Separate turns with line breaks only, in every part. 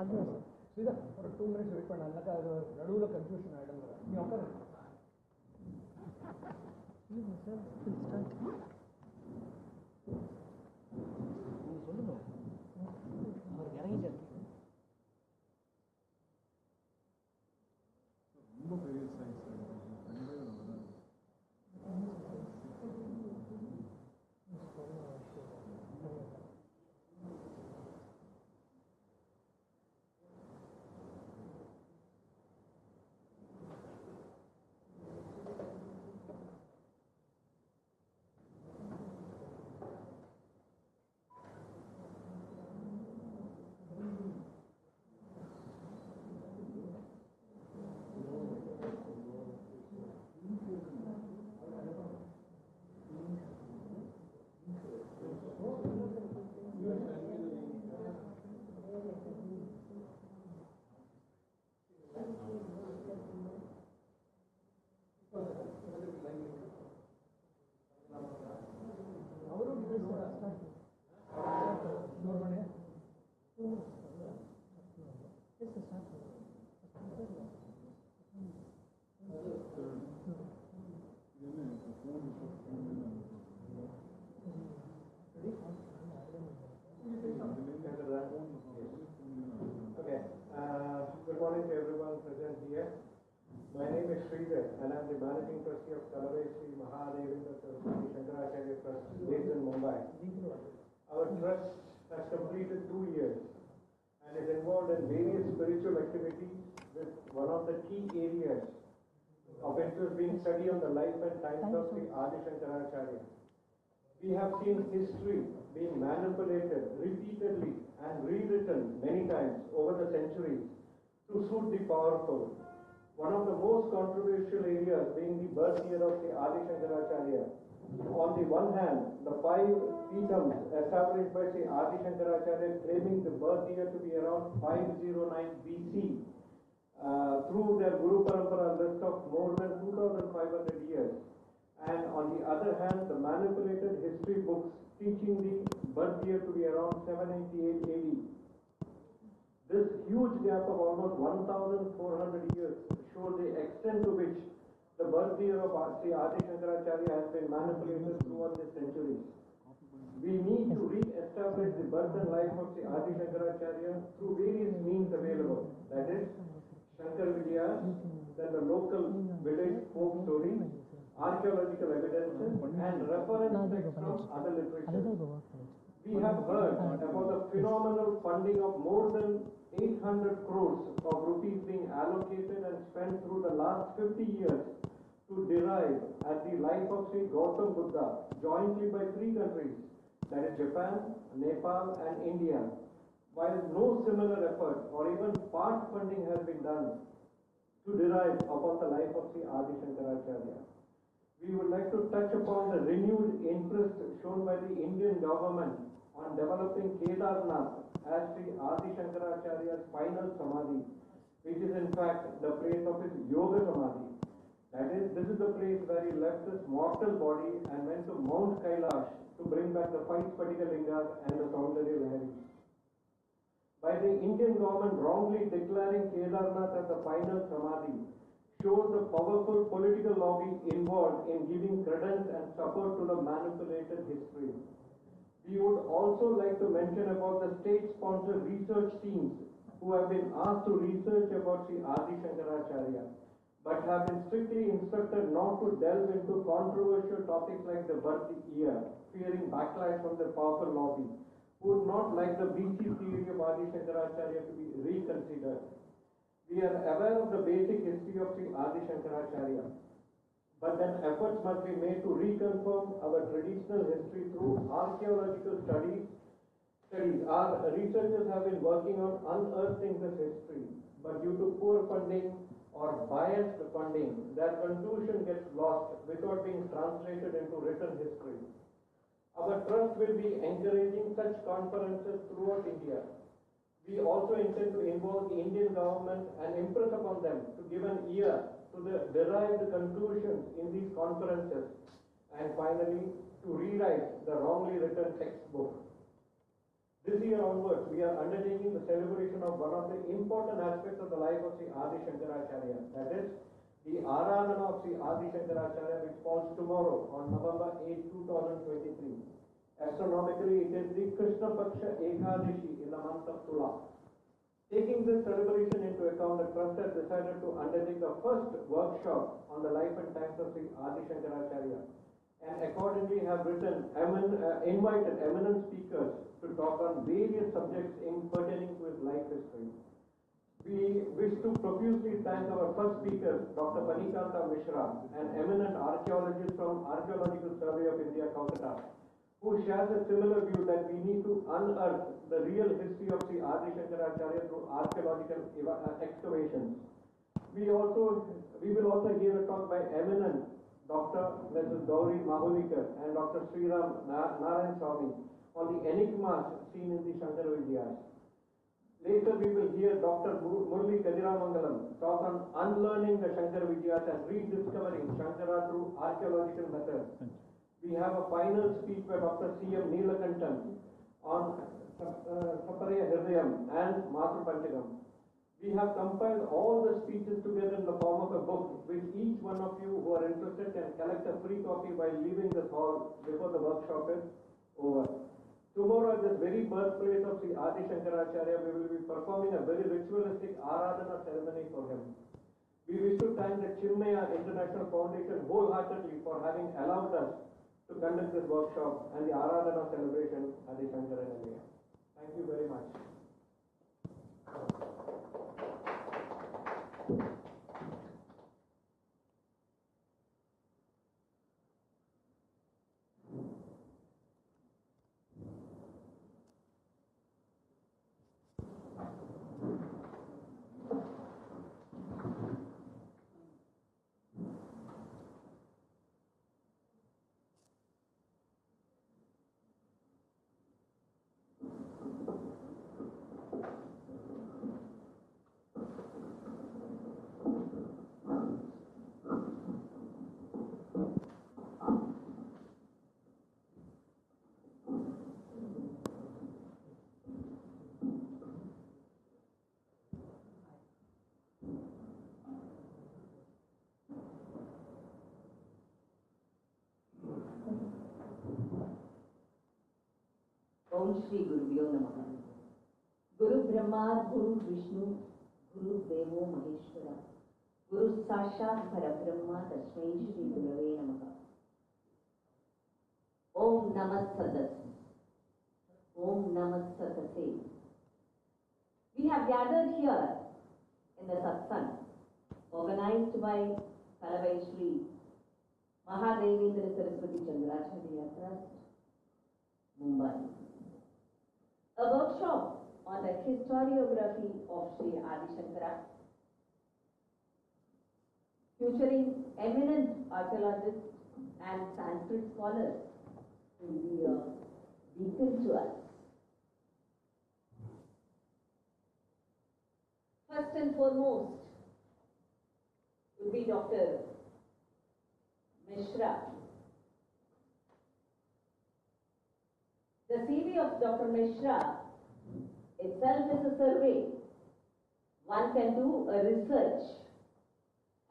Sriram, for 2 minutes wait for Nallaka, Nadula confusion item. You occur.
Good morning to everyone present here. My name is Shridhar and I am the managing trustee of Sri Shankaracharya Trust based in Mumbai. Our trust has completed 2 years and is involved in various spiritual activities, with one of the key areas of interest being study on the life and times of Sri Adi Sankaracharya. We have seen history being manipulated repeatedly and rewritten many times over the centuries to suit the powerful. One of the most controversial areas being the birth year of the Adi Sankaracharya. On the one hand, the 5 Peetams established by Sri Adi Sankaracharya claiming the birth year to be around 509 BC through their Guru Parampara list of more than 2500 years. And on the other hand, the manipulated history books teaching the birth year to be around 788 AD. This huge gap of almost 1400 years shows the extent to which the birth year of Sri Adi Sankaracharya has been manipulated throughout the centuries. We need to re-establish the birth and life of Sri Adi Sankaracharya through various means available. That is, Shankara-Vijayas, then the local village folk stories, archaeological evidences, and reference texts from other literature. We have heard about the phenomenal funding of more than 800 crores of rupees being allocated and spent through the last 50 years to derive at the life of Sri Gautam Buddha jointly by 3 countries, that is Japan, Nepal and India, while no similar effort or even part funding has been done to derive upon the life of Sri Adi Sankaracharya. We would like to touch upon the renewed interest shown by the Indian government on developing Kedarnath as Sri Adi Sankaracharya's final Samadhi, which is in fact the place of his Yoga Samadhi. That is, this is the place where he left his mortal body and went to Mount Kailash to bring back the 5 Spatika Lingas and the Saundarya Laharis. By the Indian government wrongly declaring Kedarnath as the final Samadhi shows the powerful political lobby involved in giving credence and support to the manipulated history. We would also like to mention about the state-sponsored research teams who have been asked to research about Sri Adi Sankaracharya, but have been strictly instructed not to delve into controversial topics like the birth year, fearing backlash from the powerful lobby, who would not like the BC theory of Adi Sankaracharya to be reconsidered. We are aware of the basic history of Sri Adi Sankaracharya, but then efforts must be made to reconfirm our traditional history through archaeological studies. Our researchers have been working on unearthing this history, but due to poor funding or biased funding, their conclusion gets lost without being translated into written history. Our trust will be encouraging such conferences throughout India. We also intend to involve the Indian government and impress upon them to give an ear to the derived conclusions in these conferences, and finally to rewrite the wrongly written textbook. This year onwards, we are undertaking the celebration of one of the important aspects of the life of Sri Adi Sankaracharya, that is, the Aradhana of Sri Adi Sankaracharya, which falls tomorrow on November 8, 2023. Astronomically, it is the Krishna Paksha Ekadashi in the month of Tula. Taking this celebration into account, the trust has decided to undertake the first workshop on the life and times of Sri Adi Sankaracharya, and accordingly have invited eminent speakers to talk on various subjects pertaining to his life history. We wish to profusely thank our first speaker, Dr. Phanikanta Mishra, an eminent archaeologist from Archaeological Survey of India, Kolkata, who shares a similar view that we need to unearth the real history of Sri Adi Sankaracharya through archaeological excavations. We will also hear a talk by eminent Dr. Mrs. Gauri Mahulikar and Dr. Sriram Narayan Swami on the Enigmas seen in the Sankara Vijayas. Later we will hear Dr. Murali Kadiramangalam talk on unlearning the Sankara Vijayas and rediscovering Shankara through archaeological methods. We have a final speech by Dr. C.M. Neelakantan on Saparya Hridayam and Matra Panchagam. We have compiled all the speeches together in the form of a book, which each one of you who are interested can collect a free copy while leaving this hall before the workshop is over. Tomorrow, at this very birthplace of Sri Adi Sankaracharya, we will be performing a very ritualistic Aradhana ceremony for him. We wish to thank the Chinmaya International Foundation wholeheartedly for having allowed us to conduct this workshop and the Aradhana celebration at Adi Sankara Nilayam. Thank you very much.
Om Shri Gurubhyo Namaha. Guru Brahma, Guru Vishnu, Guru Devo Maheshwara, Guru Sashat Parabrahma, Tasmai Shri Gurave Namaha. Om Namah Sadas. Om Namah Sadase. We have gathered here in the satsang organized by Kalavai Shri Mahadevendra Saraswati Chandracharya Trust, Mumbai. A workshop on the historiography of Sri Adi Sankara, featuring eminent archaeologists and Sanskrit scholars will be a beacon to us. First and foremost will be Dr. Mishra. The CV of Dr. Mishra itself is a survey. One can do a research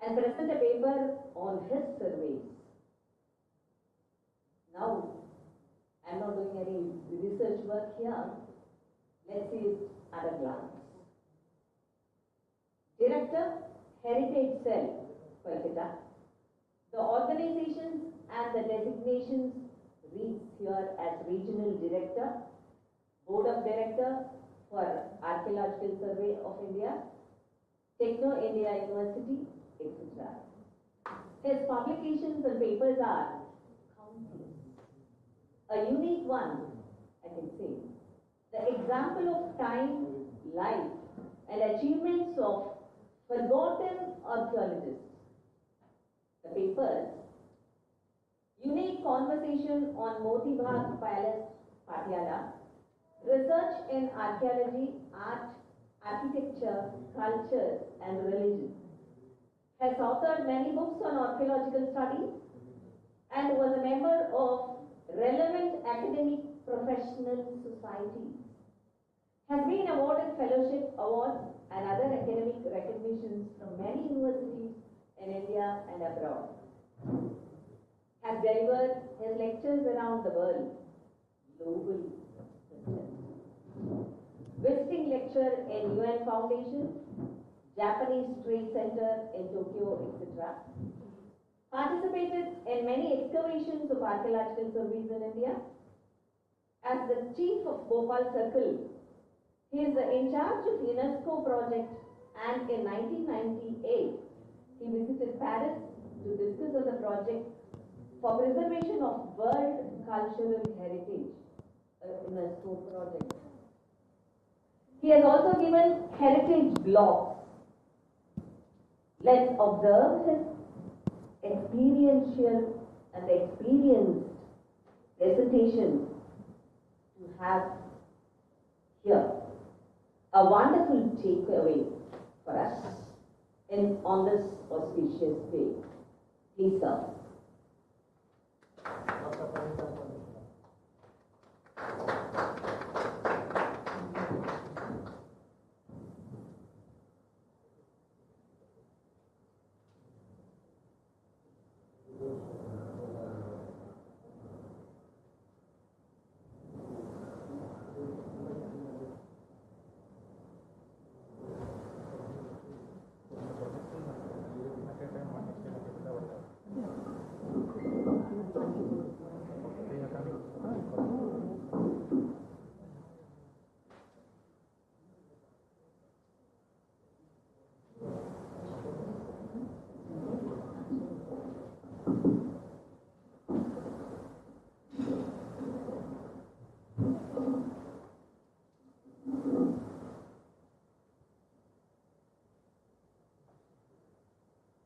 and present a paper on his surveys. Now, I am not doing any research work here. Let's see it at a glance. Director, Heritage Cell, Kolkata. The organizations and the designations reads here as Regional Director, Board of Director for Archaeological Survey of India, Techno India University, etc. His publications and papers are countless. A unique one, I can say. The example of time, life, and achievements of forgotten archaeologists. The papers: Unique Conversation on Motibagh Palace, Patiala, Research in Archaeology, Art, Architecture, Culture and Religion. Has authored many books on archaeological studies and was a member of relevant academic professional societies. has been awarded fellowship awards and other academic recognitions from many universities in India and abroad. Has delivered his lectures around the world, globally. Visiting lecture in UN Foundation, Japanese Trade Center in Tokyo, etc. Participated in many excavations of archaeological surveys in India. As the chief of Bhopal Circle, he is in charge of UNESCO project, and in 1998, he visited Paris to discuss on the project for preservation of World Cultural Heritage, UNESCO project. He has also given heritage blogs. Let's observe his experiential and experienced recitation to have here a wonderful takeaway for us on this auspicious day. Please, sir.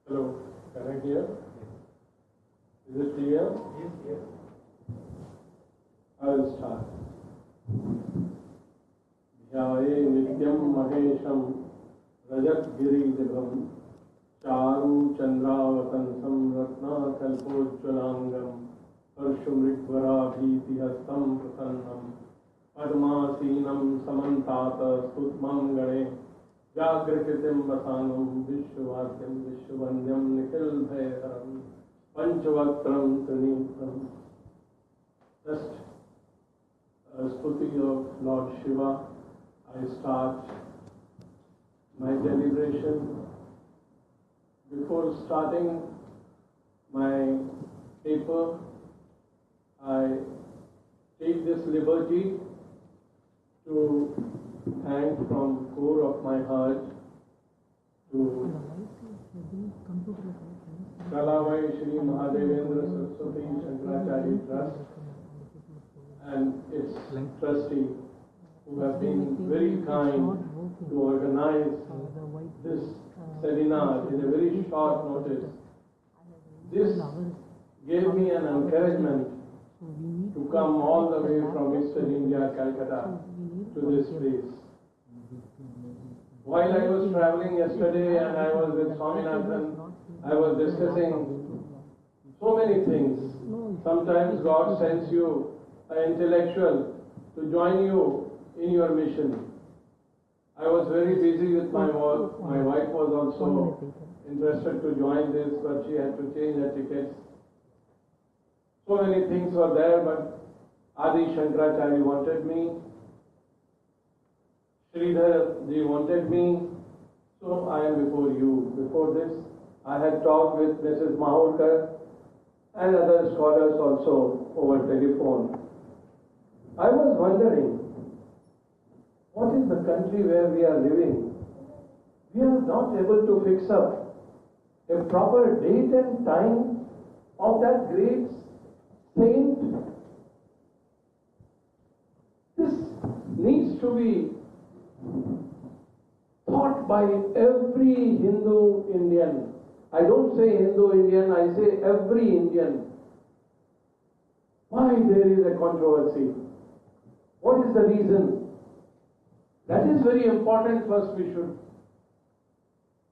Hello, can I hear? Is it clear? Yes, yes. I will start. Dhyaye nityam mahesham rajat giridibham charu chandravatantam ratna kalpojjalangam parshumrikvara bhitihastam prasannam padmasinam samantata stutmam gane Jagrititim vasanam vishwavadyam vishwavandhyam nikhil bhayaram panchavatram trinitram. Just a stuti of Lord Shiva. I start my deliberation. Before starting my paper, I take this liberty to thank from core of my heart to Kalavai Shri Mahadevendra Saraswati Shankaracharya Trust and its trustee who have been very kind to organize this seminar in a very short notice. This gave me an encouragement to come all the way from Eastern India, Calcutta, to this place. While I was traveling yesterday and I was with Swaminathan, I was discussing so many things. Sometimes God sends you an intellectual to join you in your mission. I was very busy with my work. My wife was also interested to join this, but she had to change her tickets. So many things were there, but Adi Shankaracharya wanted me. Shridhar ji wanted me, so I am before you. Before this, I had talked with Mrs. Mahulikar and other scholars also over telephone. I was wondering, what is the country where we are living? We are not able to fix up a proper date and time of that great saint. This needs to be thought by every Hindu Indian. I don't say Hindu Indian, I say every Indian. Why there is a controversy? What is the reason? That is very important. First we should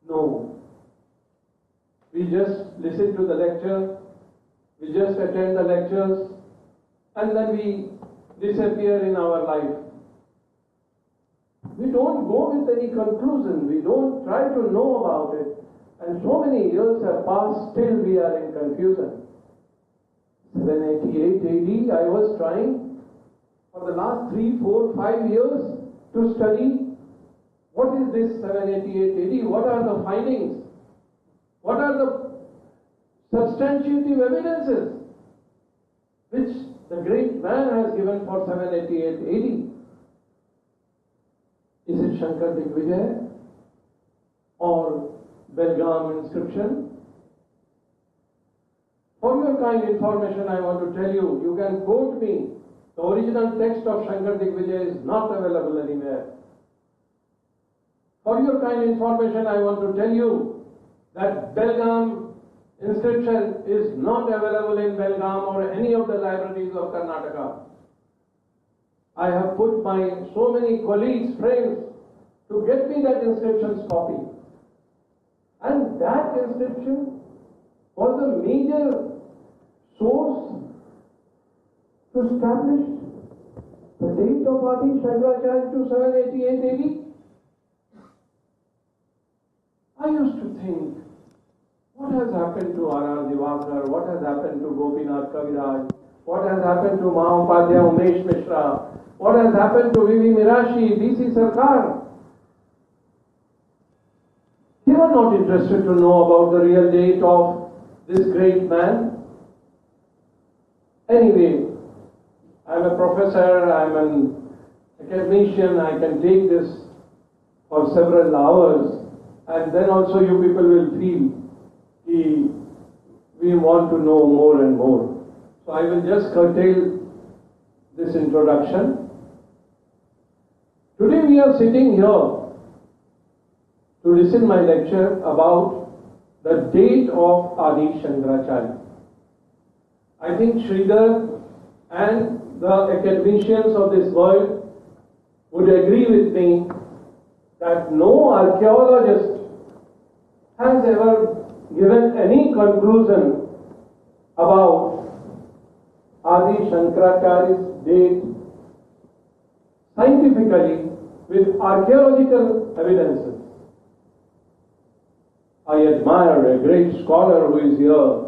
know. We just listen to the lecture, we just attend the lectures, and then we disappear in our life.
we don't go with any conclusion, we don't try to know about it. And so many years have passed, still we are in confusion. 788 AD, I was trying for the last 3, 4, 5 years to study what is this 788 AD, what are the findings, what are the substantiative evidences which the great man has given for 788 AD. Is it Śaṅkara-Vijayas or Belgaum inscription? For your kind information, I want to tell you, you can quote me. The original text of Śaṅkara-Vijayas is not available anywhere. For your kind information, I want to tell you that Belgaum inscription is not available in Belgaum or any of the libraries of Karnataka. I have put my so many colleagues, friends, to get me that inscription's copy. And that inscription was a major source to establish the date of Adi Shankaracharya to 788 AD. I used to think, what has happened to R.R. Divakar? What has happened to Gopinath Kaviraj? What has happened to Mahopadhyay Umesh Mishra? What has happened to V.V. Mirashi, D.C. Sarkar? They were not interested to know about the real date of this great man. Anyway, I am a professor, I am an academician, I can take this for several hours, and then also you people will feel we want to know more and more. So I will just curtail this introduction. Today we are sitting here to listen my lecture about the date of Adi Shankaracharya. I think Shridhar and the academicians of this world would agree with me that no archaeologist has ever given any conclusion about Adi Shankaracharya's date scientifically with archaeological evidences. I admire a great scholar who is here,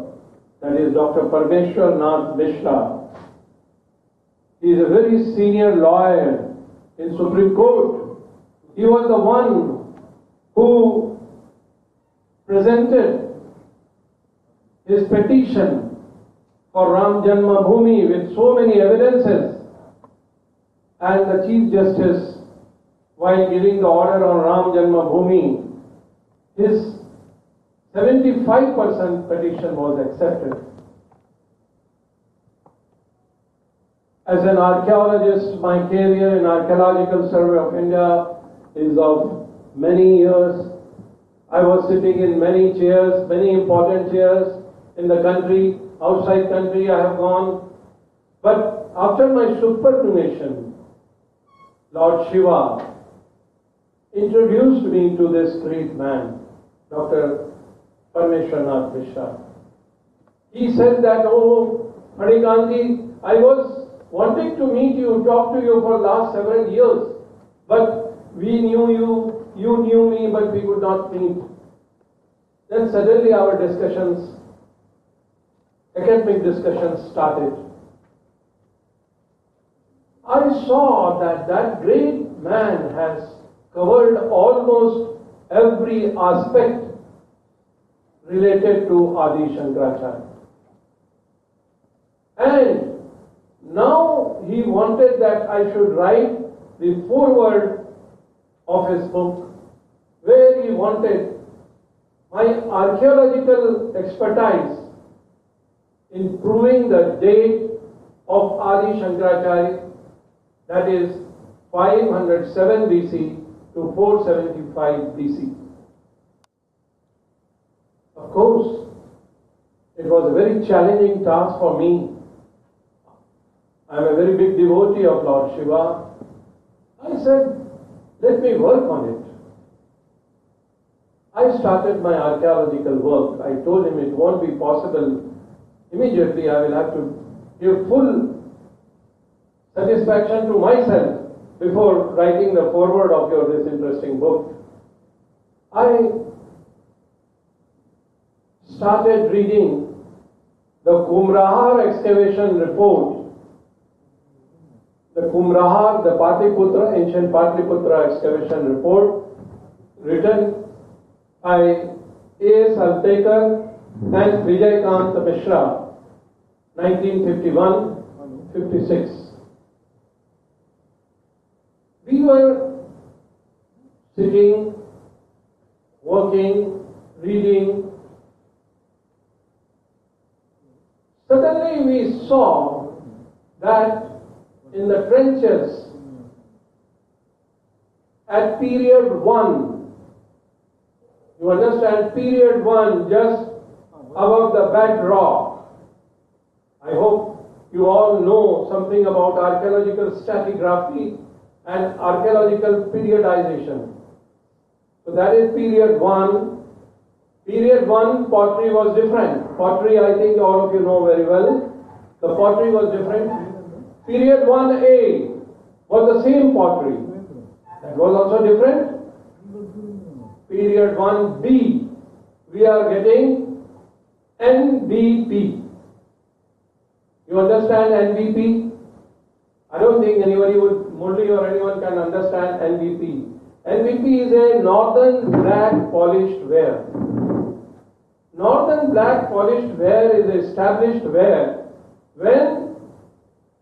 that is Dr. Parmeshwarnath Mishra. He is a very senior lawyer in Supreme Court. He was the one who presented his petition for Ram Janma Bhoomi with so many evidences, and the Chief Justice, while giving the order on Ram Janma Bhoomi, his 75% petition was accepted. As an archaeologist, my career in Archaeological Survey of India is of many years. I was sitting in many chairs, many important chairs in the country, outside country I have gone. But after my superannuation, Lord Shiva introduced me to this great man, Dr. Parmeshwarnath Mishra. He said that, oh, Phanikanta, I was wanting to meet you, talk to you for the last several years, but we knew you, you knew me, but we could not meet. Then suddenly our discussions, academic discussions started. I saw that that great man has covered almost every aspect related to Adi Shankaracharya. And now he wanted that I should write the foreword of his book, where he wanted my archaeological expertise in proving the date of Adi Shankaracharya, that is 507 BC to 475 BC. Of course, it was a very challenging task for me. I am a very big devotee of Lord Shiva. I said, let me work on it. I started my archaeological work. I told him it won't be possible immediately. I will have to give full satisfaction to myself before writing the foreword of this interesting book, I started reading the Kumrahar excavation report. The Kumrahar, the Patliputra, ancient Patliputra excavation report, written by A.S. Altekar and Vijayakant Mishra, 1951-56. We were sitting, working, reading. Suddenly we saw that in the trenches at period 1, you understand, period 1, just above the bedrock. I hope you all know something about archaeological stratigraphy and archaeological periodization. So that is period 1. Period 1 pottery was different. Pottery, I think all of you know very well. The pottery was different. Period 1A was the same pottery. That was also different. Period 1B, we are getting NBP. You understand NBP? I don't think anybody would, Murali or anyone can understand NBP. NBP is a northern black polished ware. Northern black polished ware is established ware when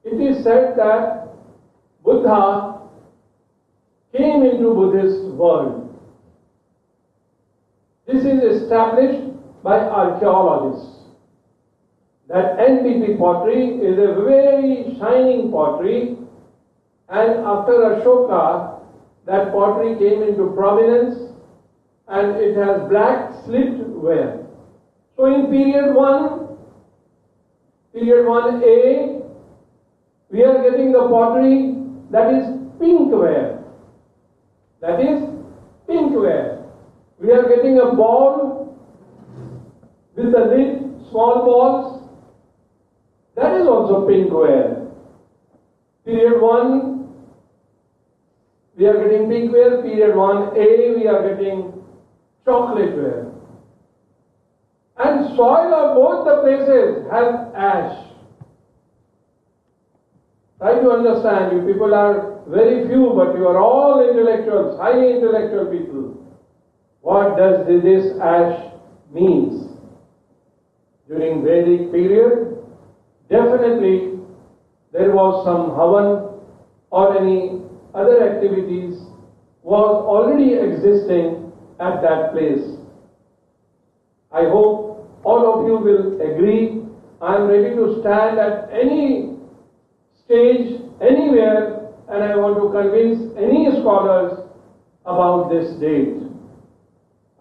it is said that Buddha came into Buddhist world. This is established by archaeologists. That NBP pottery is a very shining pottery, and after Ashoka, that pottery came into prominence and it has black slit ware. So in period 1, period 1A, we are getting the pottery that is pink ware. That is pink ware. We are getting a ball with a lid, small balls. That is also pink ware. Period 1, we are getting pink ware. Period 1A, we are getting chocolate ware. And soil of both the places has ash. Try to understand, you people are very few, but you are all intellectuals, highly intellectual people. What does this ash means? During Vedic period, definitely there was some havan or any other activities was already existing at that place. I hope all of you will agree. I am ready to stand at any stage, anywhere, and I want to convince any scholars about this date.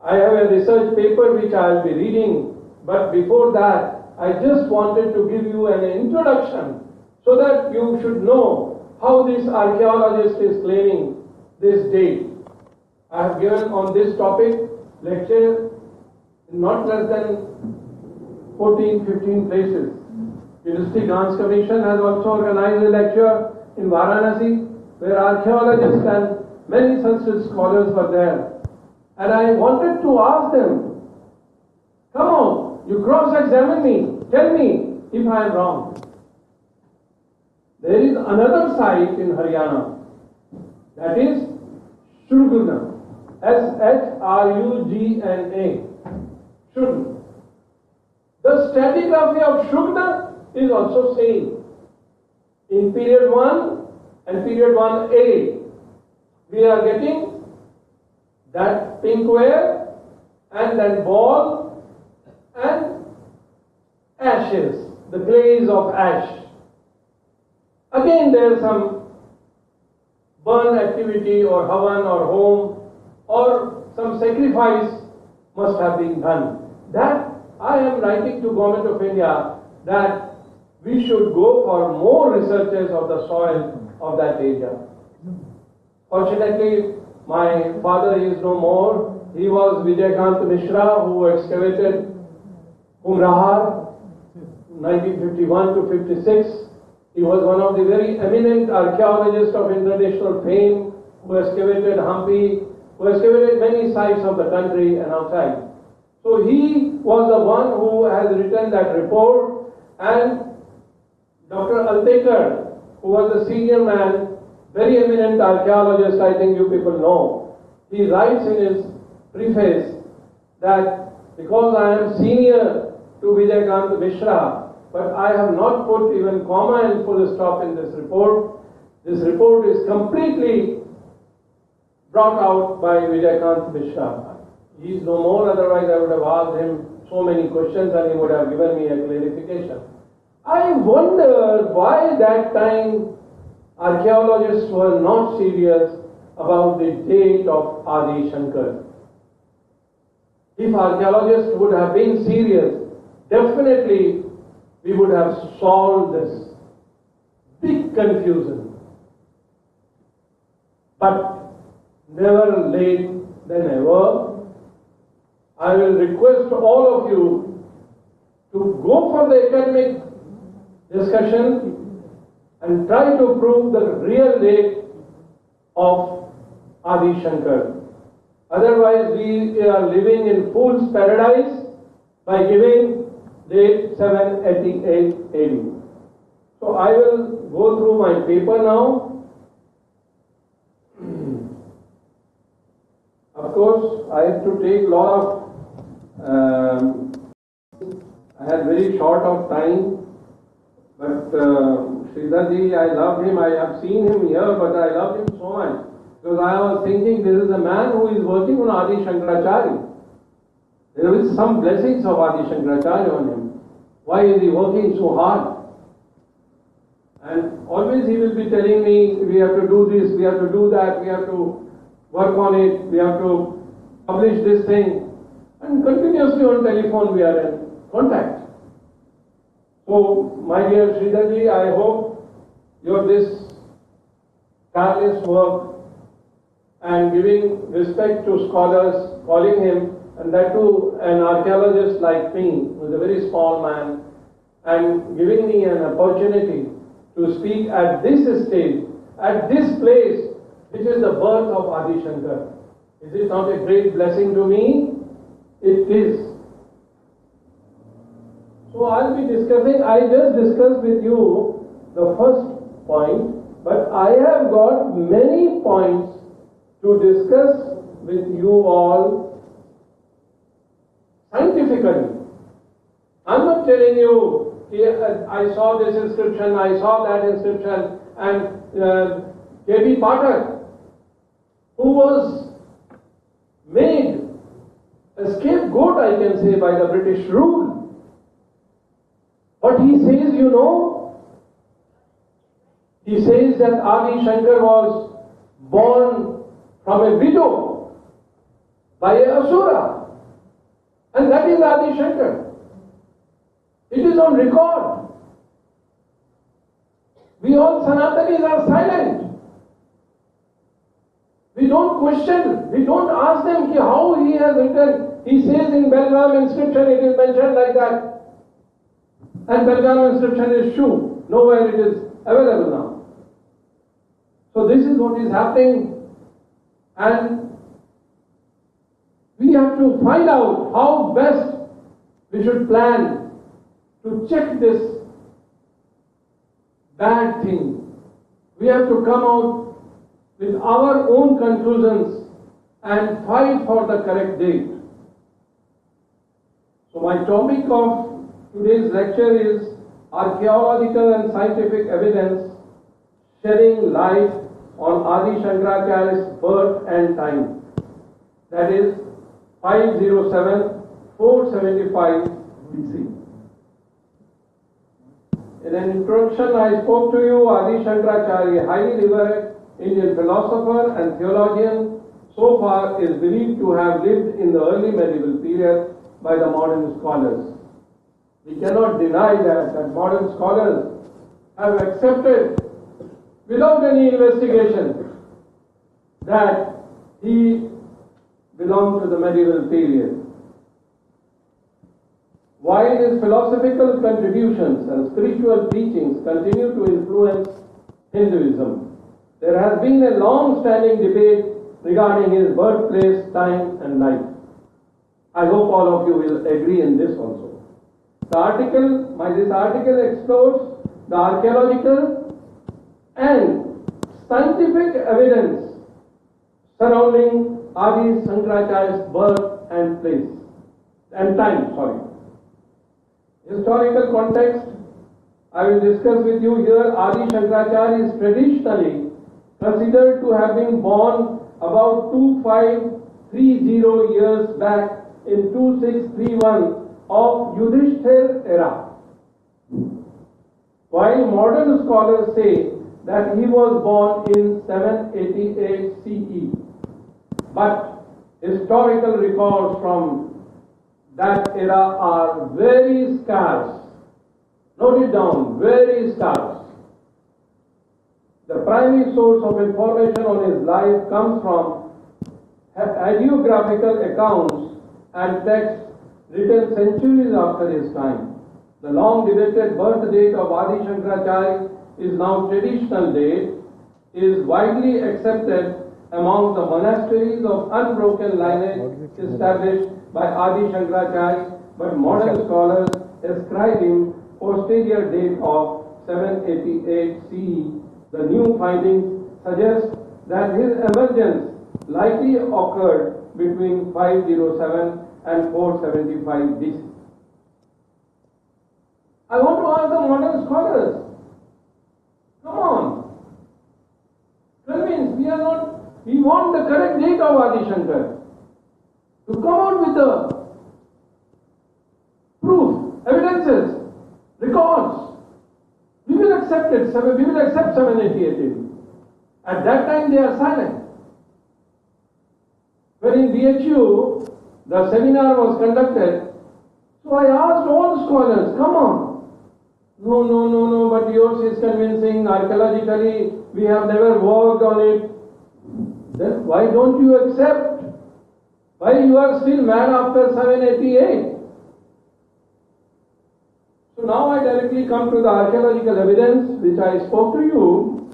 I have a research paper which I will be reading, but before that, I just wanted to give you an introduction so that you should know how this archaeologist is claiming this date. I have given on this topic lecture in not less than 14-15 places. University Grants Commission has also organized a lecture in Varanasi where archaeologists and many Sanskrit scholars were there. And I wanted to ask them, come on, you cross-examine me, tell me if I am wrong. There is another site in Haryana, that is Shrugna, Shrugna. Shrugna. The stratigraphy of Shrugna is also same. In period 1 and period 1A, we are getting that pink ware and then ball and ashes, the glaze of ash. Again there is some burn activity or havan or home or some sacrifice must have been done. That I am writing to Government of India that we should go for more researches of the soil of that area. Fortunately, my father is no more. He was Vijayakant Mishra who excavated Kumrahar 1951 to 56. He was one of the very eminent archaeologists of international fame who excavated Hampi, who excavated many sites of the country and outside. So he was the one who has written that report, and Dr. Altekar, who was the senior man, very eminent archaeologist, I think you people know, he writes in his preface that because I am senior to Vijayakant Mishra, but I have not put even comma and full stop in this report. This report is completely brought out by Vijayakant Mishra. He is no more, otherwise I would have asked him so many questions and he would have given me a clarification. I wonder why that time archaeologists were not serious about the date of Adi Shankar. If archaeologists would have been serious, definitely we would have solved this big confusion. But never late than ever. I will request all of you to go for the academic discussion and try to prove the real date of Adi Shankar. Otherwise, we are living in fool's paradise by giving date 788 AD. So I will go through my paper now. Of course, I have to take a lot of, I had very short of time, but Shridharji, I love him. I have seen him here, but I love him so much. Because I was thinking this is a man who is working on Adi Sankaracharya. There is some blessings of Adi Sankaracharya on him. Why is he working so hard? And always he will be telling me, we have to do this, we have to do that, we have to work on it, we have to publish this thing. And continuously on telephone we are in contact. So, my dear Shridharji, I hope your this tireless work and giving respect to scholars, calling him, and that too an archaeologist like me, who is a very small man, and giving me an opportunity to speak at this stage, at this place, which is the birth of Adi Shankar. Is it not a great blessing to me? It is. So I'll be discussing, I just discussed with you the first point, but I have got many points to discuss with you all scientifically. I'm not telling you, I saw this inscription, I saw that inscription, and K.B. Pathak, who was made a scapegoat, I can say, by the British rule. What he says, you know, he says that Adi Shankar was born from a widow by a Asura, and that is Adi Shankar. It is on record. We all Sanatanis are silent. We don't question, we don't ask them how he has written. He says in Belgaum inscription it is mentioned like that. And Belgaum inscription is true. Nowhere it is available now. So this is what is happening. And we have to find out how best we should plan to check this bad thing. We have to come out with our own conclusions and fight for the correct date. So my topic of today's lecture is Archaeological and Scientific Evidence Shedding Light on Adi Shankaracharya's birth and time. That is 507-475 BC. In an introduction, I spoke to you Adi Shankaracharya, highly revered Indian philosopher and theologian, so far is believed to have lived in the early medieval period by the modern scholars. We cannot deny that modern scholars have accepted without any investigation that he belonged to the medieval period. While his philosophical contributions and spiritual teachings continue to influence Hinduism, there has been a long-standing debate regarding his birthplace, time and life. I hope all of you will agree in this also. This article explores the archaeological and scientific evidence surrounding Adi Sankaracharya's birth and place and time. Historical context, I will discuss with you here. Adi Sankaracharya is traditionally considered to have been born about 2530 years back in 2631 of Yudhishthir era, while modern scholars say that he was born in 788 CE. But historical records from that era are very scarce. Note it down, very scarce. The primary source of information on his life comes from hagiographical accounts and texts written centuries after his time. The long debated birth date of Adi Sankaracharya is now traditional date, is widely accepted among the monasteries of unbroken lineage established by Adi Sankaracharya, but modern scholars ascribe him posterior date of 788 CE. The new findings suggest that his emergence likely occurred between 507 and 475 BC. I want to ask the modern scholars, come on, convince, we want the correct date of Adi Shankar. To come out with the proof, evidences, records. We will accept it, we will accept 788. At that time they are silent. When in BHU, the seminar was conducted, so I asked all scholars, come on. No, but yours is convincing. Archaeologically, we have never worked on it. Then why don't you accept? Why you are still mad after 788? So now I directly come to the archaeological evidence which I spoke to you.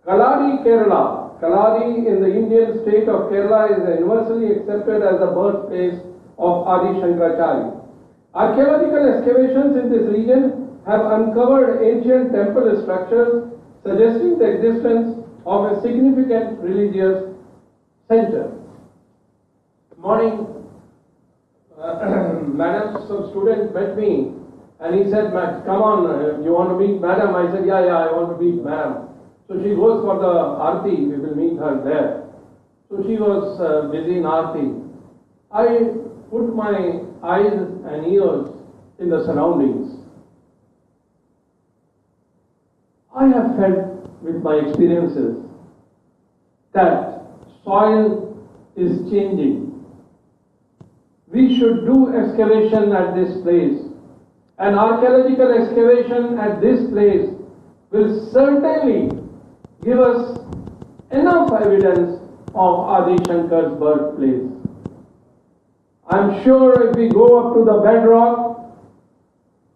Kaladi, Kerala. Kaladi in the Indian state of Kerala is universally accepted as the birthplace of Adi Sankaracharya. Archaeological excavations in this region have uncovered ancient temple structures suggesting the existence of a significant religious center. Morning, madam, some student met me and he said, come on, you want to meet madam? I said, yeah, I want to meet madam. So she goes for the Aarti, we will meet her there. So she was busy in Aarti. I put my eyes and ears in the surroundings. I have felt with my experiences that soil is changing. We should do excavation at this place. An archaeological excavation at this place will certainly give us enough evidence of Adi Shankar's birthplace. I am sure if we go up to the bedrock,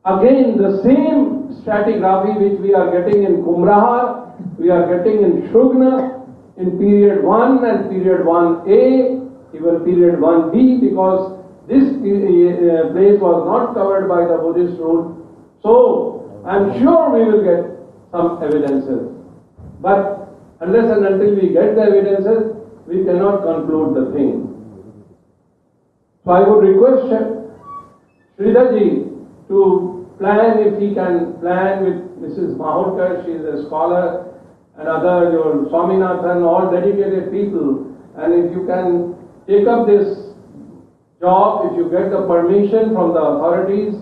again the same stratigraphy which we are getting in Kumrahar, we are getting in Shrugna, in period 1 and period 1A, even period 1B, because this place was not covered by the Buddhist rule. So I am sure we will get some evidences. But unless and until we get the evidences, we cannot conclude the thing. So I would request Shridharji to plan, if he can plan with Mrs. Mahulikar, she is a scholar, and other, your Swaminathan, all dedicated people, and if you can take up this job, if you get the permission from the authorities,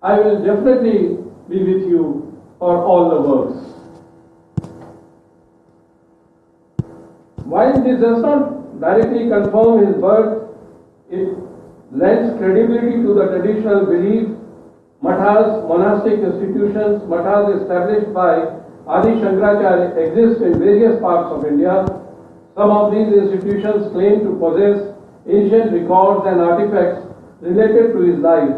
I will definitely be with you for all the works. While this does not directly confirm his birth, it lends credibility to the traditional belief. Mathas, monastic institutions, mathas established by Adi Shankaracharya exist in various parts of India. Some of these institutions claim to possess ancient records and artifacts related to his life.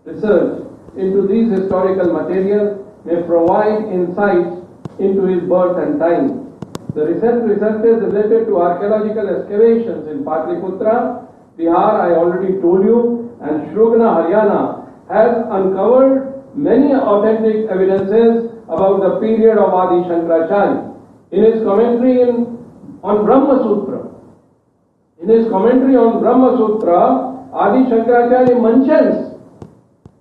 research into these historical materials may provide insights into his birth and time. The recent researches related to archaeological excavations in Patliputra, Bihar, I already told you, and Shrugna, Haryana, has uncovered many authentic evidences about the period of Adi Shankaracharya. In his commentary on Brahma Sutra, Adi Shankaracharya mentions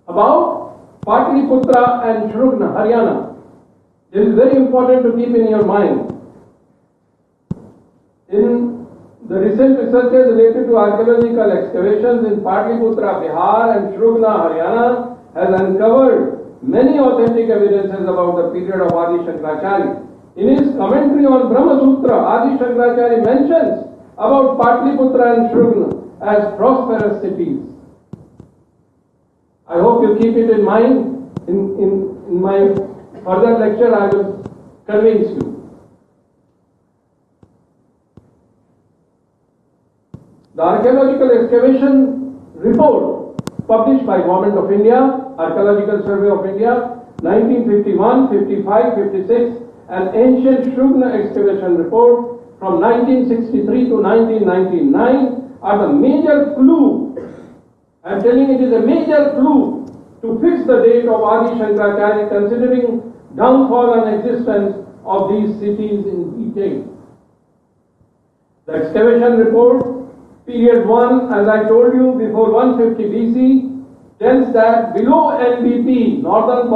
about Patliputra and Shrugna, Haryana. This is very important to keep in your mind. In the recent researches related to archaeological excavations in Patliputra, Bihar and Shrugna, Haryana has uncovered many authentic evidences about the period of Adi Shankaracharya. In his commentary on Brahma Sutra, Adi Shankaracharya mentions about Patliputra and Shrugna as prosperous cities. I hope you keep it in mind. In my further lecture, I will convince you. The archaeological excavation report published by Government of India, Archaeological Survey of India, 1951, 55, 56, and Ancient Shrugna excavation report from 1963 to 1999 are the major clue. I am telling you, it is a major clue to fix the date of Adi Shankaracharya, considering downfall and existence of these cities in detail. The excavation report, period 1, as I told you, before 150 BC, tells that below NBP, northern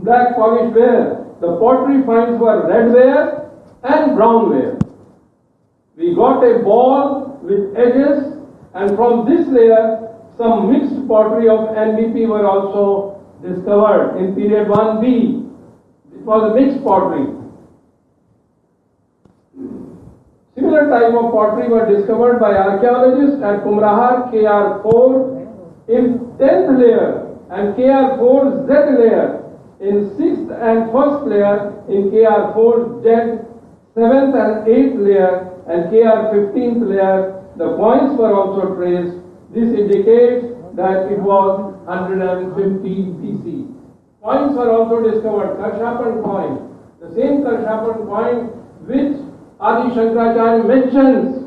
black polished ware, the pottery finds were red ware and brown ware. We got a ball with edges, and from this layer, some mixed pottery of NBP were also discovered in period 1B. It was a mixed pottery. Similar type of pottery were discovered by archaeologists at Kumrahar KR4 in 10th layer and KR4 Z layer in 6th and 1st layer in KR4 Z, 7th and 8th layer and KR15th layer. The coins were also traced. This indicates that it was 150 BC. Coins were also discovered. Karshapan coin, the same Karshapan coin which Adi Shankaracharya mentions,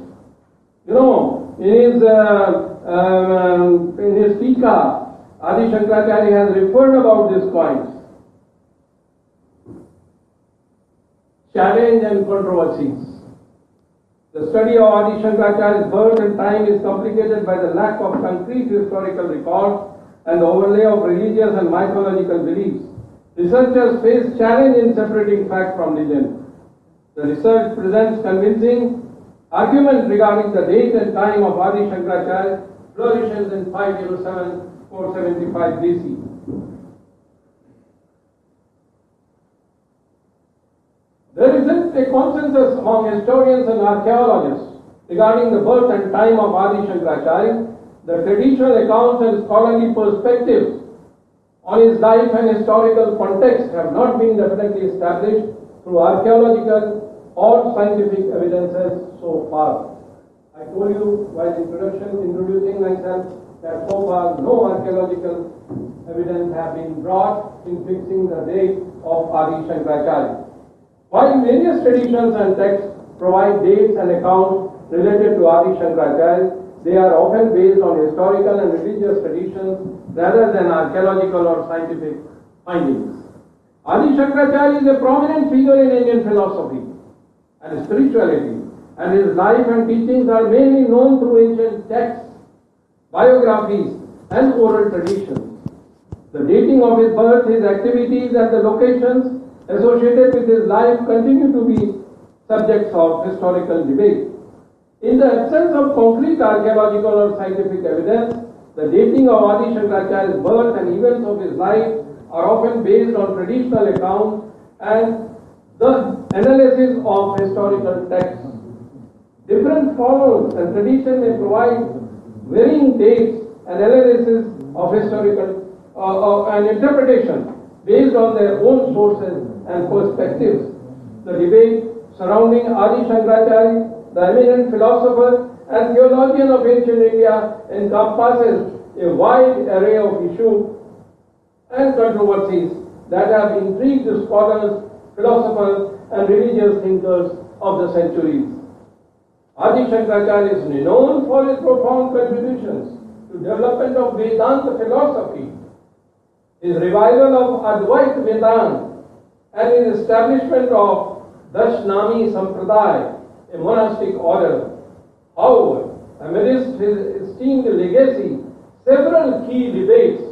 in his Tika, Adi Shankaracharya has referred about these coins. Challenge and controversies. The study of Adi Shankaracharya's birth and time is complicated by the lack of concrete historical records and the overlay of religious and mythological beliefs. Researchers face challenge in separating fact from legend. The research presents convincing arguments regarding the date and time of Adi Shankaracharya flourishes in 507-475 BC. There isn't a consensus among historians and archaeologists regarding the birth and time of Adi Shankaracharya. The traditional accounts and scholarly perspectives on his life and historical context have not been definitely established through archaeological or scientific evidences so far. I told you while introducing myself that so far no archaeological evidence have been brought in fixing the date of Adi Shankaracharya. While various traditions and texts provide dates and accounts related to Adi Shankaracharya, they are often based on historical and religious traditions rather than archaeological or scientific findings. Adi Shankaracharya is a prominent figure in Indian philosophy and spirituality, and his life and teachings are mainly known through ancient texts, biographies, and oral traditions. The dating of his birth, his activities, and the locations associated with his life continue to be subjects of historical debate. In the absence of concrete archaeological or scientific evidence, the dating of Adi Shankaracharya's birth and events of his life are often based on traditional accounts and the analysis of historical texts. Different scholars and tradition may provide varying dates and analysis of historical and interpretation based on their own sources and perspectives. The debate surrounding Adi Shankaracharya, the eminent philosopher and theologian of ancient India, encompasses a wide array of issues and controversies that have intrigued the scholars, philosophers, and religious thinkers of the centuries. Adi Shankaracharya is renowned for his profound contributions to development of Vedanta philosophy, his revival of Advaita Vedanta, and his establishment of Dashnami Sampradaya, a monastic order. However, amidst his esteemed legacy, several key debates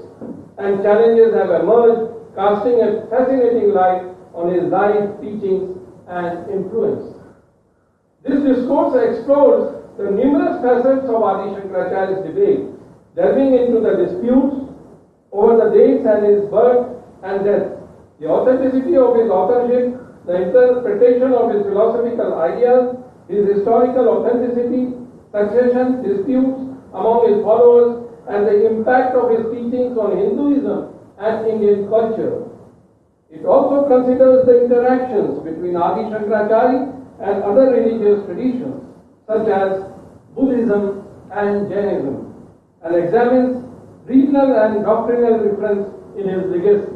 and challenges have emerged, casting a fascinating light on his life, teachings, and influence. This discourse explores the numerous facets of Adi Shankaracharya's debate, delving into the disputes over the dates and his birth and death, the authenticity of his authorship, the interpretation of his philosophical ideas, his historical authenticity, succession disputes among his followers, and the impact of his teachings on Hinduism and Indian culture. It also considers the interactions between Adi Shankaracharya and other religious traditions, such as Buddhism and Jainism, and examines regional and doctrinal reference in his legacy.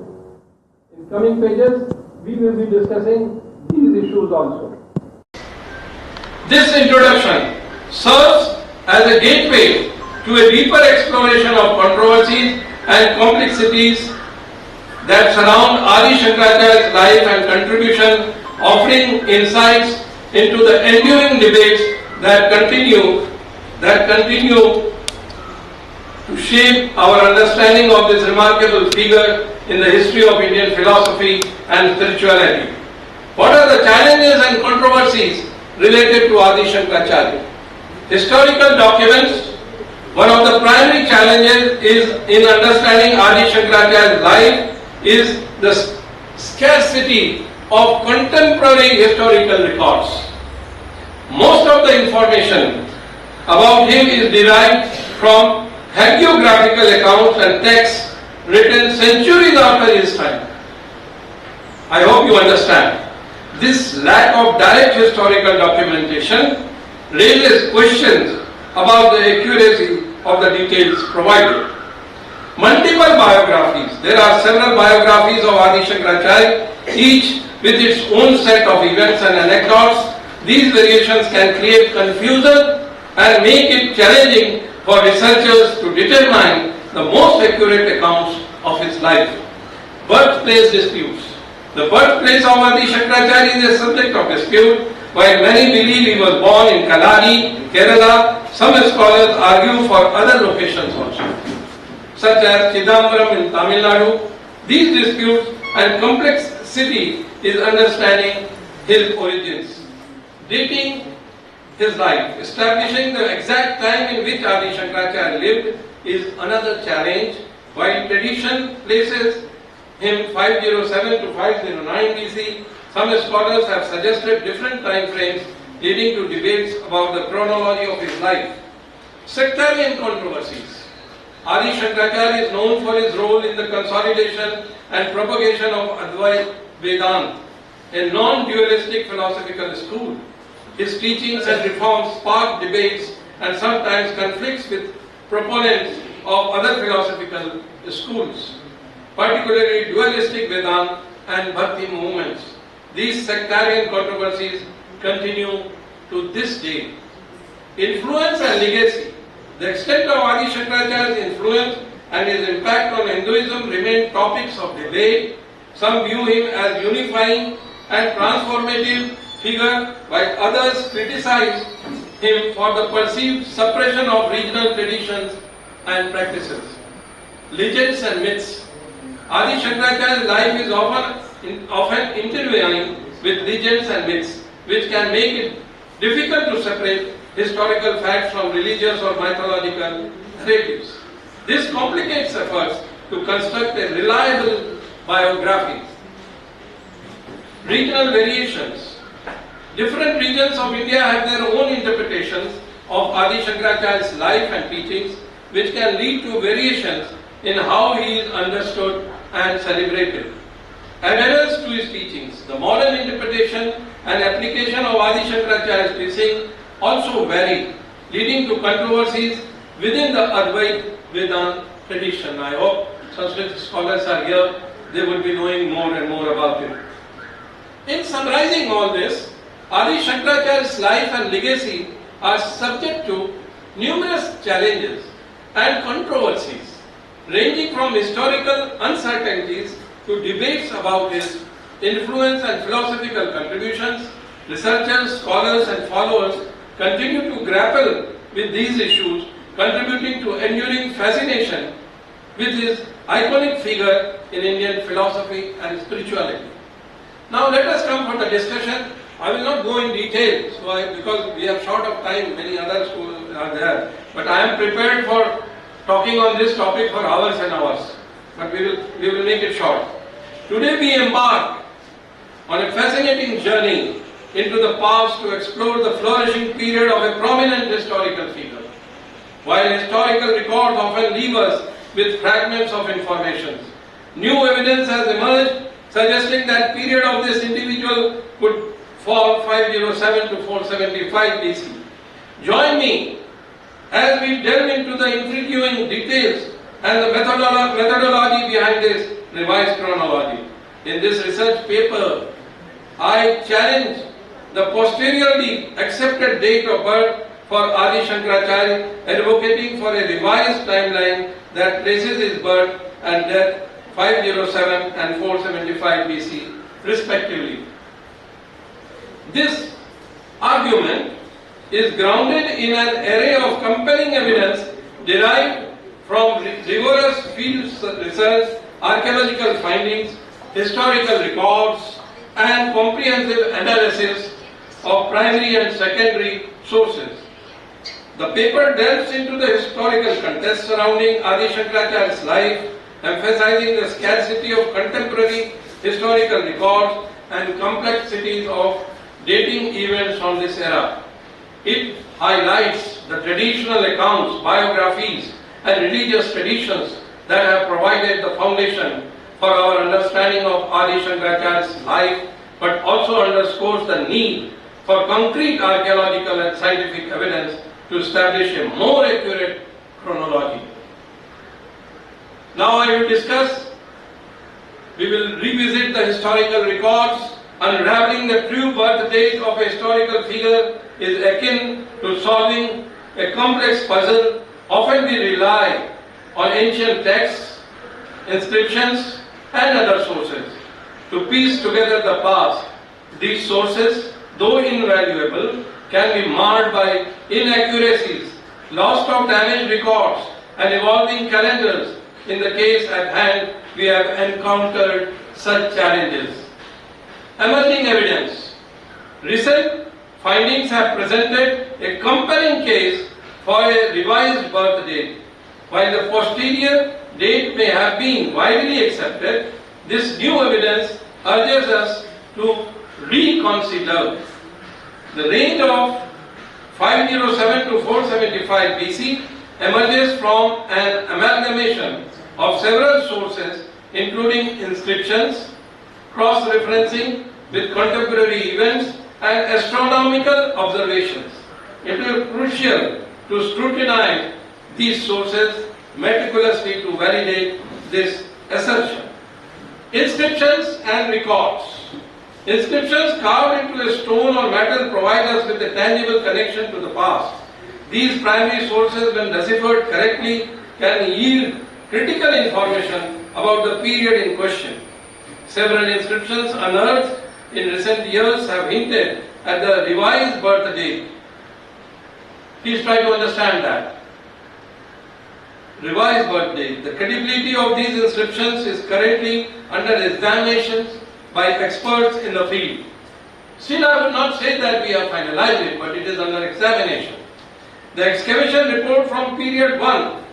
In coming pages, we will be discussing these issues also.
This introduction serves as a gateway to a deeper exploration of controversies and complexities that surround Adi Shankaracharya's life and contribution, offering insights into the enduring debates that continue to shape our understanding of this remarkable figure in the history of Indian philosophy and spirituality. What are the challenges and controversies related to Adi Shankaracharya? Historical documents. One of the primary challenges is in understanding Adi Shankaracharya's life is the scarcity of contemporary historical records. Most of the information about him is derived from hagiographical accounts and texts written centuries after his time. I hope you understand. This lack of direct historical documentation raises questions about the accuracy of the details provided. Multiple biographies. There are several biographies of Adi Shankaracharya, each with its own set of events and anecdotes. These variations can create confusion and make it challenging for researchers to determine the most accurate accounts of his life. Birthplace disputes. The birthplace of Adi Shankaracharya is a subject of dispute. While many believe he was born in Kaladi, Kerala, some scholars argue for other locations also, such as Chidambaram in Tamil Nadu. These disputes and complexity is understanding his origins. Dating his life, establishing the exact time in which Adi Shankaracharya lived is another challenge. While tradition places him 507 to 509 BC, some scholars have suggested different time frames, leading to debates about the chronology of his life. Sectarian controversies. Adi Shankaracharya is known for his role in the consolidation and propagation of Advaita Vedanta, a non-dualistic philosophical school. His teachings and reforms sparked debates and sometimes conflicts with proponents of other philosophical schools, particularly dualistic Vedanta and Bhakti movements. These sectarian controversies continue to this day. Influence and legacy. The extent of Adi Shankaracharya's influence and his impact on Hinduism remain topics of debate. Some view him as unifying and transformative figure, while others criticize him for the perceived suppression of regional traditions and practices. Legends and myths. Adi Shankaracharya's life is often intertwined with legends and myths, which can make it difficult to separate historical facts from religious or mythological narratives. This complicates efforts to construct a reliable biography. Regional variations. Different regions of India have their own interpretations of Adi Shankaracharya's life and teachings, which can lead to variations in how he is understood and celebrated. Adherence to his teachings. The modern interpretation and application of Adi Shankaracharya's teaching also vary, leading to controversies within the Advait Vedanta tradition. I hope Sanskrit scholars are here, they would be knowing more and more about it. In summarizing all this, Adi Shankaracharya's life and legacy are subject to numerous challenges and controversies, ranging from historical uncertainties to debates about his influence and philosophical contributions. Researchers, scholars and followers continue to grapple with these issues, contributing to enduring fascination with his iconic figure in Indian philosophy and spirituality. Now let us come for the discussion. I will not go in detail, because we have short of time, many others who are there. But I am prepared for talking on this topic for hours and hours. But we will make it short. Today we embark on a fascinating journey into the past to explore the flourishing period of a prominent historical figure. While historical records often leave us with fragments of information, new evidence has emerged suggesting that period of this individual could fall 507 to 475 BC. Join me as we delve into the intriguing details and the methodology behind this revised chronology. In this research paper, I challenge the posteriorly accepted date of birth for Adi Shankaracharya, advocating for a revised timeline that places his birth and death 507 and 475 BC respectively. This argument is grounded in an array of compelling evidence derived from rigorous field research, archaeological findings, historical records, and comprehensive analysis of primary and secondary sources. The paper delves into the historical context surrounding Adi Shankaracharya's life, emphasizing the scarcity of contemporary historical records and complexities of dating events from this era. It highlights the traditional accounts, biographies, and religious traditions that have provided the foundation for our understanding of Adi Shankaracharya's life, but also underscores the need for concrete archaeological and scientific evidence to establish a more accurate chronology. Now I will discuss, we will revisit the historical records. Unraveling the true birth date of a historical figure is akin to solving a complex puzzle. Often we rely on ancient texts, inscriptions, and other sources to piece together the past. These sources, though invaluable, can be marred by inaccuracies, loss of damaged records, and evolving calendars. In the case at hand, we have encountered such challenges. Emerging evidence. Recent findings have presented a compelling case for a revised birth date. While the posterior date may have been widely accepted, this new evidence urges us to reconsider. The range of 507 to 475 BC emerges from an amalgamation of several sources, including inscriptions, cross-referencing with contemporary events, and astronomical observations. It is crucial to scrutinize these sources meticulously to validate this assertion. Inscriptions and records. Inscriptions carved into a stone or metal provide us with a tangible connection to the past. These primary sources, when deciphered correctly, can yield critical information about the period in question. Several inscriptions unearthed in recent years have hinted at the revised birth date. Please try to understand that. Revised birth date. The credibility of these inscriptions is currently under examination by experts in the field. Still, I would not say that we have finalized it, but it is under examination. The excavation report from period 1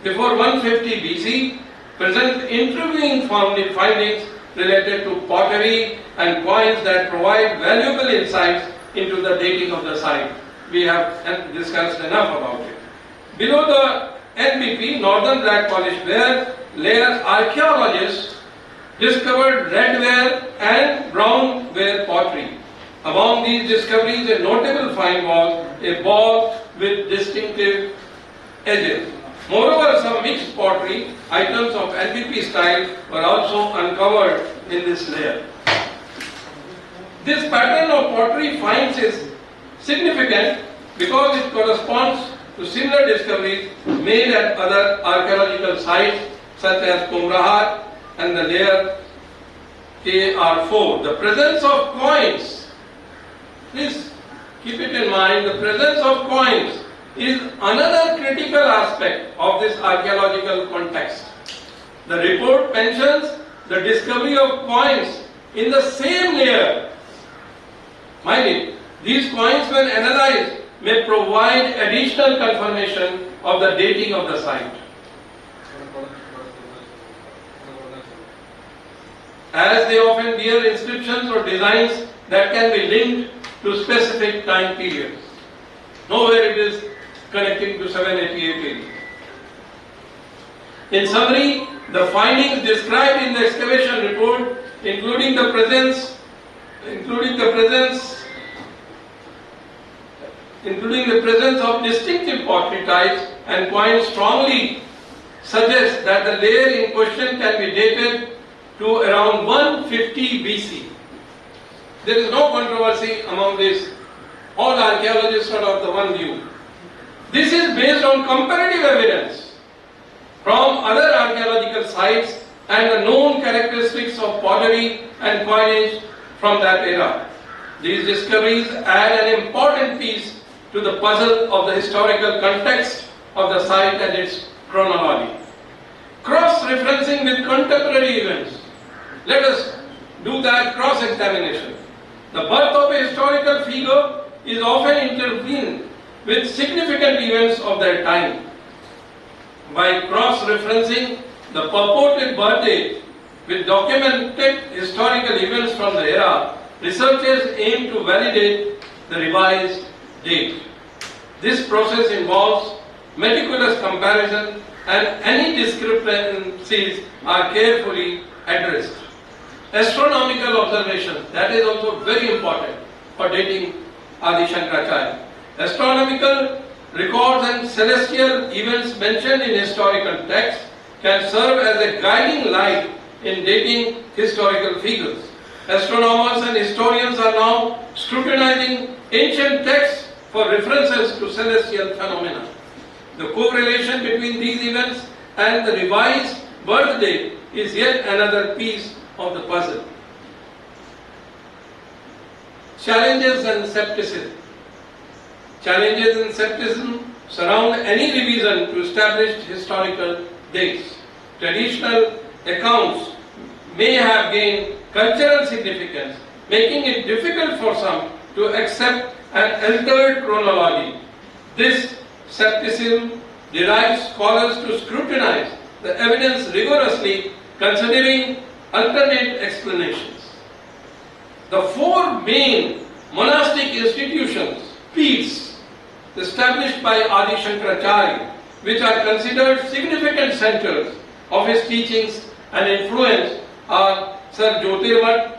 before 150 BC presents intriguing findings related to pottery and coins that provide valuable insights into the dating of the site. We have discussed enough about it. Below the NBP, Northern Black Polished Ware layer, archaeologists discovered red ware and brown ware pottery. Among these discoveries, a notable find was a ball with distinctive edges. Moreover, some mixed pottery items of LBP style were also uncovered in this layer. This pattern of pottery finds is significant because it corresponds to similar discoveries made at other archaeological sites such as Kumrahar and the layer KR4. The presence of coins, please keep it in mind, the presence of coins is another critical aspect of this archaeological context. The report mentions the discovery of coins in the same layer. Mind it, these coins when analyzed may provide additional confirmation of the dating of the site, as they often bear inscriptions or designs that can be linked to specific time periods. Nowhere it is connecting to 788 AD. In summary, the findings described in the excavation report, including the presence of distinctive pottery types and coins, strongly suggest that the layer in question can be dated to around 150 BC. There is no controversy among this. All archaeologists are of the one view. This is based on comparative evidence from other archaeological sites and the known characteristics of pottery and coinage from that era. These discoveries add an important piece to the puzzle of the historical context of the site and its chronology. Cross-referencing with contemporary events. Let us do that cross-examination. The birth of a historical figure is often intervened with significant events of their time. By cross-referencing the purported birth date with documented historical events from the era, researchers aim to validate the revised date. This process involves meticulous comparison and any discrepancies are carefully addressed. Astronomical observations, that is also very important for dating Adi Shankaracharya. Astronomical records and celestial events mentioned in historical texts can serve as a guiding light in dating historical figures. Astronomers and historians are now scrutinizing ancient texts for references to celestial phenomena. The correlation between these events and the revised birth date is yet another piece of the puzzle. Challenges and skepticism. Challenges and skepticism surround any revision to established historical dates. Traditional accounts may have gained cultural significance, making it difficult for some to accept an altered chronology. This skepticism derives scholars to scrutinize the evidence rigorously, considering alternate explanations. The four main monastic institutions, peace, established by Adi Shankaracharya, which are considered significant centers of his teachings and influence, are Sir Jyotirmat,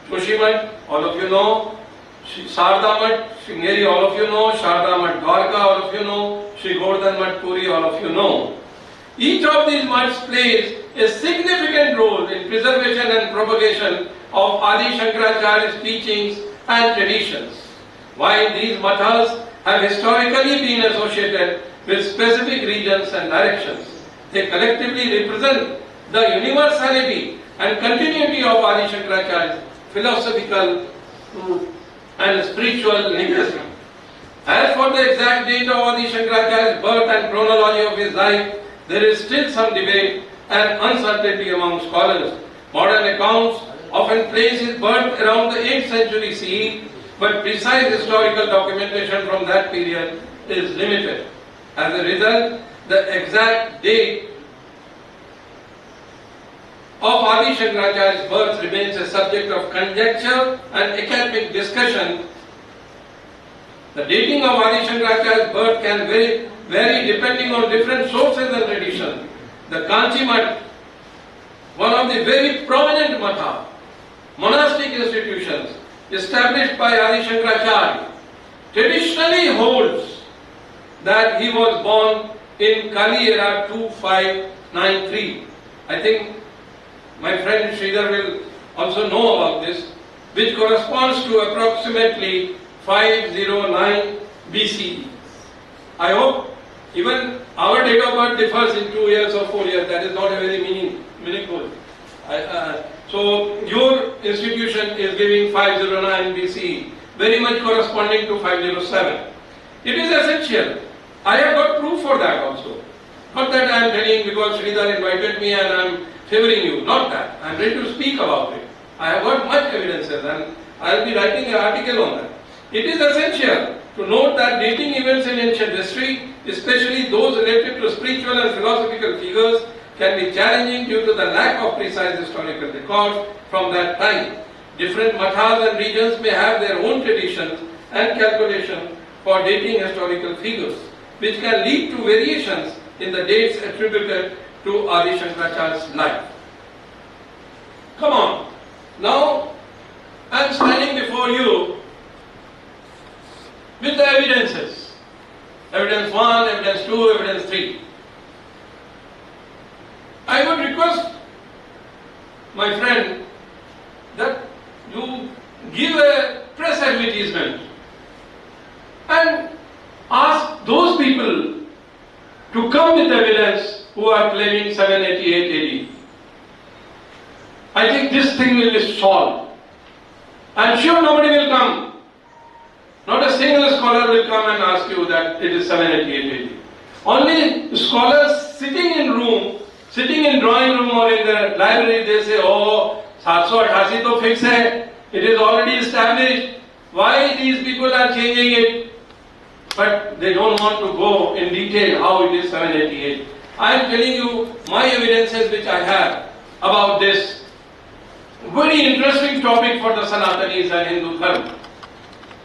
Joshimat, all of you know, Shardamat, Sringeri, all of you know, Shardamat Dwarka, all of you know, Sri Govardhan Puri, all of you know. Each of these mats plays a significant role in preservation and propagation of Adi Shankaracharya's teachings and traditions. While these mathas have historically been associated with specific regions and directions, they collectively represent the universality and continuity of Adi Shankaracharya's philosophical and spiritual legacy. As for the exact date of Adi Shankaracharya's birth and chronology of his life, there is still some debate and uncertainty among scholars. Modern accounts often place his birth around the 8th century CE, but precise historical documentation from that period is limited. As a result, the exact date of Adi Shankaracharya's birth remains a subject of conjecture and academic discussion. The dating of Adi Shankaracharya's birth can vary depending on different sources and traditions. The Kanchi Mat, one of the very prominent matha, monastic institutions established by Adi Shankaracharya, traditionally holds that he was born in Kali era 2593. I think my friend Shridhar will also know about this, which corresponds to approximately 509 BCE. I hope even our date of birth differs in 2 years or 4 years. That is not a very meaningful. So your institution is giving 509 BCE, very much corresponding to 507. It is essential. I have got proof for that also. Not that I am telling because Shridhar invited me and I am favoring you. Not that. I am ready to speak about it. I have got much evidences and I will be writing an article on that. It is essential to note that dating events in ancient history, especially those related to spiritual and philosophical figures, can be challenging due to the lack of precise historical records from that time. Different mathas and regions may have their own traditions and calculations for dating historical figures, which can lead to variations in the dates attributed to Adi Shankaracharya's life. Come on. Now, I am standing before you with the evidences. Evidence 1, evidence 2, evidence 3. I would request my friend that you give a press advertisement and ask those people to come with evidence who are claiming 788 AD. I think this thing will be solved. I am sure nobody will come. Not a single scholar will come and ask you that it is 788 AD. Only scholars sitting in drawing room or in the library, they say, oh, 788 to fix hai. It is already established. Why these people are changing it? But they don't want to go in detail how it is 788. I am telling you my evidences which I have about this very interesting topic for the Sanatanis and Hindu Dharma.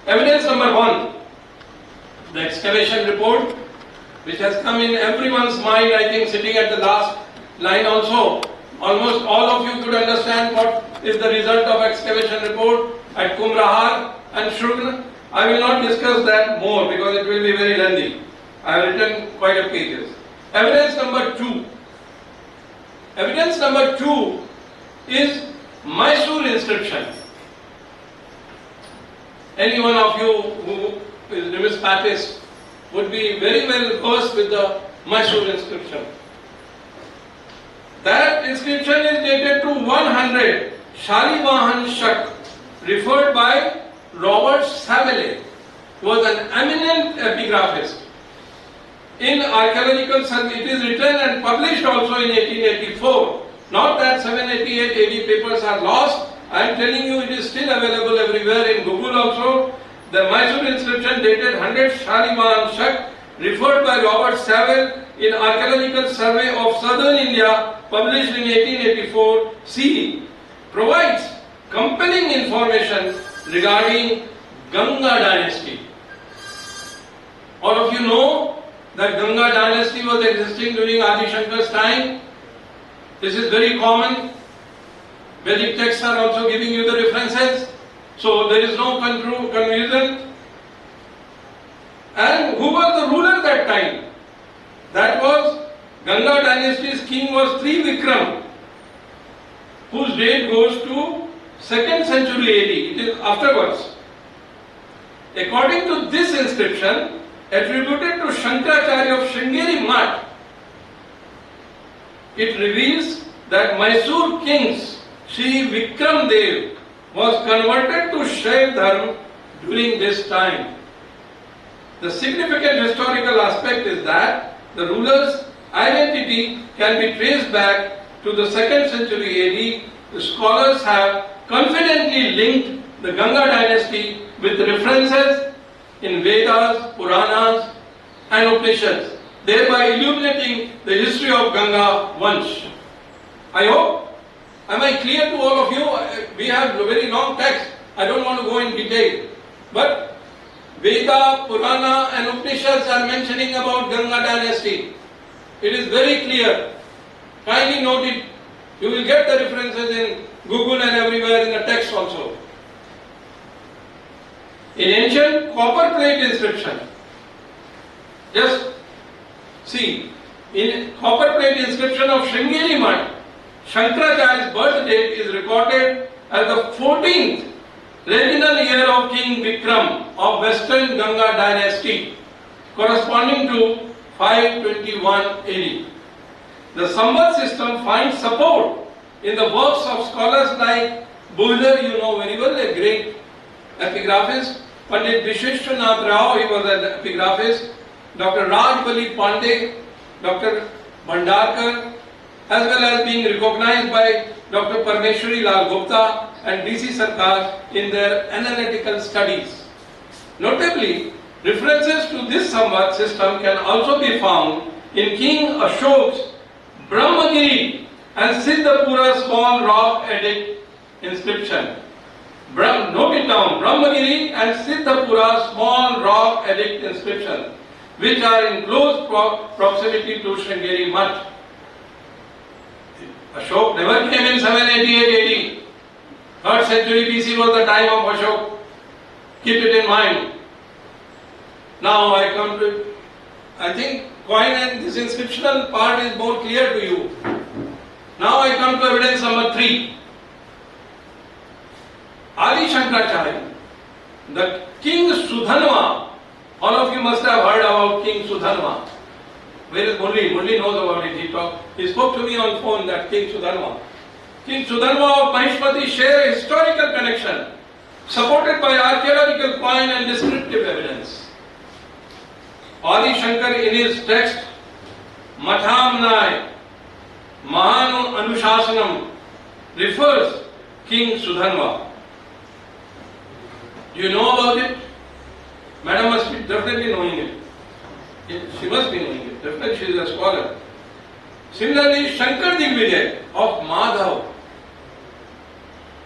Evidence number 1, the excavation report, which has come in everyone's mind, I think sitting at the last line also. Almost all of you could understand what is the result of excavation report at Kumrahar and Shrugna. I will not discuss that more because it will be very lengthy. I have written quite a pages. Evidence number 2. Evidence number 2 is Mysore inscription. Any one of you who is numismatist would be very well versed with the Mysore inscription. That inscription is dated to 100 Shalivahan Shak, referred by Robert Saville, who was an eminent epigraphist. In Archaeological Survey, it is written and published also in 1884. Not that 788 AD papers are lost. I am telling you it is still available everywhere in Google also. The Mysore inscription dated 100 Shalivahan Shak, referred by Robert Saville in Archaeological Survey of Southern India, published in 1884 CE, provides compelling information regarding Ganga dynasty. All of you know that Ganga dynasty was existing during Adi Shankar's time. This is very common. Vedic texts are also giving you the references. So there is no confusion. And who was the ruler that time? That was Ganga dynasty's king was Sri Vikram, whose date goes to 2nd century AD. It is afterwards. According to this inscription, attributed to Shankaracharya of Sringeri Math, it reveals that Mysore king's Sri Vikram Dev was converted to Shridhar during this time. The significant historical aspect is that the ruler's identity can be traced back to the 2nd century AD. The scholars have confidently linked the Ganga dynasty with references in Vedas, Puranas and Upanishads, thereby illuminating the history of Ganga Vansh. I hope, am I clear to all of you? We have a very long text. I don't want to go in detail. But Veda, Purana and Upanishads are mentioning about Ganga dynasty. It is very clear. Kindly note it. You will get the references in Google and everywhere in the text also. In ancient copper plate inscription, Just see, in copper plate inscription of Sringeri Mutt, Shankaracharya's birth date is recorded as the 14th regnal year of King Vikram of Western Ganga dynasty, corresponding to 521 AD. The Samvat system finds support in the works of scholars like Buhler, you know very well, a great epigraphist, Pandit Vishweshwanath Rao, he was an epigraphist, Dr. Rajbali Pandey, Dr. Bhandarkar, as well as being recognized by Dr. Parmeshwari Lal Gupta and DC Sarkar in their analytical studies. Notably, references to this Samvat system can also be found in King Ashok's Brahmagiri and Siddhapura small rock edict inscription. Note it down, Brahmagiri and Siddhapura small rock edict inscription, which are in close proximity to Sringeri Mutt. Ashok never came in 788 AD. 3rd century BC was the time of Ashok. Keep it in mind. Now I come to, I think coin and this inscriptional part is more clear to you. Now I come to evidence number 3. Adi Shankaracharya, the King Sudhanva. All of you must have heard about King Sudhanva. Where is Murali? Murali knows about it. He spoke to me on phone that King Sudhanva. King Sudhanva of Mahishmati share a historical connection supported by archaeological coin and descriptive evidence. Adi Shankar in his text Mathamnai Mahanu Anushasanam refers King Sudhanva. Do you know about it? Madam must be definitely knowing it. She must be knowing it. Definitely she is a scholar. Similarly, Shankara-Vijayas of Madhav,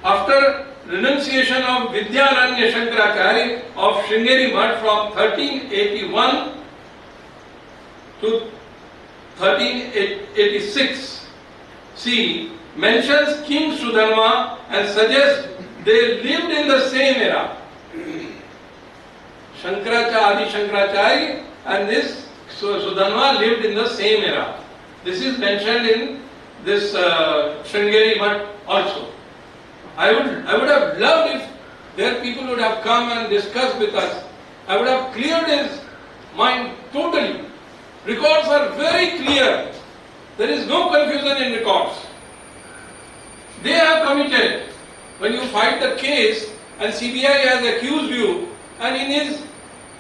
after renunciation of Vidyaranya Shankaracharya of Sringeri Mutt from 1381 to 1386, see, mentions King Sudhanva and suggests they lived in the same era. Adi Shankaracharya and this Sudhanva lived in the same era. This is mentioned in this Sringeri Mutt also. I would have loved if their people would have come and discussed with us. I would have cleared his mind totally. Records are very clear. There is no confusion in records. They have committed. When you fight the case and CBI has accused you, and in his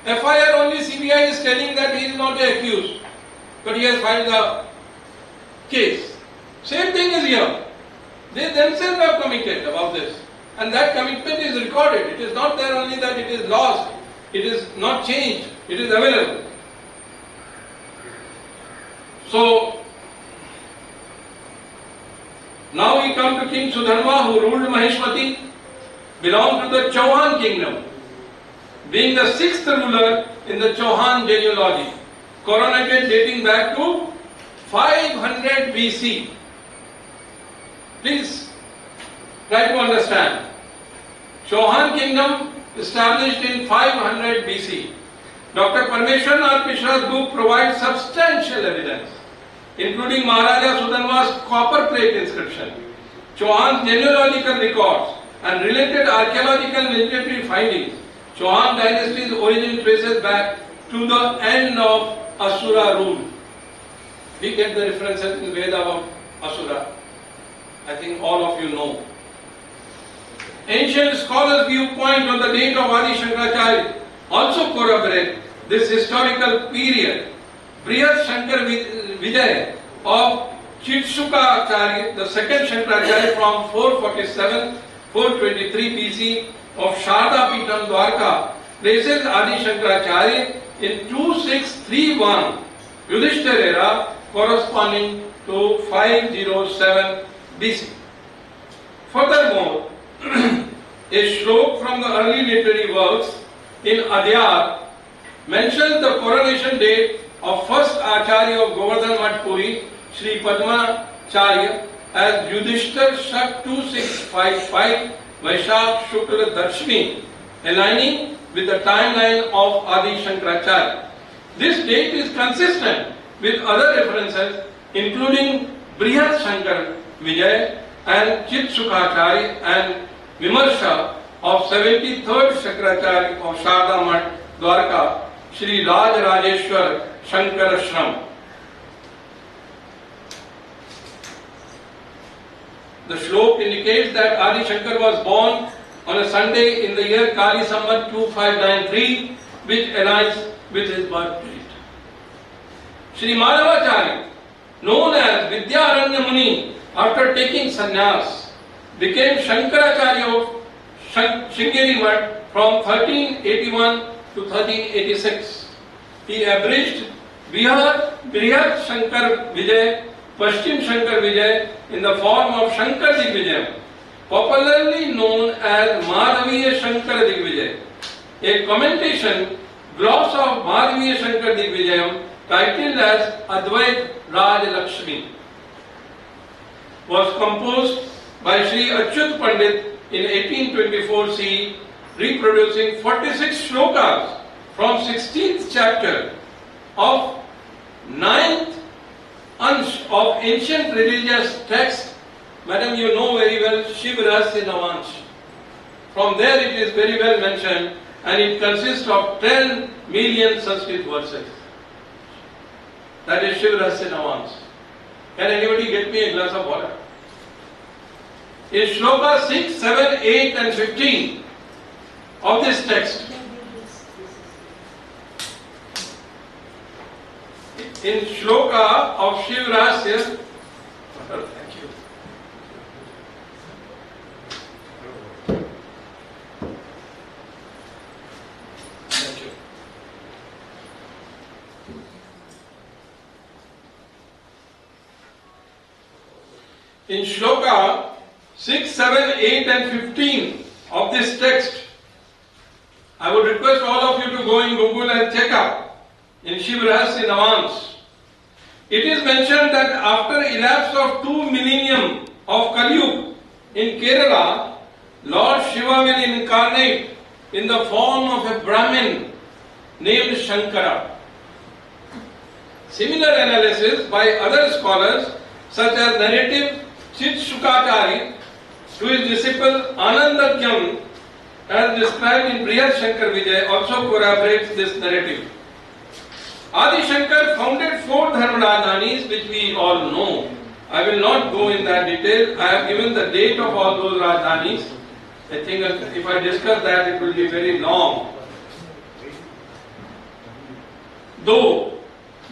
FIR only CBI is telling that he is not accused, but he has filed the case. Same thing is here. They themselves have committed about this, and that commitment is recorded. It is not there only that it is lost, it is not changed, it is available. So, now we come to King Sudhanva, who ruled Mahishmati, belonged to the Chauhan kingdom, being the 6th ruler in the Chauhan genealogy, coronated dating back to 500 BC. Please try to understand. Chauhan kingdom established in 500 BC. Dr. Parmeshwar Mishra's book provides substantial evidence, including Maharaja Sudhanva's copper plate inscription, Chauhan's genealogical records, and related archaeological and literary findings. Chauhan dynasty's origin traces back to the end of Asura rule. We get the references in Veda about Asura. I think all of you know. Ancient scholars' viewpoint on the date of Adi Shankaracharya also corroborate this historical period. Brihad Shankara-Vijayas of Chitsuka-Acharya, the 2nd Shankaracharya from 447-423 BC of Sharda Pitam Dwarka places Adi Shankaracharya in 2631 Yudhishthira era corresponding to 507 BC. Furthermore, a shlok from the early literary works in Adyar mentions the coronation date of first Acharya of Govardhan Mutt Puri, Sri Padmacharya, as Yudhishthir Shak 2655 Vaishakh Shukla Darshini, aligning with the timeline of Adi Shankaracharya. This date is consistent with other references including Brihad Shankara Vijayas and Chitsukacharya and Vimarsha of 73rd Shankaracharya of Sharda Math, Dwarka, Sri Rajeshwar Shankarashram. The shlok indicates that Adi Shankar was born on a Sunday in the year Kali Samvat 2593, which aligns with his birth date. Sri Madhavacharya, known as Vidyaranya Muni, after taking sannyas, became Shankaracharya of Sringeri Math from 1381 to 1386. He abridged Brihad Shankar Vijay, Paschim Shankar Vijay in the form of Shankara-Vijayas, popularly known as Madhaviya Shankara-Vijayas. A commentation, gloss of Madhaviya Shankara-Vijayam, titled as Advait Raj Lakshmi, was composed by Sri Achyut Pandit in 1824 CE, reproducing 46 shlokas from 16th chapter of 9th Ansh of ancient religious text. Madam, you know very well Shiv Rahasya Navansh. From there it is very well mentioned, and it consists of 10 million Sanskrit verses. That is Shiv Rahasya Navansh. Can anybody get me a glass of water? In shloka 6, 7, 8 and 15 of this text, in shloka of Shiv Rahasya, thank you. Thank you. In shloka 6, 7, 8 and 15 of this text, I would request all of you to go in Google and check up in Shiv Rahasya Navansh. It is mentioned that after elapse of 2 millennium of Kali in Kerala, Lord Shiva will incarnate in the form of a Brahmin named Shankara. Similar analysis by other scholars such as narrative Chitsukacharya to his disciple Anandakyam, as described in Brihad Shankar Vijay, also corroborates this narrative. Adi Shankar founded 4 Dharma Rajdhanis, which we all know. I will not go in that detail. I have given the date of all those Rajdhanis. I think if I discuss that, it will be very long. Though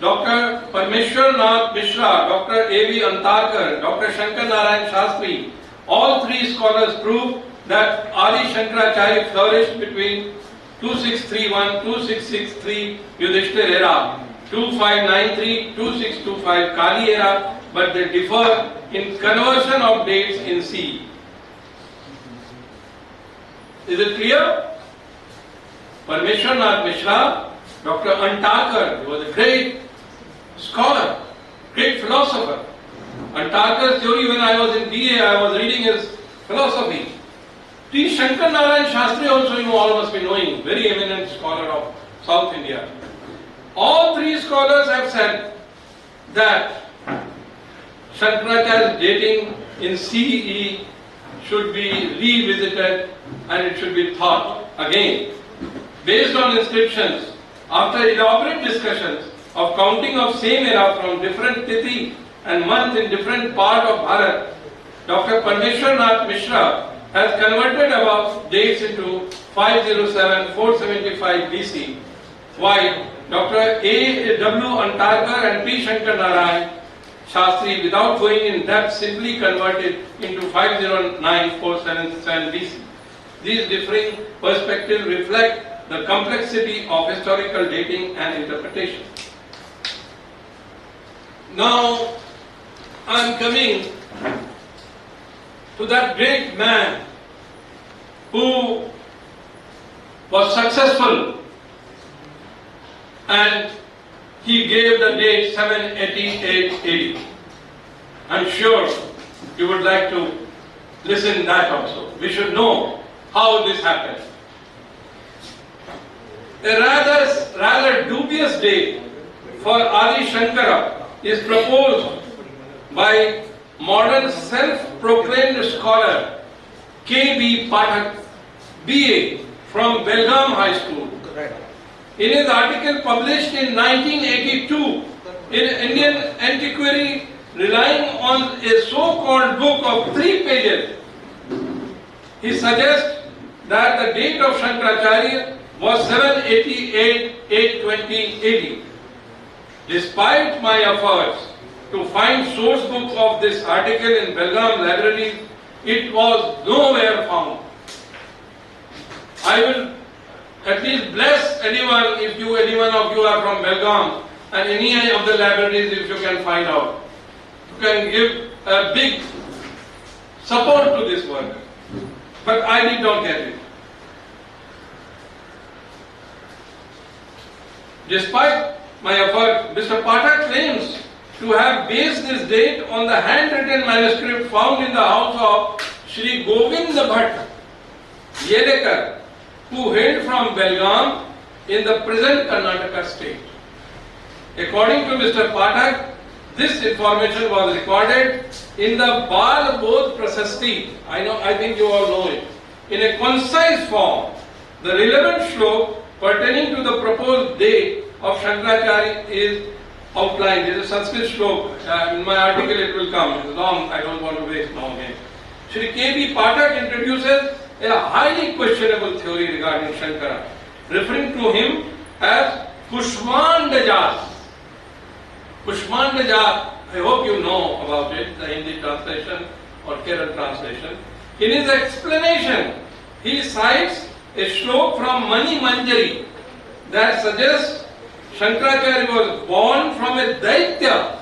Dr. Parmeshwarnath Mishra, Dr. A.V. Antarkar, Dr. Shankar Narayan Shastri, all 3 scholars prove that Adi Shankaracharya flourished between 2631, 2663 Yudhishthir era, 2593, 2625 Kali era, but they differ in conversion of dates in C. Is it clear? Parmeshwarnath Mishra, Dr. Antarkar, he was a great scholar, great philosopher. Antarkar's theory, when I was in BA, I was reading his philosophy. T. Shankar Narayan Shastri also, you all must be knowing, very eminent scholar of South India. All 3 scholars have said that Shankaracharya's dating in CE should be revisited and it should be thought again. Based on inscriptions, after elaborate discussions of counting of same era from different tithi and month in different part of Bharat, Dr. Parmeshwarnath Mishra has converted above dates into 507, 475 BC, while Dr. A. W. Antarkar and P. Shankar Narayan Shastri, without going in depth, simply converted into 509, 477 BC. These differing perspectives reflect the complexity of historical dating and interpretation. Now, I am coming to that great man who was successful and he gave the date 788 AD. I am sure you would like to listen that also. We should know how this happened. a rather dubious date for Adi Sankara is proposed by modern self-proclaimed scholar K.B. Pathak, B.A. from Belgaum High School. In his article published in 1982 in Indian Antiquary, relying on a so-called book of 3 pages, he suggests that the date of Shankaracharya was 788-820 AD. Despite my efforts to find source book of this article in Belgaum libraries, it was nowhere found. I will at least bless anyone if anyone of you are from Belgaum and any of the libraries if you can find out. You can give a big support to this work. But I did not get it. Despite my effort, Mr. Pathak claims to have based this date on the handwritten manuscript found in the house of Sri Govind Bhatt Yedekkar, who hailed from Belgaum in the present Karnataka state. According to Mr. Pathak, this information was recorded in the Bal Bodh Prasasti. I think you all know it. In a concise form, the relevant shlok pertaining to the proposed date of Shankaracharya is outlined. It is a Sanskrit shlok. In my article it will come. It's long, I don't want to waste long here. Shri K.B. Pathak introduces a highly questionable theory regarding Shankara, referring to him as Kushmandajat. Kushmandajat, I hope you know about it, the Hindi translation or Kerala translation. In his explanation, he cites a shlok from Mani Manjari that suggests Shankaracharya was born from a Daitya,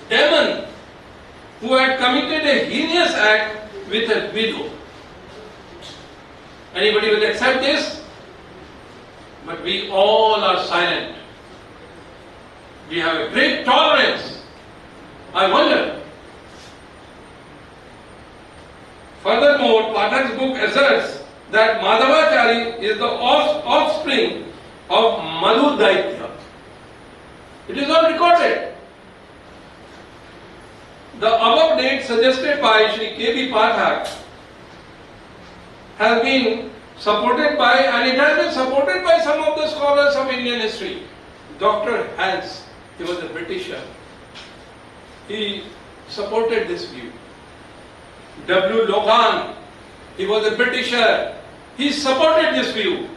demon, who had committed a heinous act with a widow. Anybody will accept this? But we all are silent. We have a great tolerance. I wonder. Furthermore, Pathak's book asserts that Madhavacharya is the offspring of Madhu Daitya. It is not recorded. The above date suggested by Shri K.B. Pathak has been supported by, and it has been supported by some of the scholars of Indian history. Dr. Hans, he was a Britisher. He supported this view. W. Logan, he was a Britisher. He supported this view.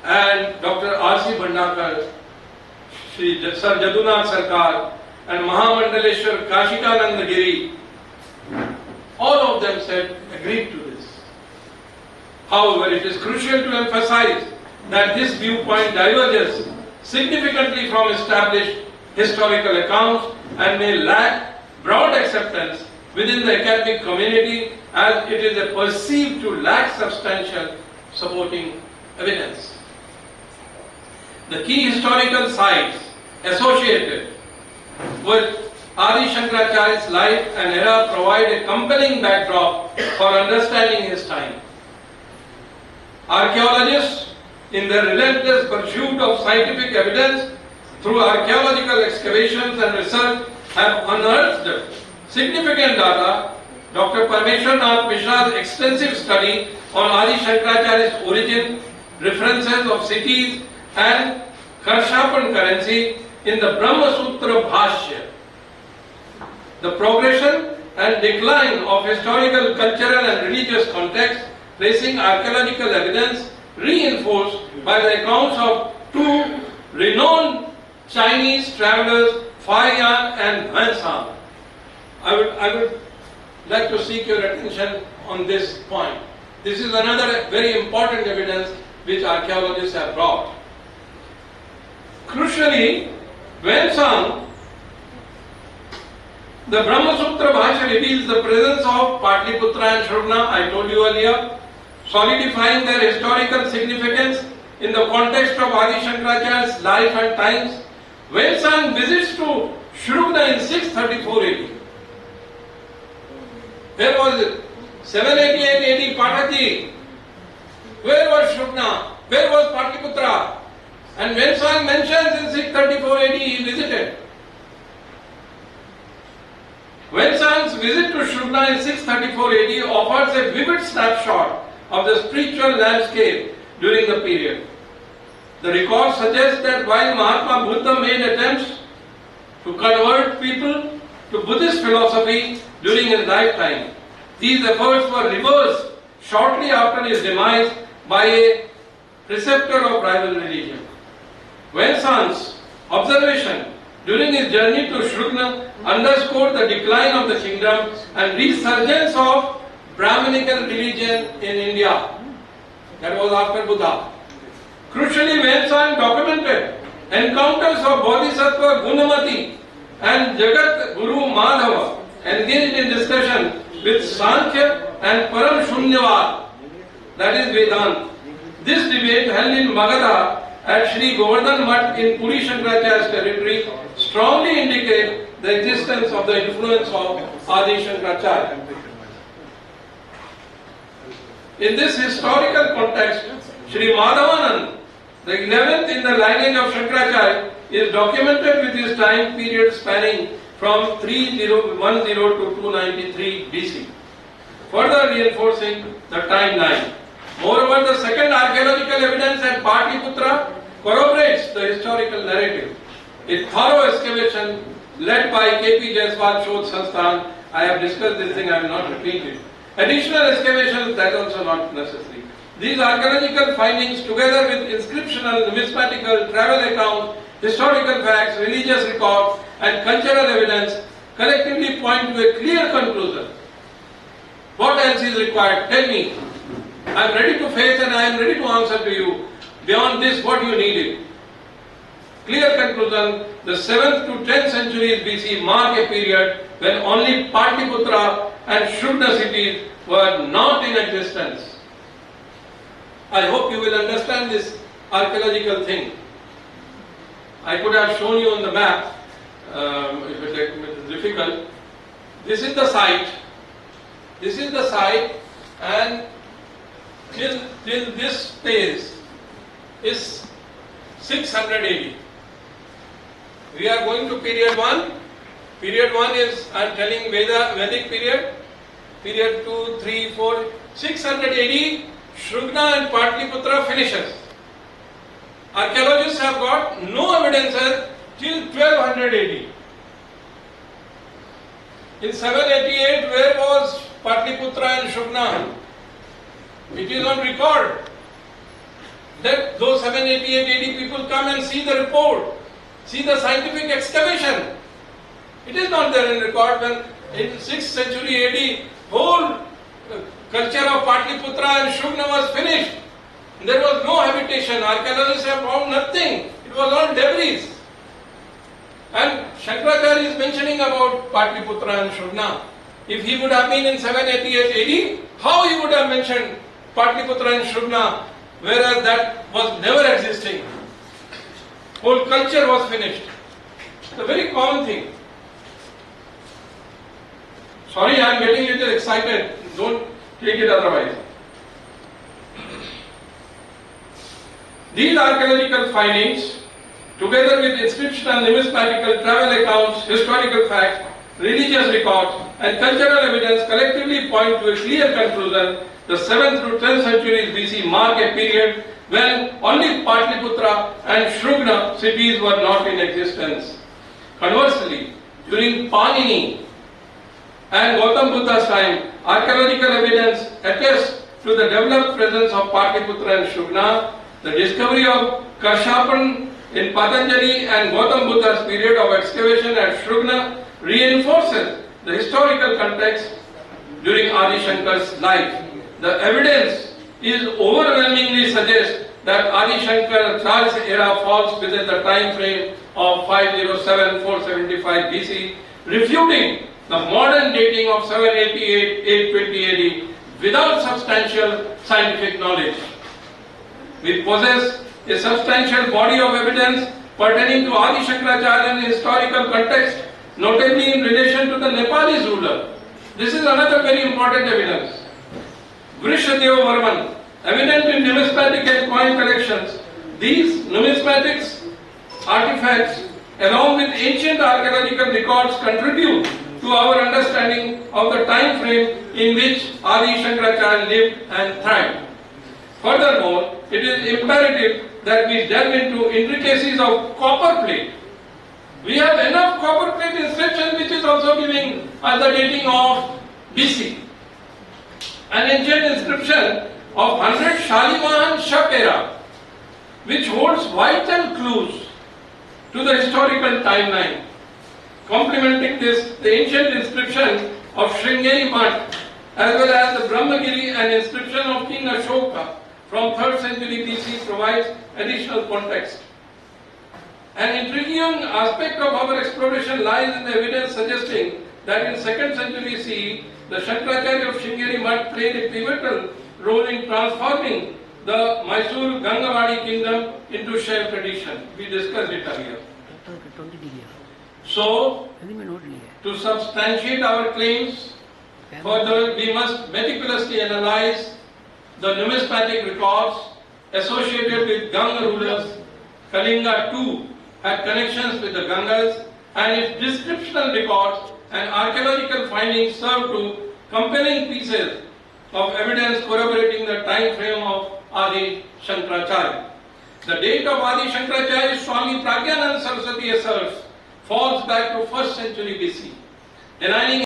And Dr. R.C. Bhandakar, Sri Sir Jadunath Sarkar, and Mahamandaleshwar Kashikananda Giri, all of them agreed to this. However, it is crucial to emphasize that this viewpoint diverges significantly from established historical accounts and may lack broad acceptance within the academic community, as it is perceived to lack substantial supporting evidence. The key historical sites associated with Adi Shankaracharya's life and era provide a compelling backdrop for understanding his time. Archaeologists, in their relentless pursuit of scientific evidence through archaeological excavations and research, have unearthed significant data. Dr. Parmeshwarnath Mishra's extensive study on Adi Shankaracharya's origin, references of cities and Karshapan currency in the Brahma Sutra Bhashya. The progression and decline of historical, cultural and religious context, placing archaeological evidence reinforced by the accounts of 2 renowned Chinese travelers, Fayan and Huanshan. I would like to seek your attention on this point. This is another very important evidence which archaeologists have brought. Crucially, Huanshan, the Brahma Sutra Bhashya reveals the presence of Patliputra and Shrubna, I told you earlier, solidifying their historical significance in the context of Adi Shankaracharya's life and times. Huanshan visits to Shrubna in 634 AD. Where was it? 788 AD, Pataki. Where was Shrubna? Where was Patliputra? And Wensang mentions in 634 AD he visited. Wensang's visit to Shrugna in 634 AD offers a vivid snapshot of the spiritual landscape during the period. The record suggests that while Mahatma Buddha made attempts to convert people to Buddhist philosophy during his lifetime, these efforts were reversed shortly after his demise by a preceptor of rival religion. Wensang's observation during his journey to Shrugna underscored the decline of the kingdom and resurgence of Brahminical religion in India. That was after Buddha. Crucially, Wensang documented encounters of Bodhisattva Gunamati and Jagat Guru Madhava engaged in discussion with Sankhya and Param Shunyavad, that is Vedanta. This debate held in Magadha at Sri Govardhan Mutt in Puri Shankaracharya's territory strongly indicate the existence of the influence of Adi Shankaracharya. In this historical context, Sri Madhavanand, the 11th in the lineage of Shankaracharya, is documented with his time period spanning from 3010 to 293 BC, further reinforcing the timeline. Moreover, the second archaeological evidence at Patliputra corroborates the historical narrative. A thorough excavation led by K.P. Jaiswal Shodh Sansthan, I have discussed this thing, I will not repeat it. Additional excavations, that also not necessary. These archaeological findings, together with inscriptional, numismatical, travel accounts, historical facts, religious records, and cultural evidence, collectively point to a clear conclusion. What else is required? Tell me. I am ready to face and I am ready to answer to you. Beyond this, what you needed? Clear conclusion, the 7th to 10th centuries BC mark a period when only Patliputra and Shrugna cities were not in existence. I hope you will understand this archaeological thing. I could have shown you on the map, if it is difficult. This is the site. This is the site, and till this phase is 600 AD. We are going to period 1. Period 1 is, I am telling Vedic period. Period 2, 3, 4, 600 AD, Shrugna and Patliputra finishes. Archaeologists have got no evidences till 1200 AD. In 788, where was Patliputra and Shrugna? It is on record. Let those 788 AD people come and see the report, see the scientific excavation. It is not there in record when in 6th century AD, whole culture of Patliputra and Shrugna was finished. There was no habitation. Archaeologists have found nothing. It was all debris. And Shankaracharya is mentioning about Patliputra and Shrugna. If he would have been in 788 AD, how he would have mentioned Patliputra and Shrugna, whereas that was never existing. Whole culture was finished. It's a very common thing. Sorry, I am getting a little excited. Don't take it otherwise. These archaeological findings, together with inscriptional, numismatical, travel accounts, historical facts, religious records, and cultural evidence, collectively point to a clear conclusion. The 7th to 10th centuries BC mark a period when only Patliputra and Shrugna cities were not in existence. Conversely, during Panini and Gautam Buddha's time, archaeological evidence attests to the developed presence of Patliputra and Shrugna. The discovery of Karshapan in Patanjali and Gautam Buddha's period of excavation at Shrugna reinforces the historical context during Adi Shankar's life. The evidence is overwhelmingly suggests that Adi Shankaracharya's era falls within the time frame of 507-475 BC, refuting the modern dating of 788-820 AD without substantial scientific knowledge. We possess a substantial body of evidence pertaining to Adi Shankaracharya in historical context, notably in relation to the Nepalese ruler. This is another very important evidence. Vrishadeva Varman evident in numismatic and coin collections. These numismatics artifacts, along with ancient archaeological records, contribute to our understanding of the time frame in which Adi Shankaracharya lived and thrived. Furthermore, it is imperative that we delve into intricacies of copper plate. We have enough copper plate inscription which is also giving us the dating of BC. An ancient inscription of 100 Shalimahan Shak era, which holds vital clues to the historical timeline. Complementing this, the ancient inscription of Sringeri Mat, as well as the Brahmagiri and inscription of King Ashoka from 3rd century BC provides additional context. An intriguing aspect of our exploration lies in the evidence suggesting that in 2nd century CE, the Shankaracharya of Sringeri Mat played a pivotal role in transforming the Mysore Gangavadi kingdom into Shaiva tradition. We discussed it earlier. So, to substantiate our claims, further we must meticulously analyze the numismatic records associated with Ganga rulers. Kalinga too had connections with the Gangas, and its descriptional records and archaeological findings serve to compelling pieces of evidence corroborating the time frame of Adi Shankaracharya. The date of Adi Shankaracharya, Swami Pragyanand Saraswati asserts, falls back to 1st century BC, denying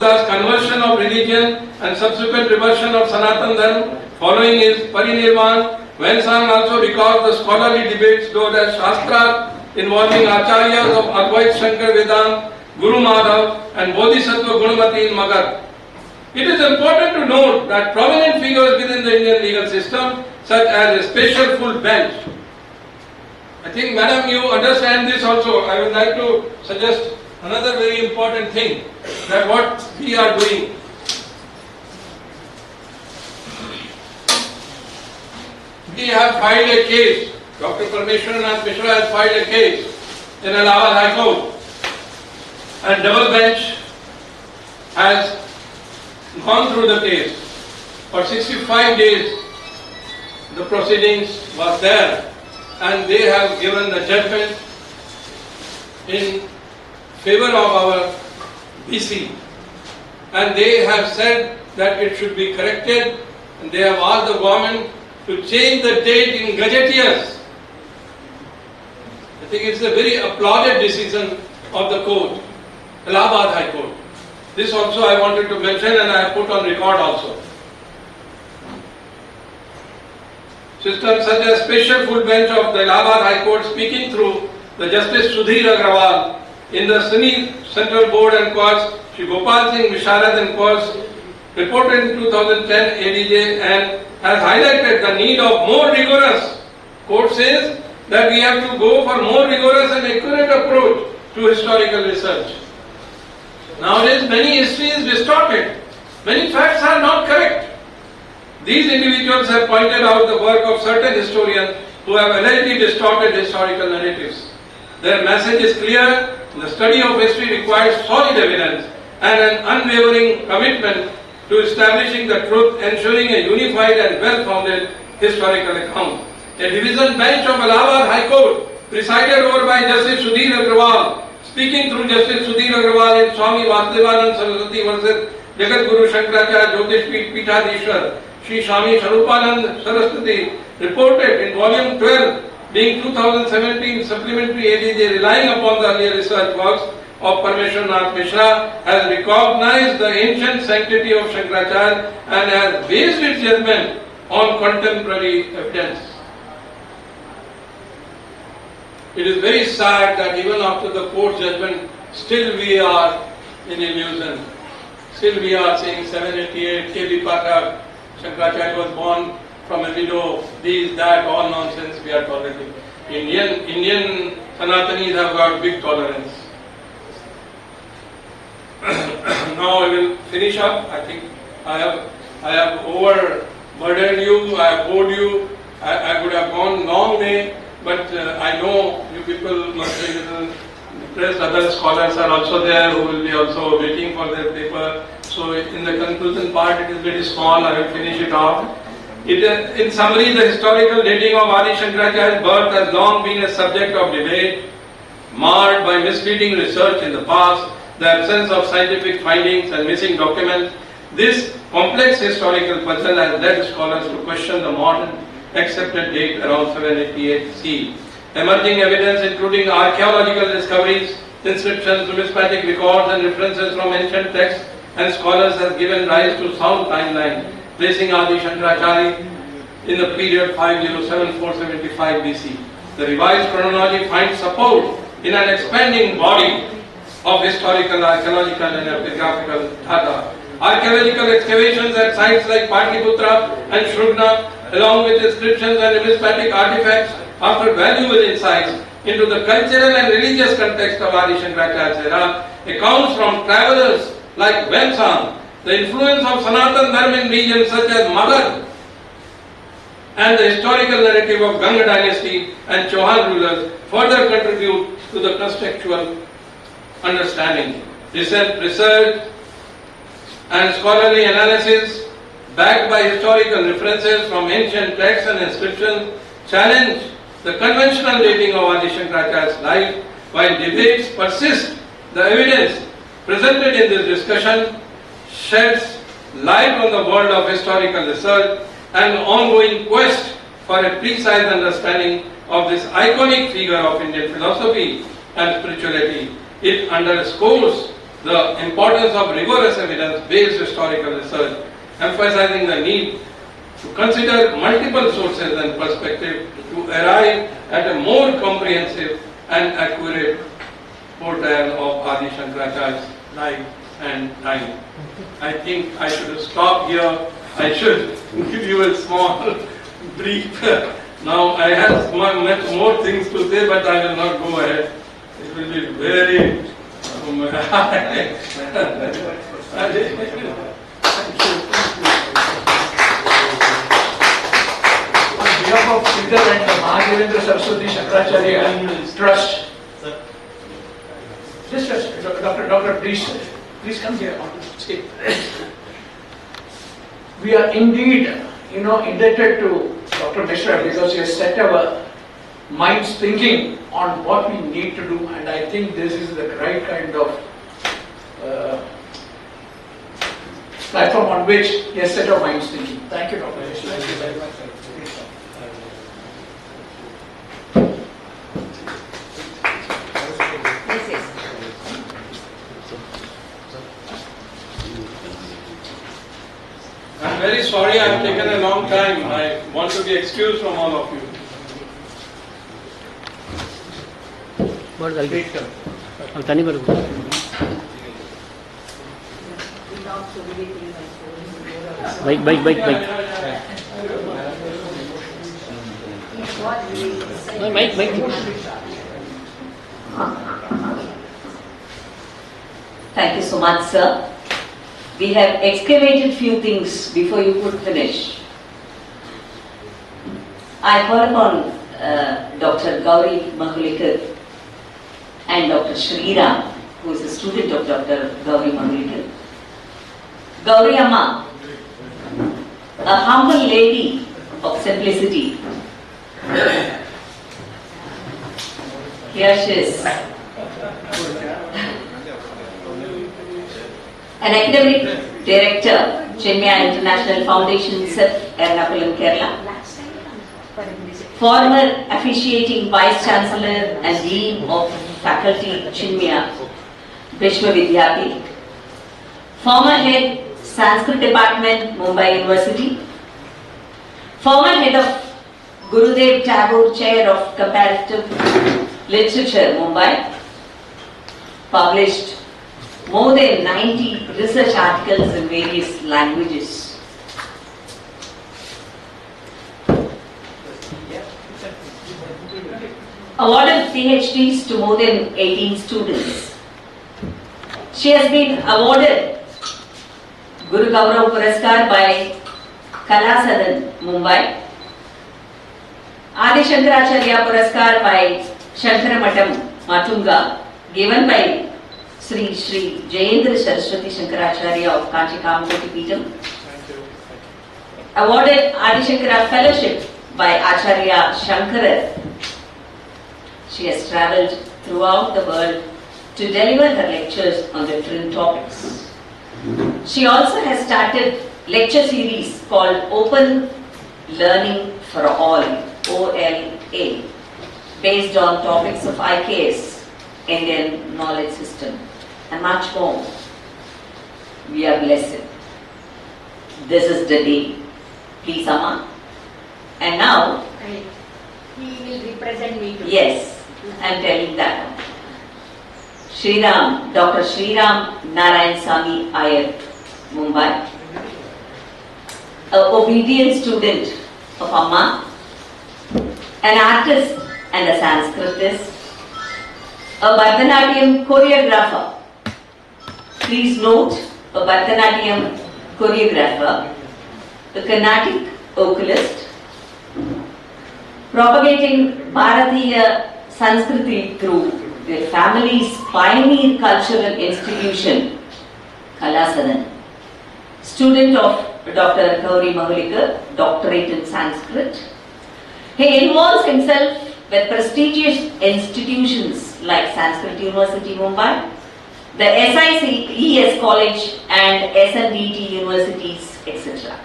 Thus, conversion of religion and subsequent reversion of Sanatan Dharma following his parinirvan. Vensan also records the scholarly debates though as Shastra involving Acharyas of Advait Shankar Vedant, Guru Madhav and Bodhisattva Gunamati in Magadh. It is important to note that prominent figures within the Indian legal system, such as a special full bench. I think, madam, you understand this also. I would like to suggest another very important thing, that what we are doing. We have filed a case, Dr. Parmeshwaran Mishra has filed a case in Allahabad High Court, and double bench has gone through the case. For 65 days the proceedings was there, and they have given the judgment in favor of our BC. And they have said that it should be corrected, and they have asked the government to change the date in gazetteers. I think it's a very applauded decision of the court, Allahabad High Court. This also I wanted to mention, and I have put on record also. Systems such as special full bench of the Allahabad High Court speaking through the Justice Śridhar Agrawal in the Sunni Central Board and Courts, Shri Gopal Singh Visharad and Courts reported in 2010 ADJ and has highlighted the need of more rigorous. Court says that we have to go for more rigorous and accurate approach to historical research. Nowadays many history is distorted. Many facts are not correct. These individuals have pointed out the work of certain historians who have allegedly distorted historical narratives. Their message is clear: the study of history requires solid evidence and an unwavering commitment to establishing the truth, ensuring a unified and well-founded historical account. A division bench of Allahabad High Court, presided over by Justice Śridhar Agrawal, speaking through Justice Śridhar Agrawal in Swami Vasudevanand Saraswati versus Jagat Guru Shankaracharya Jyotish Peethadishwar, Shri Swami Sarupanand Saraswati, reported in volume 12, being 2017 supplementary ADJ, relying upon the earlier research works of Parmeshwarnath Mishra, has recognized the ancient sanctity of Shankaracharya and has based its judgment on contemporary evidence. It is very sad that even after the court judgment, still we are in illusion. Still we are saying 788, KB Pathak, Shankaracharya was born from a widow, these, that, all nonsense we are tolerating. Indian Sanatanis have got big tolerance. Now I will finish up. I think I have overburdened you, I have bored you. I could have gone long day, but I know you people must be a little depressed. Other scholars are also there who will be also waiting for their paper. So in the conclusion part, it is very small. I will finish it off. In summary, the historical dating of Adi Shankaracharya's birth has long been a subject of debate, marred by misleading research in the past, the absence of scientific findings and missing documents. This complex historical puzzle has led scholars to question the modern accepted date around 788 CE. Emerging evidence including archaeological discoveries, inscriptions, numismatic records and references from ancient texts and scholars has given rise to sound timeline, placing Adi Shankaracharya in the period 507-475 BC. The revised chronology finds support in an expanding body of historical, archaeological and epigraphical data. Archaeological excavations at sites like Patliputra and Shrugna, along with inscriptions and numismatic artifacts, offer valuable insights into the cultural and religious context of Adi Shankaracharya's era. Accounts from travelers like Wemsang, the influence of Sanatan Dharma in regions such as Magad, and the historical narrative of Ganga dynasty and Chauhan rulers further contribute to the contextual understanding. Research and scholarly analysis backed by historical references from ancient texts and inscriptions challenge the conventional dating of Adi Shankaracharya's life. While debates persist, the evidence presented in this discussion sheds light on the world of historical research and ongoing quest for a precise understanding of this iconic figure of Indian philosophy and spirituality. It underscores the importance of rigorous evidence-based historical research, emphasizing the need to consider multiple sources and perspectives to arrive at a more comprehensive and accurate portrayal of Adi Shankaracharya's life and time. I think I should stop here. I should give you a small brief. Now I have much more things to say, but I will not go ahead. It will be very
On behalf of Shridhar and the Mahadevendra Saraswati Shankaracharya Trust, just Dr. Please come here on the stage. We are indeed, indebted to Dr. Mishra because he has set our minds thinking on what we need to do, and I think this is the right kind of platform on which a set of minds thinking. Thank you, Dr. Mishra.
Thank you very much.
I'm very sorry I have taken a long time. I want to be excused from all of you.
Bike.
Thank you so much, sir. We have excavated few things before you could finish. I call upon Dr. Gauri Mahulikar and Dr. Sriram, who is a student of Dr. Gauri Mahulikar. Gauri Amma, a humble lady of simplicity. Here she is. An academic director, Chinmaya International Foundation, Ernakulam, Kerala. Former officiating Vice Chancellor and Dean of Faculty, Chinmaya Vishwavidyapith. Former Head, Sanskrit Department, Mumbai University. Former Head of Gurudev Tagore Chair of Comparative Literature, Mumbai. Published more than 90 research articles in various languages. Awarded PhDs to more than 18 students. She has been awarded Guru Gaurav Puraskar by Kalasadan, Mumbai. Adi Sankaracharya Puraskar by Shankara Matunga, given by Sri Jayendra Saraswati Shankaracharya of Kanchikamkoti Peetham. Awarded Adi Shankara Fellowship by Acharya Śaṅkara. She has travelled throughout the world to deliver her lectures on different topics. She also has started lecture series called Open Learning for All, OLA, based on topics of IKS, Indian knowledge system, and much more. We are blessed. This is the day. Please, Amma. And now,
he will represent me too.
yes, I am telling that. Sriram, Dr. Sriram Narayan Sami Iyer, Mumbai. An obedient student of Amma, an artist and a Sanskritist, a Bharatanatyam choreographer. Please note, a Bharatanatyam choreographer, a Carnatic vocalist, propagating Bharatiya Sanskriti through their family's pioneer cultural institution, Kalasadan. Student of Dr. Gauri Mahulikar, doctorate in Sanskrit. He involves himself with prestigious institutions like Sanskrit University, Mumbai, the SICES College and SNDT Universities, etc.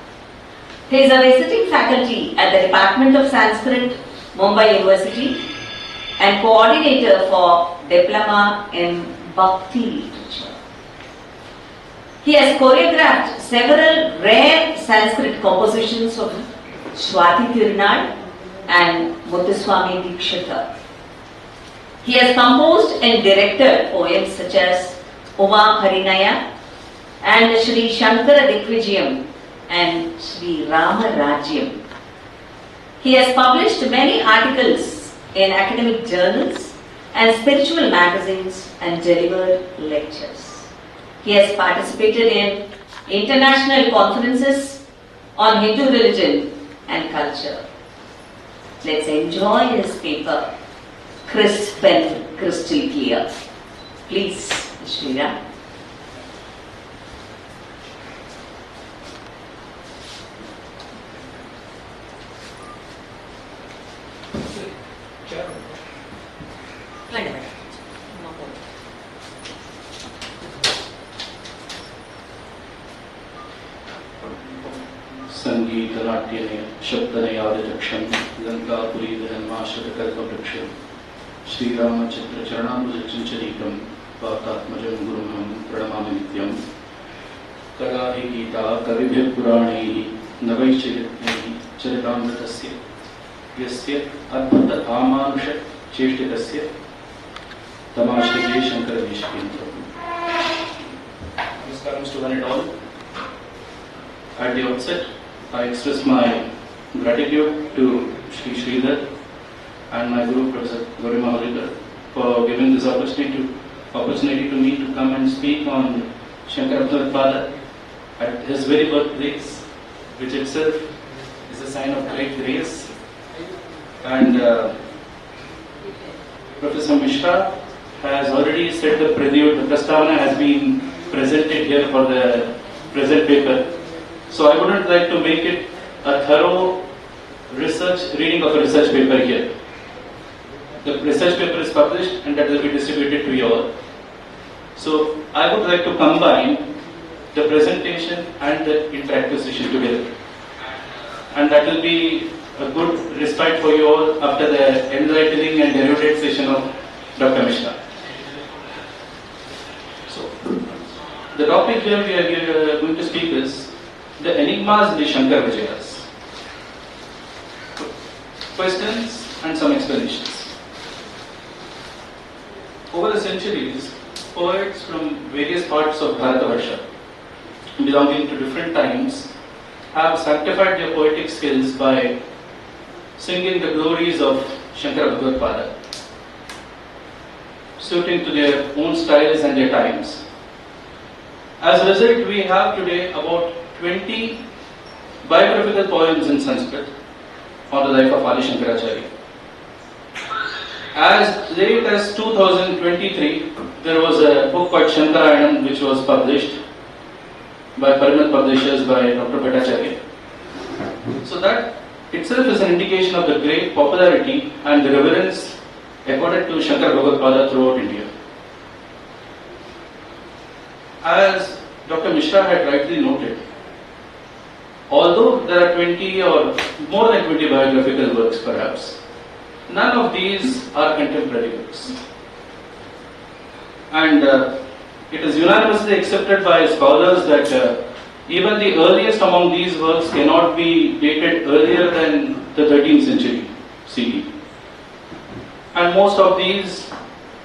He is a visiting faculty at the Department of Sanskrit, Mumbai University, and coordinator for Diploma in Bhakti Literature. He has choreographed several rare Sanskrit compositions of Swati Tirunal and Muthuswami Dikshita. He has composed and directed poems such as Uma Harinaya and Sri Śaṅkara-Vijayas and Sri Rajyam. He has published many articles in academic journals and spiritual magazines and delivered lectures. He has participated in international conferences on Hindu religion and culture. Let's enjoy his paper, crisp and crystal clear. Please, Sriram.
शब्दनयादिचक्षं लङ्कापुरीदहन्माश्रितकल्पवृक्षं श्रीरामचित्रचरणाम्बुजचञ्चरीकं वातात्मजं गुरुमहं प्रणमामि नित्यं कलाहि गीता कविभिः पुराणैः नवैश्चरित्रैः चरितामृतस्य यस्य अद्भुत आमानुषचेष्टितस्य तमाश्रये शङ्करदेशिकेन्द्रम्. Namaskaram to one and all. At the outset, I express my gratitude to Sri Shridhar and my Guru Professor Gauri Mahulikar for giving this opportunity to me to come and speak on Shankara Bhagavadpadacharya at his very birthplace, which itself is a sign of great grace. And Professor Mishra has already said the prelude. The Prastavana has been presented here for the present paper. So I wouldn't like to make it a thorough reading of a research paper here. The research paper is published and that will be distributed to you all. So I would like to combine the presentation and the interactive session together. And that will be a good respite for you all after the enlightening and erudite session of Dr. Mishra. So, the topic here we are going to speak is the Enigmas in the Sankara Vijayas. Questions and some explanations. Over the centuries, poets from various parts of Bharatavarsha, belonging to different times, have sanctified their poetic skills by singing the glories of Shankara Bhagavadpadacharya, suiting to their own styles and their times. As a result, we have today about 20 biographical poems in Sanskrit on the life of Adi Sankaracharya. As late as 2023, there was a book called Shankaracharya which was published by Parimal Publishers by Dr. Bhattacharya. So that itself is an indication of the great popularity and the reverence accorded to Shankara Bhagavadpadacharya throughout India. As Dr. Mishra had rightly noted, although there are 20 or more than 20 biographical works perhaps, none of these are contemporary works. And it is unanimously accepted by scholars that even the earliest among these works cannot be dated earlier than the 13th century CE. And most of these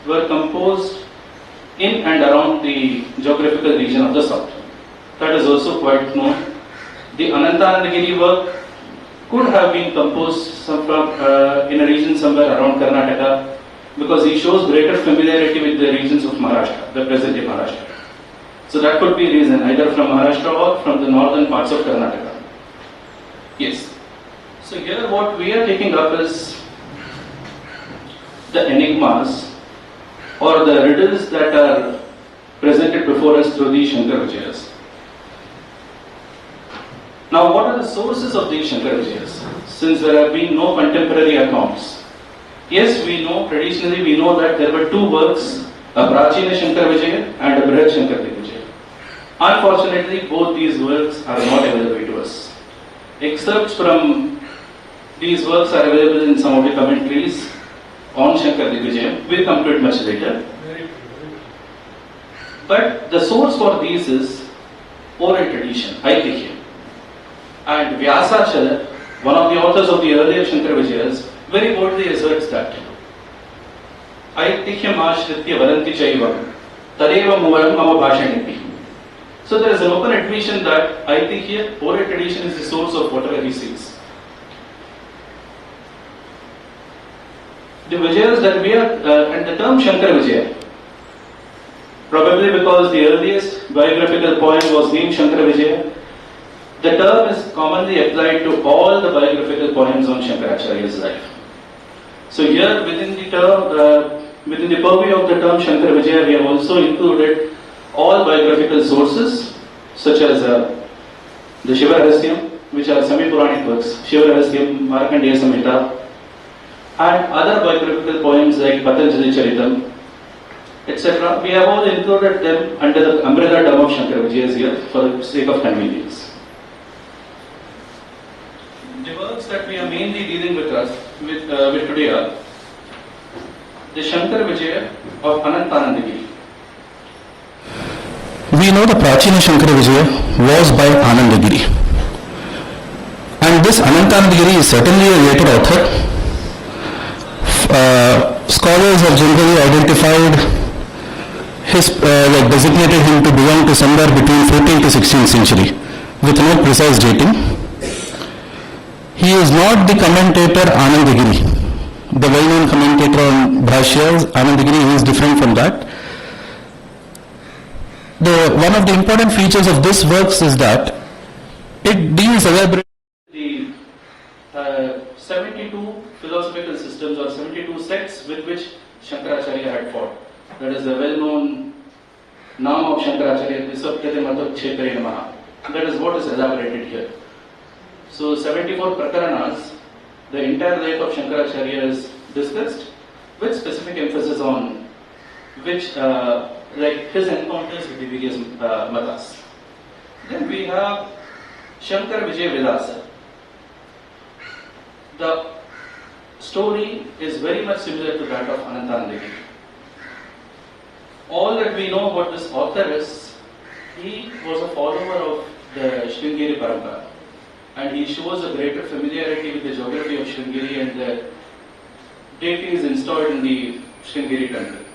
were composed in and around the geographical region of the south. That is also quite known. The Anantanandagiri work could have been composed in a region somewhere around Karnataka because he shows greater familiarity with the regions of Maharashtra, the present day Maharashtra. So that could be a reason, either from Maharashtra or from the northern parts of Karnataka. Yes. So here what we are taking up is the enigmas or the riddles that are presented before us through the Shankaracharya. Now what are the sources of these Shankaracharya? Since there have been no contemporary accounts. Yes, we know, traditionally we know that there were two works, a Prachina Śaṅkara-Vijaya and a Brihad Śaṅkara-Vijaya. Unfortunately, both these works are not available to us. Excerpts from these works are available in some of the commentaries on Śaṅkara-Vijaya. We'll come to it much later. But the source for these is oral tradition, Aitihya. And Vyasachala, one of the authors of the earlier Śaṅkara-Vijayas, very boldly asserts that Aitihyam ashritya vadanti chaivam tadeva muvaram mama bhashanipi. So there is an open admission that Aitihya, oral tradition, is the source of whatever he sees. The Vijayas that we are, and the term Shankara-Vijaya, probably because the earliest biographical poem was named Shankara-Vijaya, the term is commonly applied to all the biographical poems on Shankaracharya's life. So here within the purview of the term Shankara-Vijaya, we have also included all biographical sources such as the Shiva-Rahasyam, which are semi-Puranic works, Shiva-Rahasyam, Markandeya Samhita, and other biographical poems like Patanjali Charitam, etc. We have all included them under the umbrella term of Shankara-Vijayas here for the sake of convenience. The works today are the Sankara Vijayas of Anantanandagiri.
We know the Prachina Sankara Vijaya was by Anandagiri. And this Anantanandagiri is certainly a later author. Scholars have generally identified designated him to belong to somewhere between 14th to 16th century, with no precise dating. He is not the commentator Anandagiri, the well-known commentator on Bhashyas. Anandagiri is different from that. One of the important features of this works is that it deals elaborately
the 72 philosophical systems or 72 sects with which Shankaracharya had fought. That is the well-known name of Shankaracharya, that is what is elaborated here. So 74 prakaranas, the entire life of Shankaracharya is discussed with specific emphasis on which his encounters with the various matas. Then we have Śaṅkara-Vijayas. The story is very much similar to that of Anantanandagiri. All that we know about this author is he was a follower of the Sringeri Parampara, and he shows a greater familiarity with the geography of Sringeri and the deities installed in the Sringeri temple.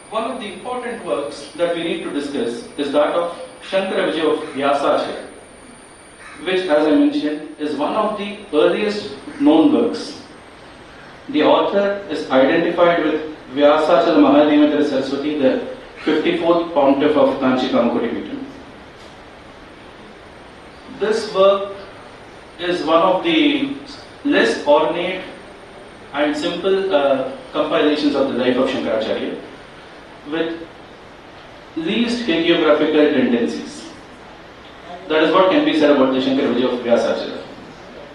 One of the important works that we need to discuss is that of Shankaracharya, which, as I mentioned, is one of the earliest known works. The author is identified with Vyasachala Mahadevendra Saraswati, the 54th pontiff of Kanchi Kamakoti Pitham. This work is one of the less ornate and simple compilations of the life of Shankaracharya, with least hagiographical tendencies. That is what can be said about the Sankara Vijayas of Vyasachala.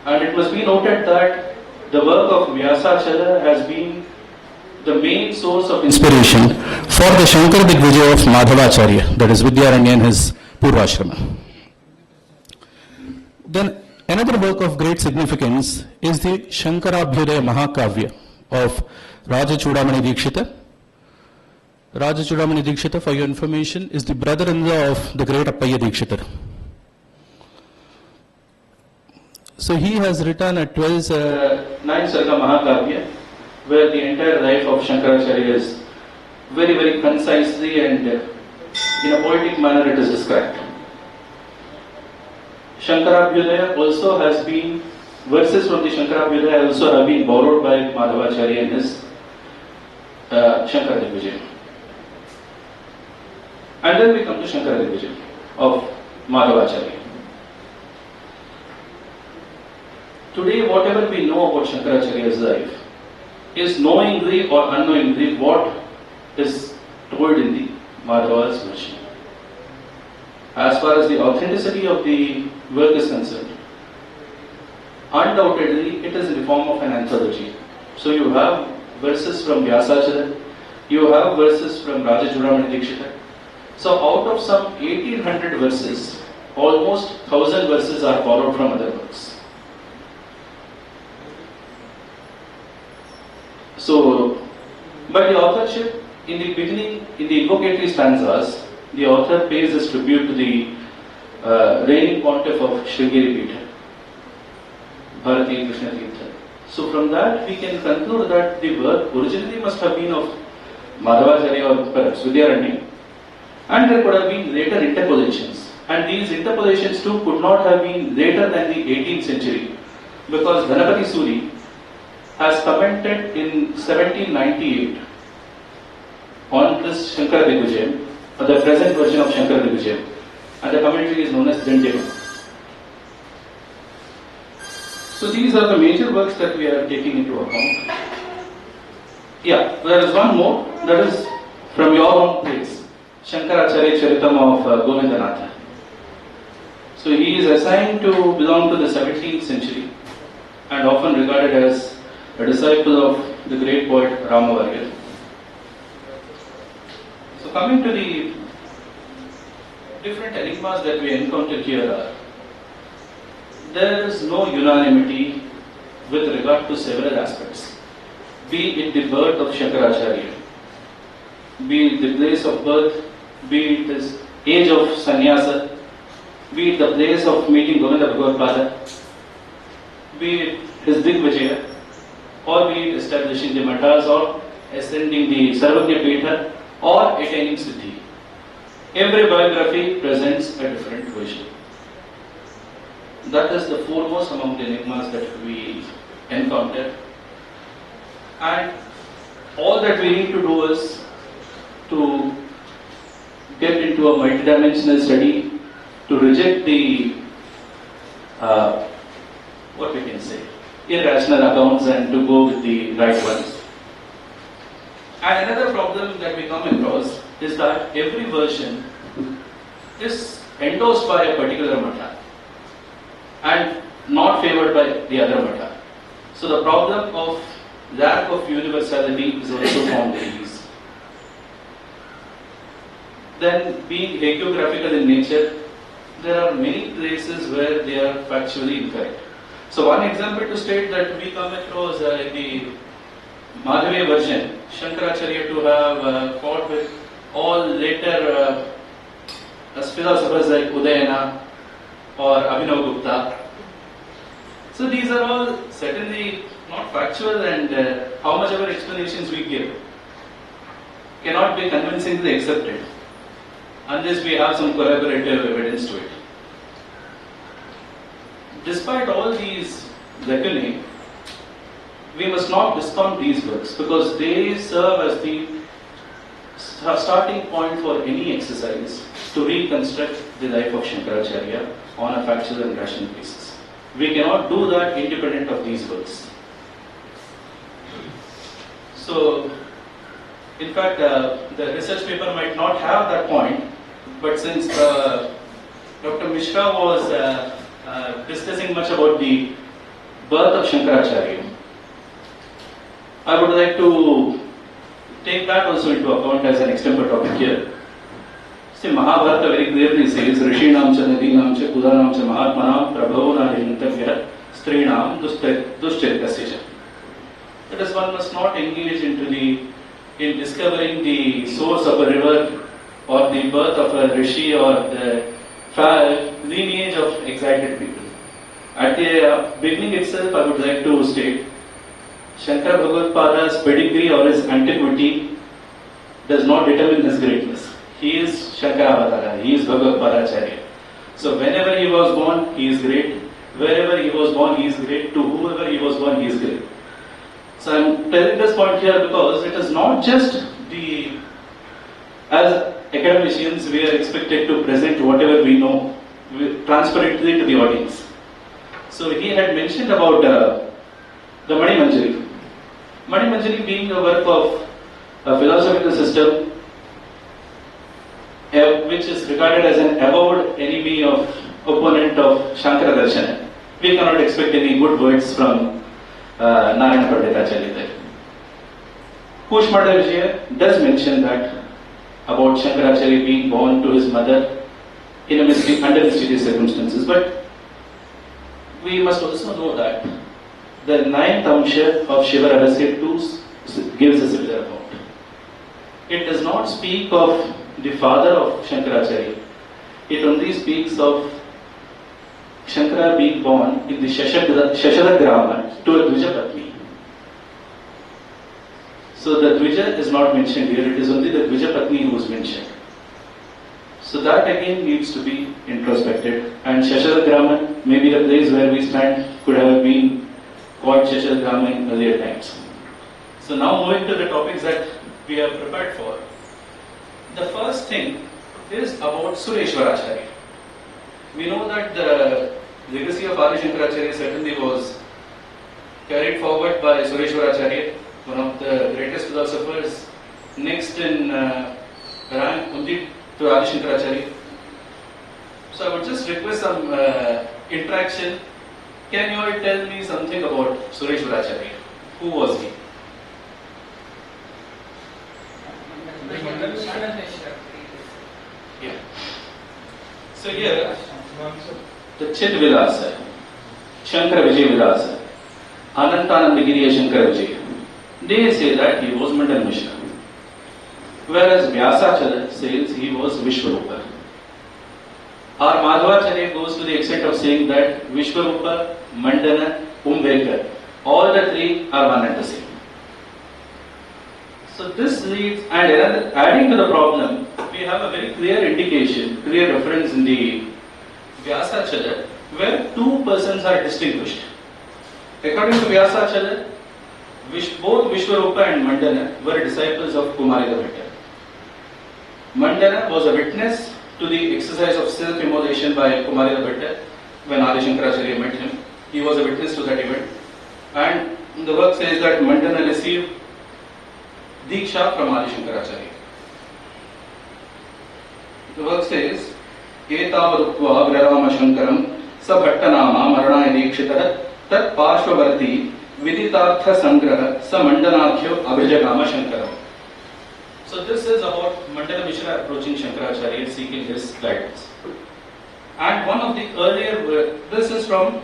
And it must be noted that the work of Vyasachala has been the main source of inspiration for the Sankara-Vijayas of Madhavacharya, that is Vidyaranya and his Purvashrama. Then another work of great significance is the Shankara-Bhagavadpadacharya Mahakavya of Raja Chudamani Dikshita. Raja Chudamani Dikshita, for your information, is the brother-in-law of the great Appaya Dikshitar. So he has written a 9 Sarga Mahakavya, where the entire life of Shankaracharya is very, very concisely and in a poetic manner it is described. Shankara-Vijayas also has been, verses from the Shankara-Vijayas also have been borrowed by Madhavacharya in his Sankara-Vijayas. And then we come to Sankara-Vijayas of Madhavacharya. Today, whatever we know about Shankaracharya's life is knowingly or unknowingly what is told in the Madhava's version. As far as the authenticity of the work is concerned, undoubtedly it is in the form of an anthology. So you have verses from Vyasachala, you have verses from Raja Chudamani Dikshita. So out of some 1800 verses, almost 1000 verses are borrowed from other works. So, but the authorship, in the beginning, in the invocatory stanzas, the author pays his tribute to the reigning pontiff of Sringeri Pitham, Bharati Krishna Tirtha. So from that we can conclude that the work originally must have been of Madhavacharya or perhaps Vidyaranya, and there could have been later interpolations. And these interpolations too could not have been later than the 18th century, because Dhanapati Suri has commented in 1798 on this Sankara-Vijayas, the present version of Sankara-Vijayas, and the commentary is known as Dandeva. So these are the major works that we are taking into account. Yeah, there is one more, that is from your own place, Shankaracharya Charitam of Govindanatha. So he is assigned to belong to the 17th century and often regarded as a disciple of the great poet Ramavarya. So coming to the different enigmas that we encounter here are, there is no unanimity with regard to several aspects, be it the birth of Shankaracharya, be it the place of birth, be it his age of sannyasa, be it the place of meeting Govinda Bhagavad-Pada, be it his Digvijaya, or be it establishing the matas, or ascending the Sarvagya Petha, or attaining Siddhi. Every biography presents a different version. That is the foremost among the enigmas that we encounter. And all that we need to do is to get into a multidimensional study, to reject the, what we can say, irrational accounts and to go with the right ones. And another problem that we come across is that every version is endorsed by a particular mata and not favored by the other mata. So the problem of lack of universality is also found in these. Then, being hagiographical in nature, there are many places where they are factually incorrect. So one example to state that we come across in the Madhavya version, Shankaracharya to have fought with all later philosophers like Udayana or Abhinav Gupta. So these are all certainly not factual, and how much ever explanations we give cannot be convincingly accepted unless we have some corroborative evidence to it. Despite all these lacunae, we must not discount these works because they serve as the starting point for any exercise to reconstruct the life of Shankaracharya on a factual and rational basis. We cannot do that independent of these works. So, in fact, the research paper might not have that point, but since Dr. Mishra was discussing much about the birth of Shankaracharya, I would like to take that also into account as an extempore topic here. See, Mahabharata very clearly says, Rishinam cha Nadinam cha Kudanam cha Mahatmanam Prabhavo na Hintavya Strinam Duscharitasya cha. That is, one must not engage in discovering the source of a river or the birth of a rishi or the lineage of excited people. At the beginning itself, I would like to state, Shankara Bhagavadpada's pedigree or his antiquity does not determine his greatness. He is Shankara-Vijayas, he is Bhagavadpadacharya. So whenever he was born, he is great. Wherever he was born, he is great. To whoever he was born, he is great. So I am telling this point here because it is not just as academicians, we are expected to present whatever we know transparently to the audience. So he had mentioned about the Mani Manjari. Mani Manjari being a work of a philosophical system which is regarded as an avowed enemy of opponent of Shankara Darshana. We cannot expect any good words from Narayana Panditacharya there. Kushmada Vijaya does mention that about Shankaracharya being born to his mother in a under mysterious circumstances, but we must also know that the 9th Amsha of Shiva Rahasya 2 gives a similar account. It does not speak of the father of Shankaracharya. It only speaks of Shankara being born in the Shashada Grama to a Dvija Patni. So the Dvija is not mentioned here, it is only the Dvija Patni who is mentioned. So that again needs to be introspected, and Shashada Grama, maybe the place where we stand, could have been called Shashada Grama in earlier times. So now moving to the topics that we have prepared for. The first thing is about Sureshwaracharya. We know that the legacy of Adi Sankaracharya certainly was carried forward by Sureshwaracharya, one of the greatest philosophers, next in rank only to Adi Sankaracharya. So I would just request some interaction. Can you all tell me something about Sureshwaracharya? Who was he? Yeah. So here, the Chit Vilasa, Shankara-Vijayas, Anantanandagiriya Shankara Vijayas. They say that he was Mandana Mishra. Whereas Vyasacharya says he was Vishwarupa. Our Madhavacharya goes to the extent of saying that Vishwarupa, Mandana, Umbekar, all the three are one and the same. So this leads, and adding to the problem, we have a very clear indication, clear reference in the Vyasacharya, where two persons are distinguished. According to Vyasacharya, both Vishwarupa and Mandana were disciples of Kumari the Better. Mandana was a witness to the exercise of self-immolation by Kumari the Better when Adi Sankaracharya met him. He was a witness to that event. And the work says that Mandana received Diksha from Adi Sankaracharya. The work says, Etavadukva Agrarama Shankaram Sabhattanama Maranaya Dikshitara Tat Parshvavarti Viditartha Sangraha Sa Mandanarkhyo Abhijagama Shankaram. So this is about Mandana Mishra approaching Shankaracharya seeking his guidance. And one of the earlier, this is from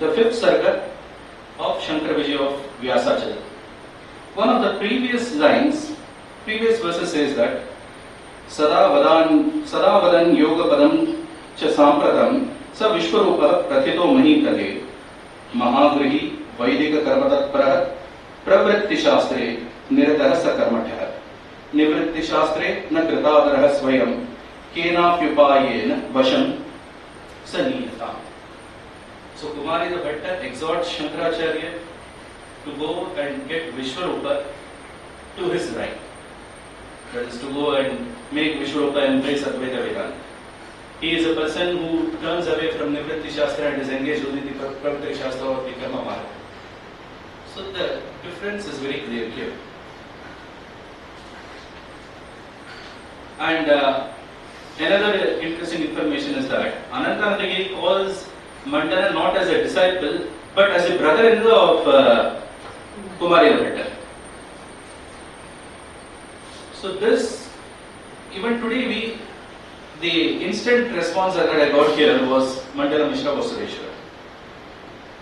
the 5th Sarga of Shankara-Vijayas of Vyasacharya. One of the previous verses says that Sadavadan Yoga Padam Cha Sampradam Sa Vishwarupa Prathito Mahikale Mahagrihi Vaidika Karmatatpara Pravritti Shastre Niratara Sa Karmatha Nivritti Shastre Na Kritadaraha Swayam Kenapyupayena Vasham Saniyata. So Kumari the Bhatta exhorts Shankaracharya to go and get Vishwarupa to his right. That is to go and make Vishwarupa embrace Advaita Vedanta. He is a person who turns away from Nivritti Shastra and is engaged only in the Pravritti Shastra or the Karma Marga. So the difference is very clear here. And another interesting information is that Anantanandagiri calls Mandana not as a disciple but as a brother-in-law of Kumari the Better. So this, even today the instant response that I got here was Mandana Mishra was Sureshwara.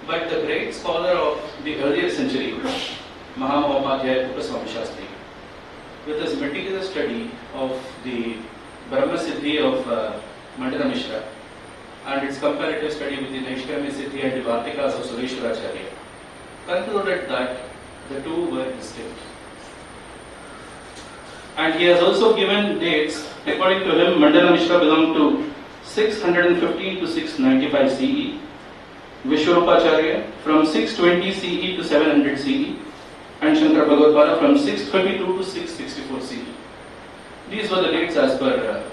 But the great scholar of the earlier century, Mahamahompadhyaya Kupaswami Shastri, with his meticulous study of the Brahma Siddhi of Mandana Mishra and its comparative study with the Naishkarmya Siddhi and the Vartikas of Sureshwaracharya, concluded that the two were distinct. And he has also given dates. According to him, Mandana Mishra belonged to 615 to 695 CE, Vishwarupacharya from 620 CE to 700 CE, and Shankara Bhagavadpadacharya from 632 to 664 CE. These were the dates as per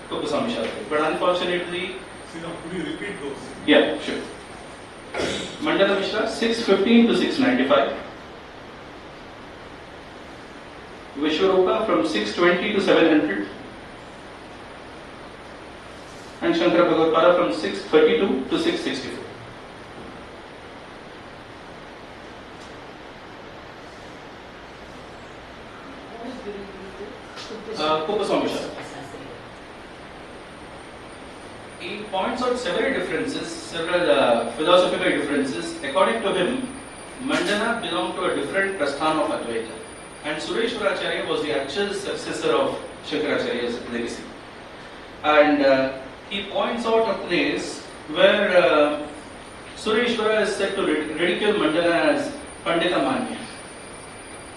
Kupaswami Shastri. But unfortunately,
could you repeat those?
Yeah, sure. Mandana Mishra 615 to 695. Vishwarupa from 620 to 700. And Shankara Bhagavadpadacharya from 632 to 664. Kupaswami Shastri. He points out several differences, several philosophical differences. According to him, Mandana belonged to a different prasthana of Advaita, and Sureshwaracharya was the actual successor of Shankaracharya's legacy. And he points out a place where Sureshwara is said to ridicule Mandana as Pandita Manya.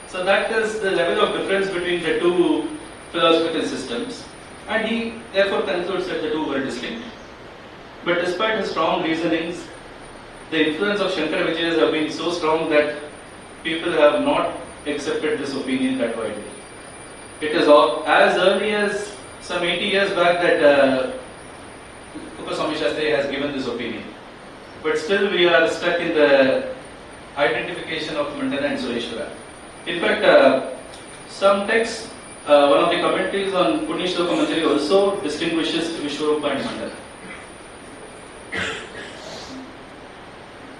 So that is the level of difference between the two philosophical systems, and he therefore concludes that the two were distinct. But despite his strong reasonings, the influence of Shankara Vijayas have been so strong that people have not accepted this opinion that widely. It is as early as some 80 years back that Kupaswami Shastri has given this opinion. But still we are stuck in the identification of Mandana and Sureshwara. In fact, some texts, one of the commentaries on Punyashloka Manjari also distinguishes Vishwarupa and Mandana.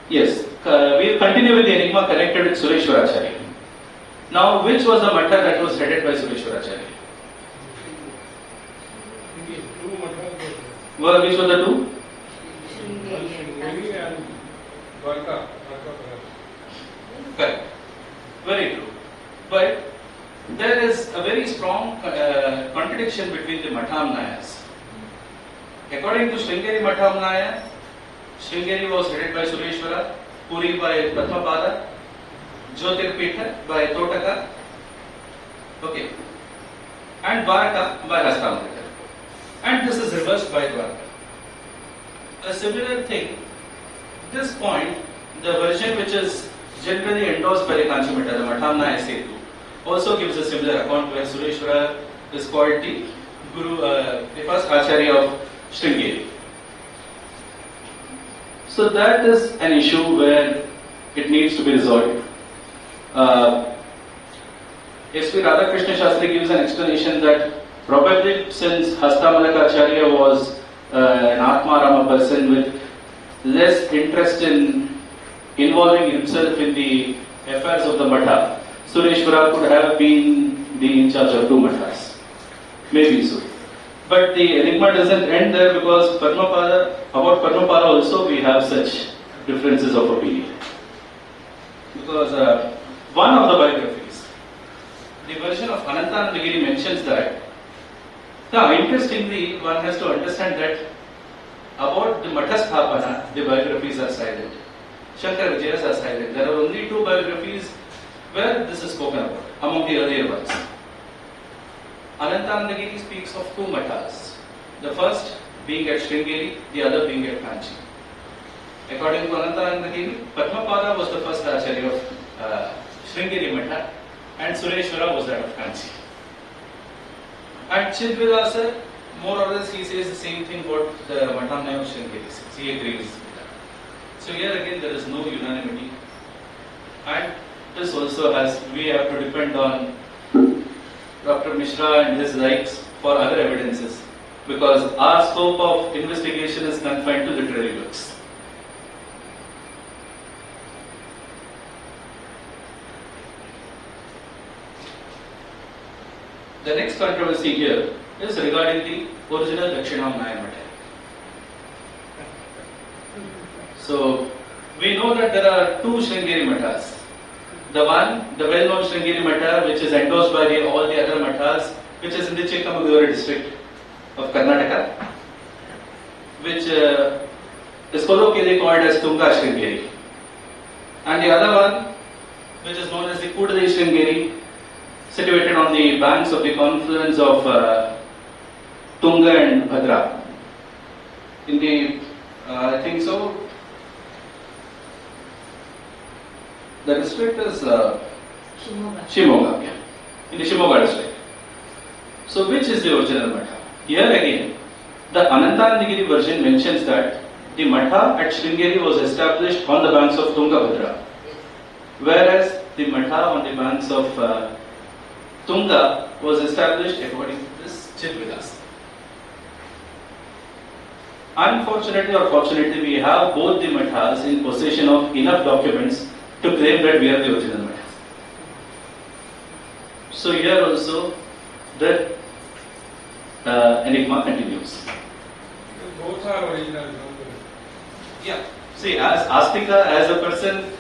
Yes, we will continue with the enigma connected with Sureshwaracharya. Now, which was the matter that was headed by Sureshwaracharya? Which were the two? Correct. Very true. But there is a very strong contradiction between the Mathamnayas. According to Sringeri Mathamnaya, Sringeri was headed by Sureshwara, Puri by Padmapada, Jyotirpitha by Totaka, okay, and Dwarka by Hastamadika. And this is reversed by Dwarka. A similar thing, at this point, the version which is generally endorsed by the Kanchimata, the Mathamnaya Setu, also gives a similar account where Sureshwara is called the Guru, the first Acharya of Sringeri. So that is an issue where it needs to be resolved. S.V. Radhakrishna Shastri gives an explanation that probably since Hastamalakacharya was an Atmarama person with less interest in involving himself in the affairs of the Matha, Sureshwara could have been the in charge of two Mathas. Maybe so. But the enigma doesn't end there because about Padmapada also we have such differences of opinion. Because one of the biographies, the version of Anantanandagiri mentions that. Now, interestingly, one has to understand that about the Mathasthapana, the biographies are silent. Shankara Vijayas are silent. There are only two biographies where this is spoken about among the earlier ones. Anantanandagiri speaks of two Mathas. The first being at Sringeri, the other being at Kanchi. According to Anantanandagiri, Padmapada was the first Acharya of Sringeri Matha and Sureshwara was that of Kanchi. And Chidvidasa, more or less, he says the same thing what the Mathamnaya of Sringeri says. He agrees with that. So here again there is no unanimity. And this also has, we have to depend on Dr. Mishra and his likes for other evidences because our scope of investigation is confined to literary works. The next controversy here is regarding the original Dakshinamnaya Matha. So, we know that there are two Sringeri Mathas. The one, the well-known Sringeri Matha, which is endorsed by all the other Mathas, which is in the Chikmagaluru district of Karnataka, which is colloquially called as Tunga Sringeri. And the other one, which is known as the Kudali Sringeri, situated on the banks of the confluence of Tunga and Bhadra. In the, I think so, the district is Shimoga, yeah, in the Shimoga district. So which is the original Matha? Here again, the Anantanandagiri version mentions that the Matha at Sringeri was established on the banks of Tunga Bhadra, whereas the Matha on the banks of Tunga was established according to this Chidvidasa. Unfortunately or fortunately, we have both the Mathas in possession of enough documents to claim that we are the original Matha. So here also the enigma continues.
Both are original.
Yeah. See, as Astika, as a person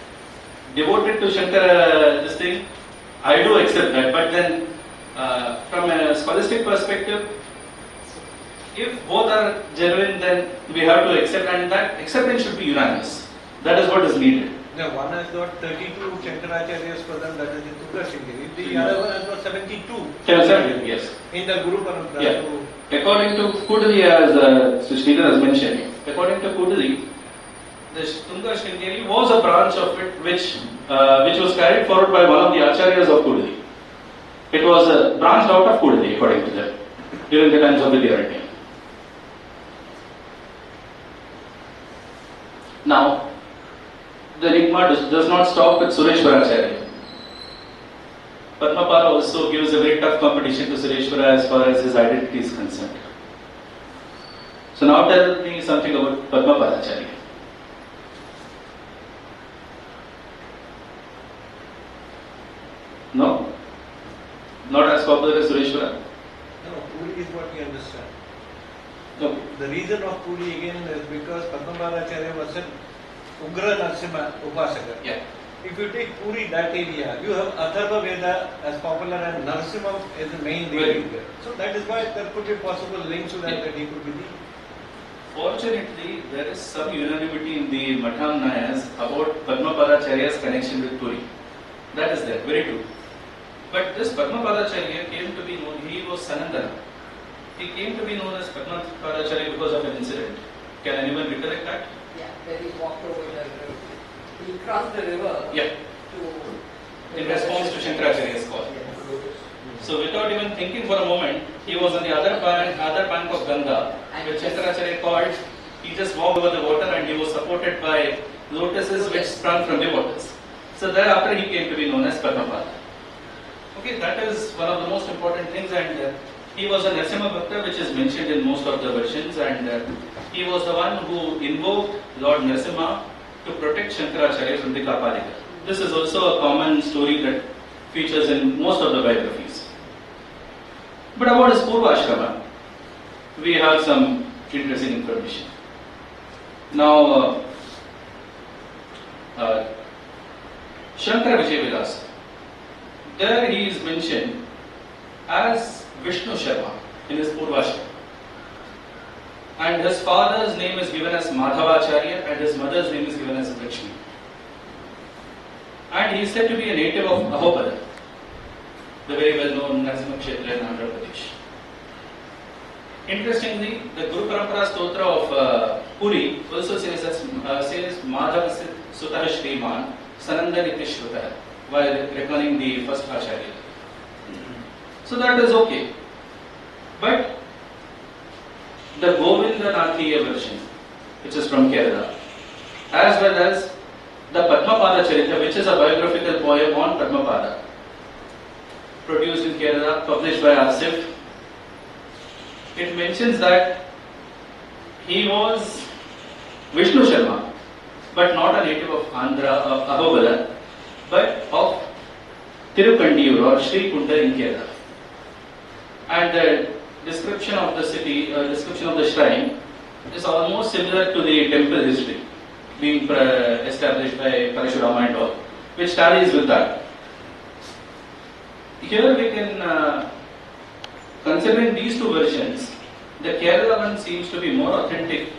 devoted to Shankara, this thing, I do accept that. But then, from a scholastic perspective, if both are genuine, then we have to accept, and that acceptance should be unanimous. That is what is needed.
The one has got 32 Shankaracharyas present, that is in Tunga Sringeri. The other one has got 72.
72, yes.
In the Guru Parampara.
Yeah. According to Kudali, as Shridhar has mentioned, according to Kudali, the Tunga Sringeri was a branch of it which was carried forward by one of the acharyas of Kudali. It was branched out of Kudali, according to them, during the times of Veliyanad. Now, the enigma does not stop with Sureshwaracharya. Padmapada also gives a very tough competition to Sureshwara as far as his identity is concerned. So now tell me something about Padmapadacharya. No? Not as popular as Sureshwara?
No, Puri is what we understand.
Okay.
The reason of Puri again is because Padmapadacharya was an Ugra Narasimha Upasaka.
Yeah.
if you take Puri, that area, you have Atharva Veda as popular and Narasimha is the main deity there. So that is why there could be a possible link to that, that he could be the.
Fortunately, there is some unanimity in the Matanayas about Padmapadacharya's connection with Puri. That is there, very true. But this Padmapadacharya came to be known, he was Sanandana. He came to be known as Padmapadacharya because of an incident. Can anyone recollect that?
Yeah, when he walked over the river. He crossed the river.
Yeah. In response to Shankaracharya's call.
Yes.
So without even thinking for a moment, he was on the other bank of Ganga. When Shankaracharya called, he just walked over the water and he was supported by lotuses which sprung from the waters. So thereafter he came to be known as Padmapada. Okay, that is one of the most important things, and he was a Narasimha Bhakta which is mentioned in most of the versions, and he was the one who invoked Lord Narasimha to protect Shankaracharya from the Kapalika. This is also a common story that features in most of the biographies. But about his Purvashrama, we have some interesting information. Now, Śaṅkara-Vijayas, there he is mentioned as Vishnu Sharma in his Purvashrama. And his father's name is given as Madhavacharya and his mother's name is given as Lakshmi. And he is said to be a native of Ahopada, the very well known Narasimha Kshetra in Andhra Pradesh. Interestingly, the Guru Parampara Stotra of Puri also says Madhava Sutah Shriman Sanandan iti Shrutah while reckoning the first Acharya. So that is okay. But the Govindanathiya version, which is from Kerala, as well as the Padmapada Charita, which is a biographical poem on Padmapada, produced in Kerala, published by Asif. It mentions that he was Vishnu Sharma, but not a native of Andhra, of Ahobala, but of Tirukandiyur or Sri Kunda in Kerala. And the description of the city, description of the shrine is almost similar to the temple history being established by Parashurama and all, which tallies with that. Here we can, considering these two versions, the Kerala one seems to be more authentic,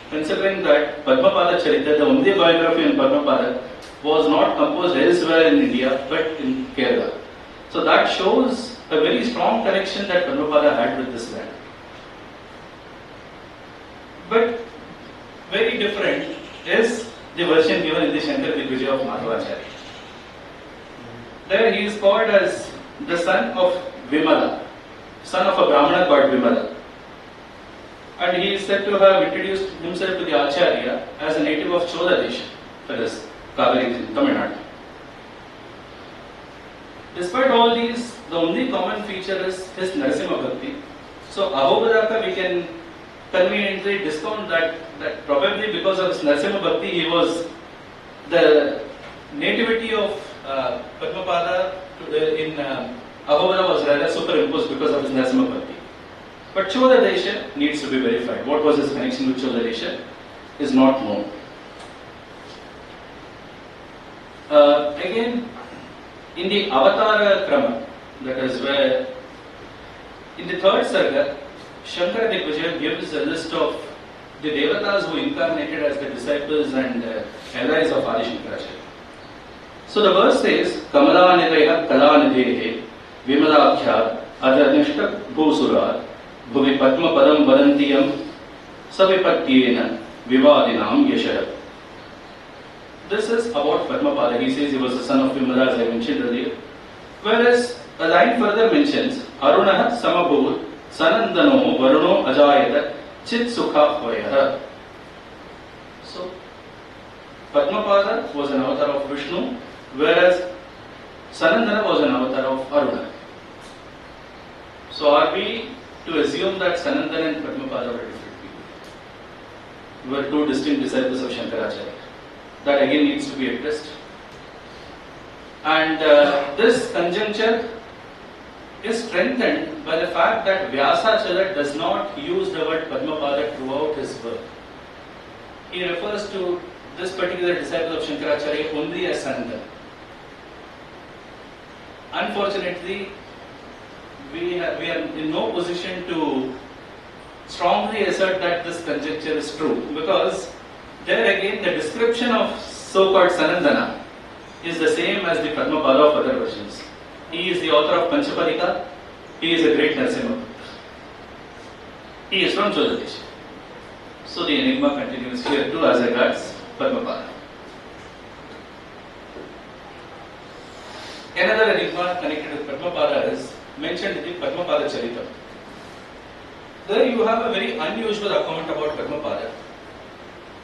considering that Padmapada Charita, the only biography on Padmapada, was not composed elsewhere in India but in Kerala. So that shows a very strong connection that Padmapada had with this land. But very different is the version given in the Śaṅkara-Vijayas of Madhavacharya. There he is called as the son of Vimala, son of a Brahmana called Vimala. And he is said to have introduced himself to the Acharya as a native of Chola Desha, that is Kaveri in Tamil Nadu. Despite all these, the only common feature is his Narasimha Bhakti. So Ahobadaka we can conveniently discount that probably because of his Narasimha Bhakti he was the nativity of Padmapada in Ahobada was rather superimposed because of his Narasimha Bhakti. But Chola Desha needs to be verified. What was his connection with Chola Desha is not known. Again, in the Avatara Krama, that is where in the third Sarga, Śaṅkara gives a list of the Devatas who incarnated as the disciples and allies of Adi Shankaracharya. So the verse says, Kamala Nidaya Kala Nidehe Vimalabhyad Adanishta Bhusura Bhuvi Padma Padam Vadantiyam Savipatyena Vivadinam Yashara. This is about Padmapada. He says he was the son of Vimala, as I mentioned earlier. Whereas a line further mentions Arunaha Samabhur Sanandano Varuno Ajayata Chit Sukha Hoyara. So Padmapada was an avatar of Vishnu, whereas Sanandana was an avatar of Aruna. So are we to assume that Sanandana and Padmapada were different people? Were two distinct disciples of Shankaracharya? That again needs to be addressed. And this conjuncture is strengthened by the fact that Vyasachala does not use the word Padmapada throughout his work. He refers to this particular disciple of Shankaracharya only as Sanandana. Unfortunately, we are in no position to strongly assert that this conjecture is true, because there again the description of so-called Sanandana is the same as the Padmapada of other versions. He is the author of Panchapadika. He is a great Narasimha. He is from Jodhatish. So the enigma continues here too as regards Padmapada. Another enigma connected with Padmapada is mentioned in the Padmapada Charita. There you have a very unusual account about Padmapada.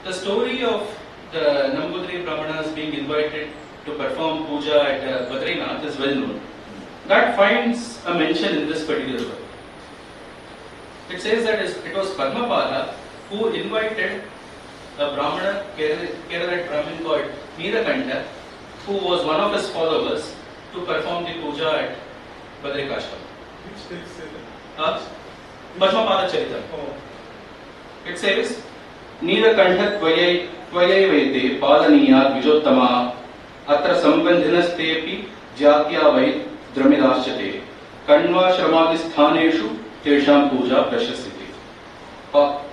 The story of the Nambudri Brahmanas being invited to perform puja at Badrinath is well known. That finds a mention in this particular book. It says that it was Padmapada who invited a Brahmana, Kerala Brahmin called Nilakanta, who was one of his followers, to perform the puja at Badrikashram.
Which text is it?
Padmapada Charita. It says, Nilakanta Tvayavete Palaniyat Vijottama Atra Sambandhinastepi Jatya Vai Dramidaschate Kanva Shramadisthaneshu Tesham Puja Prashasiti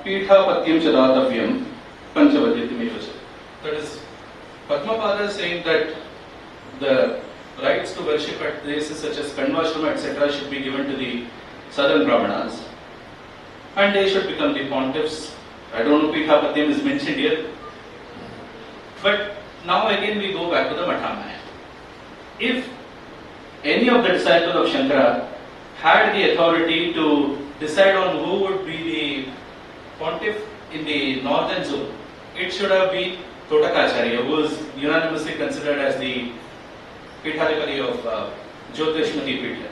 Pitha Patyam Chadatavyam Panchavadyatimevach. That is, Padmapada is saying that the rights to worship at places such as Kanvashrama etc. should be given to the southern Brahmanas and they should become the pontiffs. I don't know Pitha Patyam is mentioned here. But now again we go back to the Mathamaya. If any of the disciples of Shankara had the authority to decide on who would be the pontiff in the northern zone, it should have been Todakacharya, who is unanimously considered as the Pithadipati of Jyotishmati Pitha.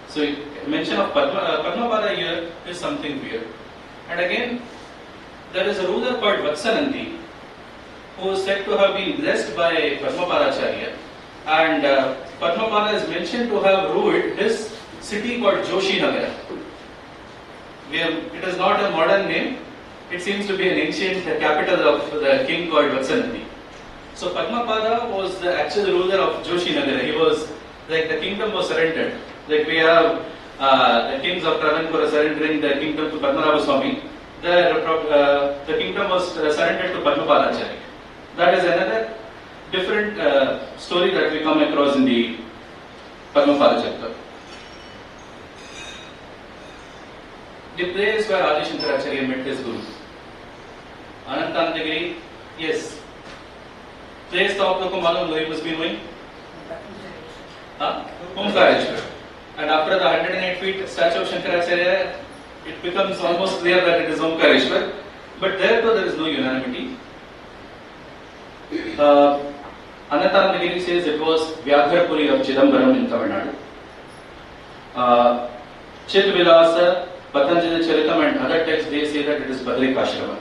So mention of Padmapada here is something weird. And again, there is a ruler called Vatsanandi who is said to have been blessed by Padmapadacharya, and Padmapada is mentioned to have ruled his city called Joshinagara. It is not a modern name, it seems to be an ancient capital of the king called Vatsanandi. So Padmapada was the actual ruler of Joshinagara. He was like the kingdom was surrendered. Like we have the kings of Travancore surrendering the kingdom to Padmanabha Swami. The kingdom was surrendered to Padmapadacharya. That is another different story that we come across in the Padmapada chapter. The place where Adi Shankaracharya met his guru. Anantanandagiri, yes. Place तो आप लोग को मालूम है, must be knowing? Omkareshwar. And after the 108 feet statue of Shankaracharya, it becomes almost clear that it is Omkareshwar. But there is no unanimity. Anantanandagiri says it was Vyagharpuri of Chidambaram in Tamil Nadu. Chidvilasa, Patanjali Charitam and other texts they say that it is Badrikashrama.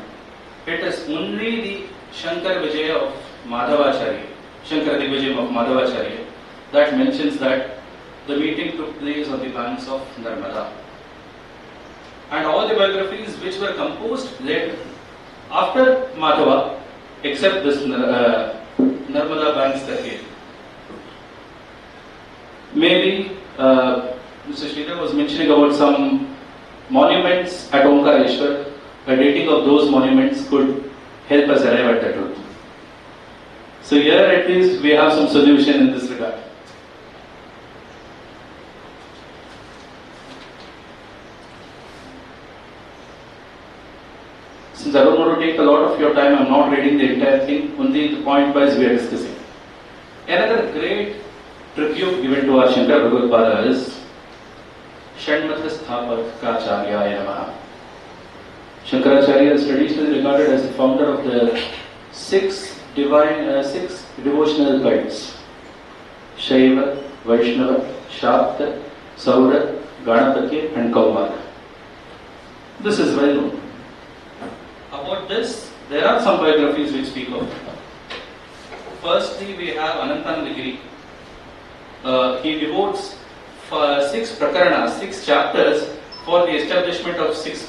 It is only the Shankara-Vijayas of Madhavacharya, Shankara-Vijayas of Madhavacharya, that mentions that the meeting took place on the banks of Narmada. And all the biographies which were composed later, after Madhava, except this Narmada banks that came. Maybe Mr. Shridhar was mentioning about some monuments at Omkareshwar. The dating of those monuments could help us arrive at the truth. So here at least we have some solution in this regard. Since I don't want to take a lot of your time, I am not reading the entire thing, only the point wise we are discussing. Another great tribute given to our Shankara Bhagavadpadacharya is Shankaracharya Namaha. Shankaracharya is traditionally regarded as the founder of the six devotional cults: Shaiva, Vaishnava, Shakta, Saura, Ganapatya and Kaumara. This is well known. About this, there are some biographies which speak of it. Firstly, we have Anantanandagiri. He devotes 6 prakaranas, 6 chapters for the establishment of 6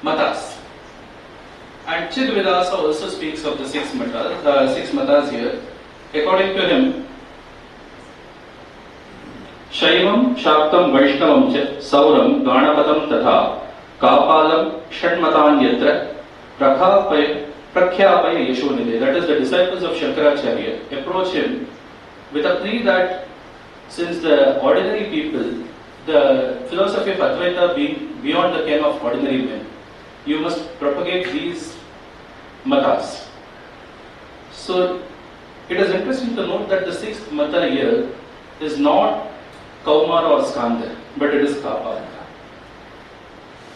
matas. And Chidvidasa also speaks of the six matas here. According to him, Shaivam, Shaktam, Vaishnavam cha, Sauram, Ganapatam tatha, Kapalam, Shadmatan yatra, Prakhyapaya Yeshonide. That is, the disciples of Shankaracharya approach him with a plea that since the ordinary people, the philosophy of Advaita being beyond the ken of ordinary men, you must propagate these matas. So, it is interesting to note that the sixth mata here is not Kaumara or Skanda, but it is Kapalika.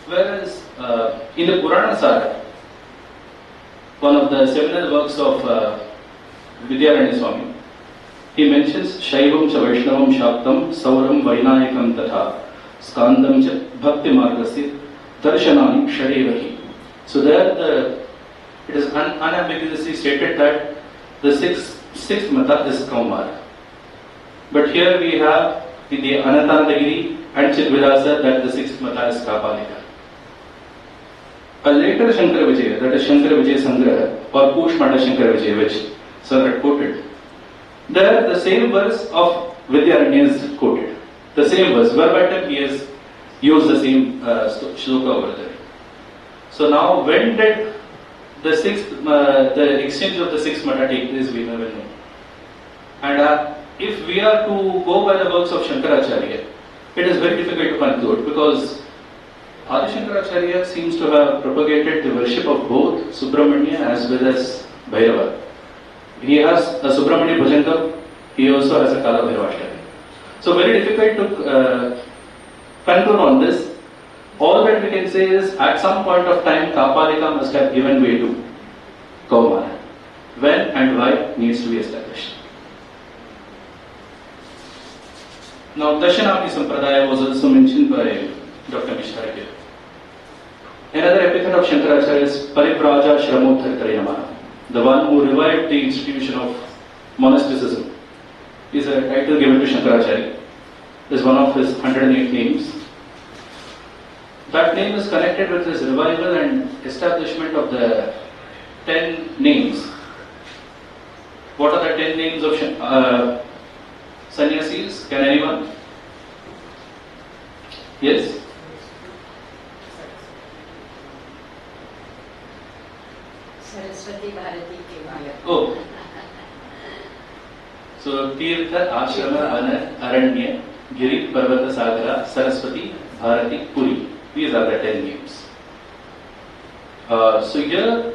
Whereas in the Purana Sara, one of the seminal works of Vidyaranya Swami, he mentions Shaivam cha Vaishnavam Shaktam Sauram Vainayakam Tatha Skandam cha Bhakti Margasya Darshanani Shadevahi. So there it is unambiguously stated that the sixth mata is Kaumara. But here we have in the Anantanandagiri and Chidvidasa that the sixth mata is Kapalika. A later Shankara Vijaya, that is Shankara Vijaya Sangraha or Pushmata Shankara Vijaya, which Sir had quoted, there the same verse of Vidyaranya is quoted. The same verse, verbatim he has used the same shloka over there. So now when did the exchange of the sixth mata take place, we never know. And if we are to go by the works of Shankaracharya, it is very difficult to conclude because Adi Sankaracharya seems to have propagated the worship of both Subramanya as well as Bhairava. He has a Subramanya Bhajantam, he also has a Kala Bhairavashtami. So very difficult to conclude on this. All that we can say is at some point of time Kapalika must have given way to Kaumara. When and why needs to be established. Now Dashanami Sampradaya was also mentioned by Dr. Mishra here. Another epithet of Shankaracharya is Paripraja Shramottharitarayamana, the one who revived the institution of monasticism. Is a title given to Shankaracharya. Is one of his 108 names. That name is connected with his revival and establishment of the 10 names. What are the 10 names of sannyasis? Can anyone? Yes?
Saraswati Bharati Kevaya.
Oh. So, Tirtha, Ashrama, Vana, Aranya, Giri, Parvata, Sagara, Saraswati, Bharati, Puri. These are the 10 names. So here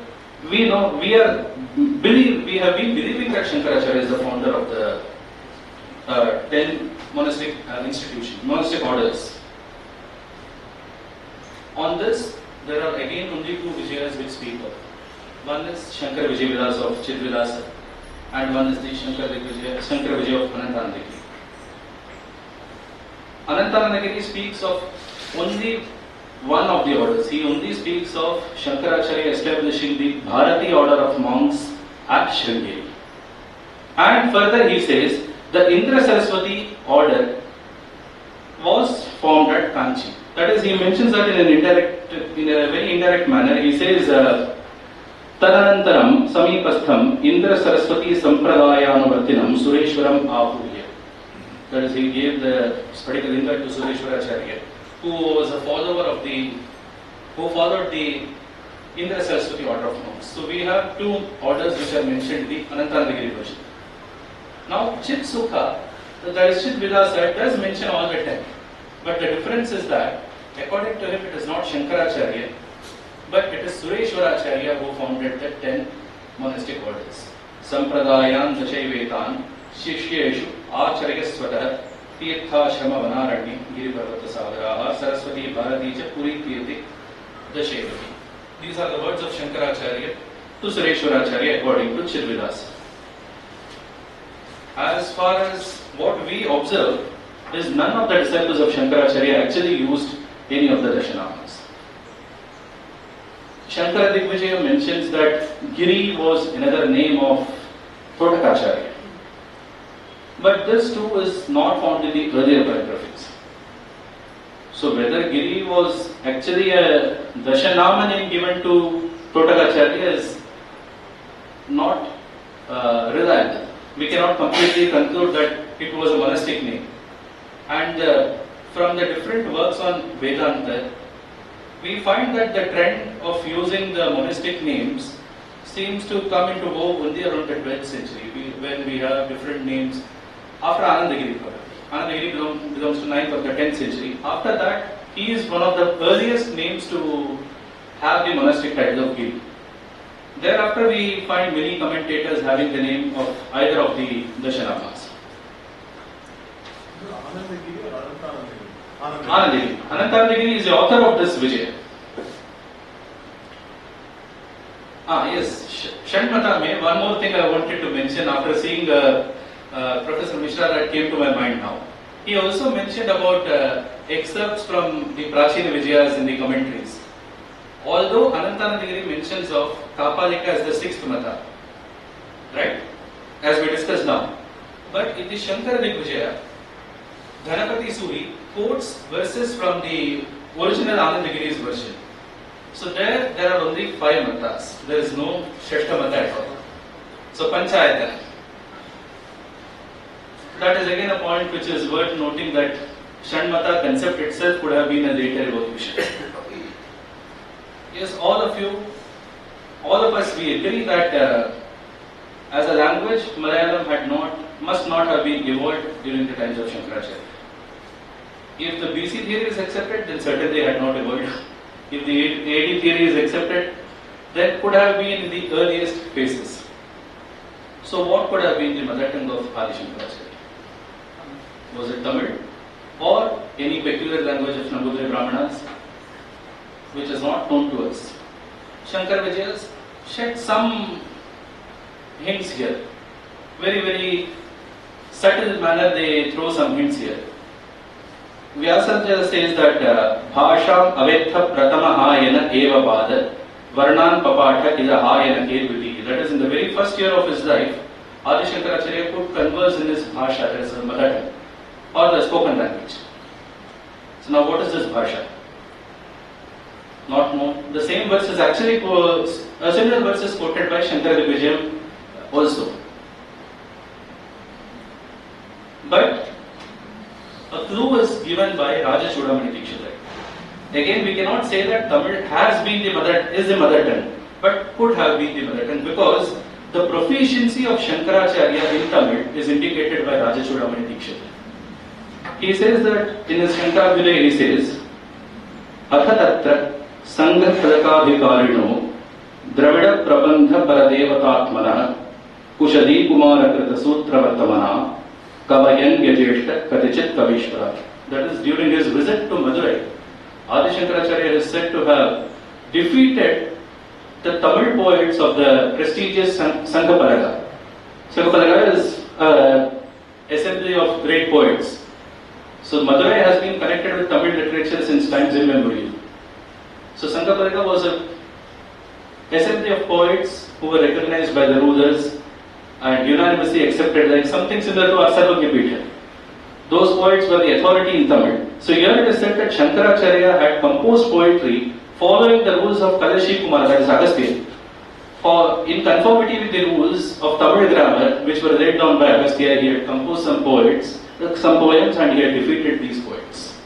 we know we have been believing that Shankaracharya is the founder of the 10 monastic institutions, monastic orders. On this, there are again only two Vijayas which speak of. One is Shankara Vijayas of Chidvidasa, and one is the Shankara Vijaya of Anantanandagiri. Anantanandagiri speaks of only one of the orders. He only speaks of Shankaracharya establishing the Bharati order of monks at Sringeri. And further he says the Indra Saraswati order was formed at Kanchi. That is, he mentions that in a very indirect manner. He says Tadanantaram Samipastham Indra Saraswati Sampradayanavartinam Sureshwaram Ahurya. That is, he gave the Spadikalinga to Sureshwaracharya, who was a follower of who followed the Indra Saraswati order of monks. So we have two orders which are mentioned in the Anantanandagiri version. Now Chit Sukha, that is Chidvidasa, does mention all the 10. But the difference is that, according to him, it is not Shankaracharya, but it is Sureshwaracharya who founded the 10 monastic orders. Sampradayan Dashaivetan Shishyeshu Acharyaswatah Tirthashrama Vanarani Giriparvata Sagaraha Saraswati Bharati cha Puri Tirthi Dashaivahi. These are the words of Shankaracharya to Sureshwaracharya according to Chidvidasa. As far as what we observe is none of the disciples of Shankaracharya actually used any of the Dashanamas. Shankara Digvijaya mentions that Giri was another name of Edakkattuvayal. But this too is not found in the earlier biographies. So whether Giri was actually a Dashanama name given to Tottakacharya is not reliable. We cannot completely conclude that it was a monastic name. And from the different works on Vedanta, we find that the trend of using the monastic names seems to come into vogue only around the 12th century, when we have different names after Anandagiri. Anandagiri belongs to 9th or the 10th century. After that, he is one of the earliest names to have the monastic title of Giri. Thereafter, we find many commentators having the name of either of the Dashanamas.
Anandagiri or Anantanandagiri?
Anandagiri. Anantanandagiri is the author of this Vijaya. Yes, Shanmata. One more thing I wanted to mention after seeing Professor Mishra, that came to my mind now. He also mentioned about excerpts from the Prachina Vijayas in the commentaries. Although Anantanandagiri mentions of Kapalika as the 6th Mata, right? As we discussed now. But in the Śaṅkara-Vijaya, Dhanapati Suri quotes verses from the original Anandagiri's version. So there are only 5 matas. There is no Shashta Mata at all. So Panchayatana. That is again a point which is worth noting, that Shanmata concept itself could have been a later evolution. Yes, all of us, we agree that as a language, Malayalam must not have been evolved during the times of Shankaracharya. If the BC theory is accepted, then certainly had not evolved. If the AD theory is accepted, then could have been in the earliest phases. So what could have been the mother tongue of Adi Shankaracharya? Was it Tamil or any peculiar language of Nambudri Brahmanas, which is not known to us? Shankara Vijayas shed some hints here. Very, very subtle manner they throw some hints here. Vyasarja says that Bhasham avetha pratama hayana eva bada varnan papatha ida hayana kedviti. That is, in the very first year of his life, Adi Shankaracharya could converse in his bhasha, that is the mother tongue, or the spoken language. So now what is this bhasha? Not known. The same verse is actually, a similar verse is quoted by Shankaracharya Vijayam also. But a clue was given by Raja Chudamani Dikshithar. Again, we cannot say that Tamil has been is the mother tongue, but could have been the mother tongue, because the proficiency of Shankaracharya in Tamil is indicated by Raja Chudamani Dikshithar. He says that in his Śaṅkara-Vijayas he says, Athatatra Sangha-Pradakabhikarino Dravida Prabandha Paradevatatmana Kushadi Kumara Krita Sutra Vartamana Kavayan Gyajeshta Katichit Kavishvara. That is, during his visit to Madurai, Adi Shankaracharya is said to have defeated the Tamil poets of the prestigious Sankapalaga. Sankapalaga is an assembly of great poets. So Madurai has been connected with Tamil literature since times immemorial. So Sankapalaga was an assembly of poets who were recognized by the rulers and unanimously accepted, like something similar to Asarvagya. Those poets were the authority in Tamil. So here it is said that Shankaracharya had composed poetry following the rules of Kalashi Kumara, that is Agastya, in conformity with the rules of Tamil grammar, which were laid down by Agastya. He had composed some poems, and he had defeated these poets.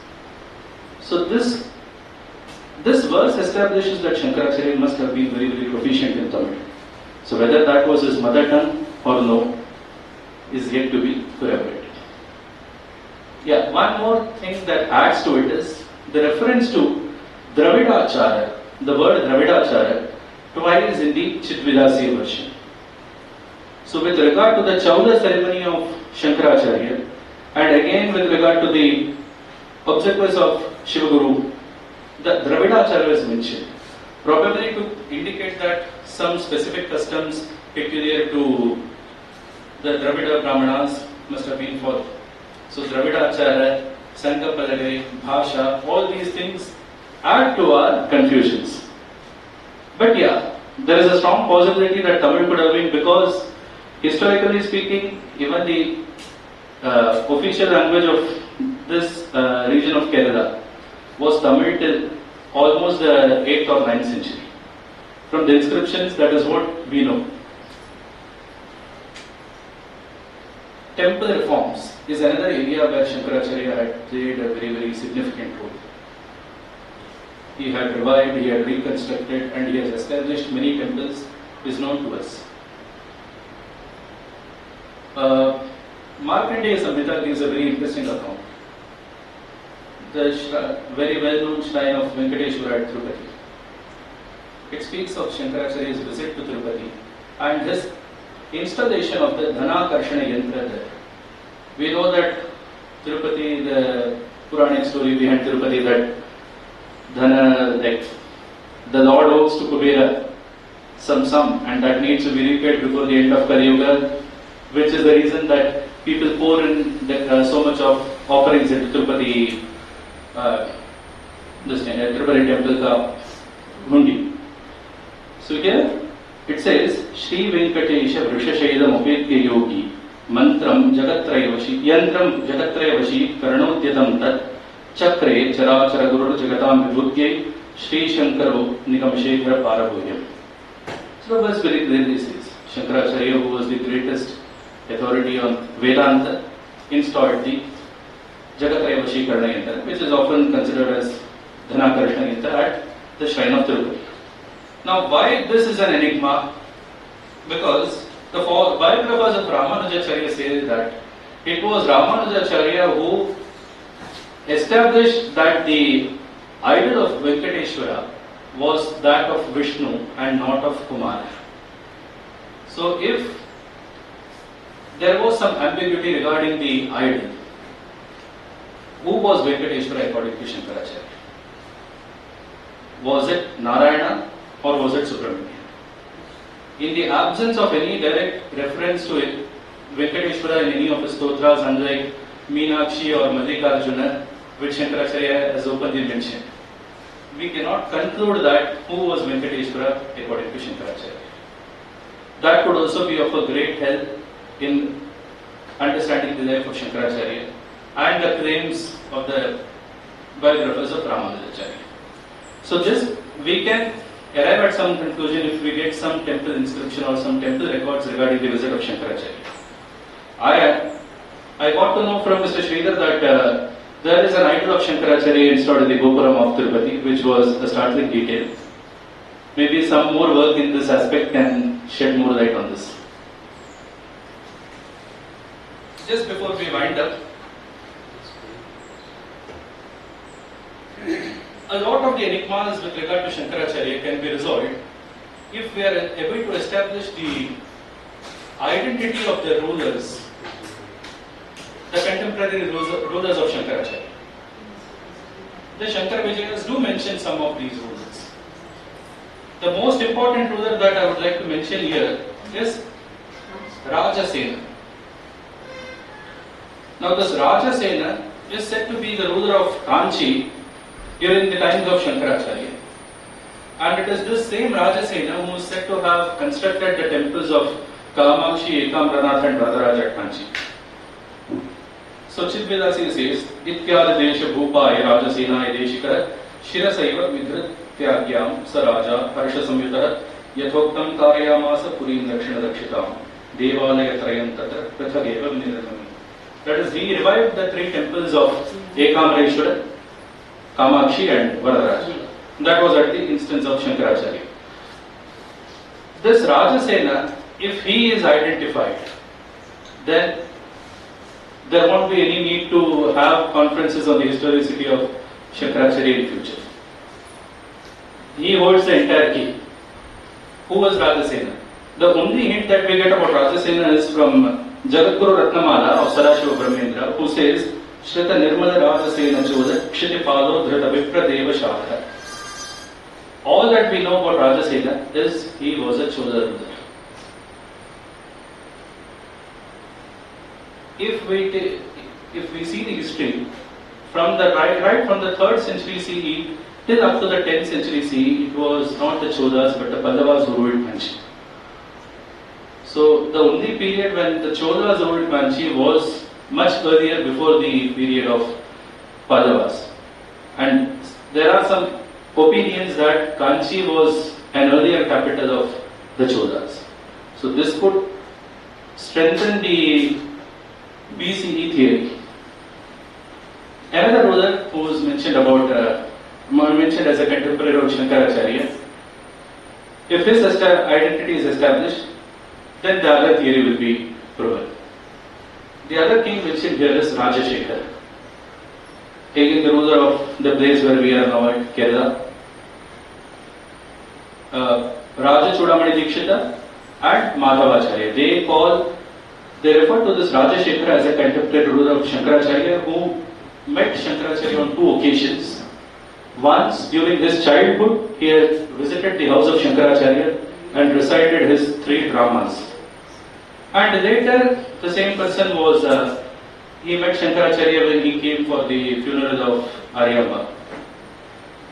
So this verse establishes that Shankaracharya must have been very, very proficient in Tamil. So whether that was his mother tongue or no is yet to be corroborated. Yeah, one more thing that adds to it is the reference to Dravidacharya. The word Dravidacharya twice in the Chitvidasi version. So with regard to the Chaula ceremony of Shankaracharya, and again with regard to the obsequies of Shivaguru, the Dravidacharya is mentioned, probably to indicate that some specific customs peculiar to the Dravida Brahmanas must have been followed. So Dravidacharya, Sankapalagari, Bhasha, all these things add to our confusions. But yeah, there is a strong possibility that Tamil could have been, because historically speaking, even the official language of this region of Kerala was Tamil till almost the 8th or 9th century. From the inscriptions, that is what we know. Temple reforms is another area where Shankaracharya had played a very, very significant role. He had revived, he had reconstructed, and he has established many temples, is known to us. Markandeya Samhita gives a very interesting account. The very well-known shrine of Venkateshwara at Tirupati. It speaks of Shankaracharya's visit to Tirupati and his installation of the Dhanakarshana Yantra there. We know that Tirupati, the Puranic story behind Tirupati, that Dhana, like the Lord owes to Kubera some sum, and that needs to be repaid before the end of Kali Yuga, which is the reason that people pour in so much of offerings into Tirupati, Tirupati temple ka hundi. So here it says, Shri Venkatesha Vrishashaidam Upetya Yogi Mantram Jagatrayavashi Yantram Jagatrayavashi Karanodyatam Tat Chakre Charachara Guru Jagatam Vibhutyai Sri Shankaro Nikamshekara Parabhoyam. So the verse very clearly says, Shankaracharya, who was the greatest authority on Vedanta, installed the Jagatrayavashi Karana Yantra, which is often considered as Dhanakarshana Yantra at the shrine of Tirupati. Now, why this is an enigma? Because the biographers of Ramanujacharya say that it was Ramanujacharya who established that the idol of Venkateshwara was that of Vishnu and not of Kumar. So, if there was some ambiguity regarding the idol, who was Venkateshwara according to Shankaracharya? Was it Narayana or was it Subramanya? In the absence of any direct reference to it, Venkateshwara in any of his stotras, unlike Meenakshi or Mallikarjuna, which Shankaracharya has openly mentioned, we cannot conclude that who was Venkateshwara according to Shankaracharya. That could also be of a great help in understanding the life of Shankaracharya and the claims of the biographers of Ramanujacharya. So this we can arrive at some conclusion if we get some temple inscription or some temple records regarding the visit of Shankaracharya. I got to know from Mr. Shridhar that there is an idol of Shankaracharya installed in the Gopuram of Tirupati, which was a startling detail. Maybe some more work in this aspect can shed more light on this. Just before we wind up, a lot of the enigmas with regard to Shankaracharya can be resolved if we are able to establish the identity of the rulers, the contemporary rulers of Shankaracharya. The Shankara Vijayas do mention some of these rulers. The most important ruler that I would like to mention here is Rajasena. Now this Rajasena is said to be the ruler of Kanchi during the times of Shankaracharya. And it is this same Rajasena who is said to have constructed the temples of Kamakshi, Ekamranath and Radharaj at Kanchi. So Chidvedasi says, Ityad Desha Bhupaya Rajasena Deshikara Shirasaiva Vidhrityagyam Saraja Harsha Samyutara Yathoktam Karyamasa Purim Dakshina Dakshitam Devalaya Trayam Tatra Prathageva Niranam. That is, he revived the three temples of Ekamreshwara, Kamakshi and Varadaraj. That was at the instance of Shankaracharya. This Rajasena, if he is identified, then there won't be any need to have conferences on the historicity of Shankaracharya in future. He holds the entire key. Who was Rajasena? The only hint that we get about Rajasena is from Jagadguru Ratnamala of Sadashiva Brahmendra, who says, Shrita Nirmala Rajasena Choda Kshitipalo Dhrita Vipra Deva Shahara. All that we know about Rajasena is he was a Chola ruler. If we see the history from the right from the 3rd century CE till up to the 10th century CE, it was not the Cholas but the Pallavas who ruled Kanchi. So the only period when the Cholas ruled Kanchi was much earlier, before the period of Pallavas. And there are some opinions that Kanchi was an earlier capital of the Cholas. So this could strengthen the BCE theory. Another ruler who was mentioned as a contemporary of Shankaracharya, if his identity is established, then the other theory will be proven. The other king mentioned here is Rajashekhar, taking the ruler of the place where we are now at Kerala. Raja Chudamani Dikshita and Madhavacharya. They refer to this Rajashekhar as a contemporary ruler of Shankaracharya who met Shankaracharya on 2 occasions. Once during his childhood, he had visited the house of Shankaracharya and recited his 3 dramas. And later, the same person he met Shankaracharya when he came for the funeral of Aryamba.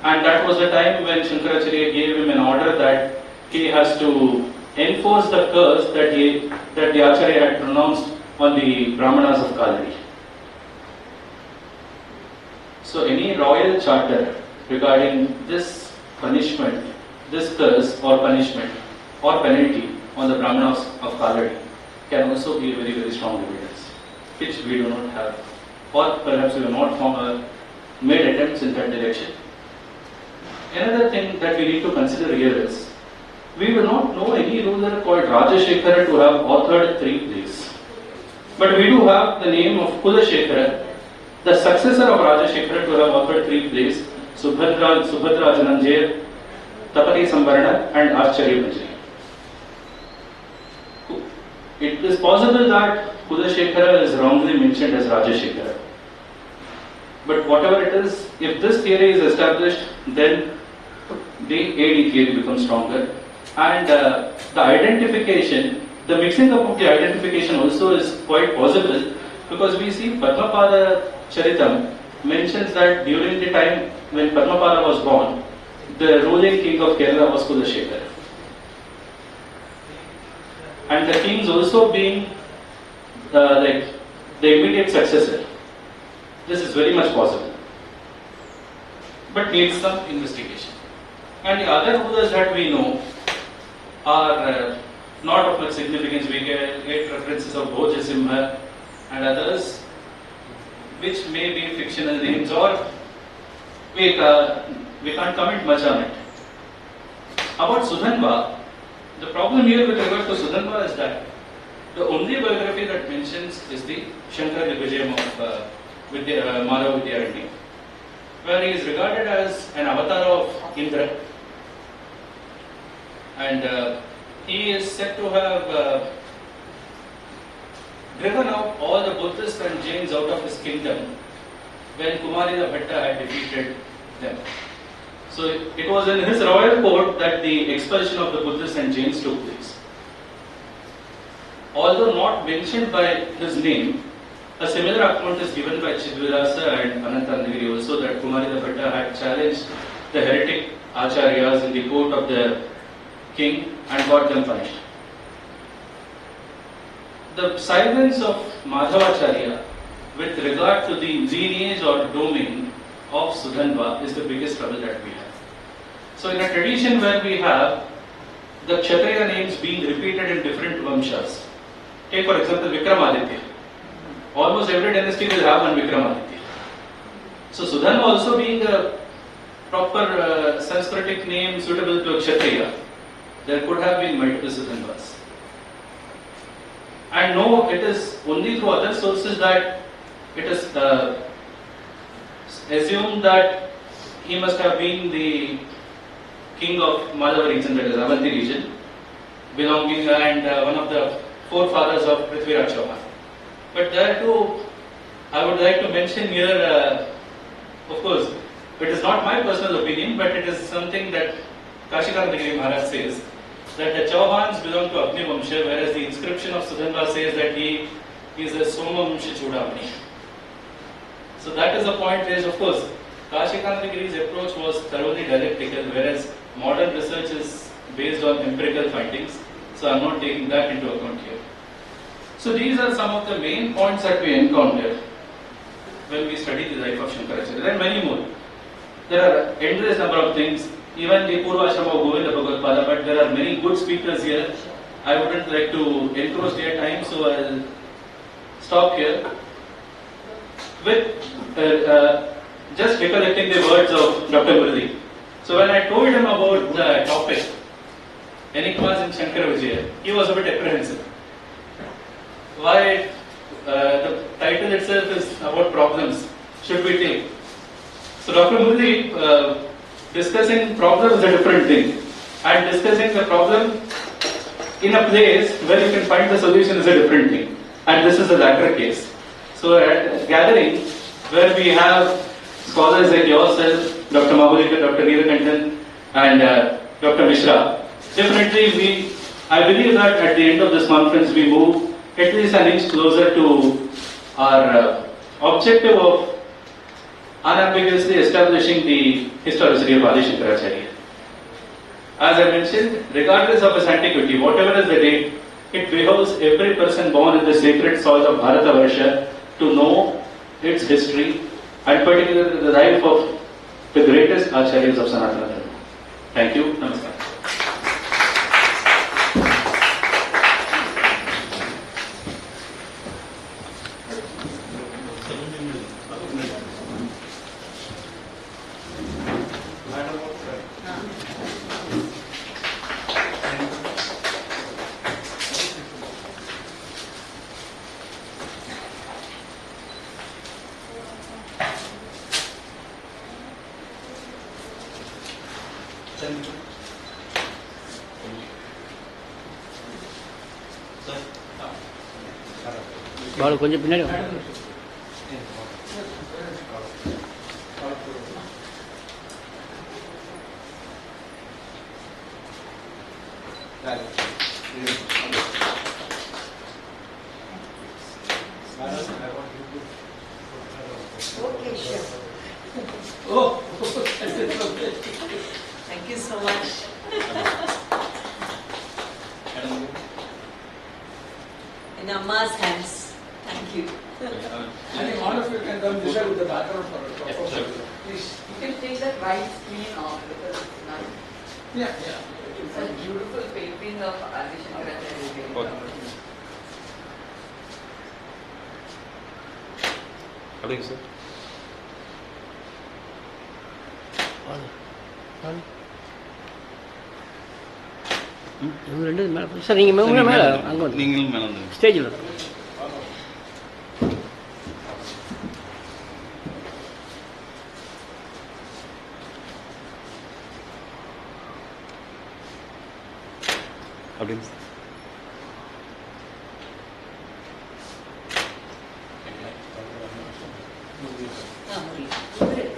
And that was the time when Shankaracharya gave him an order that he has to enforce the curse that the Acharya had pronounced on the Brahmanas of Kalari. So any royal charter regarding this punishment, this curse or punishment or penalty on the Brahmanas of Kalari can also be a very, very strong evidence, which we do not have, or perhaps we have not made attempts in that direction. Another thing that we need to consider here is, we do not know any ruler called Rajashekhara to have authored 3 plays. But we do have the name of Kulashekara, the successor of Rajashekhara, to have authored 3 plays, Subhadra Jananjaya, Tapati Samvarna and Ashcharya Panjari. It is possible that Kulashekara is wrongly mentioned as Rajashekhara. But whatever it is, if this theory is established, then the AD theory becomes stronger. And the identification, the mixing up of the identification also is quite possible, because we see Padmapada Charitam mentions that during the time when Padmapada was born, the ruling king of Kerala was Kulashekara. And the kings also being like the immediate successor. This is very much possible, but needs some investigation. And the other rulers that we know are not of much significance. We get references of Bhojasimha and others, which may be fictional names, or we can't comment much on it. About Sudhanva, the problem here with regard to Sudhanva is that the only biography that mentions is the Shankara Vijayas of Mahulikar, where he is regarded as an avatar of Indra, and he is said to have driven out all the Buddhists and Jains out of his kingdom when Kumarila Bhatta had defeated them. So it was in his royal court that the expulsion of the Buddhists and Jains took place. Although not mentioned by his name, a similar account is given by Chidvilasa and Anantanagiri also, that Kumarila Bhatta had challenged the heretic Acharyas in the court of the king and got them punished. The silence of Madhavacharya with regard to the lineage or domain of Sudhanva is the biggest trouble that we have. So in a tradition where we have the Kshatriya names being repeated in different vamshas, take for example Vikramaditya. Almost every dynasty will have one Vikramaditya. So Sudhanva also being a proper Sanskritic name suitable to a Kshatriya, there could have been multiple Sudhanvas. And no, it is only through other sources that it is assumed that he must have been the king of Madhava region, that is Avanti region, belonging and one of the forefathers of Prithviraj Chauhan. But there too, I would like to mention here, of course, it is not my personal opinion, but it is something that Kashikaranagiri Maharaj says, that the Chauhans belong to Agni Vamsha, whereas the inscription of Sudhanva says that he is a Soma Vamsha Chudamani. So that is the point raised. Of course, Kashikaranagiri's approach was thoroughly dialectical, whereas modern research is based on empirical findings. So I am not taking that into account here. So these are some of the main points that we encounter when we study the life of Shankaracharya. There are many more. There are endless number of things even the Purvashrama of Govinda Bhagavadpada, but there are many good speakers here. I wouldn't like to encroach their time, so I'll stop here with just recollecting the words of Dr. Murali. So when I told him about the topic, Enigmas in Shankaracharya, he was a bit apprehensive. Why the title itself is about problems, should we take? So Dr. Murali, discussing problem is a different thing, and discussing the problem in a place where you can find the solution is a different thing, and this is the latter case. So at a gathering where we have scholars like yourself, Dr. Mahulikar, Dr. Edakkattuvayal, and Dr. Mishra, definitely I believe that at the end of this conference we move at least an inch closer to our objective of unambiguously establishing the historicity of Adi Sankaracharya. As I mentioned, regardless of its antiquity, whatever is the date, it behoves every person born in the sacred soil of Bharatavarsha to know its history, and particularly the life of the greatest Acharyas of Sanatana Dharma. Thank you. Namaskar.
Balu கொஞ்சம் பின்னாடி வாங்க.
Okay, sure.
Oh,
Thank you so much. In Amma's hands. Thank you.
I think all of you can come this side with the background for it. Please.
You can take that right screen off because it's nice.
Yeah.
It's a beautiful painting of Adi Sankaracharya.
Thank you, sir.
இவங்க ரெண்டு மேலே sir நீங்கள் மேலே அங்கே வந்து
நீங்களும் மேலே வந்து
ஸ்டேஜில்
அப்படின்னு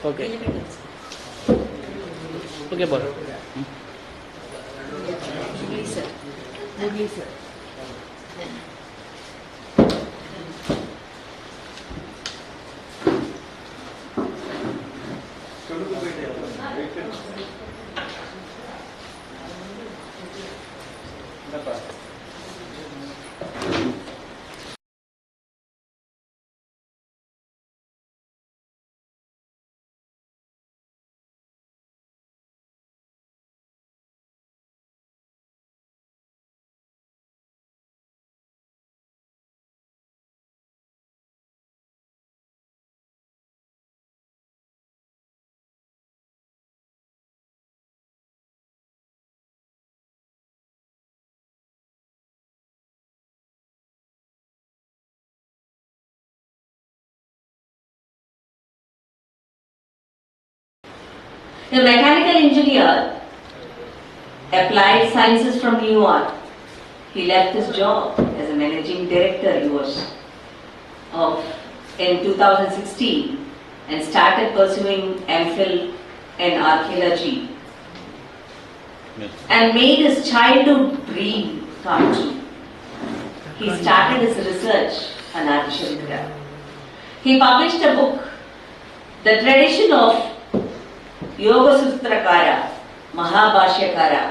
ஓகே ஓகே பாரு
Murali sir.
The mechanical engineer applied sciences from New York. He left his job as a managing director in 2016 and started pursuing MPhil in archaeology and made his childhood dream come true. He started his research on Archaeological. He published a book, The Tradition of Yoga Sutrakara, Mahabhashyakara,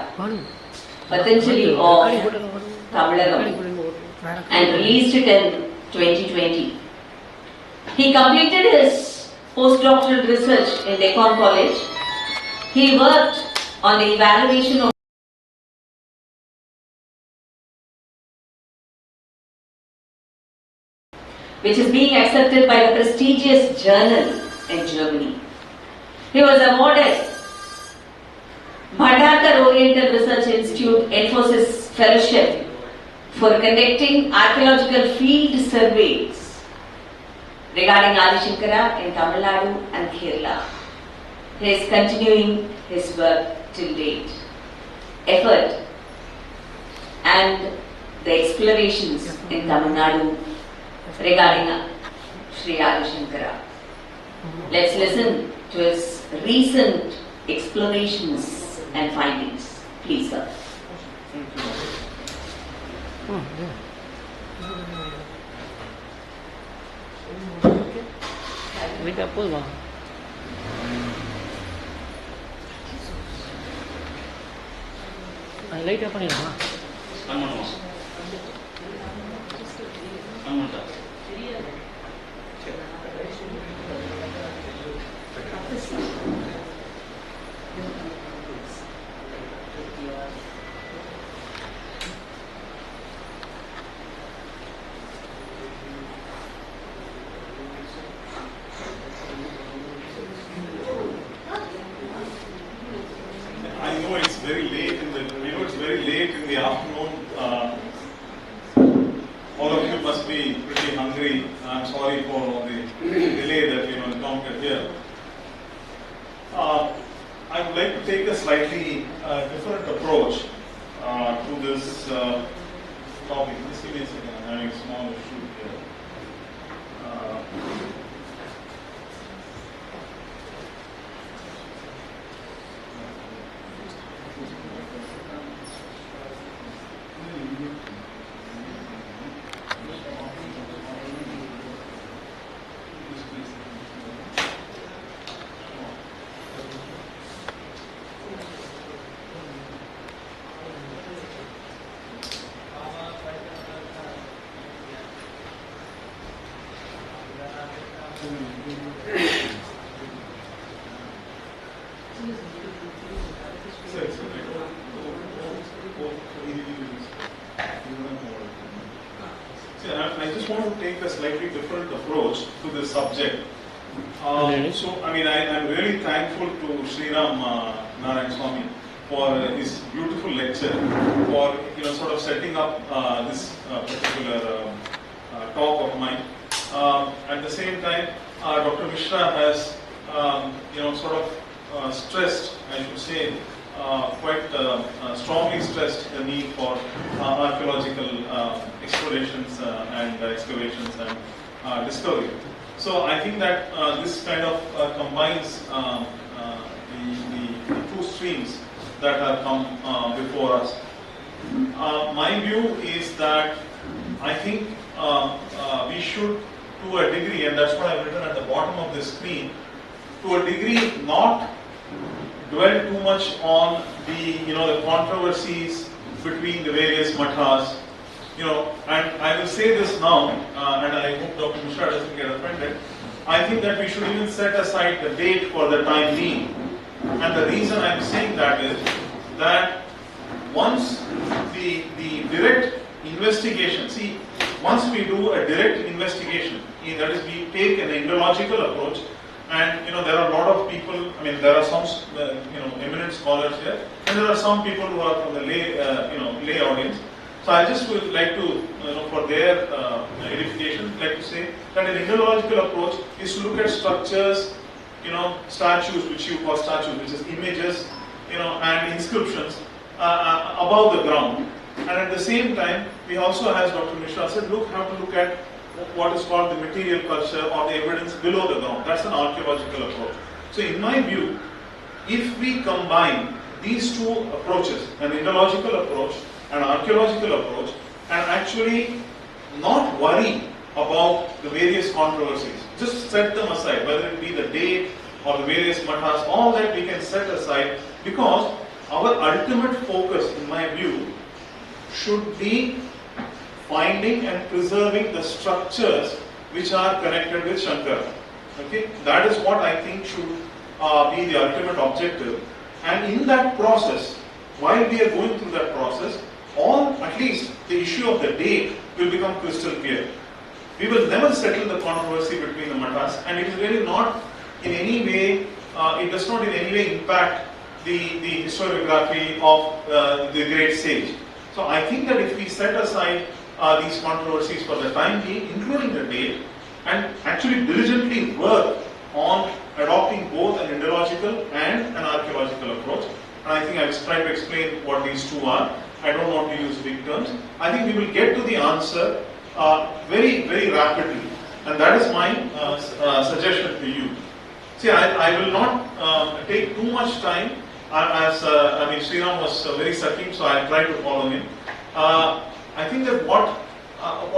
Patanjali of Tamilagam, and released it in 2020. He completed his postdoctoral research in Deccan College. He worked on the evaluation of which is being accepted by the prestigious journal in Germany. He was awarded Bhandarkar Oriental Research Institute Infosys Fellowship for conducting archaeological field surveys regarding Adi Sankara in Tamil Nadu and Kerala. He is continuing his work till date. Effort and the explorations in Tamil Nadu regarding Sri Adi Sankara. Let's listen to his recent explorations and findings. Please, sir.
லைட்டாக பண்ணிடலாமா?
I just want to take a slightly different approach to this subject. So, I mean, I'm really thankful to Sriram Narayan Swami for his beautiful lecture, for sort of setting up this particular talk of mine. At the same time, Dr. Mishra has sort of stressed, I should say, quite strongly stressed the need for archaeological explorations and excavations and discovery. So I think that this kind of combines the two streams that have come before us. My view is that I think we should, to a degree, and that's what I've written at the bottom of the screen, to a degree not dwell too much on the controversies between the various mathas, and I will say this now, and I hope Dr. Mishra doesn't get offended. I think that we should even set aside the date for the time being, and the reason I'm saying that is that once the direct investigation, once we do a direct investigation, that is, we take an Indological approach. And there are a lot of people. I mean, there are some eminent scholars here, and there are some people who are from the lay audience. So I just would like to, for their edification, like to say that an Indological approach is to look at structures, statues, which you call statues, which is images, and inscriptions above the ground. And at the same time, we also, as Dr. Mishra said, have to look at what is called the material culture or the evidence below the ground. That's an archaeological approach. So in my view, if we combine these two approaches, an Indological approach, an archaeological approach, and actually not worry about the various controversies, just set them aside, whether it be the date or the various mathas, all that we can set aside, because our ultimate focus, in my view, should be finding and preserving the structures which are connected with Shankara. Okay, that is what I think should be the ultimate objective. And in that process, while we are going through that process, at least the issue of the date will become crystal clear. We will never settle the controversy between the matas, and it is really not in any way, it does not in any way impact the historiography of the great sage. So I think that if we set aside these controversies for the time being, including the date, and actually diligently work on adopting both an Indological and an archaeological approach, and I think I've tried to explain what these two are. I don't want to use big terms. I think we will get to the answer very, very rapidly, and that is my suggestion to you. See, I will not take too much time, Sriram was very succinct, so I'll try to follow him. I think that what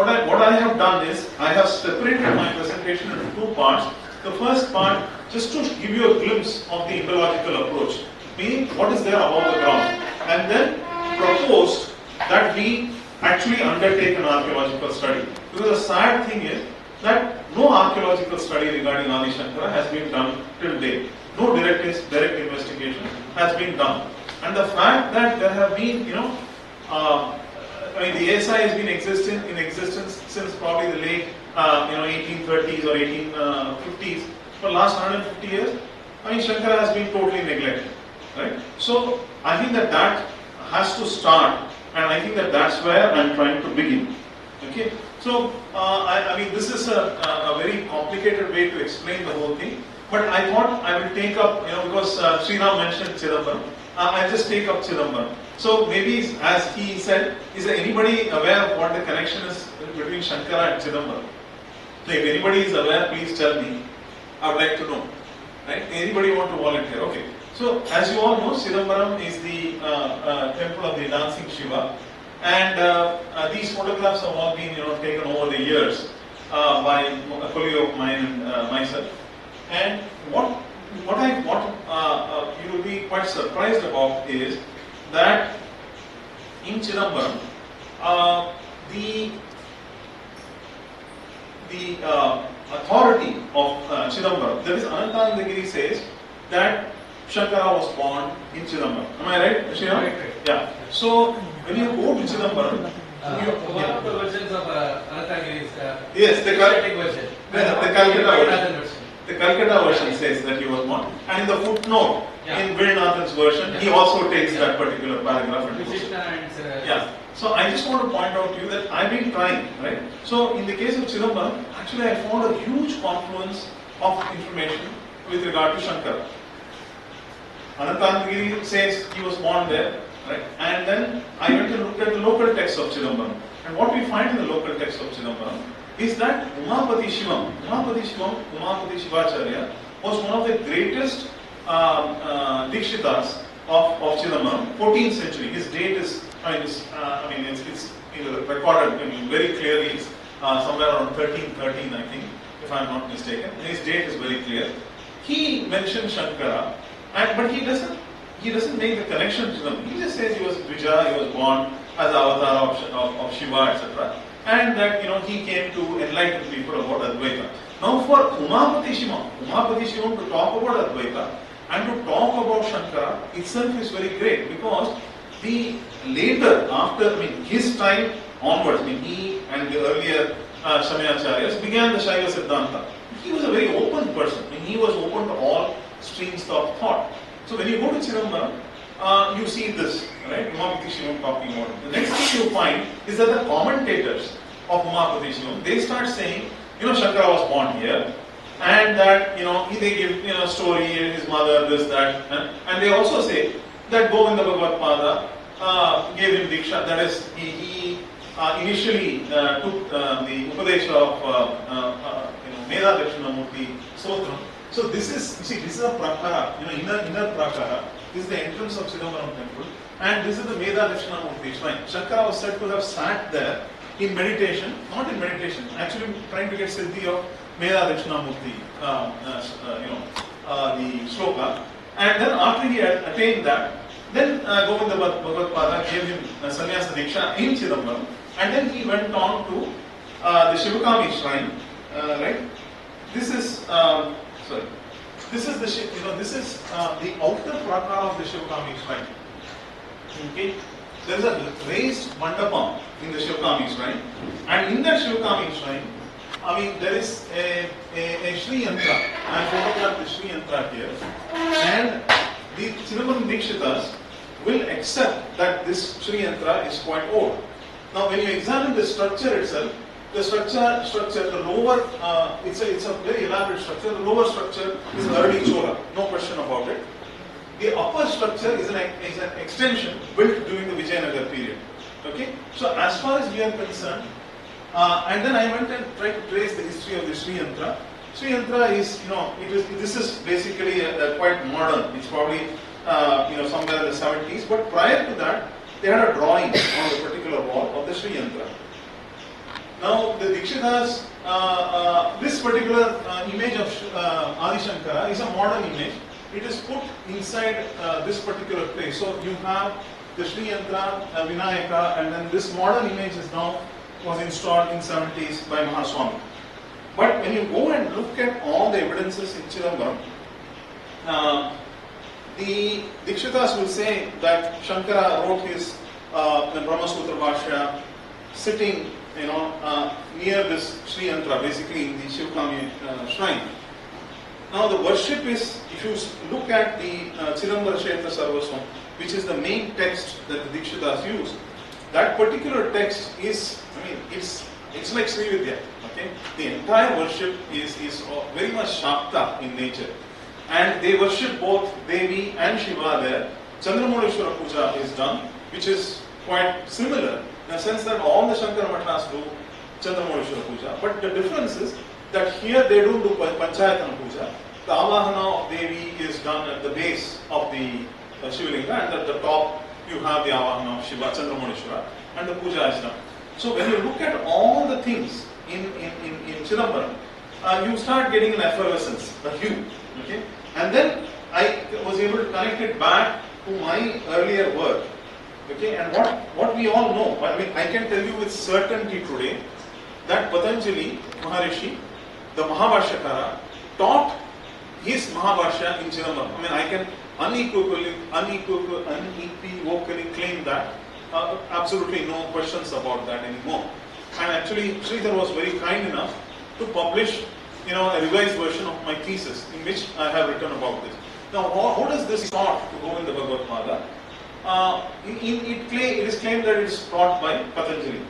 I have done is, I have separated my presentation into two parts. The first part, just to give you a glimpse of the Indological approach, meaning what is there above the ground, and then proposed that we actually undertake an archaeological study. Because the sad thing is that no archaeological study regarding Adi Sankara has been done till date. No direct investigation has been done. And the fact that there have been, the ASI has been in existence since probably the late 1830s or 1850s. For the last 150 years, Shankara has been totally neglected. Right? So I think that has to start, and I think that's where I'm trying to begin. Okay? So this is a very complicated way to explain the whole thing, but I thought I will take up, because Sriram mentioned Chidambaram, I'll just take up Chidambaram. So maybe, as he said, is there anybody aware of what the connection is between Shankara and Chidambaram? So if anybody is aware, please tell me. I would like to know. Right? Anybody want to volunteer? Okay. So, as you all know, Chidambaram is the temple of the dancing Shiva, and these photographs have all been taken over the years by a colleague of mine and myself. And what you will be quite surprised about is that in Chidambaram, the authority of Chidambaram, that is Anantanandagiri, says that Shankara was born in Chidambaram. Am I right, Sriram? Right. Yeah. So when you go to Chidambaram,
one of the versions of Anantanagiri's
yes, the
Calcutta version.
The Calcutta version says that he was born, and in the footnote in Veliyanad's version, he also takes that particular paragraph and goes. Yeah. So I just want to point out to you that I've been trying, right? So in the case of Chidambaram, actually I found a huge confluence of information with regard to Shankara. Anantanagiri says he was born there, right? And then I went and looked at the local text of Chidambaram. And what we find in the local text of Chidambaram is that Umapati Shivacharya was one of the greatest Dikshitas of Chidambaram, 14th century. His date is, it's recorded very clearly. It's somewhere around 1313, I think, if I am not mistaken. His date is very clear. He mentioned Shankara, but he doesn't make the connection to them. He just says he was Vijaya, he was born as avatar of Shiva, etc. And that he came to enlighten people about Advaita. Now for Umapati Shivam to talk about Advaita and to talk about Shankara itself is very great, because the later, after his time onwards, he and the earlier Shankaracharya began the Shaiva Siddhanta. He was a very open person. He was open to all streams of thought. So when you go to Chidambaram, you see this, right? Umapati Shivam talking about it. The next thing you find is that the commentators of Umapati Shivam, they start saying, Shankara was born here, and that, they give, story, his mother, this, that, and they also say that Govinda Bhagavadpada gave him Diksha, that is, he initially took the Upadesha of, Meda Dakshinamurti Sotram. So this is a prakara, inner prakara. This is the entrance of Chidambaram temple, and this is the Meda Dakshinamurti shrine. Shankara was said to have sat there in meditation, not in meditation, actually trying to get siddhi of Meda Dakshinamurti, the shloka. And then after he had attained that, then Govinda Bhagavadpada gave him sannyasa diksha in Chidambaram, and then he went on to the Shivakami shrine, right? This is, this is the this is the outer prakara of the Shivakami shrine. Okay, there is a raised mandapam in the Shivakami shrine, and in that Shivakami shrine, I mean, there is a Sri Yantra. I have photographed the Sri Yantra here, and the Chidambaram Dikshitas will accept that this Sri Yantra is quite old. Now, when you examine the structure itself, the structure, the lower, it's a very elaborate structure. The lower structure is early Chola, no question about it. The upper structure is an extension built during the Vijayanagar period. Okay, so as far as we are concerned, and then I went and tried to trace the history of the Sri Yantra. Sri Yantra is, this is basically quite modern. It's probably, somewhere in the 70s. But prior to that, they had a drawing on the particular wall of the Sri Yantra. Now, the Dikshitas, this particular image of Adi Sankara is a modern image. It is put inside this particular place. So you have the Sri Yantra, Vinayaka, and then this modern image was installed in 70s by Mahaswami. But when you go and look at all the evidences in Chidambaram, the Dikshitas will say that Shankara wrote his Brahma Sutra Bhashya sitting, near this Sri Yantra, basically in the Shivakami shrine. Now the worship is, if you look at the Chidambara Kshetra Sarvaswam, which is the main text that the Dikshitas use, that particular text is, it's like Sri Vidya. Okay? The entire worship is very much Shakta in nature. And they worship both Devi and Shiva there. Chandramureshwara Puja is done, which is quite similar in the sense that all the Shankara Mathas do Chandramureshwara Puja. But the difference is that here they don't do Panchayatana Puja. The Avahana of Devi is done at the base of the Shivalinga, and at the top you have the Avahana of Shiva, Chandramureshwara, and the Puja is done. So when you look at all the things in Chidambaram, you start getting an effervescence, a hue. Okay? And then I was able to connect it back to my earlier work. Okay? And what we all know, I can tell you with certainty today that Patanjali Maharishi, the Mahabhashyakara, taught his Mahabhashya in Chidambaram. I can unequivocally claim that. Absolutely no questions about that anymore. And actually, Shridhar was very kind enough to publish, a revised version of my thesis in which I have written about this. Now, how does this taught to go in the Bhagavad It is claimed that it is taught by Patanjali.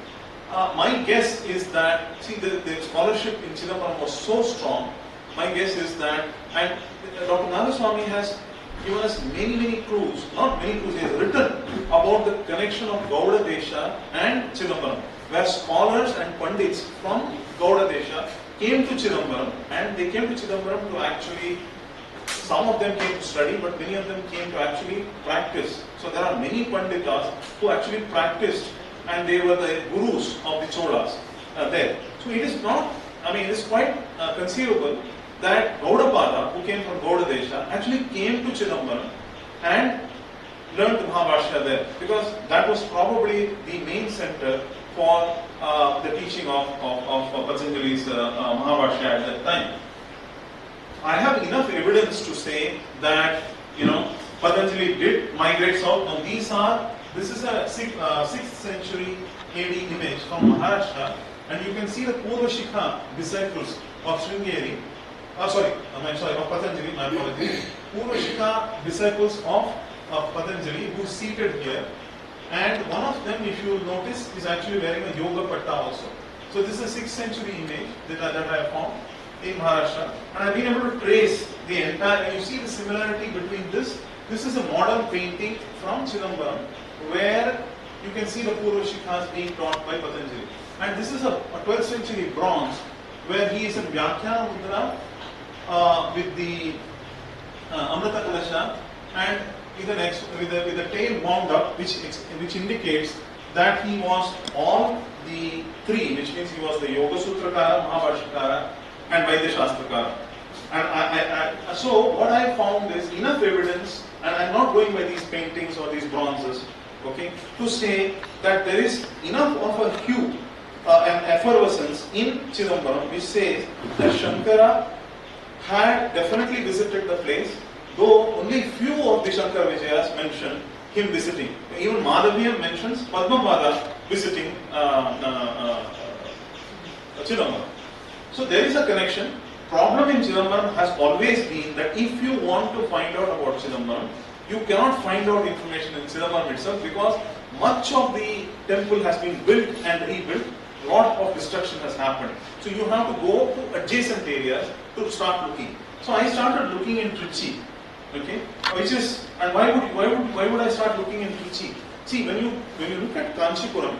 My guess is that, the scholarship in Chidambaram was so strong. My guess is that, and Dr. Nagaswamy has given us many clues, not many clues, he has written about the connection of Gauda Desha and Chidambaram, where scholars and Pandits from Gauda Desha came to Chidambaram, and they came to Chidambaram to actually, some of them came to study, but many of them came to actually practice. So there are many Panditas who actually practiced, and they were the gurus of the Cholas there. So it is not, it is quite conceivable that Gaudapada, who came from Gauda Desha, actually came to Chidambaram and learned the Mahabhashya there, because that was probably the main center for the teaching of Patanjali's Mahabhashya at that time. I have enough evidence to say that, Patanjali did migrate south. Now this is a 6th century AD image from Maharashtra, and you can see the Purvashikha disciples of Sringeri, of Patanjali, my apologies. Purvashikha disciples of Patanjali who is seated here, and one of them, if you notice, is actually wearing a yoga patta also. So this is a 6th century image that I have found in Maharashtra, and I've been able to trace the entire, and you see the similarity between this. This is a modern painting from Chidambaram where you can see the Purvashikhas being taught by Patanjali. And this is a 12th century bronze where he is in Vyakhyana Mudra with the Amrita Kalasha and with the tail wound up, which indicates that he was all the three, which means he was the Yoga Sutrakara, Mahabhashyakara, and Vaidya Shastrakara. And so what I found is enough evidence, and I'm not going by these paintings or these bronzes, okay, to say that there is enough of a hue and effervescence in Chidambaram which says that Shankara had definitely visited the place, though only few of the Sankara Vijayas mention him visiting. Even Madhavya mentions Padmapada visiting Chidambaram. So there is a connection. Problem in Chidambaram has always been that if you want to find out about Chidambaram, you cannot find out information in Chidambaram itself because much of the temple has been built and rebuilt. Lot of destruction has happened. So you have to go to adjacent areas to start looking. So I started looking in Trichy. Okay, which is, and why would I start looking in Trichy? See, when you look at Kanchipuram,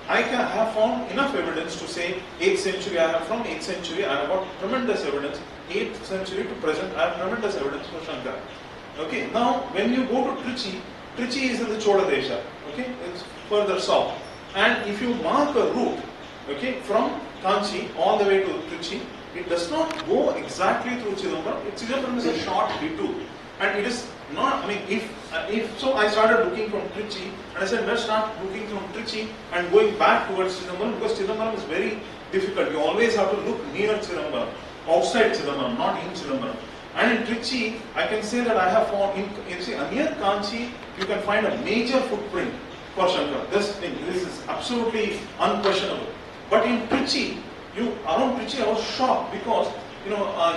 I have found enough evidence to say 8th century. I have from 8th century. I have got tremendous evidence. 8th century to present, I have tremendous evidence for Shankara. Okay, now when you go to Trichy, Trichy is in the Chola Desha. Okay, it's further south. And if you mark a route, okay, from Kanchi all the way to Trichy, it does not go exactly through Chidambaram. Chidambaram is a short detour. And it is not, I mean, if so, I started looking from Trichy, and I said, let's start looking from Trichy and going back towards Chidambaram, because Chidambaram is very difficult. You always have to look near Chidambaram, outside Chidambaram, not in Chidambaram. And in Trichy, I can say that I have found, near Kanchi, you can find a major footprint for Shankara. This is absolutely unquestionable. But in Trichy, around Trichy, I was shocked because,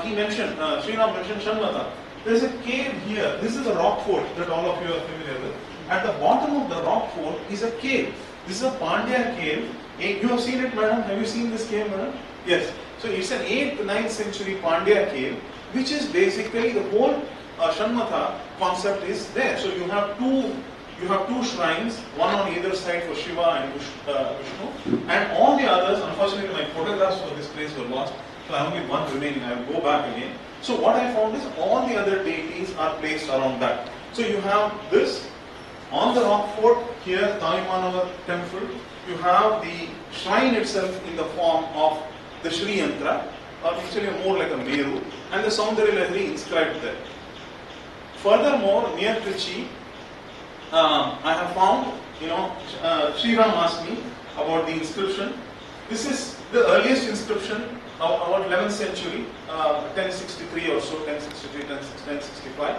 he mentioned, Sriram mentioned Shanmata. There is a cave here. This is a rock fort that all of you are familiar with. At the bottom of the rock fort is a cave. This is a Pandya cave. You have seen it, madam? Have you seen this cave, madam? Yes. So it's an 8th, 9th century Pandya cave, which is basically the whole Shanmata concept is there. So you have two shrines, one on either side for Shiva and Vishnu, and all the others. Unfortunately, my photographs for this place were lost, so I have only one remaining. I will go back again. So what I found is all the other deities are placed around that. So you have this on the rock fort here, Tamimanava temple. You have the shrine itself in the form of the Shri Yantra, or actually more like a Meru, and the Saundarya Lahari inscribed there. Furthermore, near Trichy, I have found, Sriram asked me about the inscription. This is the earliest inscription, about 11th century, 1063 or so, 1063, 1065,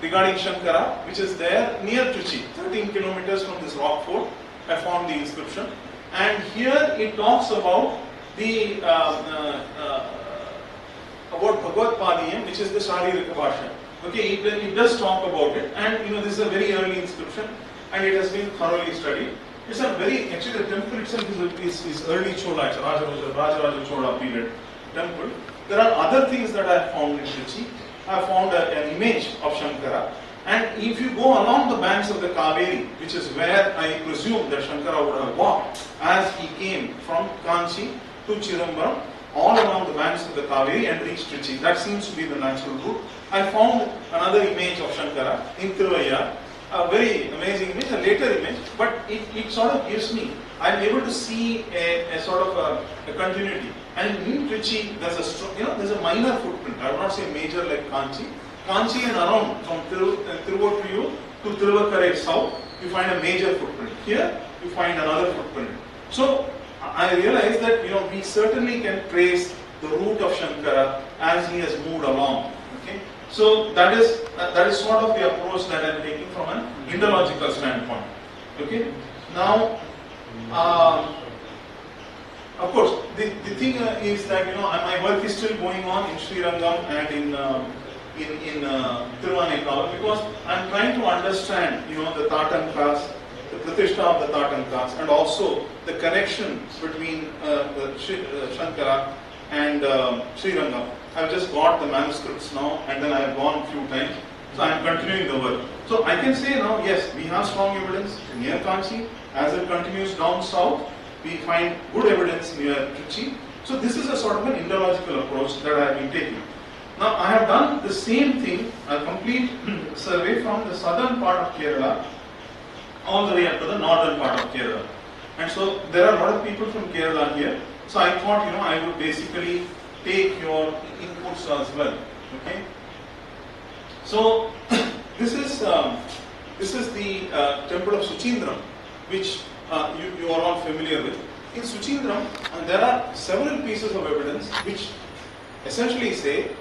regarding Shankara, which is there near Trichy, 13 kilometers from this rock fort. I found the inscription, and here it talks about the about Bhagavadpadacharya, which is the Sharirika Bhasha. Okay, it does talk about it, and this is a very early inscription, and it has been thoroughly studied. It's a actually the temple itself is early Chola, it's Rajaraja Chola period temple. There are other things that I have found in Trichy. I have found an image of Shankara, and if you go along the banks of the Kaveri, which is where I presume that Shankara would have walked as he came from Kanchi to Chidambaram, all along the banks of the Kaveri and reached Trichy. That seems to be the natural route. I found another image of Shankara in Tiruvayar, a very amazing image, a later image, but it sort of gives me, I'm able to see a sort of a continuity. And in Trichy, there's a minor footprint. I would not say major like Kanchi. Kanchi and around, from Tiruvottuyur to Tiruvakkarai south, you find a major footprint. Here, you find another footprint. So, I realize that we certainly can trace the route of Shankara as he has moved along. Okay, so that is sort of the approach that I am taking from an Indological standpoint. Okay, now of course the thing is that my work is still going on in Srirangam and in Thiruvanekkalam, because I am trying to understand the Tatankas, the Pratishtha of the Tatankas, and also the connection between Shankara and Srirangam. I have just got the manuscripts now, and then I have gone a few times. So I am continuing the work. So I can say now, yes, we have strong evidence near Kanchi. As it continues down south, we find good evidence near Trichy. So this is a sort of an Indological approach that I have been taking. Now I have done the same thing, a complete survey from the southern part of Kerala all the way up to the northern part of Kerala. And so there are a lot of people from Kerala here. So I thought, I would basically take your inputs as well. Okay. So this is the temple of Suchindram, which you are all familiar with. In Suchindram, there are several pieces of evidence which essentially say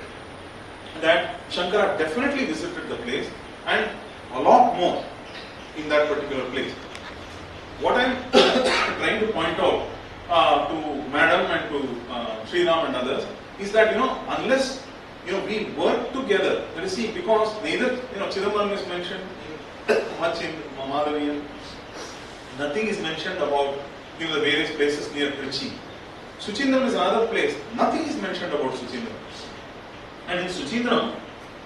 Shankara definitely visited the place and a lot more in that particular place. What I am trying to point out to Madam and to Sriram and others is that, unless we work together, let us see, because neither Chidambaram is mentioned much in Madhavian, nothing is mentioned about the various places near Trichy. Suchindram is another place, nothing is mentioned about Suchindram. And in Suchindram,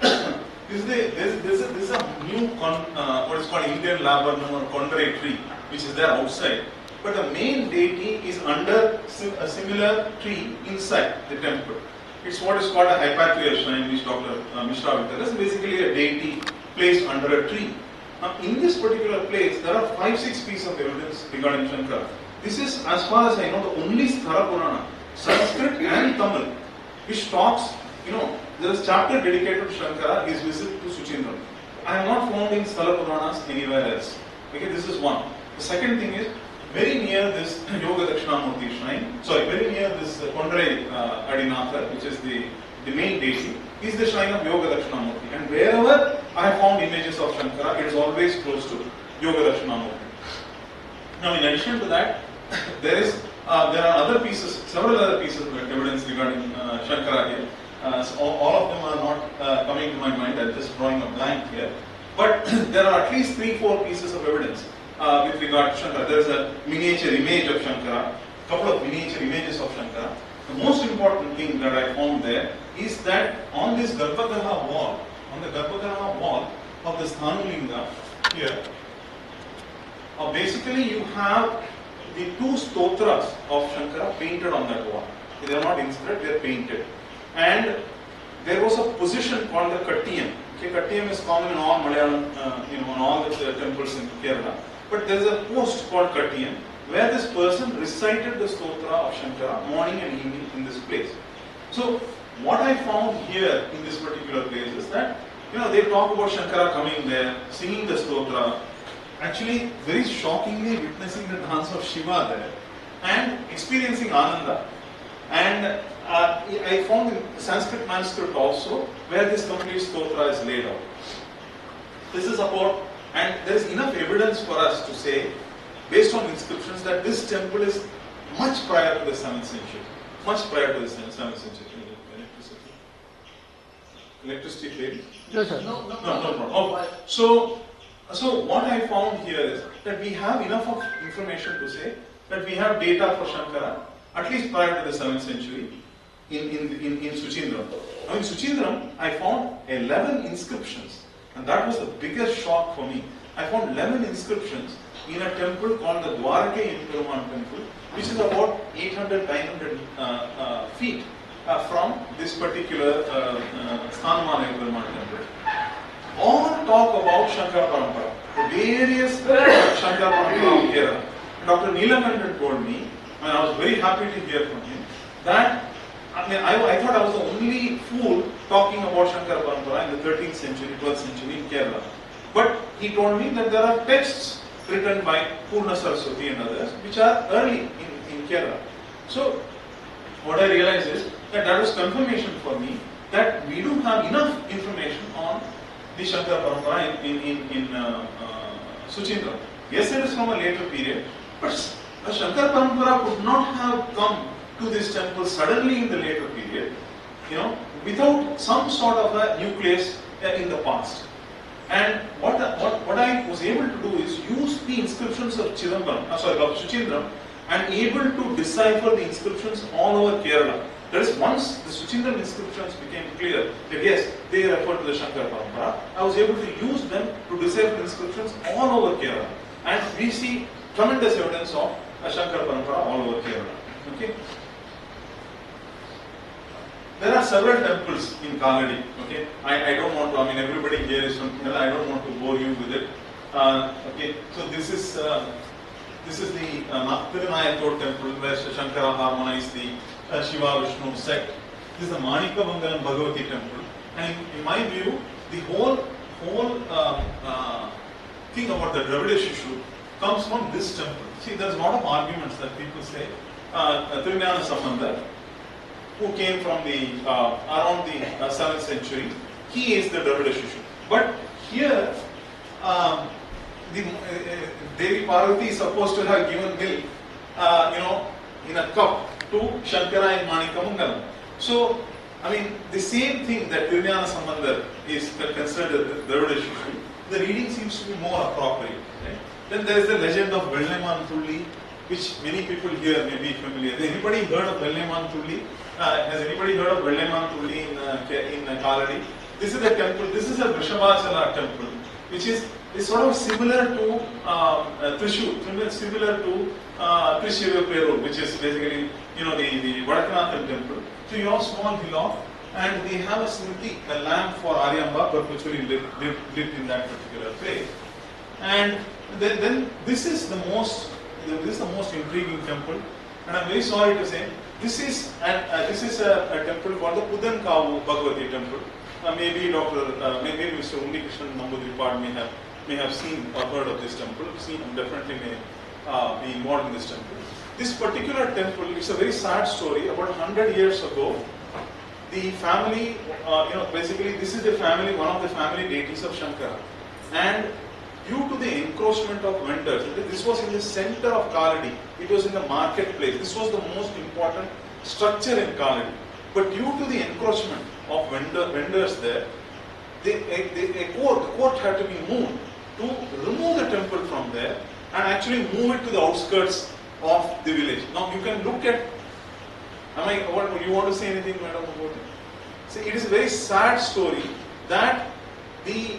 there is a new what is called Indian laburnum or Kondrai tree, which is there outside. But the main deity is under a similar tree inside the temple. It's what is called a Hypatrial shrine, which Dr. Mishra will tell us. Basically a deity placed under a tree. Now in this particular place, there are 5-6 pieces of evidence regarding Shankara. This is, as far as I know, the only Sthara Purana, Sanskrit and Tamil, which talks, there is a chapter dedicated to Shankara, his visit to Suchindram. I have not found in Sthala Puranas anywhere else. Okay, this is one. The second thing is, very near this Yoga Dakshinamurti shrine, very near this Kondrai Adinatha, which is the main deity, is the shrine of Yoga Dakshinamurti. And wherever I have found images of Shankara, it is always close to Yoga Dakshinamurti. Now, in addition to that, there are other pieces, several other pieces of evidence regarding Shankara here. So all of them are not coming to my mind. I'm just drawing a blank here. But there are at least 3-4 pieces of evidence with regard to Shankara. There is a miniature image of Shankara, a couple of miniature images of Shankara. The most important thing that I found there is that on this Garbhagriha wall, on the Garbhagriha wall of the Sthanulinga here, basically you have the 2 stotras of Shankara painted on that wall. They are not inscribed, they are painted. And there was a position called the Kattiyam. Okay, Kattiyam is common in all Malayalam, in all the temples in Kerala. But there is a post called Kattiyam where this person recited the stotra of Shankara morning and evening in this place. So what I found here in this particular place is that, they talk about Shankara coming there, singing the stotra, actually very shockingly witnessing the dance of Shiva there and experiencing Ananda. And I found in Sanskrit manuscript also where this complete stotra is laid out. This is about, and there is enough evidence for us to say, based on inscriptions, that this temple is much prior to the 7th century. Much prior to the 7th century. Electricity failed?
No, sir.
No. Oh, so what I found here is that we have enough of information to say that we have data for Shankara at least prior to the 7th century in Suchindram. Now in Suchindram, I found 11 inscriptions, and that was the biggest shock for me. I found 11 inscriptions in a temple called the Dwarake Perumal temple, which is about 800-900 feet from this particular Sthanamala Perumal temple. All talk about Shankara Parampara, the various Shankara Parampara of Kerala. Dr. Neelakandan told me, and I was very happy to hear from him, that I thought I was the only fool talking about Shankara Parampara in the 13th century, 12th century in Kerala. But he told me that there are texts written by Purna Saraswati and others which are early in Kerala. So what I realized is that was confirmation for me that we do have enough information on the Shankara Parampara in Suchindram. Yes, it is from a later period, but the Shankara Parampara could not have come to this temple suddenly in the later period, without some sort of a nucleus in the past. And what I was able to do is use the inscriptions of Suchindram and able to decipher the inscriptions all over Kerala. That is, once the Suchindram inscriptions became clear that yes, they refer to the Shankara Parampara, I was able to use them to decipher the inscriptions all over Kerala. And we see tremendous evidence of a Shankara Parampara all over Kerala. Okay? There are several temples in Kaladi. Okay, I don't want to. Everybody here is from Kerala. I don't want to bore you with it. Okay, so this is the Tirunayattur temple where Shankara harmonized the Shiva Vishnu sect. This is the Manikamangalam Bhagavati temple, and in my view, the whole thing about the Dravidish issue comes from this temple. See, there's a lot of arguments that people say. Tirunayana Sambandha, who came from the around the 7th century, he is the Dravida Shishu. But here, Devi Parvati is supposed to have given milk, in a cup to Shankara in Manikamangalam. So, I mean, the same thing that Tirunjana Sambandhar is considered the Dravida Shishu, the reading seems to be more appropriate. Right? Then there is the legend of Velleman Thulli, which many people here may be familiar. Has anybody heard of Velleman Thulli? Has anybody heard of Velleman Thulli in Kaladi? This is a temple. This is a Vrishabhachala temple, which is sort of similar to Thrissur, similar to Thrissur, which is basically the Vadakanathan temple. So you have small hillock, and they have a smriti, a lamp for Aryamba, perpetually lived in that particular place. And then this is the most intriguing temple, and I'm very sorry to say this is a temple called the Pudankavu Bhagavati temple. Maybe Mr. Unnikrishnan Nambudripad may have seen or heard of this temple. Definitely may be involved in this temple. This particular temple, it's a very sad story. About 100 years ago, the family, basically this is the family, one of the family deities of Shankara, and due to the encroachment of vendors, this was in the center of Kaladi. It was in the marketplace. This was the most important structure in Kaladi. But due to the encroachment of vendors there, the court had to be moved to remove the temple from there and actually move it to the outskirts of the village. Now you can look at. You want to say anything, madam, about it? See, it is a very sad story that the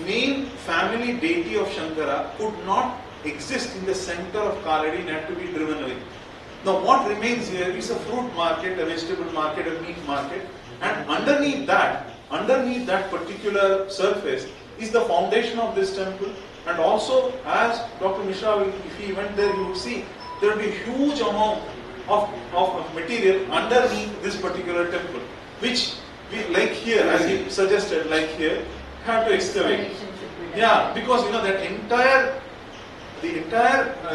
main family deity of Shankara could not exist in the center of Kaladi and had to be driven away. Now what remains here is a fruit market, a vegetable market, a meat market, and underneath that particular surface is the foundation of this temple. And also, as Dr. Mishra, if he went there, you would see there will be a huge amount of material underneath this particular temple, which we, like here, as he suggested, like here, have to excavate. Yeah, because the entire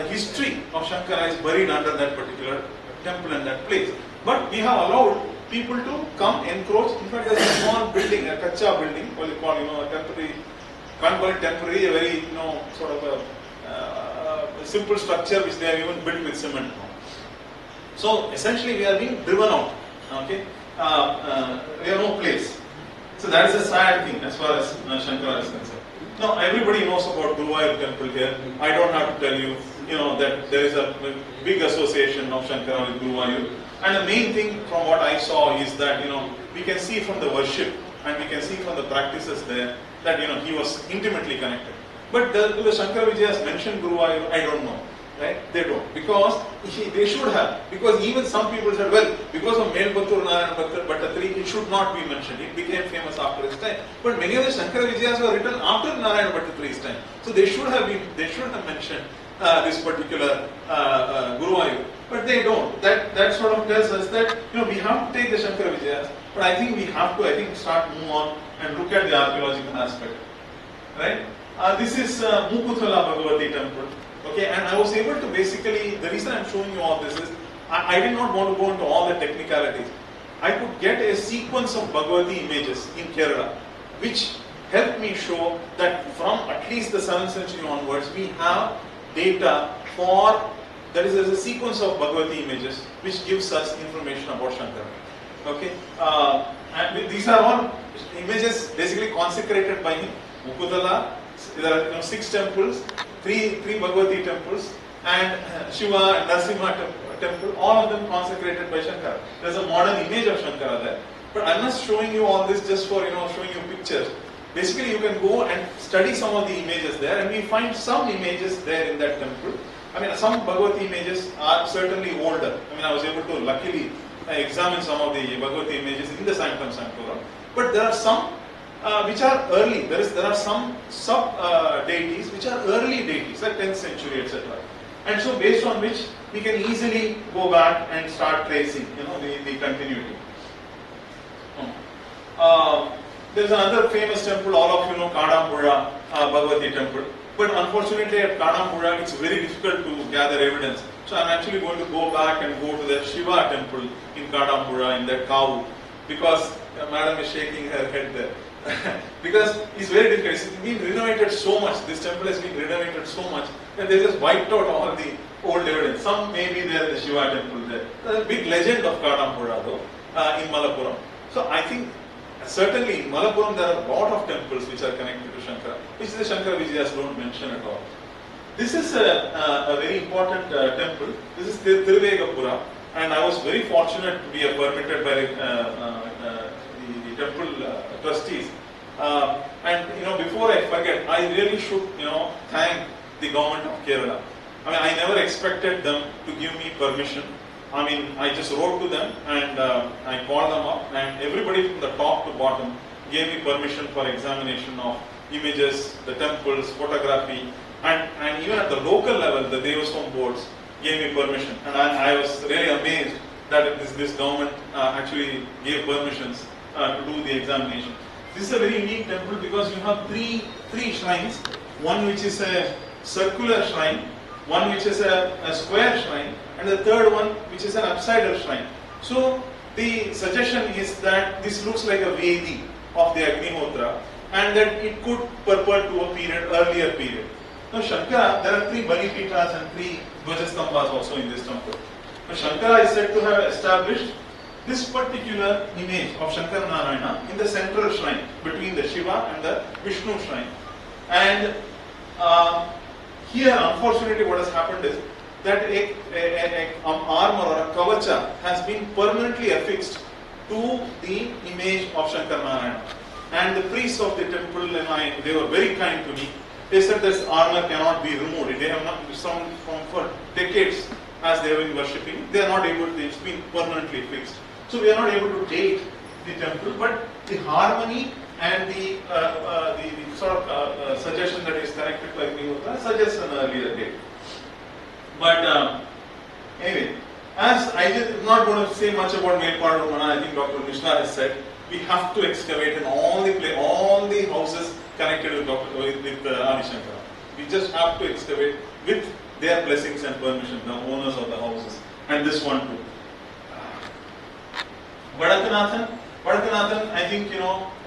history of Shankara is buried under that particular temple and that place. But we have allowed people to come encroach. In fact, there is a small building, a kacha building, what you call, a temporary, can't call it temporary, a very, sort of a simple structure which they have even built with cement. So essentially we are being driven out. Okay, we have no place. So that is a sad thing as far as Shankara is concerned. Now everybody knows about Guruvayur temple here. I don't have to tell you, that there is a big association of Shankara with Guruvayur. And the main thing from what I saw is that, we can see from the worship and we can see from the practices there that, he was intimately connected. But do the Sankara Vijayas mention Guruvayur? I don't know. Right? They don't. Because they should have. Because even some people said, well, because of Melpazhur Mana it should not be mentioned. It became famous after his time. But many of the Sankara Vijayas were written after Narayana Bhattatri's time. So they should have mentioned this particular Guruvayur. But they don't. That sort of tells us that, we have to take the Sankara Vijayas, but I think we have to, start move on and look at the archaeological aspect. Right? This is Mukuthala Bhagavati temple. Okay, and I was able to basically, the reason I'm showing you all this is, I did not want to go into all the technicalities. I could get a sequence of Bhagavati images in Kerala, which helped me show that from at least the 7th century onwards, we have data for, there is a sequence of Bhagavati images, which gives us information about Shankara. Okay, and these are all images basically consecrated by him. Mukuthala, there are 6 temples, three Bhagavati temples, and Shiva and Narasimha temple, all of them consecrated by Shankara. There is a modern image of Shankara there. But I'm not showing you all this just for showing you pictures. Basically, you can go and study some of the images there, and we find some images there in that temple. Some Bhagavati images are certainly older. I was able to luckily examine some of the Bhagavati images in the Sanctum Sanctorum. But there are some which are early. There are some sub-deities which are early deities, like 10th century, etc. And so based on which we can easily go back and start tracing, the continuity. There's another famous temple, all of you know, Kadiramangalam Bhagavati temple. But unfortunately at Kadiramangalam it's very difficult to gather evidence. So I'm actually going to go back and go to the Shiva temple in Kadiramangalam, in that Kavu. because Madam is shaking her head there. Because it's very difficult. It's been renovated so much. This temple has been renovated so much that they just wiped out all the old evidence. Some may be there, the Shiva temple there. There's a big legend of Kadampura though in Malappuram. So I think certainly in Malappuram there are a lot of temples which are connected to Shankara, which the Shankara-Vijayas don't mention at all. This is a very important temple. This is Tiruvegapura, and I was very fortunate to be permitted by the temple trustees. And before I forget, I really should thank the government of Kerala. I mean, I never expected them to give me permission. I mean, I just wrote to them and I called them up, and everybody from the top to bottom gave me permission for examination of images, the temples, photography, and even at the local level, the Devaswam boards gave me permission. And I was really amazed that this government actually gave permissions to do the examination. This is a very unique temple because you have three shrines, one which is a circular shrine, one which is a square shrine, and the third one which is an upside-down shrine. So the suggestion is that this looks like a Vedi of the Agnihotra, and that it could purport to a earlier period. Now Shankara, there are 3 Balipitas and 3 Dvajastambhas also in this temple. Now Shankara is said to have established this particular image of Shankara-Narayana in the central shrine between the Shiva and the Vishnu shrine. And here, unfortunately, what has happened is that an armor or a kavacha has been permanently affixed to the image of Shankara-Narayana. And the priests of the temple and they were very kind to me. They said this armor cannot be removed. They have not, for decades as they have been worshipping, they are not able to, it's been permanently fixed. So we are not able to date the temple, but the harmony and the sort of suggestion that is connected to Agnihotra suggests an earlier date. But anyway, as I am not going to say much about Melpazhur Mana, I think Dr. Mishra has said, we have to excavate in all the houses connected with Adi Sankara. We just have to excavate with their blessings and permission, the owners of the houses, and this one too. Vadakkanathan, I think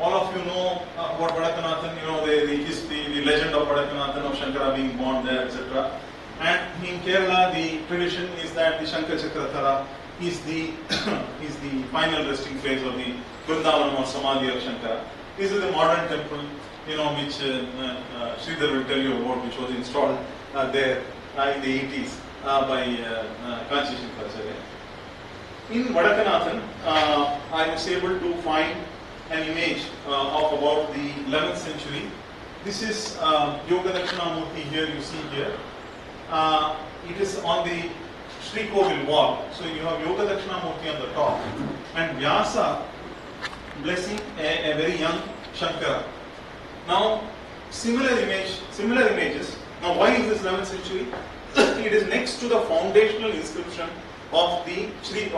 all of you know about Vadakkanathan, the legend of Vadakkanathan, of Shankara being born there, etc. And in Kerala, the tradition is that the Shankara is the final resting place of the Vrindavanam or Samadhi of Shankara. This is the modern temple, which Shridhar will tell you about, which was installed there in the 80s by Kanchi Shankaracharya. In Vadakkanathan, I was able to find an image of about the 11th century. This is Yoga Dakshinamurti here, you see here. It is on the Sri Kovil wall. So you have Yoga Dakshinamurti on the top and Vyasa blessing a very young Shankara. Now, similar images. Now, why is this 11th century? It is next to the foundational inscription of the Sri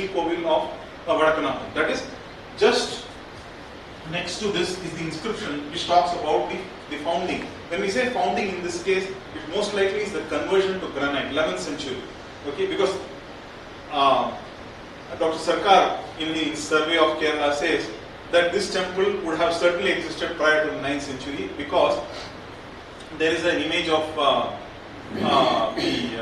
Kovil of Vadakkanathan. That is, just next to this is the inscription which talks about the founding. When we say founding in this case, it most likely is the conversion to granite, 11th century. Okay, because Dr. Sarkar in the survey of Kerala says that this temple would have certainly existed prior to the 9th century because there is an image of the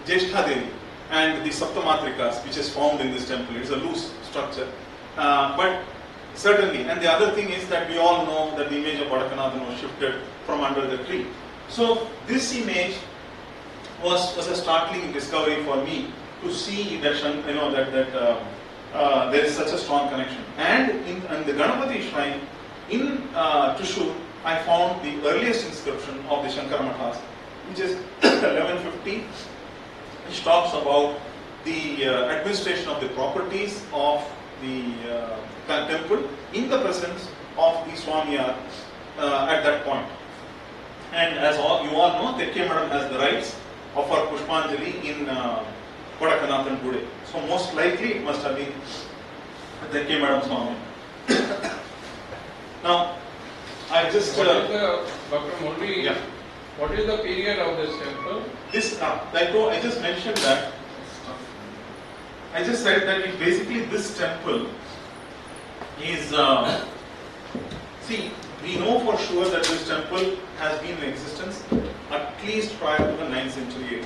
Jeshtha Devi and the Saptamatrikas which is found in this temple. It is a loose structure. But certainly, and the other thing is that we all know that the image of Vadakkanathan was shifted from under the tree. So this image was a startling discovery for me to see that there is such a strong connection. And in the Ganapati shrine in Thrissur, I found the earliest inscription of the Shankara Mathas, which is 1150, which talks about the administration of the properties of the temple in the presence of the Swamiyar at that point. And as you all know, Tekke Madam has the rights of her Pushpanjali in Vadakkanathan today. So most likely it must have been Tekke Madam Swami. Now, I just...
Dr. Murali, yeah. What is the period of this temple?
I just mentioned that. I just said that basically this temple is, see, we know for sure that this temple has been in existence at least prior to the 9th century AD.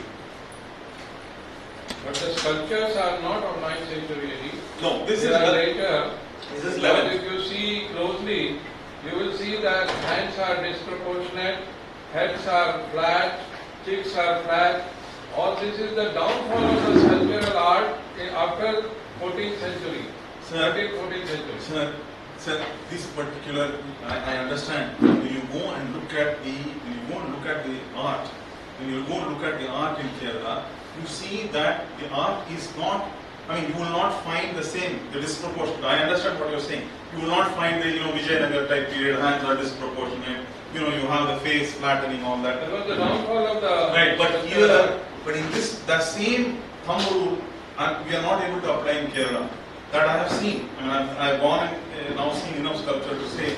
But the sculptures are not of 9th century AD.
No, this
they
is
are later.
This is
11th.
11th.
If you see closely, you will see that hands are disproportionate, heads are flat, cheeks are flat. All this is the downfall of the sculptural art after 14th century. 13th, 14th century.
Sir, this particular, I understand. When you go and look at the, art, when you go and look at the art in Kerala, you see that the art is not, I mean, you will not find the same, the disproportionate. I understand what you are saying. You will not find the, Vijayanagar type period, hands are disproportionate, you have the face flattening, all that.
That was the downfall of the...
Right, but here, but in this, the same thumb rule, we are not able to apply in Kerala. That I have seen. I mean, I've gone and now seen enough sculpture to say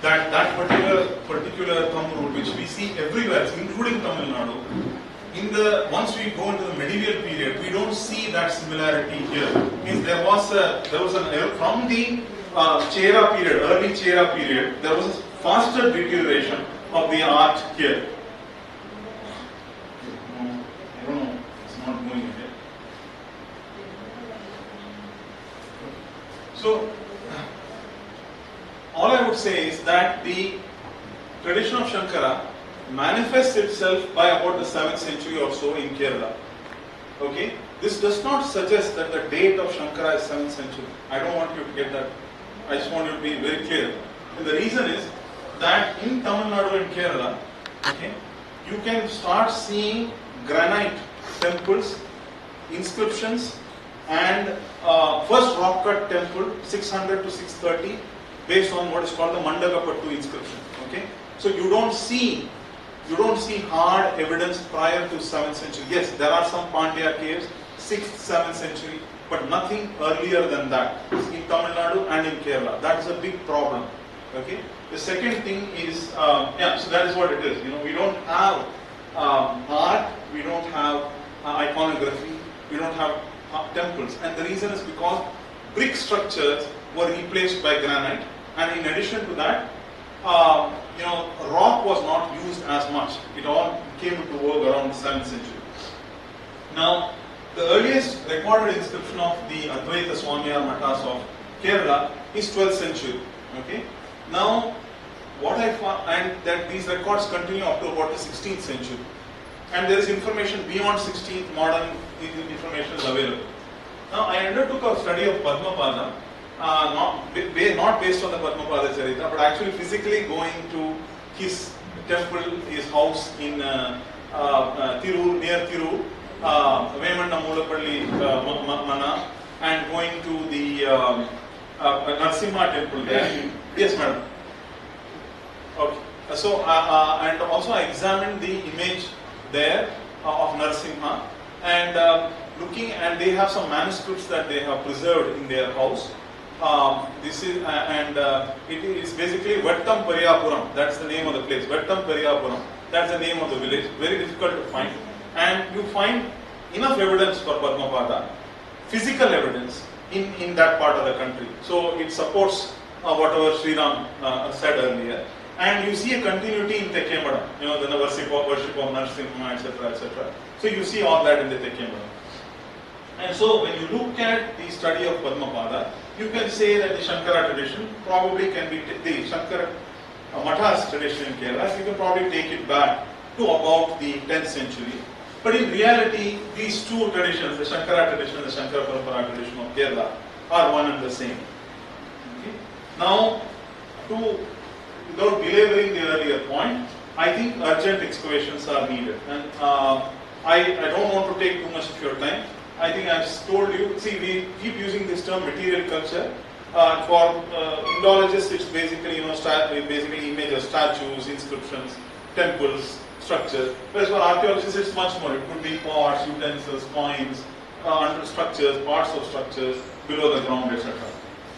that that particular thumb rule, which we see everywhere, including Tamil Nadu, once we go into the medieval period, we don't see that similarity here. Means there was an error from the Chera period, early Chera period. There was a faster deterioration of the art here. I don't know. It's not going ahead. So, all I would say is that the tradition of Shankara manifests itself by about the 7th century or so in Kerala. Okay? This does not suggest that the date of Shankara is 7th century. I don't want you to get that. I just want you to be very clear. And the reason is that in Tamil Nadu and Kerala, okay, you can start seeing granite temples, inscriptions, and first rock cut temple 600 to 630 based on what is called the Mandagapattu inscription. Okay, so you don't see hard evidence prior to 7th century. Yes, there are some Pandya caves 6th, 7th century, but nothing earlier than that in Tamil Nadu and in Kerala. That is a big problem. Okay, the second thing is so that is what it is. We don't have art, we don't have iconography, we don't have temples, and the reason is because brick structures were replaced by granite, and in addition to that, rock was not used as much. It all came into work around the 7th century. Now, the earliest recorded inscription of the Advaita Swamiyar Matas of Kerala is 12th century. Okay. Now, what I found, and that these records continue up to about the 16th century. And there is information beyond 16th, modern information is available. Now, I undertook a study of Padmapada, not based on the Padmapada Charita, but actually physically going to his temple, his house in Tirur, near Tirur, Vemanda Mulapalli Mana, and going to the Narasimha temple there. Yes, madam. Okay. So, and also I examined the image there of Narasimha, and looking, and they have some manuscripts that they have preserved in their house. This is it is basically Vettam Periyapuram. That's the name of the place. Vettam Periyapuram. That's the name of the village. Very difficult to find, and you find enough evidence for Padmapada, physical evidence in that part of the country. So it supports whatever Sriram said earlier. And you see a continuity in Tekkemada, the worship of Narasimha, etc., etc. So you see all that in the Tekkemada. And so when you look at the study of Padmapada, you can say that the Shankara tradition probably can be, the Shankara Mathas tradition in Kerala, you can probably take it back to about the 10th century. But in reality, these two traditions, the Shankara tradition and the Shankara Parampara tradition of Kerala, are one and the same. Okay? Now, without belaboring the earlier point, I think urgent excavations are needed. And I don't want to take too much of your time. I think I've told you, see, we keep using this term material culture. For Indologists, it's basically, basically image of statues, inscriptions, temples, structures. Whereas for archaeologists, it's much more. It could be pots, utensils, coins, structures, parts of structures, below the ground, etc.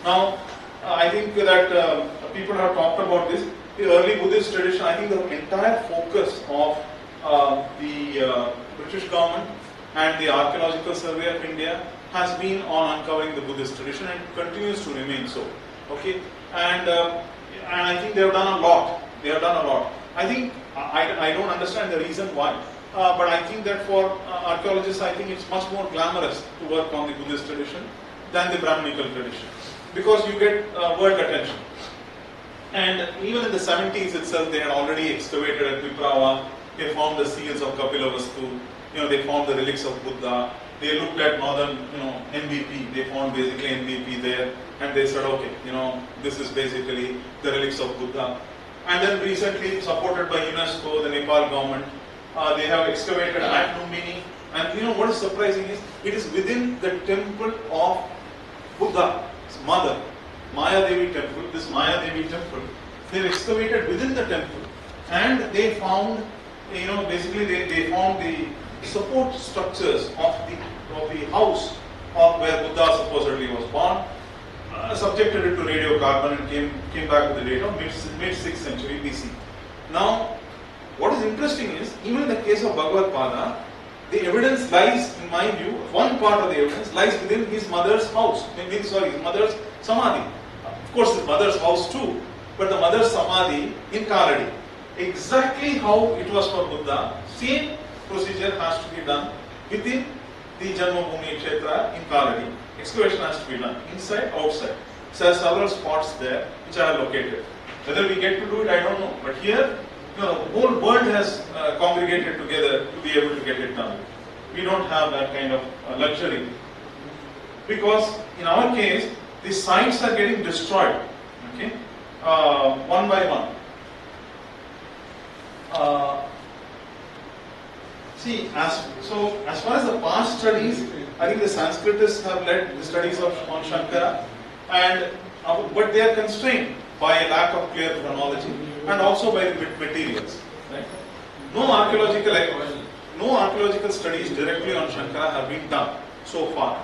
Now, I think that people have talked about this. The early Buddhist tradition, I think the entire focus of the British government and the Archaeological Survey of India has been on uncovering the Buddhist tradition, and continues to remain so. Okay, and I think they have done a lot. They have done a lot. I think I don't understand the reason why, but I think that for archaeologists, I think it's much more glamorous to work on the Buddhist tradition than the Brahminical tradition, because you get world attention. And even in the 70s itself, they had already excavated at Viprava. They found the seals of Kapilavastu. They found the relics of Buddha. They looked at northern, MVP. They found basically MVP there, and they said, okay, this is basically the relics of Buddha. And then recently, supported by UNESCO, the Nepal government, they have excavated at Lumbini. And what is surprising is, it is within the temple of Buddha's mother, Maya Devi temple, this Maya Devi temple. They excavated within the temple, and they found, basically they found the support structures of the house of where Buddha supposedly was born, subjected it to radiocarbon, and came back with the date of mid 6th century BC. Now, what is interesting is, even in the case of Bhagavad-pada, the evidence lies, in my view, one part of the evidence lies within his mother's house. His mother's samadhi. Of course, his mother's house too, but the mother's samadhi in Kaladi. Exactly how it was for Buddha, same procedure has to be done within the Janmabhoomi Kshetra in Kaladi. Excavation has to be done inside, outside. So there are several spots there which are located. Whether we get to do it, I don't know. But here, the whole world has congregated together to be able to get it done. We don't have that kind of luxury. Because in our case, the sites are getting destroyed, okay, one by one. As far as the past studies, I think the Sanskritists have led the studies on Shankara, but they are constrained by a lack of clear chronology and also by the materials. Right? No archaeological studies directly on Shankara have been done so far.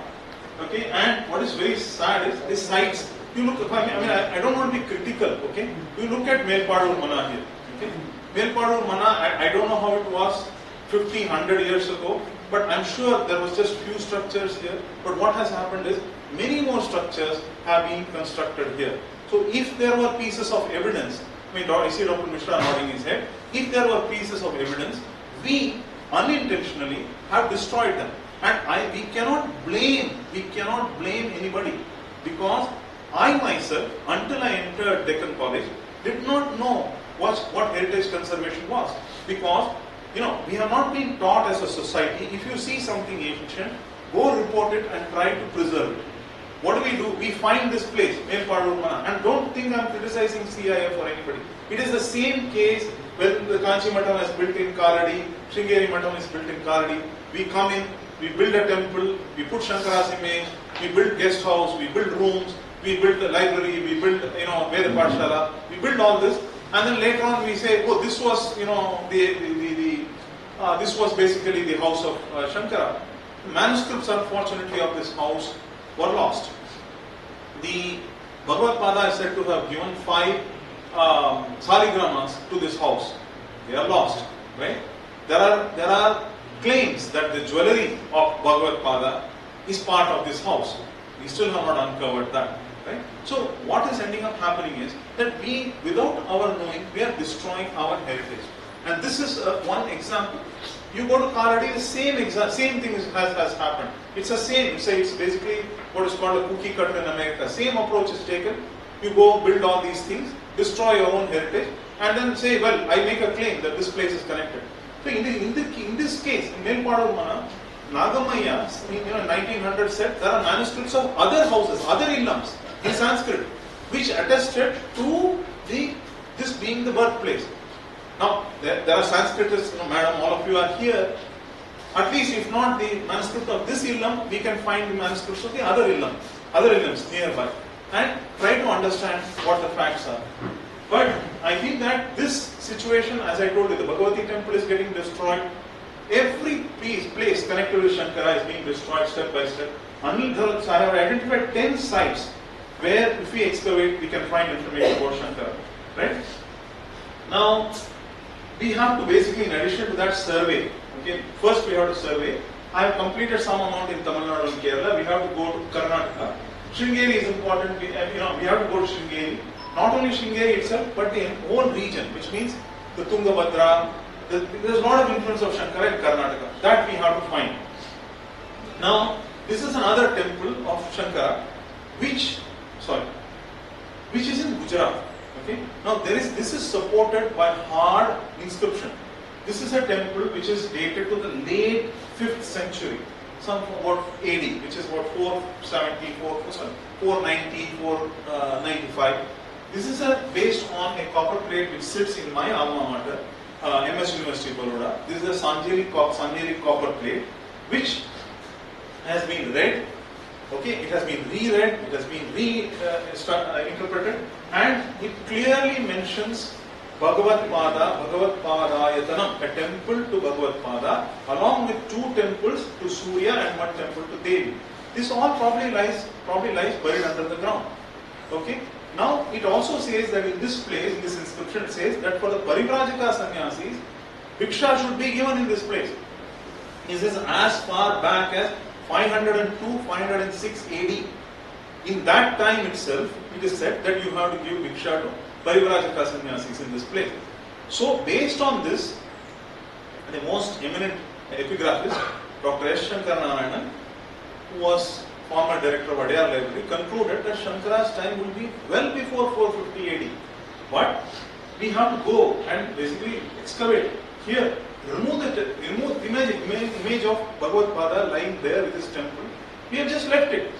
Okay, and what is very sad is the sites. You look, I don't want to be critical. Okay, you look at Melpazhur Mana here. Okay, Melpazhur Mana, I don't know how it was 50, 100 years ago, but I'm sure there was just few structures here. But what has happened is many more structures have been constructed here. So if there were pieces of evidence, I see Dr. Mishra nodding his head. If there were pieces of evidence, we unintentionally have destroyed them. And we cannot blame anybody, because I myself, until I entered Deccan College, did not know what heritage conservation was. Because, we have not been taught as a society, if you see something ancient, go report it and try to preserve it. What do? We find this place, Melpazhur Mana, and don't think I'm criticizing CIF or anybody. It is the same case when the Kanchi Matam is built in Kaladi, Sringeri Matam is built in Kaladi. We come in, we build a temple, we put Shankara's image, we build guest house, we build rooms, we build a library, we build, Veda Pathshala, we build all this, and then later on we say, oh, this was, this was basically the house of Shankara. The manuscripts, unfortunately, of this house were lost. The Bhagavad-pada is said to have given 5 saligramas to this house. They are lost, right? There are claims that the jewellery of Bhagavad-pada is part of this house. We still have not uncovered that, right? So what is ending up happening is that we, without our knowing, we are destroying our heritage. And this is one example. You go to Kaladi, the same thing has happened. It's the same. It's basically what is called a cookie cutter in America. Same approach is taken. You go build all these things, destroy your own heritage, and then say, well, I make a claim that this place is connected. So in this case, in Melpazhur Mana, Nagamaya in 1900 said there are manuscripts of other houses, other illams in Sanskrit, which attested to this being the birthplace. Now, there are Sanskritists, madam, all of you are here. At least, if not the manuscript of this illam, we can find the manuscripts of the other illams nearby, and try to understand what the facts are. But I think that this situation, as I told you, the Bhagavati temple is getting destroyed. Every place connected with Shankara is being destroyed step by step. I have identified 10 sites where, if we excavate, we can find information about Shankara. Right? Now, we have to basically, in addition to that, survey. Okay, first we have to survey. I have completed some amount in Tamil Nadu and Kerala. We have to go to Karnataka. Sringeri is important. We have to go to Sringeri. Not only Sringeri itself, but the whole region, which means the Tungabhadra. There's a lot of influence of Shankara in Karnataka. That we have to find. Now, this is another temple of Shankara, which is in Gujarat. Okay. Now this is supported by hard inscription. This is a temple which is dated to the late 5th century, some about AD, which is about 490, 495. This is based on a copper plate which sits in my alma mater, MS University Baroda. This is a Sanjeri copper plate, which has been read. Okay, it has been reread, it has been interpreted, and it clearly mentions Bhagavadpadayatanam, a temple to Bhagavadpada, along with 2 temples to Surya and 1 temple to Devi. This all probably lies buried under the ground. Okay. Now it also says that in this place, in this inscription, it says that for the Parivrajaka sannyasis, Bhiksha should be given in this place. This is as far back as 502, 506 AD. In that time itself, it is said that you have to give Bhiksha to Parivrajaka sannyasis in this place. So, based on this, the most eminent epigraphist, Dr. S. Shankara, who was former director of Adyar Library, concluded that Shankara's time will be well before 450 AD. But we have to go and basically excavate here. Remove the image of Bhagavadpada lying there with his temple. We have just left it.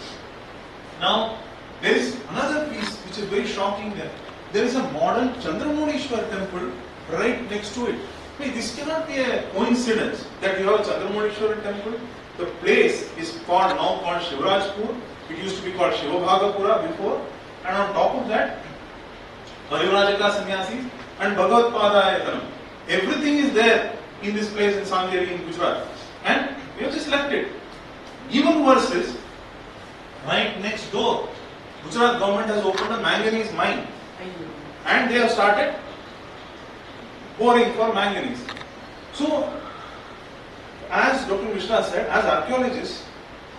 Now, there is another piece which is very shocking there. There is a modern Chandramonishwar temple right next to it. This cannot be a coincidence that you have a Chandramonishwar temple. The place is now called Shivrajpur. It used to be called Shivabhagapura before. And on top of that, Parivrajaka sannyasis and Bhagavadpadayatanam. Everything is there in this place in Sanjeri in Gujarat, and we have just left it. Even worse is, right next door, Gujarat government has opened a manganese mine, and they have started boring for manganese. So, as Dr. Mishra said, as archaeologists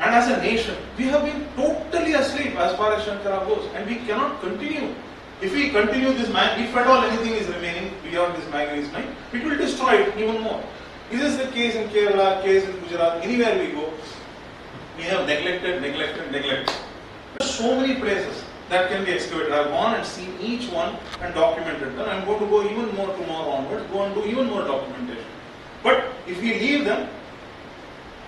and as a nation, we have been totally asleep as far as Shankara goes, and we cannot continue. If we continue this, if at all anything is remaining beyond this manganese mine, it will destroy it even more. This is the case in Kerala, case in Gujarat, anywhere we go, we have neglected. There are so many places that can be excavated. I have gone and seen each one and documented them. I am going to go even more tomorrow onwards, go and do even more documentation. But if we leave them,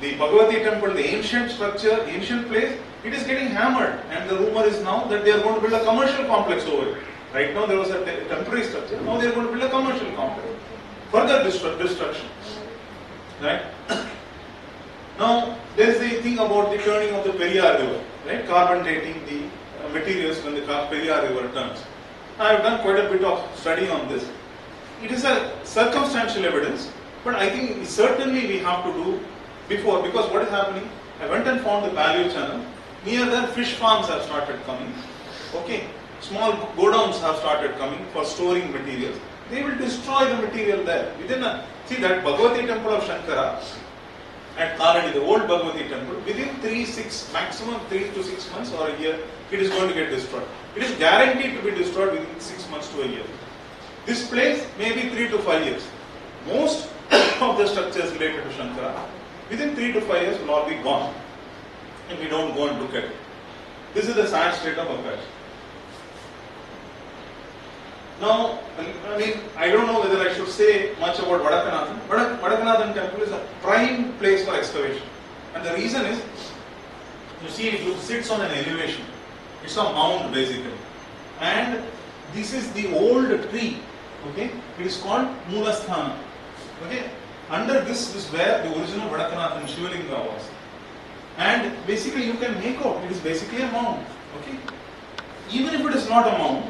the Bhagavati temple, the ancient structure, the ancient place, it is getting hammered, and the rumor is now that they are going to build a commercial complex over it. Right now there was a temporary structure, now they are going to build a commercial complex. Further destruction. Right? Now there is the thing about the turning of the Periyar river, right? Carbon dating the materials when the Periyar river turns. I have done quite a bit of study on this. It is a circumstantial evidence, but I think certainly we have to do before, because what is happening, I went and found the Paleo channel. Near there, fish farms have started coming. Okay, small godowns have started coming for storing materials. They will destroy the material there. See that Bhagavati temple of Shankara at Karani, the old Bhagavati temple, within maximum 3 to 6 months or a year, it is going to get destroyed. It is guaranteed to be destroyed within 6 months to a year. This place may be 3 to 5 years. Most of the structures related to Shankara, within 3 to 5 years will all be gone. And we don't go and look at it. This is the sad state of affairs. Now, I don't know whether I should say much about Vadakkanathan. Vadakkanathan temple is a prime place for excavation. And the reason is, you see, it sits on an elevation. It's a mound basically. And this is the old tree. Okay? It is called Moolasthana. Okay? Under this is where the original Vadakkanathan Shivalinga was. And basically you can make out, it is basically a mound. Okay? Even if it is not a mound,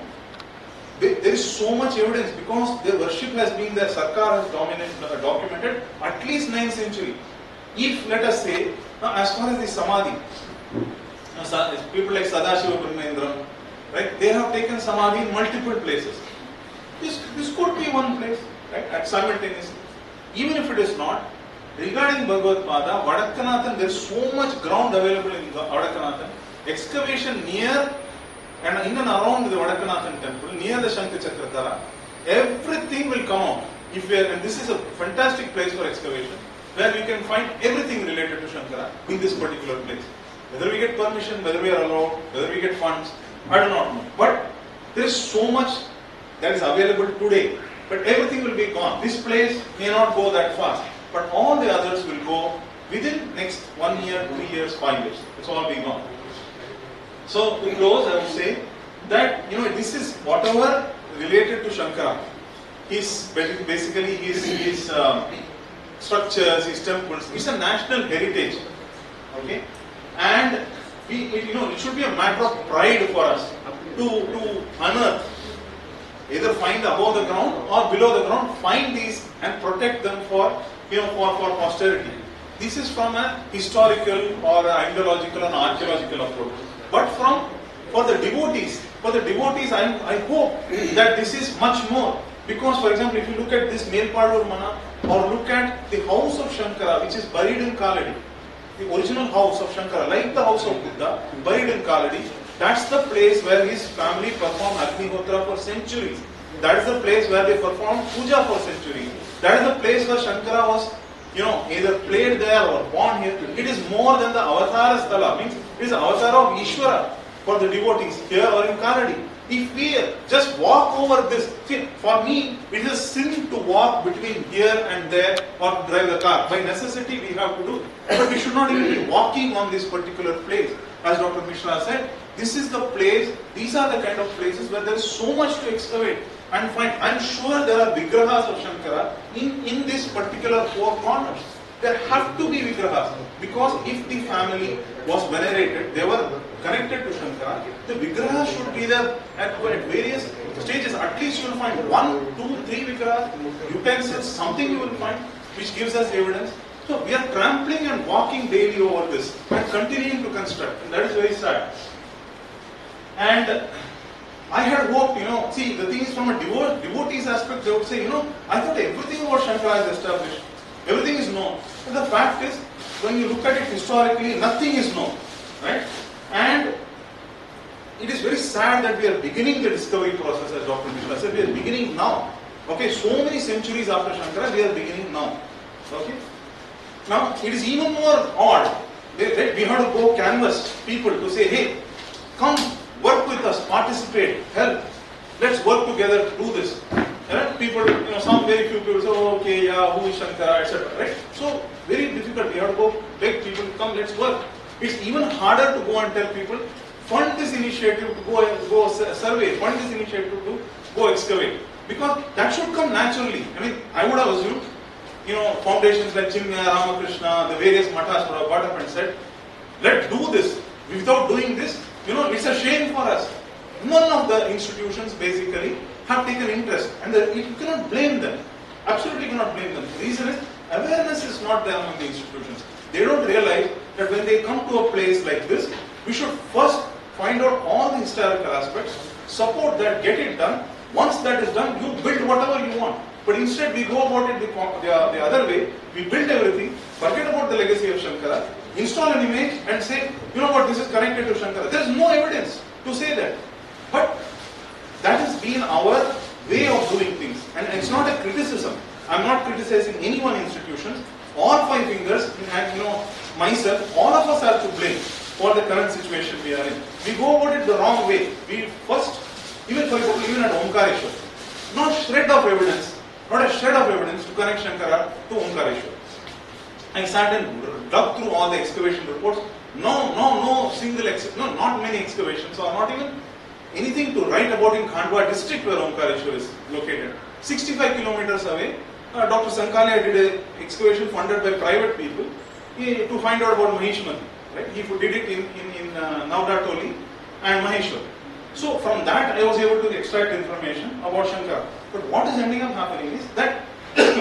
there is so much evidence because their worship has been there. Sarkar has documented at least 9th century. If, let us say, now as far as the Samadhi, people like Sadashiva Brahmendram, right, they have taken Samadhi in multiple places. This could be one place, right, at simultaneously. Even if it is not, regarding Bhagavadpada, Vadakkanathan, there is so much ground available in Vadakkanathan. excavation near and in and around the Vadakanathan temple, near the Shankaracharya, everything will come out. And this is a fantastic place for excavation, where we can find everything related to Shankara in this particular place. Whether we get permission, whether we are allowed, whether we get funds, I do not know. But there is so much that is available today. But everything will be gone. This place may not go that fast, but all the others will go within next 1 year, 3 years, 5 years. It's all be gone. So to close, I would say that this is whatever related to Shankara. Basically his structures, his temples. It's a national heritage. Okay, and it should be a matter of pride for us to unearth, either find above the ground or below the ground, find these and protect them for posterity. This is from a historical or ideological and archaeological approach. But for the devotees, I hope that this is much more. Because, for example, if you look at this Melpazhur Mana or look at the house of Shankara, which is buried in Kaladi, the original house of Shankara, like the house of Buddha, buried in Kaladi, that's the place where his family performed Agnihotra for centuries. That is the place where they performed puja for centuries. That is the place where Shankara was, either played there or born here. It is more than the Avatara Sthala, means it is the avatar of Ishvara for the devotees here or in Kaladi. If we just walk over this, see, for me, it is a sin to walk between here and there or drive the car. By necessity, we have to do. But we should not even be walking on this particular place. As Dr. Mishra said, this is the place, these are the kind of places where there is so much to excavate and find. I am sure there are vigrahas of Shankara in this particular four corners. There have to be vigrahas, because if the family was venerated, they were connected to Shankara, the vigrahas should be there at various stages. At least you will find 1, 2, 3 vigrahas, utensils, something you will find which gives us evidence. So we are trampling and walking daily over this and continuing to construct, and that is very sad. And I had hoped, see, the thing is, from a devotee's aspect, they would say, I thought everything about Shankara is established. Everything is known. But the fact is, when you look at it historically, nothing is known. Right? And it is very sad that we are beginning the discovery process, as Dr. Mishra said. We are beginning now. Okay, so many centuries after Shankara, we are beginning now. Okay? Now, it is even more odd. We have to go canvass people to say, hey, come, work with us, participate, help. Let's work together to do this. And people, some very few people say, oh, okay, yeah, who is Shankara, etc. Right? So, very difficult. We have to go beg people to come, let's work. It's even harder to go and tell people, fund this initiative to go survey, fund this initiative to go excavate. Because that should come naturally. I mean, I would have assumed, foundations like Chinmaya, Ramakrishna, the various matas would have got up and said, let's do this. Without doing this, it's a shame for us. None of the institutions basically have taken interest, and you cannot blame them. Absolutely cannot blame them. The reason is, awareness is not there among the institutions. They don't realize that when they come to a place like this, we should first find out all the historical aspects, support that, get it done. Once that is done, you build whatever you want. But instead, we go about it the other way. We build everything, forget about the legacy of Shankara, install an image and say, this is connected to Shankara. There is no evidence to say that. But that has been our way of doing things. And it's not a criticism. I'm not criticizing any one institution. All 5 fingers, and myself, all of us are to blame for the current situation we are in. We go about it the wrong way. We first, even for example, even at Omkareshwar, not a shred of evidence to connect Shankara to Omkareshwar. I sat and dug through all the excavation reports. No single, not many excavations, or not even anything to write about in Khandwa district where Omkareshwar is located. 65 kilometers away, Dr. Sankara did an excavation funded by private people to find out about Maheshwar. Right? He did it in Navdatoli and Maheshwar. So from that I was able to extract information about Shankara. But what is ending up happening is that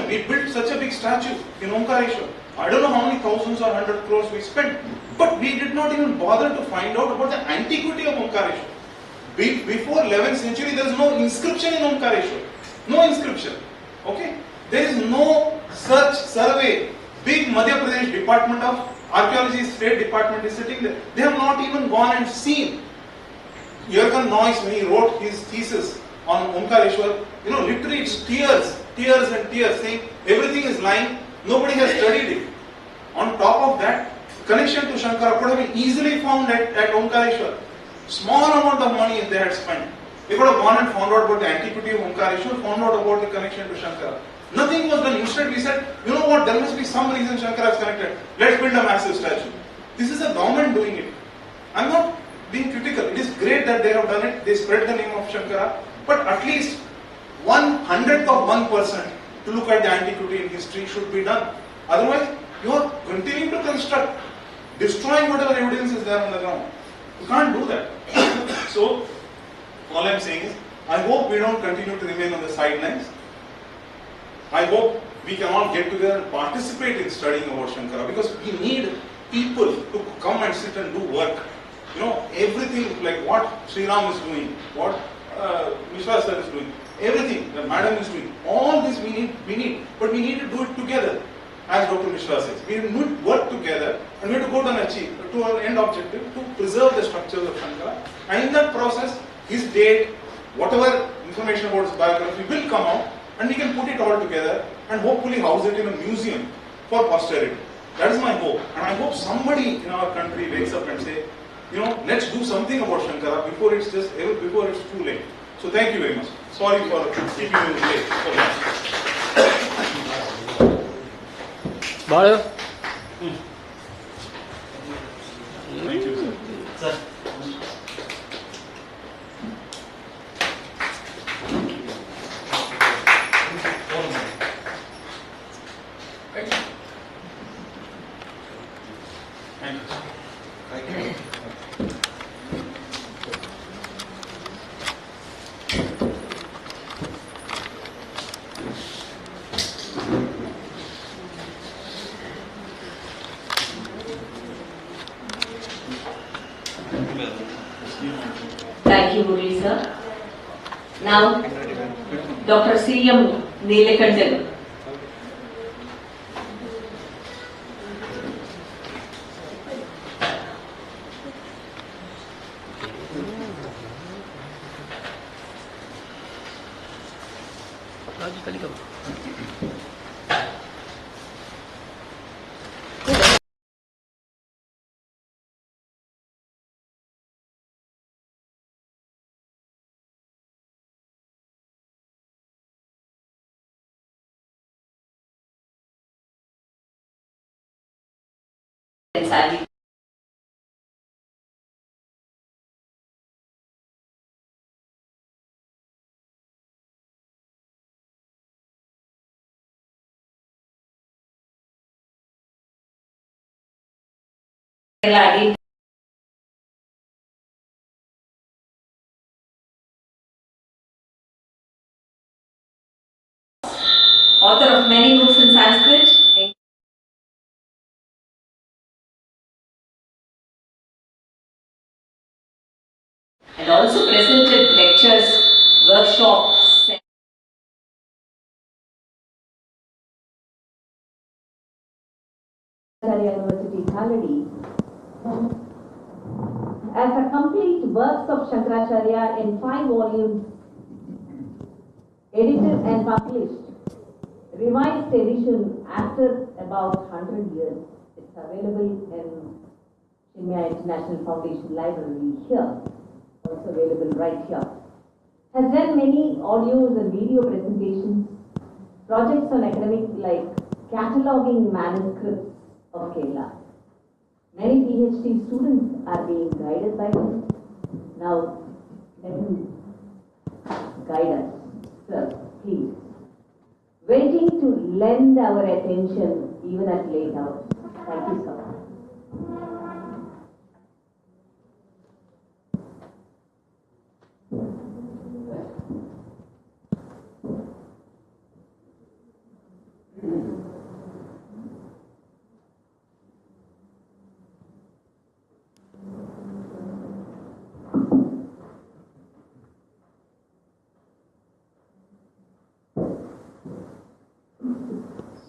we built such a big statue in Omkareshwar. I don't know how many thousands or 100 crores we spent, but we did not even bother to find out about the antiquity of Omkareshwar. Before 11th century, there is no inscription in Omkareshwar. No inscription. Okay? There is no search, survey. Big Madhya Pradesh Department of Archaeology State Department is sitting there. They have not even gone and seen. Jürgen Noyes, when he wrote his thesis on Omkareshwar, literally it's tears and tears, saying everything is lying, nobody has studied it. On top of that, connection to Shankara could have been easily found at Omkareshwar. Small amount of money they had spent. They could have gone and found out about the antiquity of Omkareshwar, found out about the connection to Shankara. Nothing was done. Instead, we said, you know what, there must be some reason Shankara is connected. Let's build a massive statue. This is the government doing it. I'm not being critical. It is great that they have done it. They spread the name of Shankara. But at least 1/100% to look at the antiquity in history should be done. Otherwise, you are continuing to construct, destroying whatever evidence is there on the ground. You can't do that. So, all I'm saying is, I hope we don't continue to remain on the sidelines. I hope we can all get together and participate in studying about Shankara, because we need people to come and sit and do work. Everything like what Sriram is doing, what Mishra sir is doing, everything that Madam is doing, all this we need, but we need to do it together. As Dr. Mishra says, we need to work together and we have to go to our end objective to preserve the structures of Shankara. And in that process, his date, whatever information about his biography will come out, and we can put it all together and hopefully house it in a museum for posterity. That is my hope. And I hope somebody in our country wakes up and say, let's do something about Shankara before it's too late. So thank you very much. Sorry for keeping you late so much.
Balu?
Thank you, sir.
Sir.
Thank you, Murali sir. Now, Dr. Sriram Neelakandan. Sadly, Adi, author of many books in Sanskrit, and also presented lectures, workshops. University, Thaladi, as a complete works of Shankaracharya in 5 volumes, edited and published, revised edition after about 100 years. It's available in Chinmaya International Foundation library here, also available right here. Has done many audios and video presentations, projects on academic like cataloging manuscripts of Kerala. Many PhD students are being guided by him. Now, let him guide us. Sir, please. Waiting to lend our attention even at late hours. Thank you, sir.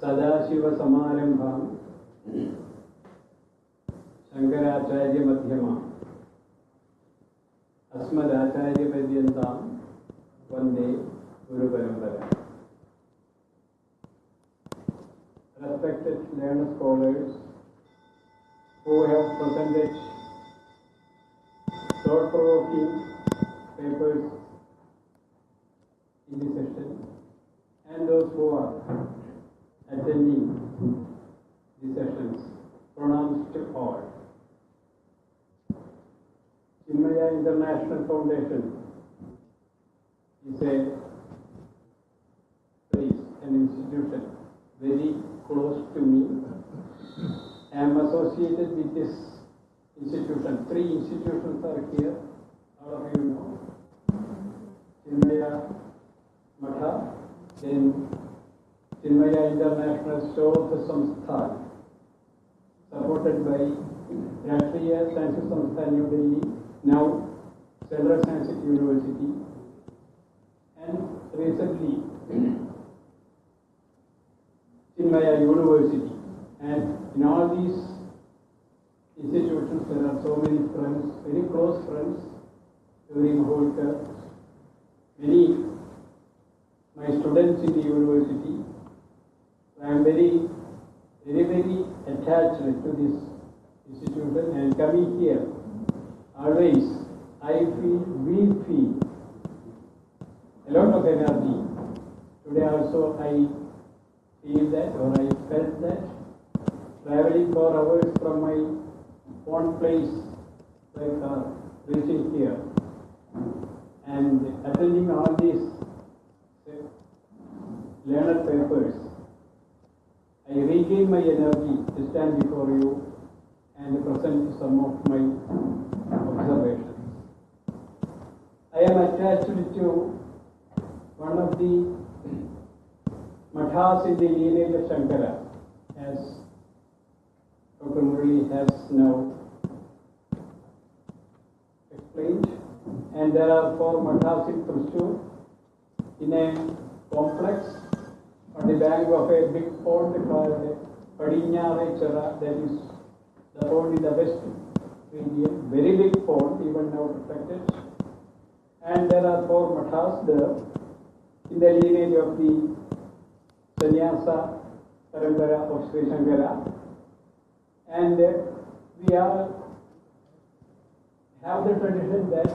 Sadashiva Samarambham Shankaracharya Madhyama Asmadacharya Padyantam Vande Guru Parampara. Respected learned scholars who have presented thought-provoking papers in this session, and those who are attending the sessions, pronouns to all. Chinmaya International Foundation is a place, an institution very close to me. I am associated with this institution. 3 institutions are here, all of you know. Chinmaya Matha, then Chinmaya International Shodha Samstha, supported by Rashtriya Science Samstha New Delhi, now Central Science University, and recently Chinmaya University. And in all these institutions there are so many friends, very close friends, very Mahulikar, many my students in the university. I am very attached to this institution, and coming here, always we feel a lot of energy. Today also I feel that, or I felt that, traveling 4 hours from my own place, like reaching here, and attending all these learned papers, I regain my energy to stand before you and present some of my observations. I am attached to one of the mathas in the lineage of Shankara, as Dr. Murali has now explained, and there are 4 mathas in Thrissur in a complex on the bank of a big pond called Kadiramangalam, that is the pond in the west region, very big pond, even now protected. And there are 4 mathas there in the lineage of the sannyasa parampara of Sri Shankara. And we have the tradition that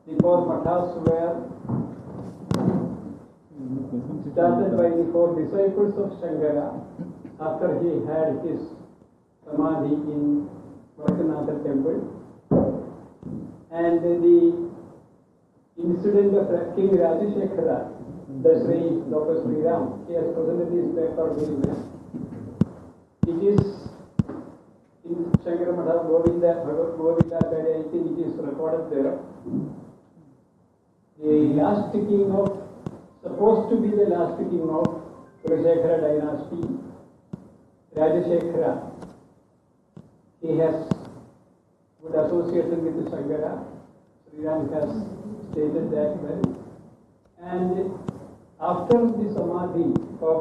the 4 mathas were started by the 4 disciples of Shankara after he had his samadhi in Veliyanad temple. And the incident of King Rajasekhara, the Dr. Sriram, he has presented his paper very well. It is in Shankara Matha Bhagavadpadacharya, I think it is recorded there. The last king of, supposed to be the last king of Kulashekara dynasty, Rajasekhara, he has good association with Shankara. Sriram has stated that well. And after the samadhi of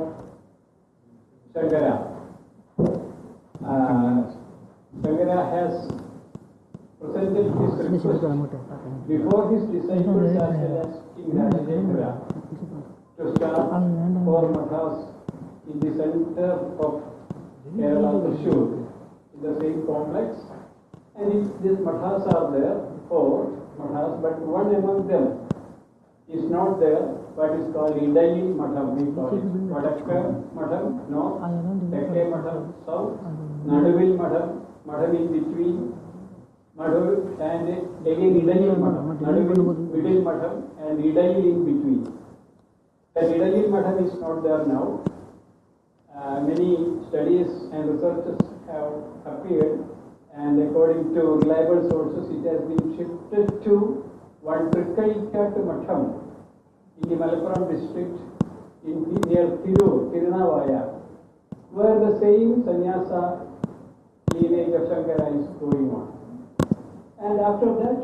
Shankara, Shankara has presented his request before his disciples as well as King Rajasekhara to start 4 mathas in the center of Kerala, Thrissur, in the same complex. And these mathas are there, 4 mathas, but one among them is not there, what is called Idayil Matham. We call it Vadakka Matham, north, Tekke Matham, south, Naduvil Matham, Matham in between, Madhur, and again Idayil Matham, Naduvil, Middle Matham, and Idayil in between. The Idayil Matham is not there now. Many studies and researches have appeared, and according to reliable sources, it has been shifted to one Trikkalikattu Matham in the Malappuram district near Tirunavaya, where the same sannyasa lineage of Shankara is going on. And after that,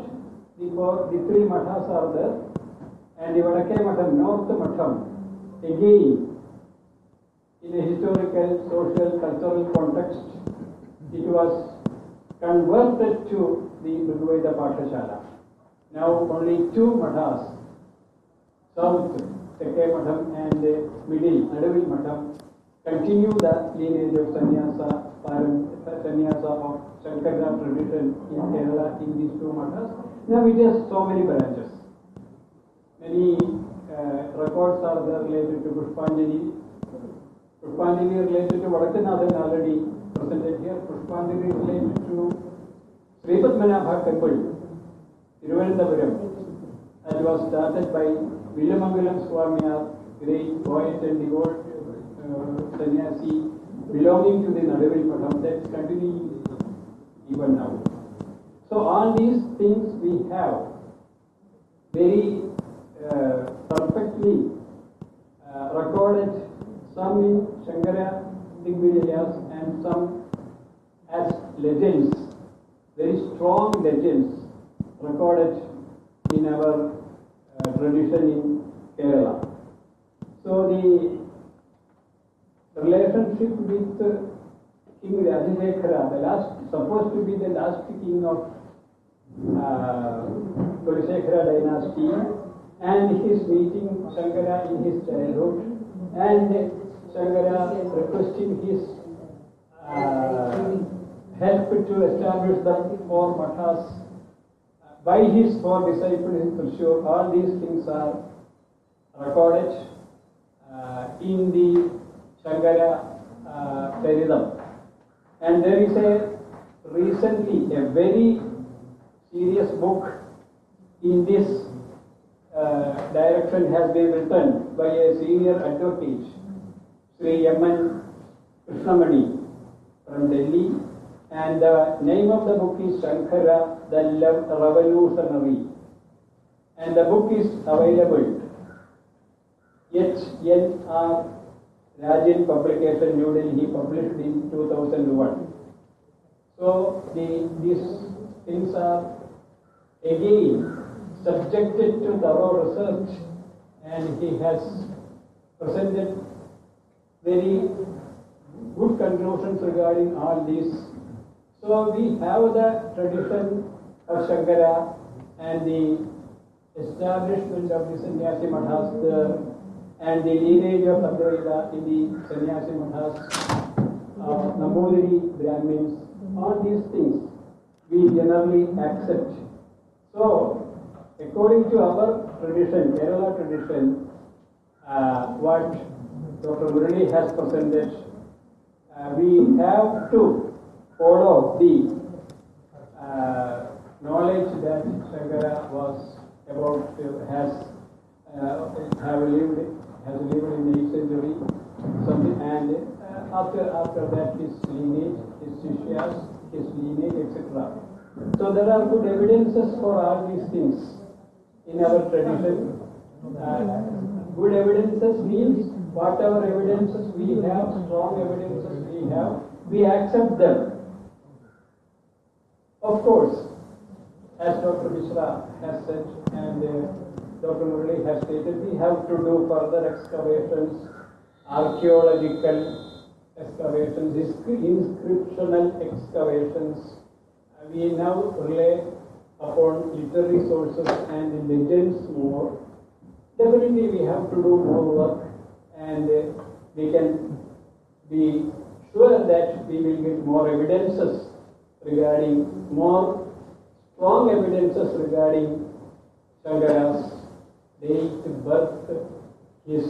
the 3 mathas are there, and the Vadakke Matham, North Matham, again, in a historical, social, cultural context, it was
converted to the Bhagavadpadacharya. Now only two mathas, South Tekke Matham and Middle Nadavil Matham, continue the lineage of sannyasa of Shankara tradition in Kerala in these two mathas. Now it has so many branches. Many records are there related to Pushpanjali. Pushpanjali related to Vadakkanathan already presented here. Pushpanjali related to Sri Padmanabha temple, Thiruvananthapuram. That was started by Veliyanad Swami, great poet and devout sannyasi belonging to the Nadavil Matham, that continues even now. So all these things we have very perfectly recorded, some in Shankaracharya and some as legends, very strong legends recorded in our tradition in Kerala. So the relationship with King Adi Sankara, supposed to be the last king of Sankara dynasty, and his meeting Shankara in his childhood, and Shankara requesting his help to establish the four mathas by his four disciples in Thrissur. All these things are recorded in the Shankara Charidam. And there is recently a very serious book in this direction has been written by a senior advocate, Sri M.N. Krishnamani from Delhi, and the name of the book is Śaṅkara, the Revolutionary, and the book is available H.N.R. Rajan publication, New Delhi, published in 2001. So these things are again subjected to thorough research, and he has presented very good conclusions regarding all these. So we have the tradition of Shankara and the establishment of the sannyasi mathas there, and the lineage of Advaita in the sannyasi mathas, Nambudiri Brahmins, all these things we generally accept. So according to our tradition, Kerala tradition, what Dr. Murali has presented, we have to follow the knowledge that Shankara was about has lived in the 8th century, something, and after that his lineage, his shishyas, his lineage, etc. So there are good evidences for all these things in our tradition. Good evidences means whatever evidences we have, strong evidences we have, we accept them. Of course, as Dr. Mishra has said and Dr. Murali has stated, we have to do further excavations, archaeological excavations, inscriptional excavations. We now rely upon literary sources and legends more. Definitely we have to do more work, and we can be sure that we will get more evidences regarding, more strong evidences regarding Shankara's date, birth, his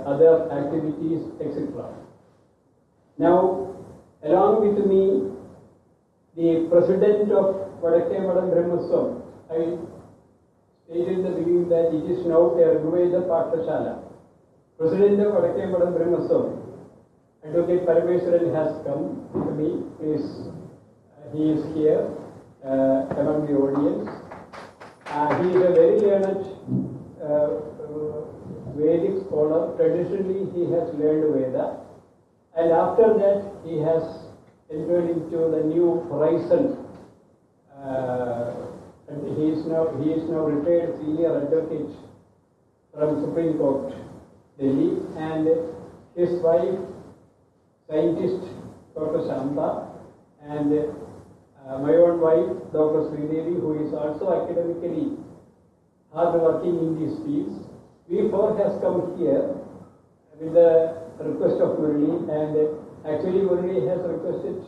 other activities, etc. Now, along with me, the president of Vadakkanathan Brahmoswam, I stated in the beginning that it is now a Bhagavadpadacharya. President of Vadakkanathan Brahmoswam, Advocate Parameswaran, has come to me. He is here among the audience. He is a very learned Vedic scholar. Traditionally, he has learned Veda, and after that, he has entered into the new horizon. And he is now retired senior advocate from Supreme Court, Delhi, and his wife, scientist Dr. Shanta, and my own wife, Dr. Sri Adi, who is also academically hard working in these fields. We four has come here with the request of Murali, and actually Murali has requested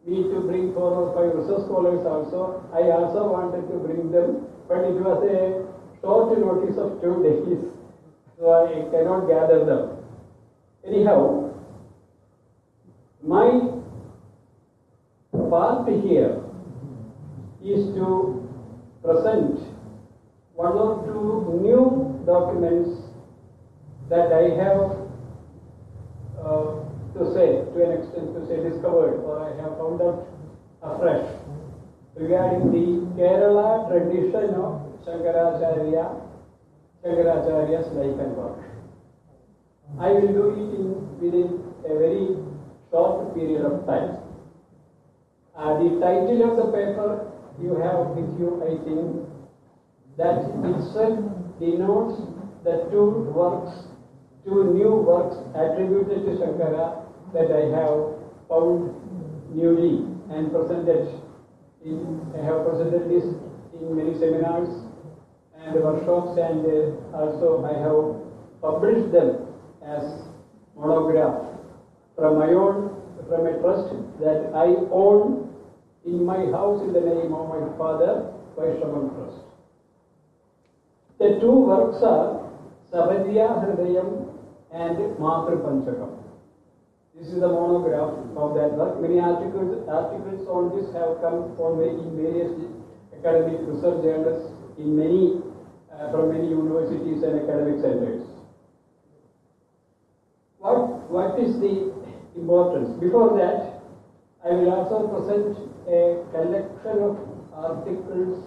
me to bring 4 or 5 research scholars also. I also wanted to bring them, but it was a short notice of 2 days, so I cannot gather them. Anyhow, my part here is to present 1 or 2 new documents that I have to say, to an extent to say discovered, or I have found out afresh regarding the Kerala tradition of Shankaracharya's life and work. I will do it within a very short period of time. The title of the paper you have with you, I think, that itself denotes the 2 new works attributed to Shankara that I have found newly and presented. I have presented this in many seminars and workshops, and also I have published them as monograph from a trust that I own in my house in the name of my father, Vaishnavan Trust. The 2 works are Savadya Hridayam and Matru Panchakam. This is the monograph of that work. Many articles on this have come in various academic research journals from many universities and academic centers. What is the importance? Before that, I will also present a collection of articles,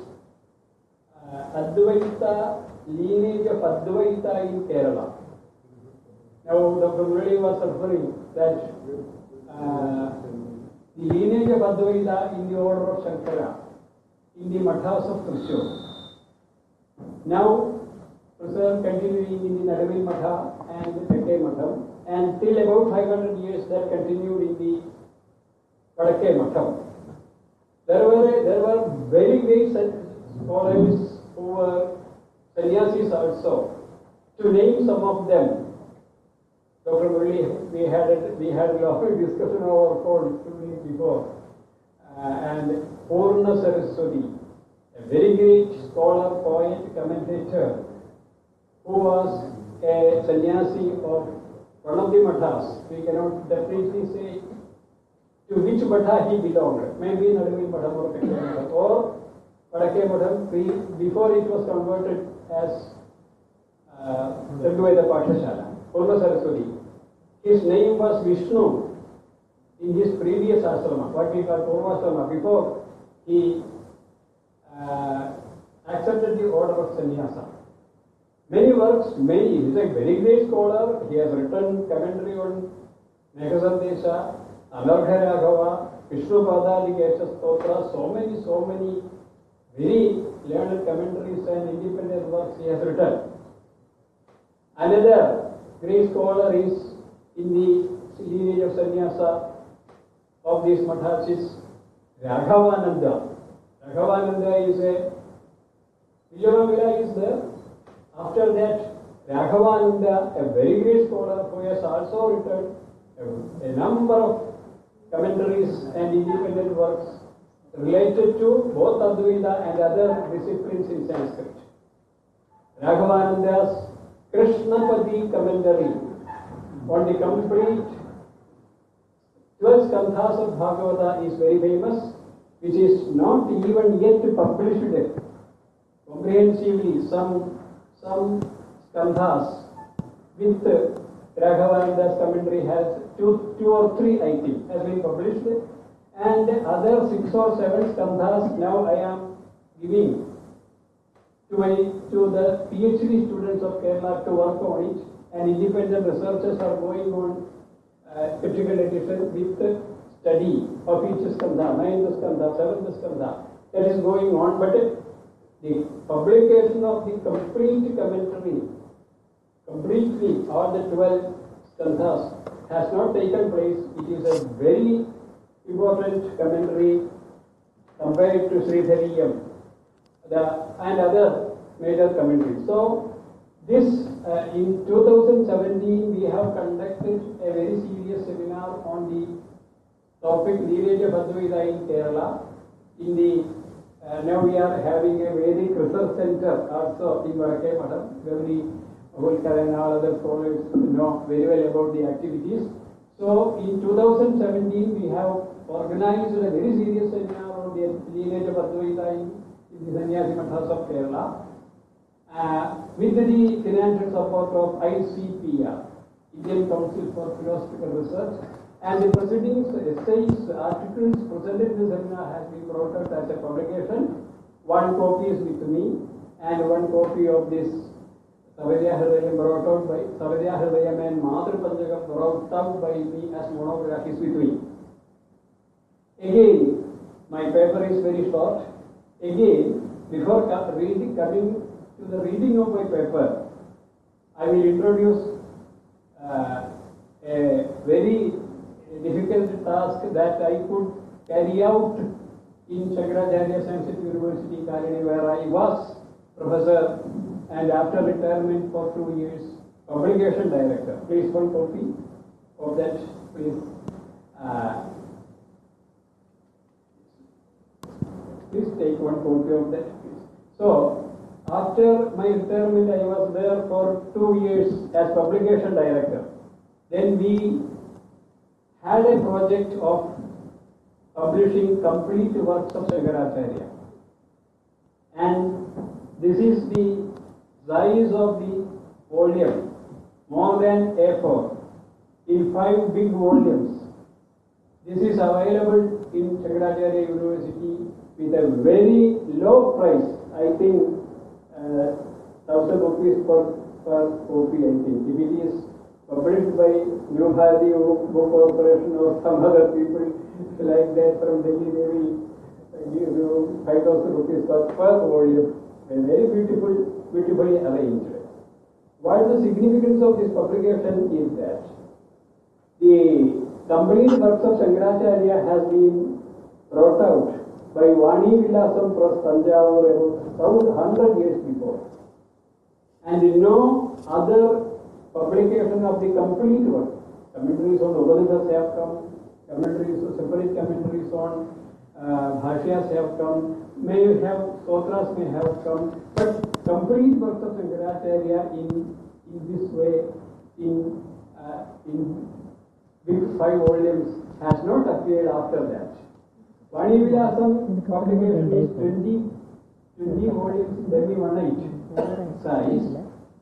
Advaita, lineage of Advaita in Kerala. Now, Dr. Murali was referring that the lineage of Advaita in the order of Shankara in the Mathas of Thrissur. Now, preserved continuing in the Nadavil Matha and the Tekke Matham, and till about 500 years that continued in the Vadakke Matham. There were very great scholars who were sannyasis also. To name some of them, Dr. Murali, we had a lot of discussion over phone 2 minutes before, and Purna Saraswati, a very great scholar, poet, commentator, who was a sannyasi of one of the mathas. We cannot definitely say to which matha he belonged. Maybe Nadavil Matham or Tekke Matham or Vadakke Matham before it was converted as Chaduveda Pathashala, Purna Saraswati. His name was Vishnu in his previous ashrama, what we call Purvashrama, before he accepted the order of sannyasa. Many works, he is a very great scholar. He has written commentary on Meghasandesha, Anargha Raghava, Vishnu Padali Kesha Stotra, so many very learned commentaries and independent works he has written. Another great scholar is in the lineage of sannyasa of these mathas is Raghavananda. Raghavananda is a Vijayamavila is there. After that, Raghavananda, a very great scholar who has also written a number of commentaries and independent works related to both Advaita and other disciplines in Sanskrit. Raghavananda's Krishnapati commentary on the complete 12 skandhas of Bhagavata is very famous, which is not even yet published comprehensively. Some skandhas with Raghavananda's commentary has two or three, I think, has been published, and other 6 or 7 skandhas now I am giving to the PhD students of Kerala to work on it, and independent researchers are going on critical edition with study of each skandha, 9th skandha, 7th skandha, that is going on, but the publication of the complete commentary, completely all the 12 skandhas, has not taken place. It is a very important commentary compared to Sriram and other major commentaries. So this in 2017 we have conducted a very serious seminar on the topic Lineage of Advaita in Kerala. In the now we are having a Vedic research center also in Varakkam. Gauri, Mahulikar and all other scholars know very well about the activities. So in 2017 we have organized a very serious seminar on the lineage of Advaita in the Sannyasi Mathas of Kerala with the financial support of ICPR, Indian Council for Philosophical Research, and the proceedings, essays, articles presented in the seminar has been brought out as a publication. One copy is with me and one copy of this Savadya Hridayam brought out by Savadya Hridayam and Madhur Panchakam brought out by me as monograph is with me. Again, my paper is very short. Again, before coming to the reading of my paper, I will introduce a very difficult task that I could carry out in Shankaracharya Science University, Kalani, where I was professor and after retirement for 2 years, publication director. Please, one copy of that, please. Please take one copy of that, please. So, after my retirement, I was there for 2 years as publication director. Then we had a project of publishing complete works of Sankaracharya. And this is the size of the volume, more than A4, in 5 big volumes. This is available in Shankaracharya University with a very low price. I think 1,000 rupees per copy, I think. If it is published by New Bharati Book Corporation or some other people like that from Delhi, they will give you 5,000 rupees per volume. Very beautifully arranged. What is the significance of this publication is that the complete works of Shankaracharya has been brought out by Vani Vilasam Press Tanjavur about 100 years before. And no other publication of the complete work. Commentaries on Upanishads have come, separate commentaries on Bhashyas have come, may have Sotras may have come, but complete works of Shankaracharya in this way, in big 5 volumes has not appeared after that. Vani Vilasam publication is 20 volumes, semi-1/8 size,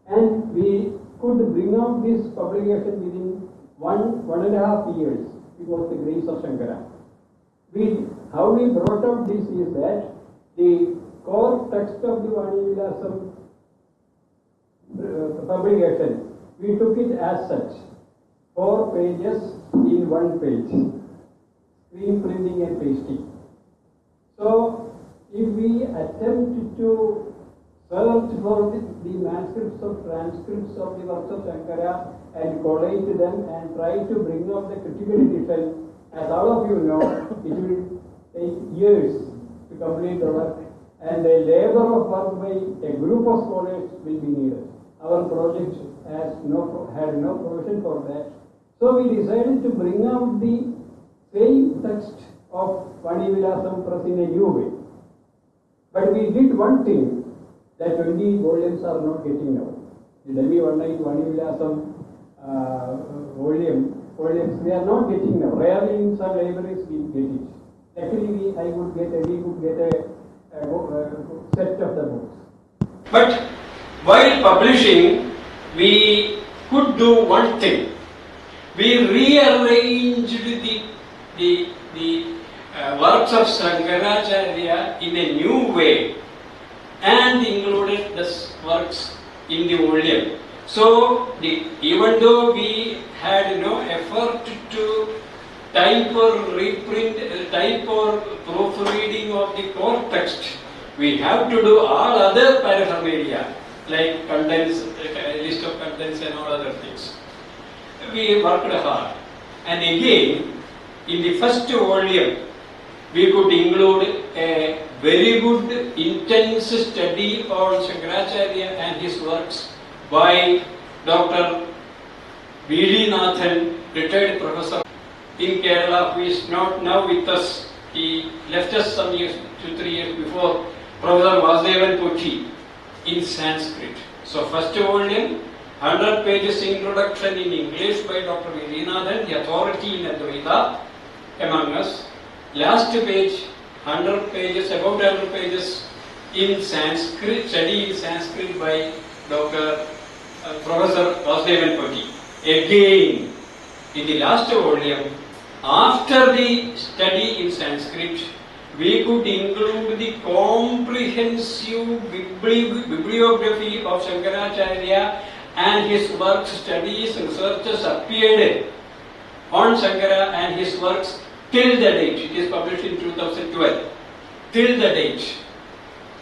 and we could bring out this publication within 1.5 years because the grace of Shankara. How we brought out this is that the core text of the Vani Vilasam publication, we took it as such, 4 pages in 1 page, screen printing and pasting. So, if we attempt to search for the manuscripts or transcripts of the works of Shankara and collate them and try to bring up the critical edition, as all of you know, it will take years to complete the work, and the labor of work by a group of scholars will be needed. Our project had no provision for that. So we decided to bring out the same text of Vani Vilasam Press in a new way. But we did one thing that 20 volumes are not getting now. The Delhi Vani Vilasam volumes, they are not getting now. Rarely in some libraries we get it. Luckily we could get a set of the books.
But while publishing, we could do one thing. We rearranged the works of Sankaracharya in a new way and included the works in the volume. So, even though we had no effort to type or reprint, type or proofreading of the core text, we have to do all other paraphernalia like contents, list of contents and all other things. We worked hard. And again, in the first volume, we could include
a very good, intense study on Shankaracharya and his works by Dr. Veliyanad, retired professor in Kerala, who is not now with us. He left us some years, 2-3 years before, Professor Vasudevan Pochi in Sanskrit. So first volume, 100 pages introduction in English by Dr. Veliyanad, the authority in Advaita among us. Last page, 100 pages, about 100 pages in Sanskrit, study in Sanskrit by Dr. Professor Vasudevan Pochi. Again, in the last volume, after the study in Sanskrit, we could include the comprehensive bibliography of Shankaracharya and his works, studies, researches appeared on Shankara and his works till the date. It is published in 2012. Till the date.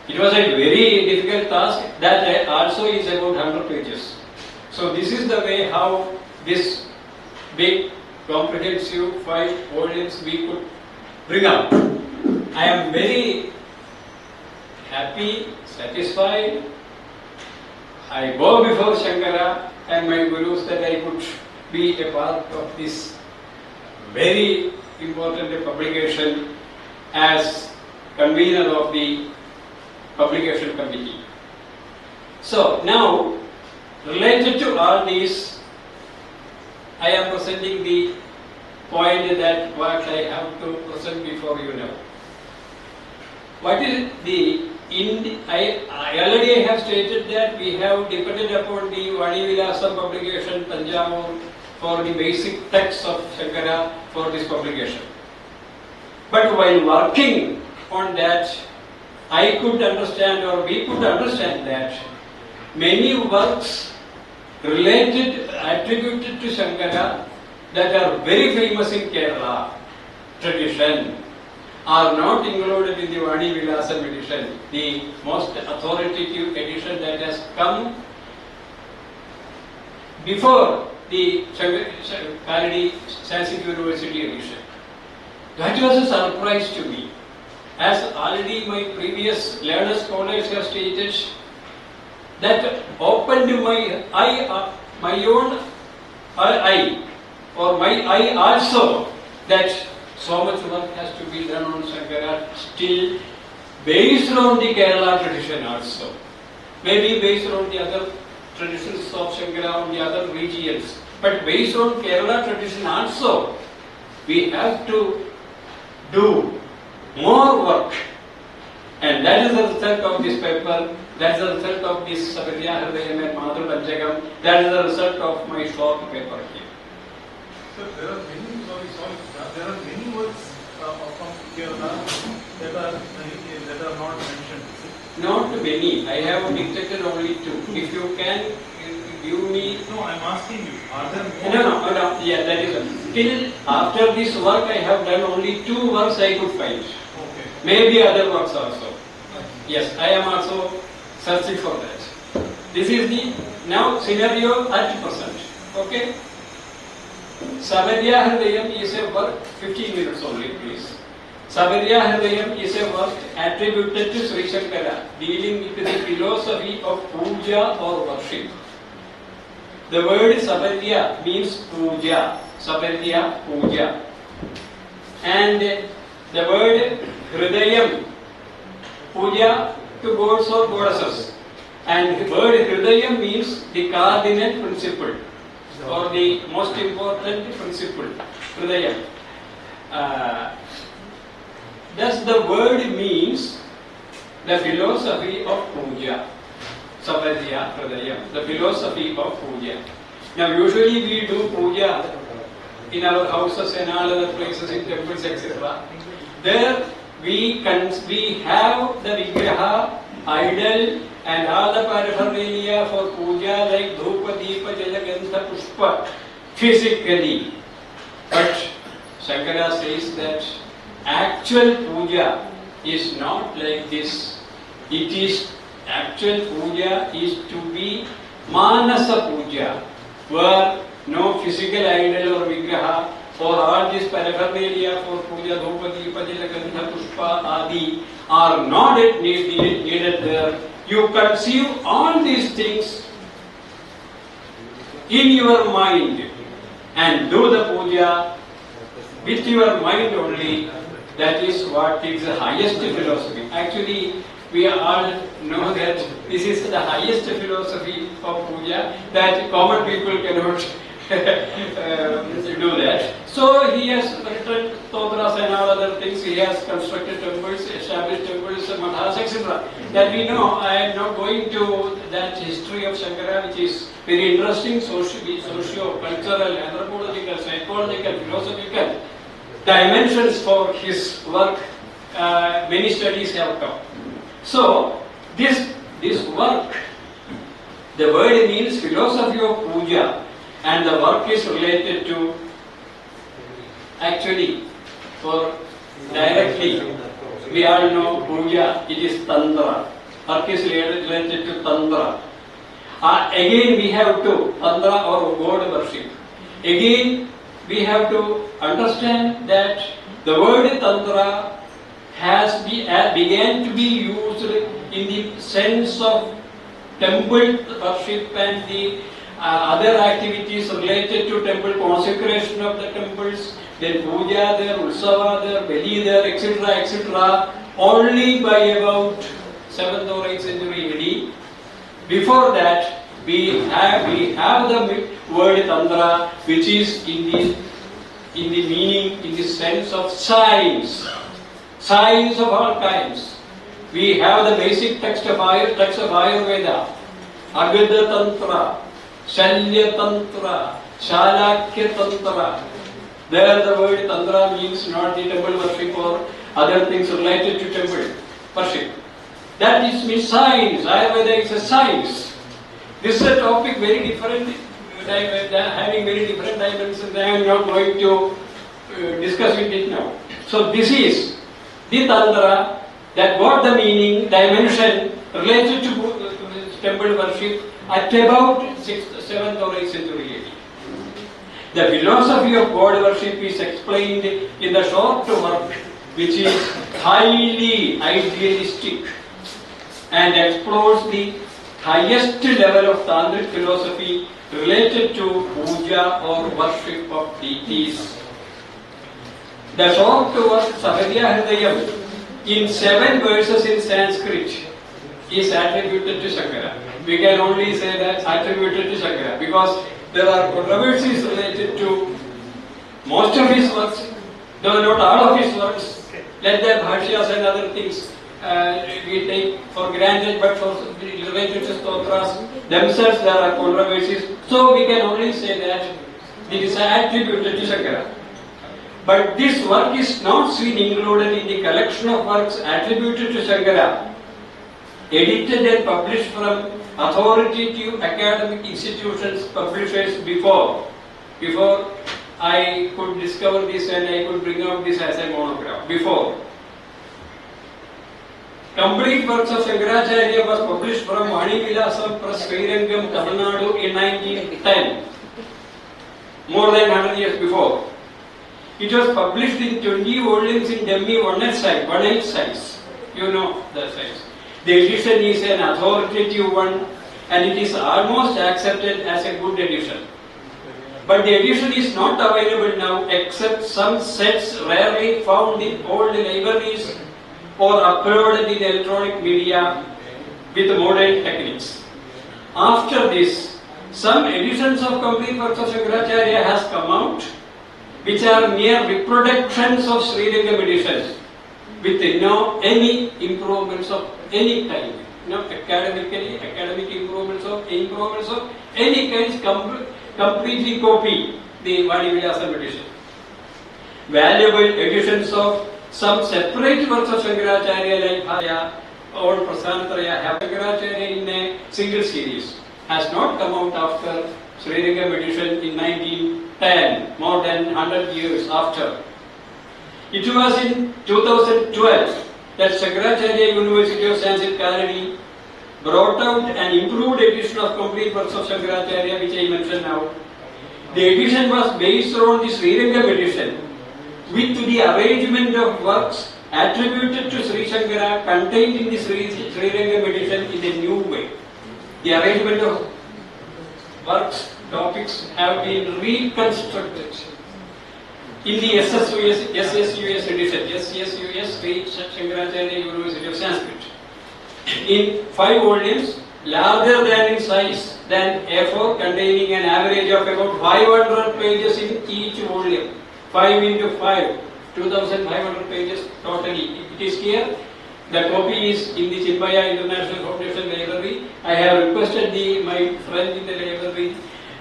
It was a very difficult task. That also is about 100 pages. So this is the way how this big comprehensive 5 volumes we could bring up. I am very happy, satisfied. I bow before Shankara and my gurus that I could be a part of this very important publication as convener of the publication committee. So now, related to all these, I am presenting the point that what I have to present before you now. What is the I already have stated that we have depended upon the Vani Vilasam publication Tanjavur for the basic text of Shankara for this publication. But while working on that, I could understand, or we could understand, that many works related, attributed to Shankara that are very famous in Kerala tradition are not included in the Vani Vilasam edition, the most authoritative edition that has come before the Sanskrit University edition. That was a surprise to me. As already my previous learned scholars have stated, that opened my eye, my own eye, or my eye also, that so much work has to be done on Shankara, still based on the Kerala tradition also. Maybe based on the other traditions of Shankara on the other regions. But based on Kerala tradition also, we have to do more work. And that is the result of this paper, that is the result of this Sabarya Hridayam and Madhur Panchagam, that is the result of my short paper here.
So there are many works from Kerala that are not mentioned.
Not many. I have dictated only 2. If you can give me.
No, I am asking you. Are there more?
No. Yeah, that is it. Till after this work, I have done only 2 works I could find.
Okay.
Maybe other works also. Yes, I am also searching for that. This is the now scenario at present. Okay. Sabarya Hridayam is a work, 15 minutes only, please. Sabarya Hridayam is a work attributed to Sri Shankara, dealing with the philosophy of puja or worship. The word Sabarya means puja. Sabarya, puja. And the word Hridayam, puja to gods or goddesses. And the word Hridayam means the cardinal principle, or the most important principle, Hridayam. Thus the word means the philosophy of puja, Sabarya, Hridayam, the philosophy of puja. Now usually we do puja in our houses and all other places, in temples, etc. There we have the vigraha, idol, and all the paraphernalia for puja like dhupa, deepa, jalagandha, pushpa, physically. But Shankara says that actual puja is not like this. It is, actual puja is to be manasa puja, where no physical idol or vigraha for all this paraphernalia for puja, dhupati, pajila, gandha, pushpa, adi are not needed there. You conceive all these things in your mind and do the puja with your mind only. That is what is the highest philosophy. Actually, we all know that this is the highest philosophy of puja, that common people cannot do that. So he has written totras and all other things. He has constructed temples, established temples, mathas, etc. That we know. I am not going to that history of Shankara, which is very interesting, socio-cultural, anthropological, psychological, philosophical dimensions for his work. Many studies have come. So this work, the word means philosophy of puja, and the work is related to, actually, for directly, we all know puja, it is tantra. Work is related to tantra. Again we have to, tantra or god worship. Again we have to understand that the word tantra began to be used in the sense of temple worship and the other activities related to temple, consecration of the temples, then puja there, utsava there, bali there, etc., etc., only by about 7th or 8th century AD. Before that, we have the word tantra, which is in the meaning, in the sense of science of all kinds. We have the basic text of Ayurveda, Agada Tantra, Shalya Tantra, Shalakya Tantra. There the word tantra means not the temple worship or other things related to temple worship. That means science. Ayurveda is a science. This is a topic very different, having very different dimensions. I am not going to discuss it now. So this is the tantra that got the meaning, dimension related to temple worship at about 6th, 7th or 8th century AD. The philosophy of god worship is explained in the short work, which is highly idealistic and explores the highest level of tantric philosophy related to puja or worship of deities. The short work Sahadya Hridayam in 7 verses in Sanskrit is attributed to Shankara. We can only say that attributed to Shankara because there are controversies related to most of his works, though not all of his works. Let the bhashyas and other things we take for granted, but for related to stotras themselves there are controversies. So we can only say that it is attributed to Shankara. But this work is not seen included in the collection of works attributed to Shankara, edited and published from authoritative academic institutions, publishers before I could discover this and I could bring out this as a monograph. Before. Complete works of Shankaracharya was published from Manivilasam Press, Sriram, Tamil Nadu in 1910, more than 100 years before. It was published in 20 volumes in Demi 1/8 size. You know the size. The edition is an authoritative one and it is almost accepted as a good edition. But the edition is not available now except some sets rarely found in old libraries or uploaded in electronic media with modern techniques. After this, some editions of complete works of Shankaracharya has come out, which are mere reproductions of Sriram editions with no any improvements of any kind, academic improvements of any kind, completely copy the Manivilasam edition. Valuable editions of some separate works of Shankaracharya like Bhaya or Prasantraya have Shankaracharya in a single series has not come out after Sriram edition in 1910, more than 100 years after. It was in 2012 that Shankaracharya University of Science in Kalani brought out an improved edition of complete works of Shankaracharya, which I mentioned now. The edition was based on the Sriram edition with the arrangement of works attributed to Sri Shankara contained in the Sriram edition in a new way. The arrangement of works, topics have been reconstructed in the SSUS edition, Sri Shankaracharya University of Sanskrit, in 5 volumes, larger than in size than A4, containing an average of about 500 pages in each volume. 5 into 5, 2500 pages totally. It is here. The copy is in the Chinmaya International Foundation library. I have requested my friend in the library,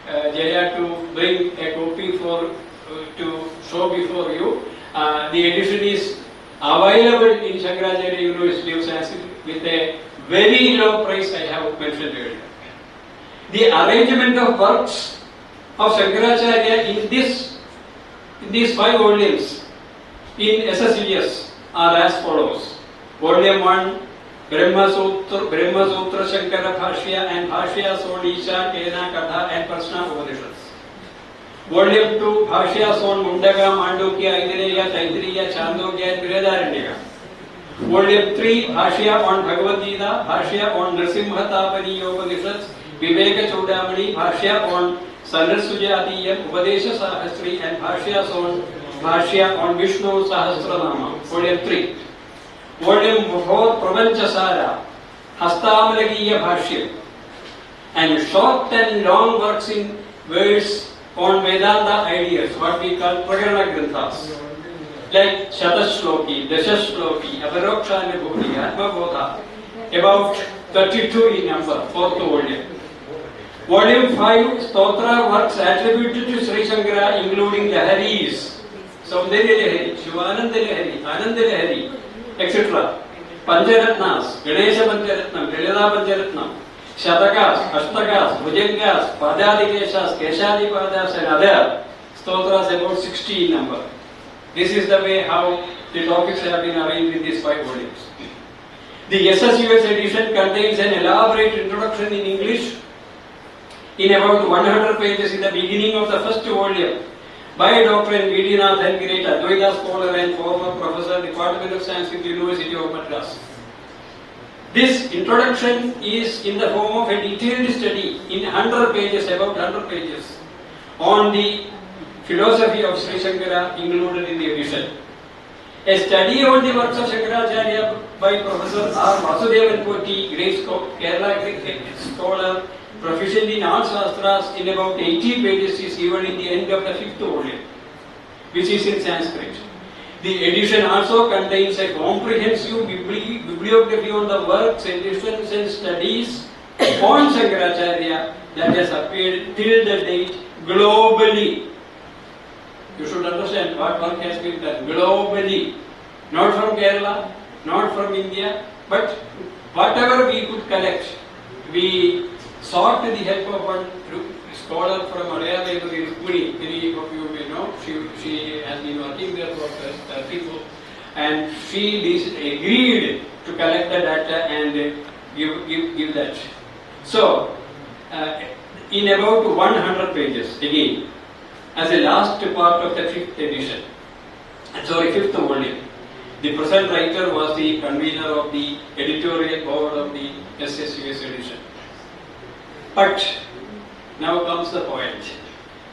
Jaya, to bring a copy to show before you. The edition is available in Shankaracharya University of Sanskrit with a very low price, I have mentioned earlier. The arrangement of works of Shankaracharya in these 5 volumes in SSUS are as follows. Volume 1, Brahma Sutra Shankara Bhashya and Bhashyas on Isha, Kena, Katha and Prashna Upanishads. Volume 2, Bhashyas on Mundaka, Mandukya, Aidireya, Taitriya, Chandogya and Brihadaranyaka. Volume 3, Bhashya on Bhagavad Gita, Bhashya on Nrsimhatapani Upanishads, Viveka Chudamani, Bhashya on Sankarsujatiyam, Upadesha Sahasri and Bhashya on Vishnu Sahasranama. Volume 3. Volume 4, Prapanchasara, Hastamalakiya Bhashya, and short and long works in verse on Vedanta ideas, what we call Prakarana Granthas, like Shatashloki, Dashashloki, Aparokshanabhuti, Atmabodha, about 32 in number, 4th volume. Volume 5, Stotra works attributed to Sri Shankara, including Laharis, Saundarya Lahari, Shivananda Lahari, Ananda Lahari, etc. Pancharatnas, Ganesha Pancharatnam, Lilila Pancharatnam, Shatakas, Ashtakas, Bhujangas, Padadikeshas, Keshadipadas and other stotras about 60 in number. This is the way how the topics have been arranged in these 5 volumes. The SSUS edition contains an elaborate introduction in English in about 100 pages in the beginning of the first volume by Dr. Veliyanad, great Advaita scholar and former professor, Department of Sanskrit, University of Madras. This introduction is in the form of a detailed study in 100 pages, about 100 pages, on the philosophy of Sri Shankara included in the edition. A study on the works of Shankaracharya by Professor R. Vasudevan Poti, great Kerala scholar, proficient in all Shastras, in about 80 pages is given in the end of the 5th volume, which is in Sanskrit. The edition also contains a comprehensive bibliography on the works, editions and studies on Shankaracharya that has appeared till the date globally. You should understand what work has been done globally, not from Kerala, not from India, but whatever we could collect, we sought the help of one scholar from Aryamba, Rukmini, many of you may know. She has been working there for 34, and she agreed to collect the data and give that. So, in about 100 pages, again, as a last part of the 5th edition, 5th volume, the present writer was the convener of the editorial board of the SSUS edition. But now comes the point.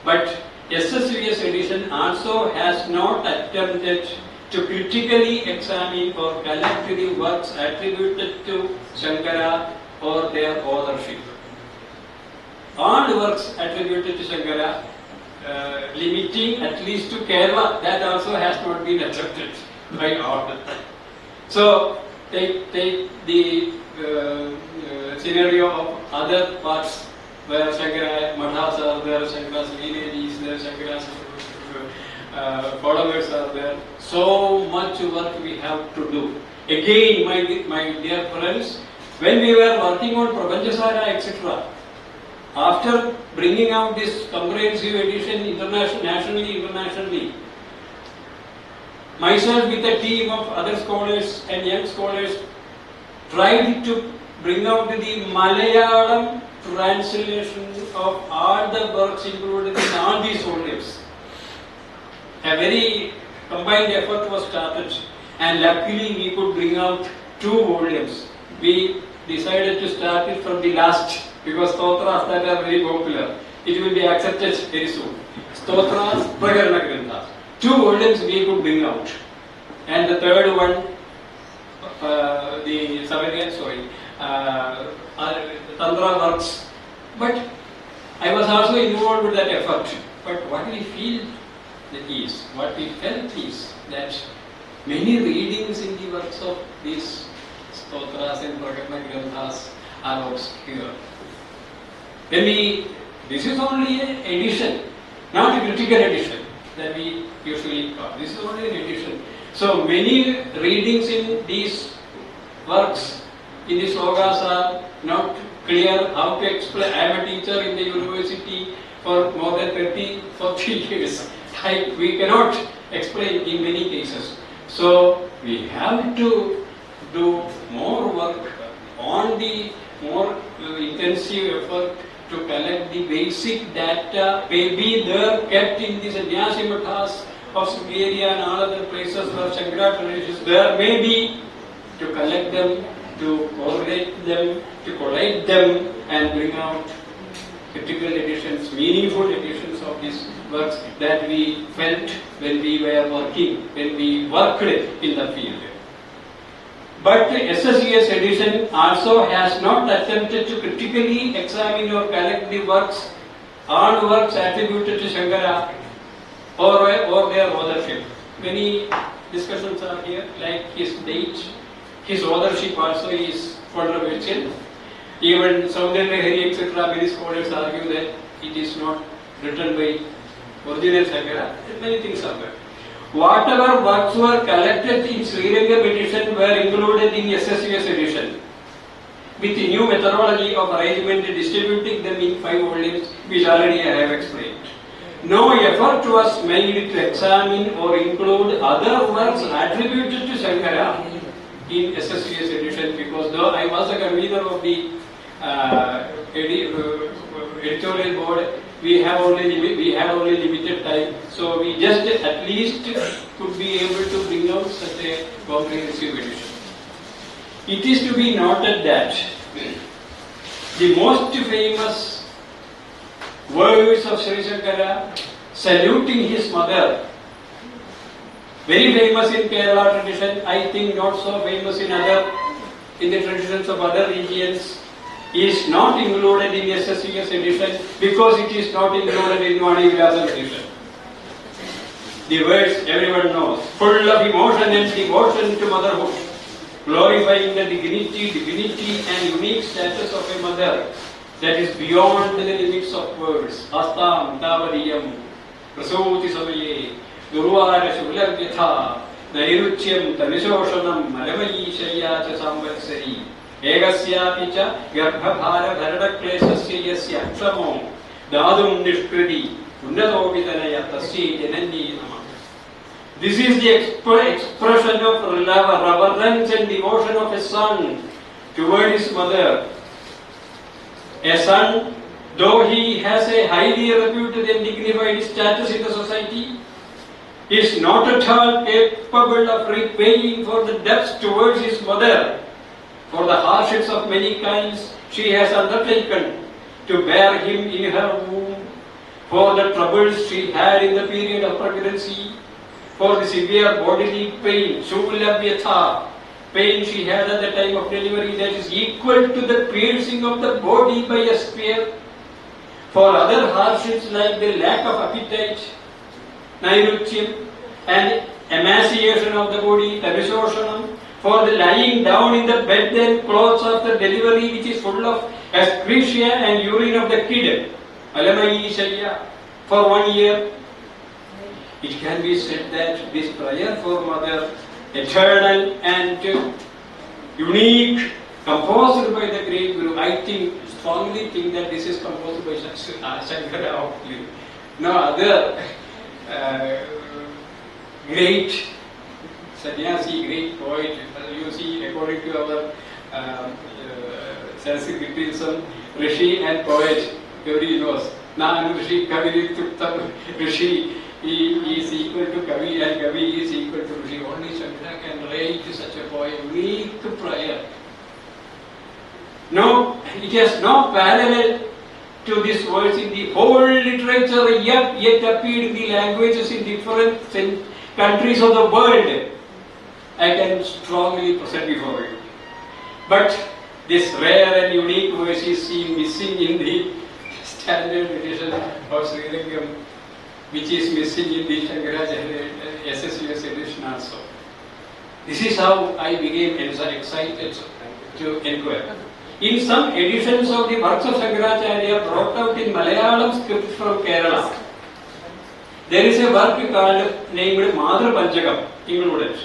But SSUS edition also has not attempted to critically examine or collect the works attributed to Shankara or their authorship. All works attributed to Shankara, limiting at least to Kerala, that also has not been attempted by all. So take the scenario of other parts where Shankara Madhas are there, Shankara's lineage is there, Shankara's followers are there. So much work we have to do. Again, my dear friends, when we were working on Prapanchasara, etc., after bringing out this comprehensive edition nationally, internationally, myself with a team of other scholars and young scholars tried to bring out the Malayalam translation of all the works included in all these volumes. A very combined effort was started, and luckily we could bring out 2 volumes. We decided to start it from the last because stotras that are very popular. It will be accepted very soon. Stotras, Prakarana Granthas. 2 volumes we could bring out. And the third one, the Tantra works. But I was also involved with that effort. But what we felt is that many readings in the works of these stotras and Prakarana Granthas are obscure. This is only an edition, not a critical edition that we usually call. This is only an edition. So many readings in these works, in the slokas, are not clear how to explain. I am a teacher in the university for more than 40 years. We cannot explain in many cases. So we have to do more work on the more intensive effort to collect the basic data, maybe they're kept in these Sannyasi Mathas of Siberia and all other places where Shankaracharya is there, maybe to collect them, to correlate them, to collate them and bring out critical editions, meaningful editions of these works that we felt when we were working, when we worked in the field. But SSES edition also has not attempted to critically examine or collect the works, all works attributed to Shankara or their authorship. Many discussions are here, like his date, his authorship also is controversial. Even Saundarya, etc., many scholars argue that it is not written by original Shankara. Many things are there. Whatever works were collected in Sriram edition were included in SSUS edition with the new methodology of arrangement distributing them in 5 volumes, which already I have explained. No effort was made to examine or include other works attributed to Shankara in SSUS edition, because though I was a convener of the editorial board, we have only limited time, so we just at least could be able to bring out such a comprehensive edition. It is to be noted that the most famous words of Sri Shankara saluting his mother, very famous in Kerala tradition, I think not so famous in the traditions of other regions, is not included in SSES edition because it is not included in Vani Vyasam edition. The words everyone knows, full of emotion and devotion to motherhood, glorifying the dignity and unique status of a mother that is beyond the limits of words. Astam Tavariyam Prasoti Samaye Guruvara Shulavyatha Nairuchyam Tanishoshanam Malamayi Shaya Samvatsari Egasya Picha Garbhabhara Bharadaklesasya Yasya Akshamo Dadum Nishkriti Unnadovitanaya Tasya Janani Nama. This is the expression of love, reverence and devotion of a son toward his mother. A son, though he has a highly reputed and dignified status in the society, is not at all capable of repaying for the debts towards his mother, for the hardships of many kinds she has undertaken to bear him in her womb, for the troubles she had in the period of pregnancy, for the severe bodily pain, Shulavyatha, pain she had at the time of delivery that is equal to the piercing of the body by a spear, for other hardships like the lack of appetite, Nairuchyam, and emaciation of the body, Tavisoshanam, for the lying down in the bed and clothes after delivery which is full of excretia and urine of the kid, Alamayi Shaya, for 1 year. It can be said that this prayer for mother, eternal and unique, composed by the great Guru, I strongly think that this is composed by Shankara only. No other great sannyasi, great poet, you see, according to our Sanskrit is some Rishi and poet, everybody knows. Nan Rishi Kavi Tuktam Rishi is equal to Kavi and Kavi is equal to Rishi. Only Shankara can write such a poem week prior. No, it has no parallel to this words in the whole literature, yet appeared in the languages in different countries of the world. I can strongly present before you. But this rare and unique verse is seen missing in the standard edition of Sriram, which is missing in the Shankaracharya SSUS edition also. This is how I became excited to inquire. In some editions of the works of Sankaracharya brought out in Malayalam script from Kerala, there is a work called named Madhur Panchakam included.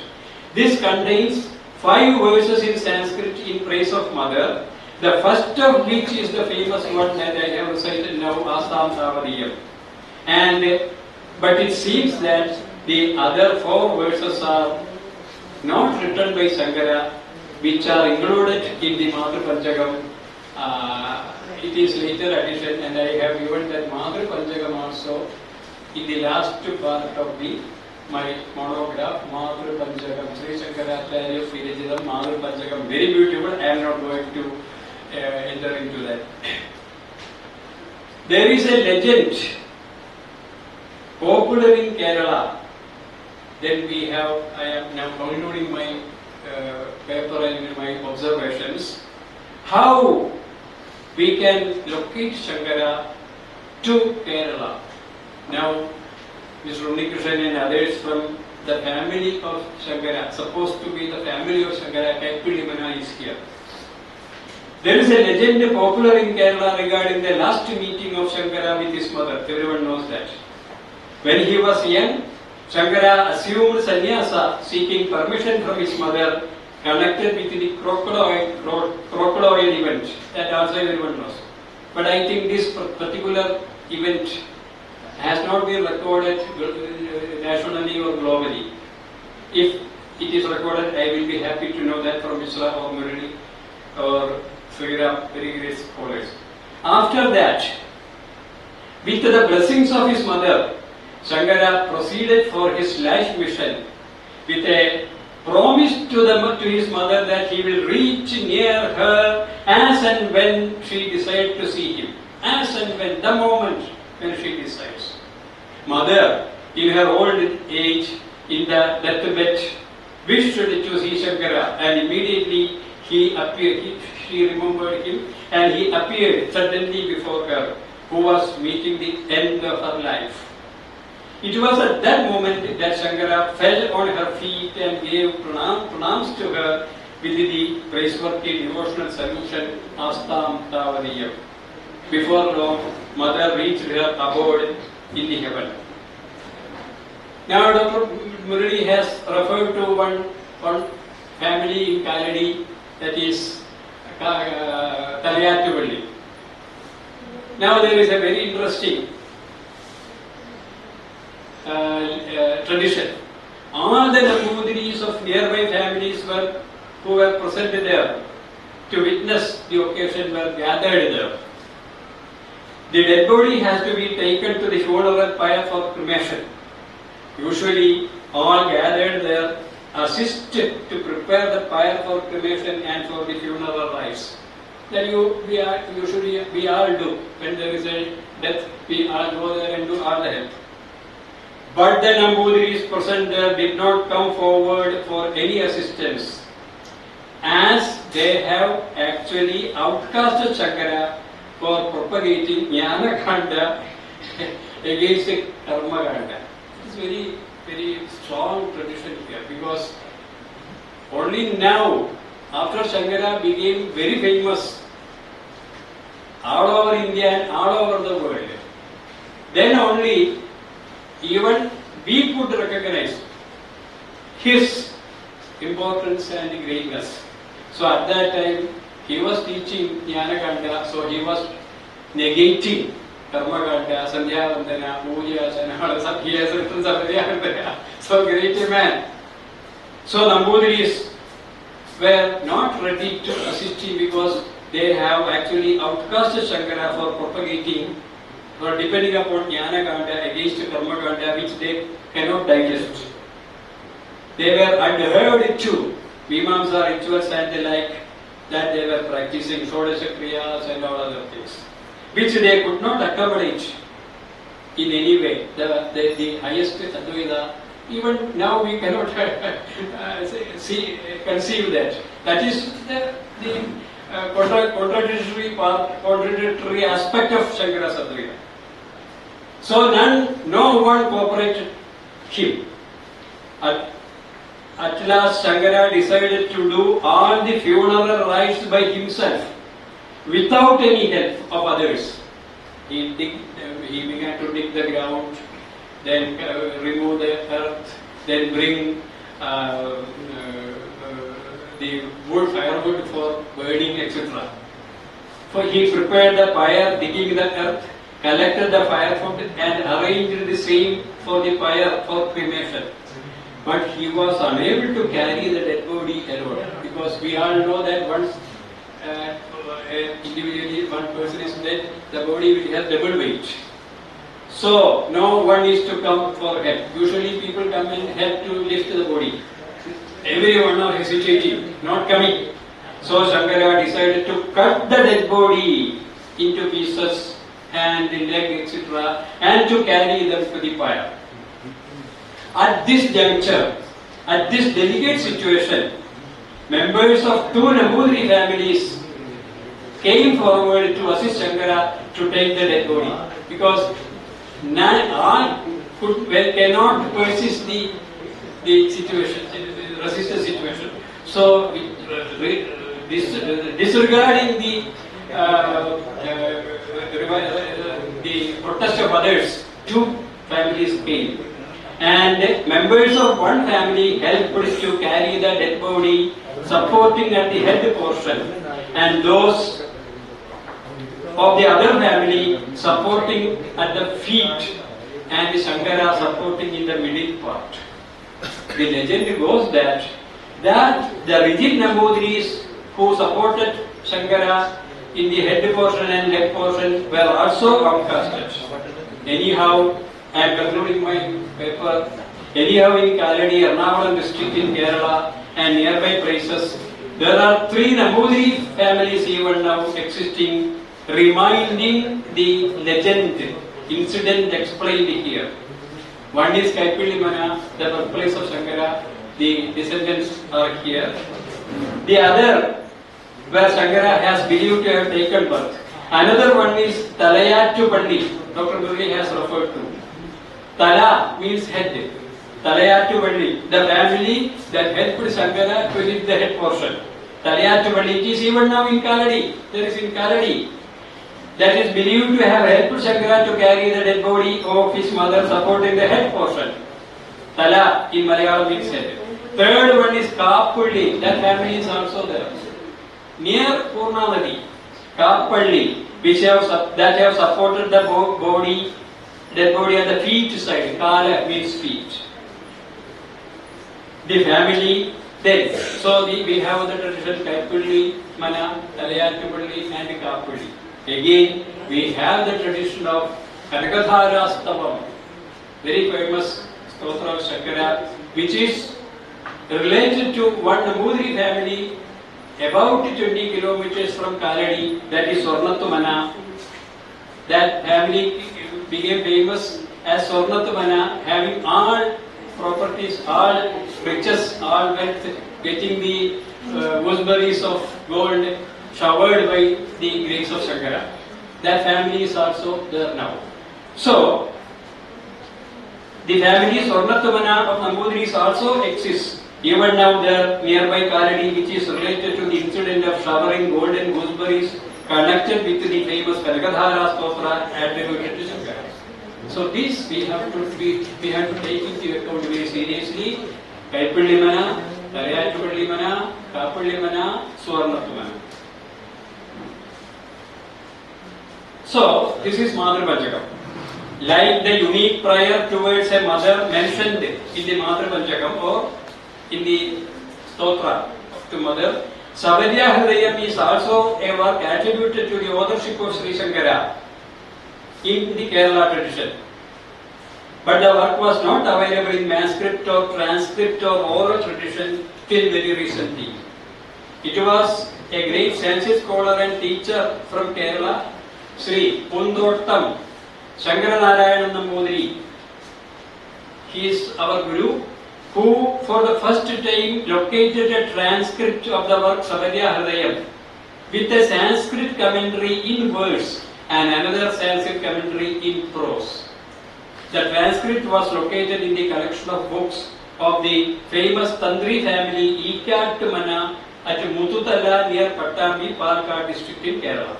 This contains 5 verses in Sanskrit in praise of Mother, the first of which is the famous one that I have recited now, Astam Savadiyam. But it seems that the other 4 verses are not written by Sankara, which are included in the Madhur Panchakam. It is later addition, and I have given that Madhur Panchakam also in the last part of my monograph, Madhur Panchakam, Sri Shankaracharya Virajitam, Madhur Panchakam. Very beautiful. I am not going to enter into that. There is a legend popular in Kerala. Then we have, I am now concluding my paper and my observations, how we can locate Shankara to Kerala. Now, Mr. Unnikrishnan and others from the family of Shankara, supposed to be the family of Shankara, Kadiramangalam is here. There is a legend popular in Kerala regarding the last meeting of Shankara with his mother. Everyone knows that. When he was young, Shankara assumed sannyasa, seeking permission from his mother, connected with the crocodile event. That also everyone knows. But I think this particular event has not been recorded nationally or globally. If it is recorded, I will be happy to know that from Mishra or Murali or Sriram, very great scholars. After that, with the blessings of his mother, Shankara proceeded for his life mission with a promise to his mother that he will reach near her as and when she decides to see him. As and when, the moment when she decides. Mother, in her old age, in the deathbed, wished to see Shankara, and immediately he appeared. She remembered him, and he appeared suddenly before her, who was meeting the end of her life. It was at that moment that Shankara fell on her feet and gave pranams to her with the praiseworthy devotional solution, Astam Tavadiyam. Before long, mother reached her abode in the heaven. Now Dr. Murali has referred to one family in Kaladi, that is Kalyattuvayal. Now there is a very interesting tradition. All the Nambudiris of nearby families who were present there to witness the occasion were gathered there. The dead body has to be taken to the funeral pyre for cremation. Usually, all gathered there assist to prepare the pyre for cremation and for the funeral rites. That we all do. When there is a death, we all go there and do all the help. But the Nambudiris present there did not come forward for any assistance, as they have actually outcasted Shankara for propagating Jnana-kanda against the Karma-kanda. It is very, very strong tradition here, because only now, after Shankara became very famous all over India and all over the world, then only even we could recognize his importance and greatness. So at that time, he was teaching Jnana-kanda, so he was negating Karma-kanda, Sandhya-vandana, Pujas, and all. He has written Sandhya-vandana. So great a man. So Nambudiris were not ready to assist him because they have actually outcast Shankara for propagating or depending upon Jnana Kanda against Karma Kanda, which they cannot digest. They were adhered to Mimamsa rituals and the like that they were practicing, Shodasha Kriyas and all other things, which they could not accommodate in any way. The highest Advaita, even now we cannot conceive that. That is the contradictory aspect of Shankara's Advaita. So no one cooperated him. At last Shankara decided to do all the funeral rites by himself without any help of others. He began to dig the ground, then remove the earth, then bring the wood, firewood for burning, etc. For he prepared the fire, digging the earth, collected the firewood and arranged the same for the fire for cremation. But he was unable to carry the dead body alone, because we all know that once individually one person is dead, the body will have double weight. So no one is to come for help. Usually people come and help to lift the body. Everyone are hesitating, not coming. So Shankara decided to cut the dead body into pieces, hand, leg, etc., and to carry them to the fire. At this juncture, at this delicate situation, members of two Nambudiri families came forward to assist Shankara to take the dead body, because none cannot persist the situation, resist the situation. So, disregarding the protest of others, two families came. And members of one family helped to carry the dead body, supporting at the head portion, and those of the other family supporting at the feet, and Shankara supporting in the middle part. The legend goes that the rigid Nambudiris who supported Shankara in the head portion and leg portion were also outcasted. Anyhow, I am concluding my paper. Anyhow, in Kaladi, Ernakulam district in Kerala and nearby places, there are three Nambudiri families even now existing, reminding the legend, incident explained here. One is Kaipilli Mana, the birthplace of Shankara, the descendants are here. The other, where Shankara has believed to have taken birth. Another one is Talayattuvayal, Dr. Murali has referred to. Tala means head. Talayattuvayal, the family that helped Shankara to hit the head portion. Talayattuvayal, it is even now in Kaladi. There is in Kaladi. That is believed to have helped Shankara to carry the dead body of his mother supporting the head portion. Tala in Malayalam means head. Third one is Kappulli, that family is also there. Near Purnanadi, Kappulli, that have supported the body, dead body at the feet side. Kala means feet. The family then. So we have the tradition Kaipulli, Mana, Talayattuvayal and Kappulli. Again, we have the tradition of Kanakadharastavam, very famous stotra of Shankara, which is related to one Nambudiri family about 20 kilometers from Kaladi, that is Swarnattumana. That family became famous as Swarnattumana, having all properties, all riches, all wealth, getting the gooseberries of gold showered by the grace of Shankara. That family is also there now. So, the families Swarnattumana of Nambudiris also exists. Even now there nearby Kaladi, which is related to the incident of showering golden gooseberries connected with the famous Kanakadhara stotra attributed to Shankara. So this we have to take into account very seriously. Kaipulli Mana, Talayattuvayal Mana, Kappulli Mana, Swarnattumana. So, this is Madhur Panchakam. Like the unique prayer towards a mother mentioned in the Madhur Panchakam or in the Stotra to mother, Savarya Hridayam is also a work attributed to the authorship of Sri Sankara in the Kerala tradition. But the work was not available in manuscript or transcript or oral tradition till very recently. It was a great Sanskrit scholar and teacher from Kerala, Sri Pundottam Shankaracharya Nambudiri. He is our Guru, who for the first time located a transcript of the work Savarya Hridayam with a Sanskrit commentary in verse and another Sanskrit commentary in prose. The transcript was located in the collection of books of the famous Tantri family Edakkattuvayal Mana at Muthutala near Pattambi, Palakkad district in Kerala.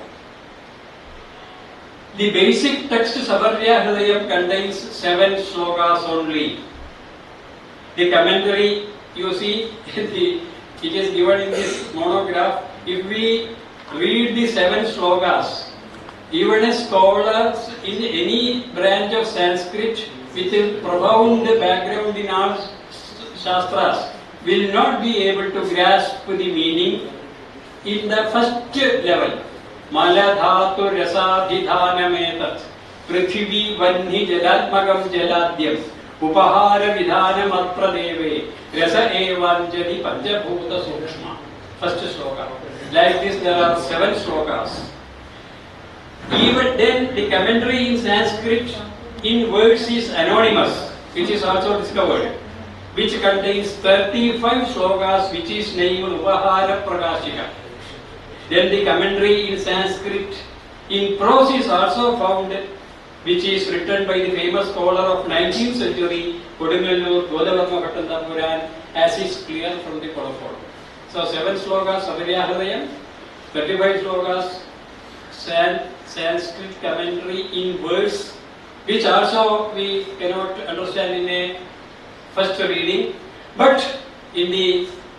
The basic text Savarya Hridayam contains 7 slokas only. The commentary, you see, it is given in this monograph. If we read the 7 slokas, even a scholar in any branch of Sanskrit with a profound background in all Shastras will not be able to grasp the meaning in the first level. Maladhatu rasadhidhanametat Prithvi vanhi jalatmagam jaladyam Upahara vidhanam atpradeve Rasa evanjali panjabhuta sukshma. First sloka. Like this there are 7 slokas. Even then the commentary in Sanskrit in verse is anonymous, which is also discovered, which contains 35 slokas, which is named Upahara Prakashika. Then the commentary in Sanskrit in prose is also found, which is written by the famous scholar of 19th century, Kodungalur Godavarma, as is clear from the colophon. So 7 slokas Savarya Hridayam, 35 slokas Sanskrit commentary in verse, which also we cannot understand in a first reading, but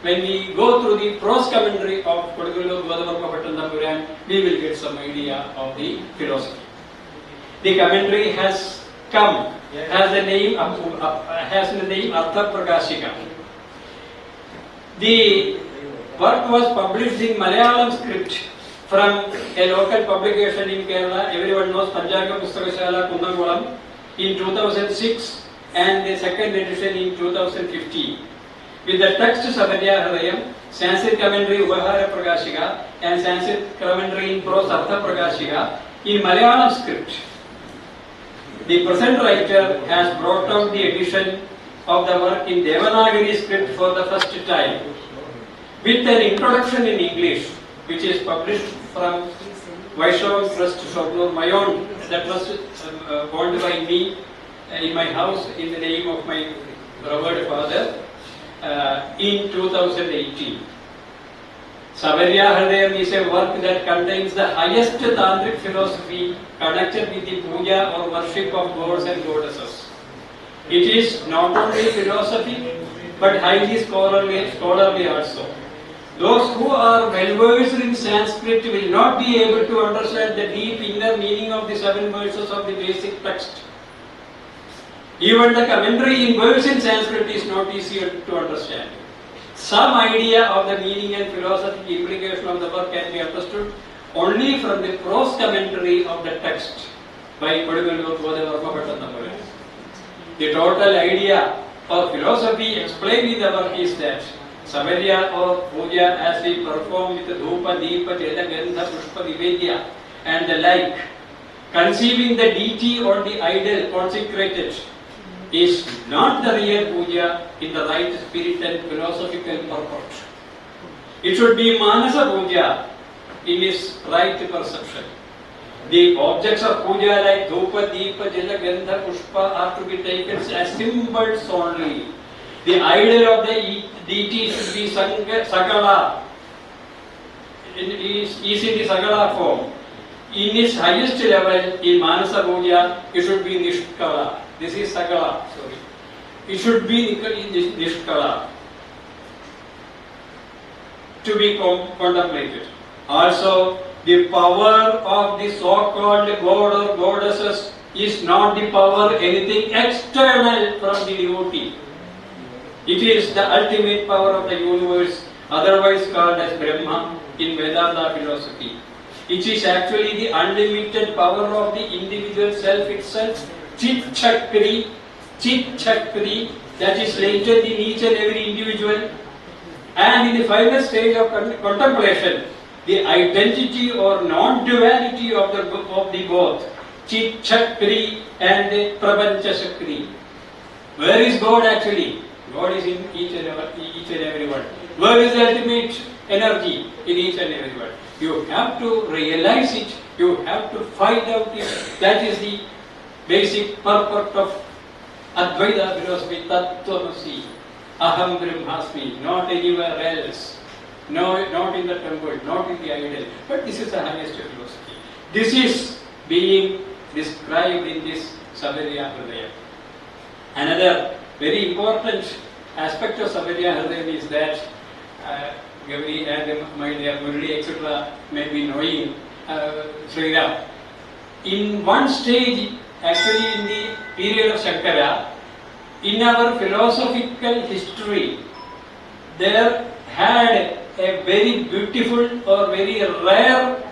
when we go through the prose commentary of Kodungalur Godavarma, we will get some idea of the philosophy. The commentary has the name Artha Prakashika. The work was published in Malayalam script from a local publication in Kerala. Everyone knows Panchaga Pustakashala Kundankulam in 2006 and the second edition in 2015. With the text Savarya Hridayam, Sanskrit commentary Upahara Prakashika and Sanskrit commentary in prose Artha Prakashika in Malayalam script. The present writer has brought out the edition of the work in Devanagari script for the first time, with an introduction in English, which is published from Vaishnav Trust Shognur, my own, that was owned by me in my house in the name of my revered father in 2018. Savarya Hridayam is a work that contains the highest tantric philosophy connected with the puja or worship of gods and goddesses. It is not only philosophy but highly scholarly also. Those who are well versed in Sanskrit will not be able to understand the deep inner meaning of the 7 verses of the basic text. Even the commentary in verse in Sanskrit is not easy to understand. Some idea of the meaning and philosophic implication of the work can be understood only from the prose commentary of the text by Kodungalur Godavarma. The total idea or philosophy explained in the work is that Savarya or puja as we perform with dhupa, deepa, jala, gandha, pushpa, nivedya and the like, conceiving the deity or the idol consecrated, is not the real puja in the right spirit and philosophical purport. It should be manasa puja in its right perception. The objects of puja like dhupa, deepa, jala, gandha, pushpa are to be taken as symbols only. The idol of the deity should be Sakala, is in the Sakala form. In its highest level, in Manasa Puja, it should be Nishkala. This is Sakala, sorry. It should be Nishkala to be contemplated. Also, the power of the so-called god or goddesses is not the power anything external from the devotee. It is the ultimate power of the universe otherwise called as Brahma in Vedanta philosophy, which is actually the unlimited power of the individual self itself, Chit Chakri, that is latent in each and every individual. And in the final stage of contemplation, the identity or non-duality of the both, Chit Chakri and the Prapancha Chakri. Where is God actually? God is in each and every one. Where is the ultimate energy? In each and every one. You have to realize it, you have to find out it. That is the basic purport of Advaita philosophy, Tattvamasi, Aham Brahmasmi, not anywhere else. No, not in the temple, not in the idol. But this is the highest philosophy. This is being described in this Sabarya Hridayam. Another very important aspect of Sabarya Hridayam is that Gauri and my dear Murali, etc. may be knowing Sriram. In one stage, actually in the period of Shankara, in our philosophical history, there had a very beautiful or very rare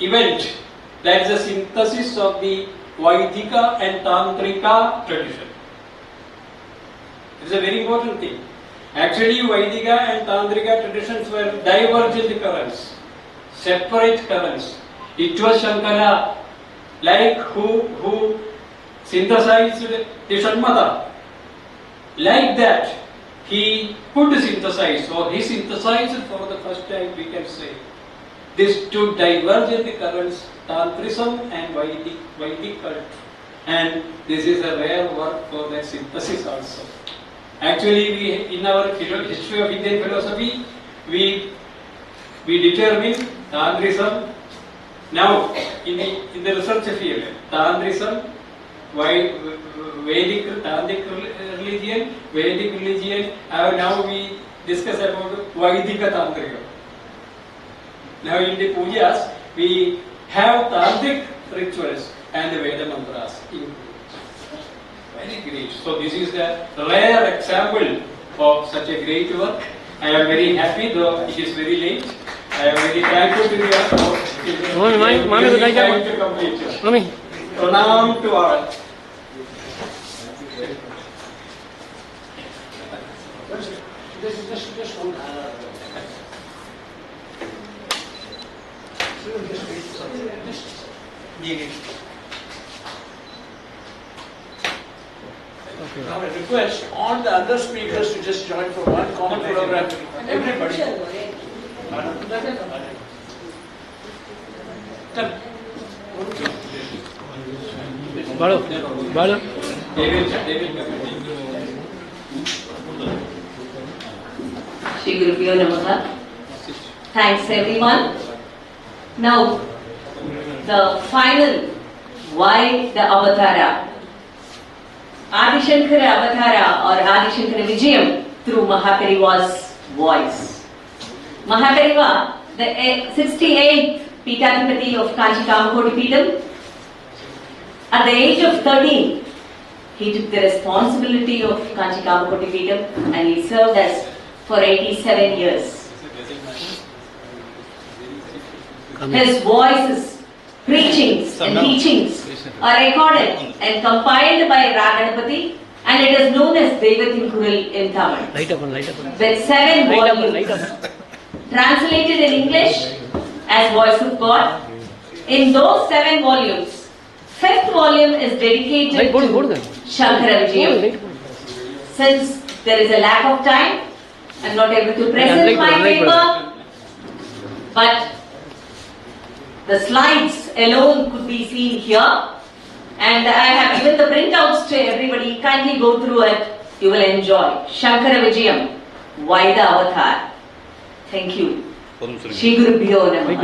event, that is the synthesis of the Vaidika and Tantrika tradition. It is a very important thing. Actually, Vaidika and Tantrika traditions were divergent currents, separate currents. It was Shankara, like who synthesized the Shanmata. Like that, he could synthesize, or he synthesized for the first time, we can say, these two divergent currents, Tantrism and Vedic cult. And this is a rare work for their synthesis also. Actually, we, in our history of Indian philosophy, we determine Tantrism. Now, in the research field, Tantrism, Vedic religion, now we discuss about Vaidika Tantrika. Now in the pujas, we have Tantric rituals and the Veda mantras. Very great. So this is the rare example of such a great work. I am very happy, though it is very late. I am very thankful to you for time to complete. Pranam to all.
Just one. Now I request all the other speakers to just join for one common program. Everybody.
Balu.
Shri Gurubhyo Namaha. Thanks everyone. Now, the final, why the avatara? Adi Sankara Avatara or Adi Sankara Vijayam through Mahapariva's voice. Mahapariva, the 68th Pitathipati of Kanchi Kamakoti Peetham, at the age of 13, he took the responsibility of Kanchi Kamakoti Peetham and he served as for 87 years. His voices, preachings and teachings are recorded and compiled by Raganapati, and it is known as Devatin Kuril in Tamil. With 7 volumes translated in English as Voice of God. In those 7 volumes, 5th volume is dedicated to Shankara Vijayas. Since there is a lack of time, I am not able to present my paper, but the slides alone could be seen here, and I have given the printouts to everybody. Kindly go through it, you will enjoy. Shankara Vijayam, why the avatar? Thank you. Shri Gurubhyo Namaha.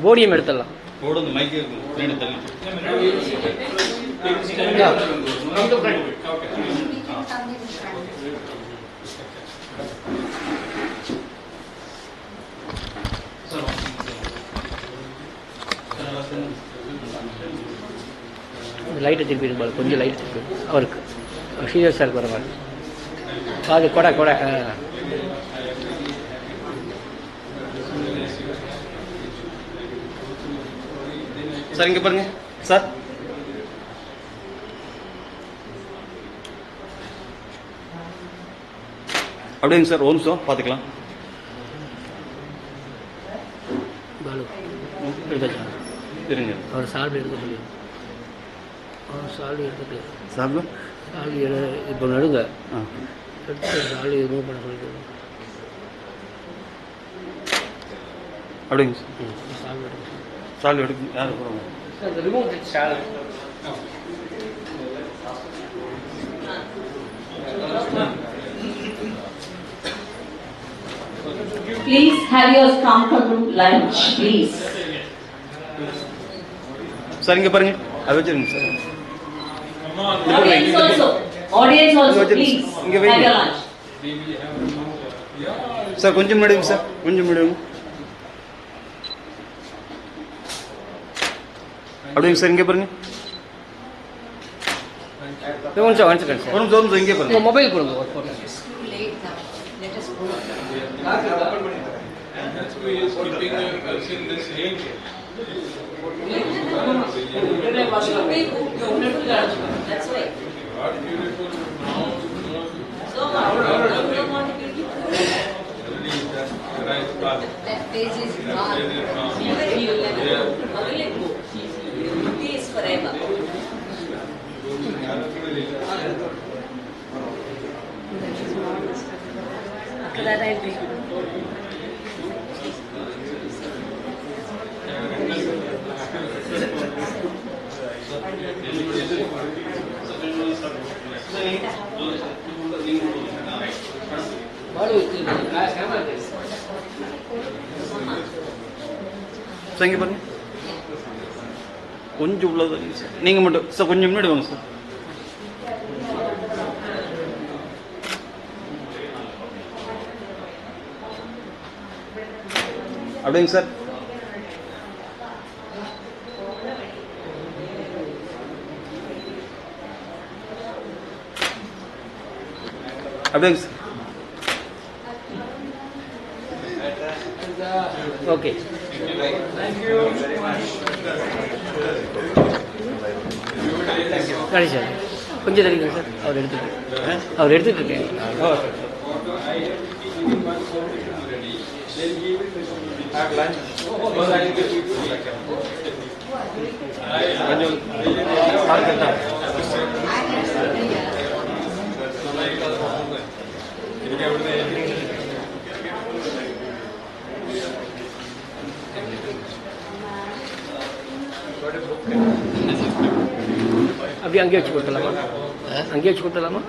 Bodium edutalla.
Board on the mic here.
லைட்டை திருப்பி கொஞ்சம் light திருப்பி அவருக்கு Sridhar sir பரவாயில்ல. அது கொடை கொடை.
Sir இங்கே பாருங்க சார். அப்படிங்க சார், ஒரு நிமிஷம் பார்த்துக்கலாம்.
பாலு எடுத்தாச்சா?
இருங்க,
அவர் சால்வை எடுக்க முடியும். அவர் சால்வை எடுத்துட்டு
சாப்பிடு
சால்வை இப்போ நடுங்க எடுத்து சால்வை ரிமூவ் பண்ண சொல்லிட்டு
அப்படிங்க சார்.
சால்வை எடுக்க
சால்வை எடுக்க யார் போகிறாங்க?
ரிமூவ் திஸ் சால்வை.
Please have yours come to lunch, please.
Sir இங்கே பாருங்க, அதை வச்சிருங்க சார்.
Audience also, please
இங்கே
have
வைங்க
your lunch.
சார். கொஞ்சம் முன்னாடி சார், கொஞ்சம் முன்னாடி அப்படிங்க சார். இங்கே பாருங்க.
One second sir.
ஒரு நிமிஷம் இங்கே பாருங்க.
மொபைல் கொடுங்க ஒரு photo.
Let us go.
That's why he is keeping us in this age.
That's why.
God beautiful now.
So don't want to be that page is gone. He will let go. He is forever. After that I'll take it.
Sir இங்கே பாருங்க. கொஞ்சம் உள்ளது sir. நீங்கள் மட்டும் sir கொஞ்சம் முன்னாடி வாங்க sir. அப்படிங்க சார். அப்படிங்க சார்.
ஓகே. சரி சார், கொஞ்சம் தெரியுங்க சார். அவர் எடுத்துட்டு இருக்கேன். அப்படி அங்கேயே வச்சு கொடுத்துடலாமா? அங்கேயே வச்சு கொடுத்துடலாமா?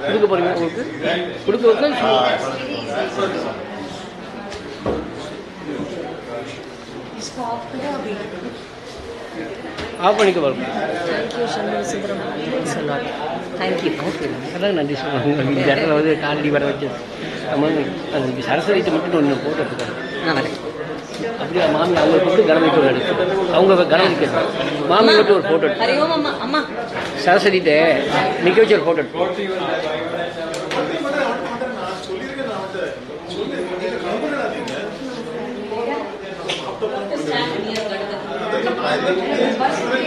கொடுக்க போறீங்க? உங்களுக்கு கொடுக்க வைக்க ஆஃப் பண்ணிக்க வரும்.
தேங்க்யூ.
ஓகே, அதான் நன்றி சொல்லுவாங்க. இந்த இடத்துல வந்து காலடி வர வச்சு நம்ம சரஸ்வதிட்டு மட்டும் ஒன்று போட்டு எடுத்துக்கிறோம். அப்படியே மாமி அவங்க போட்டு கணவதிக்கு ஒரு எடுத்து அவங்க கணவதிக்கு மாமி மட்டும் ஒரு ஃபோட்டோ எடுத்து சரஸ்வதிட்டு நிற்க வச்சு ஒரு ஃபோட்டோ எடுத்து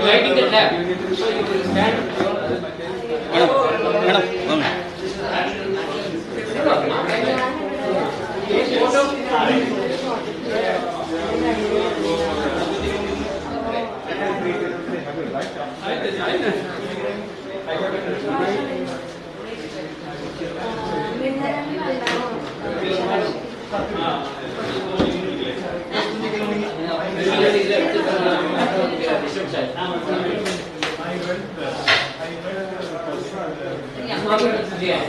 lighting the lamp. So you will stand.
Yeah.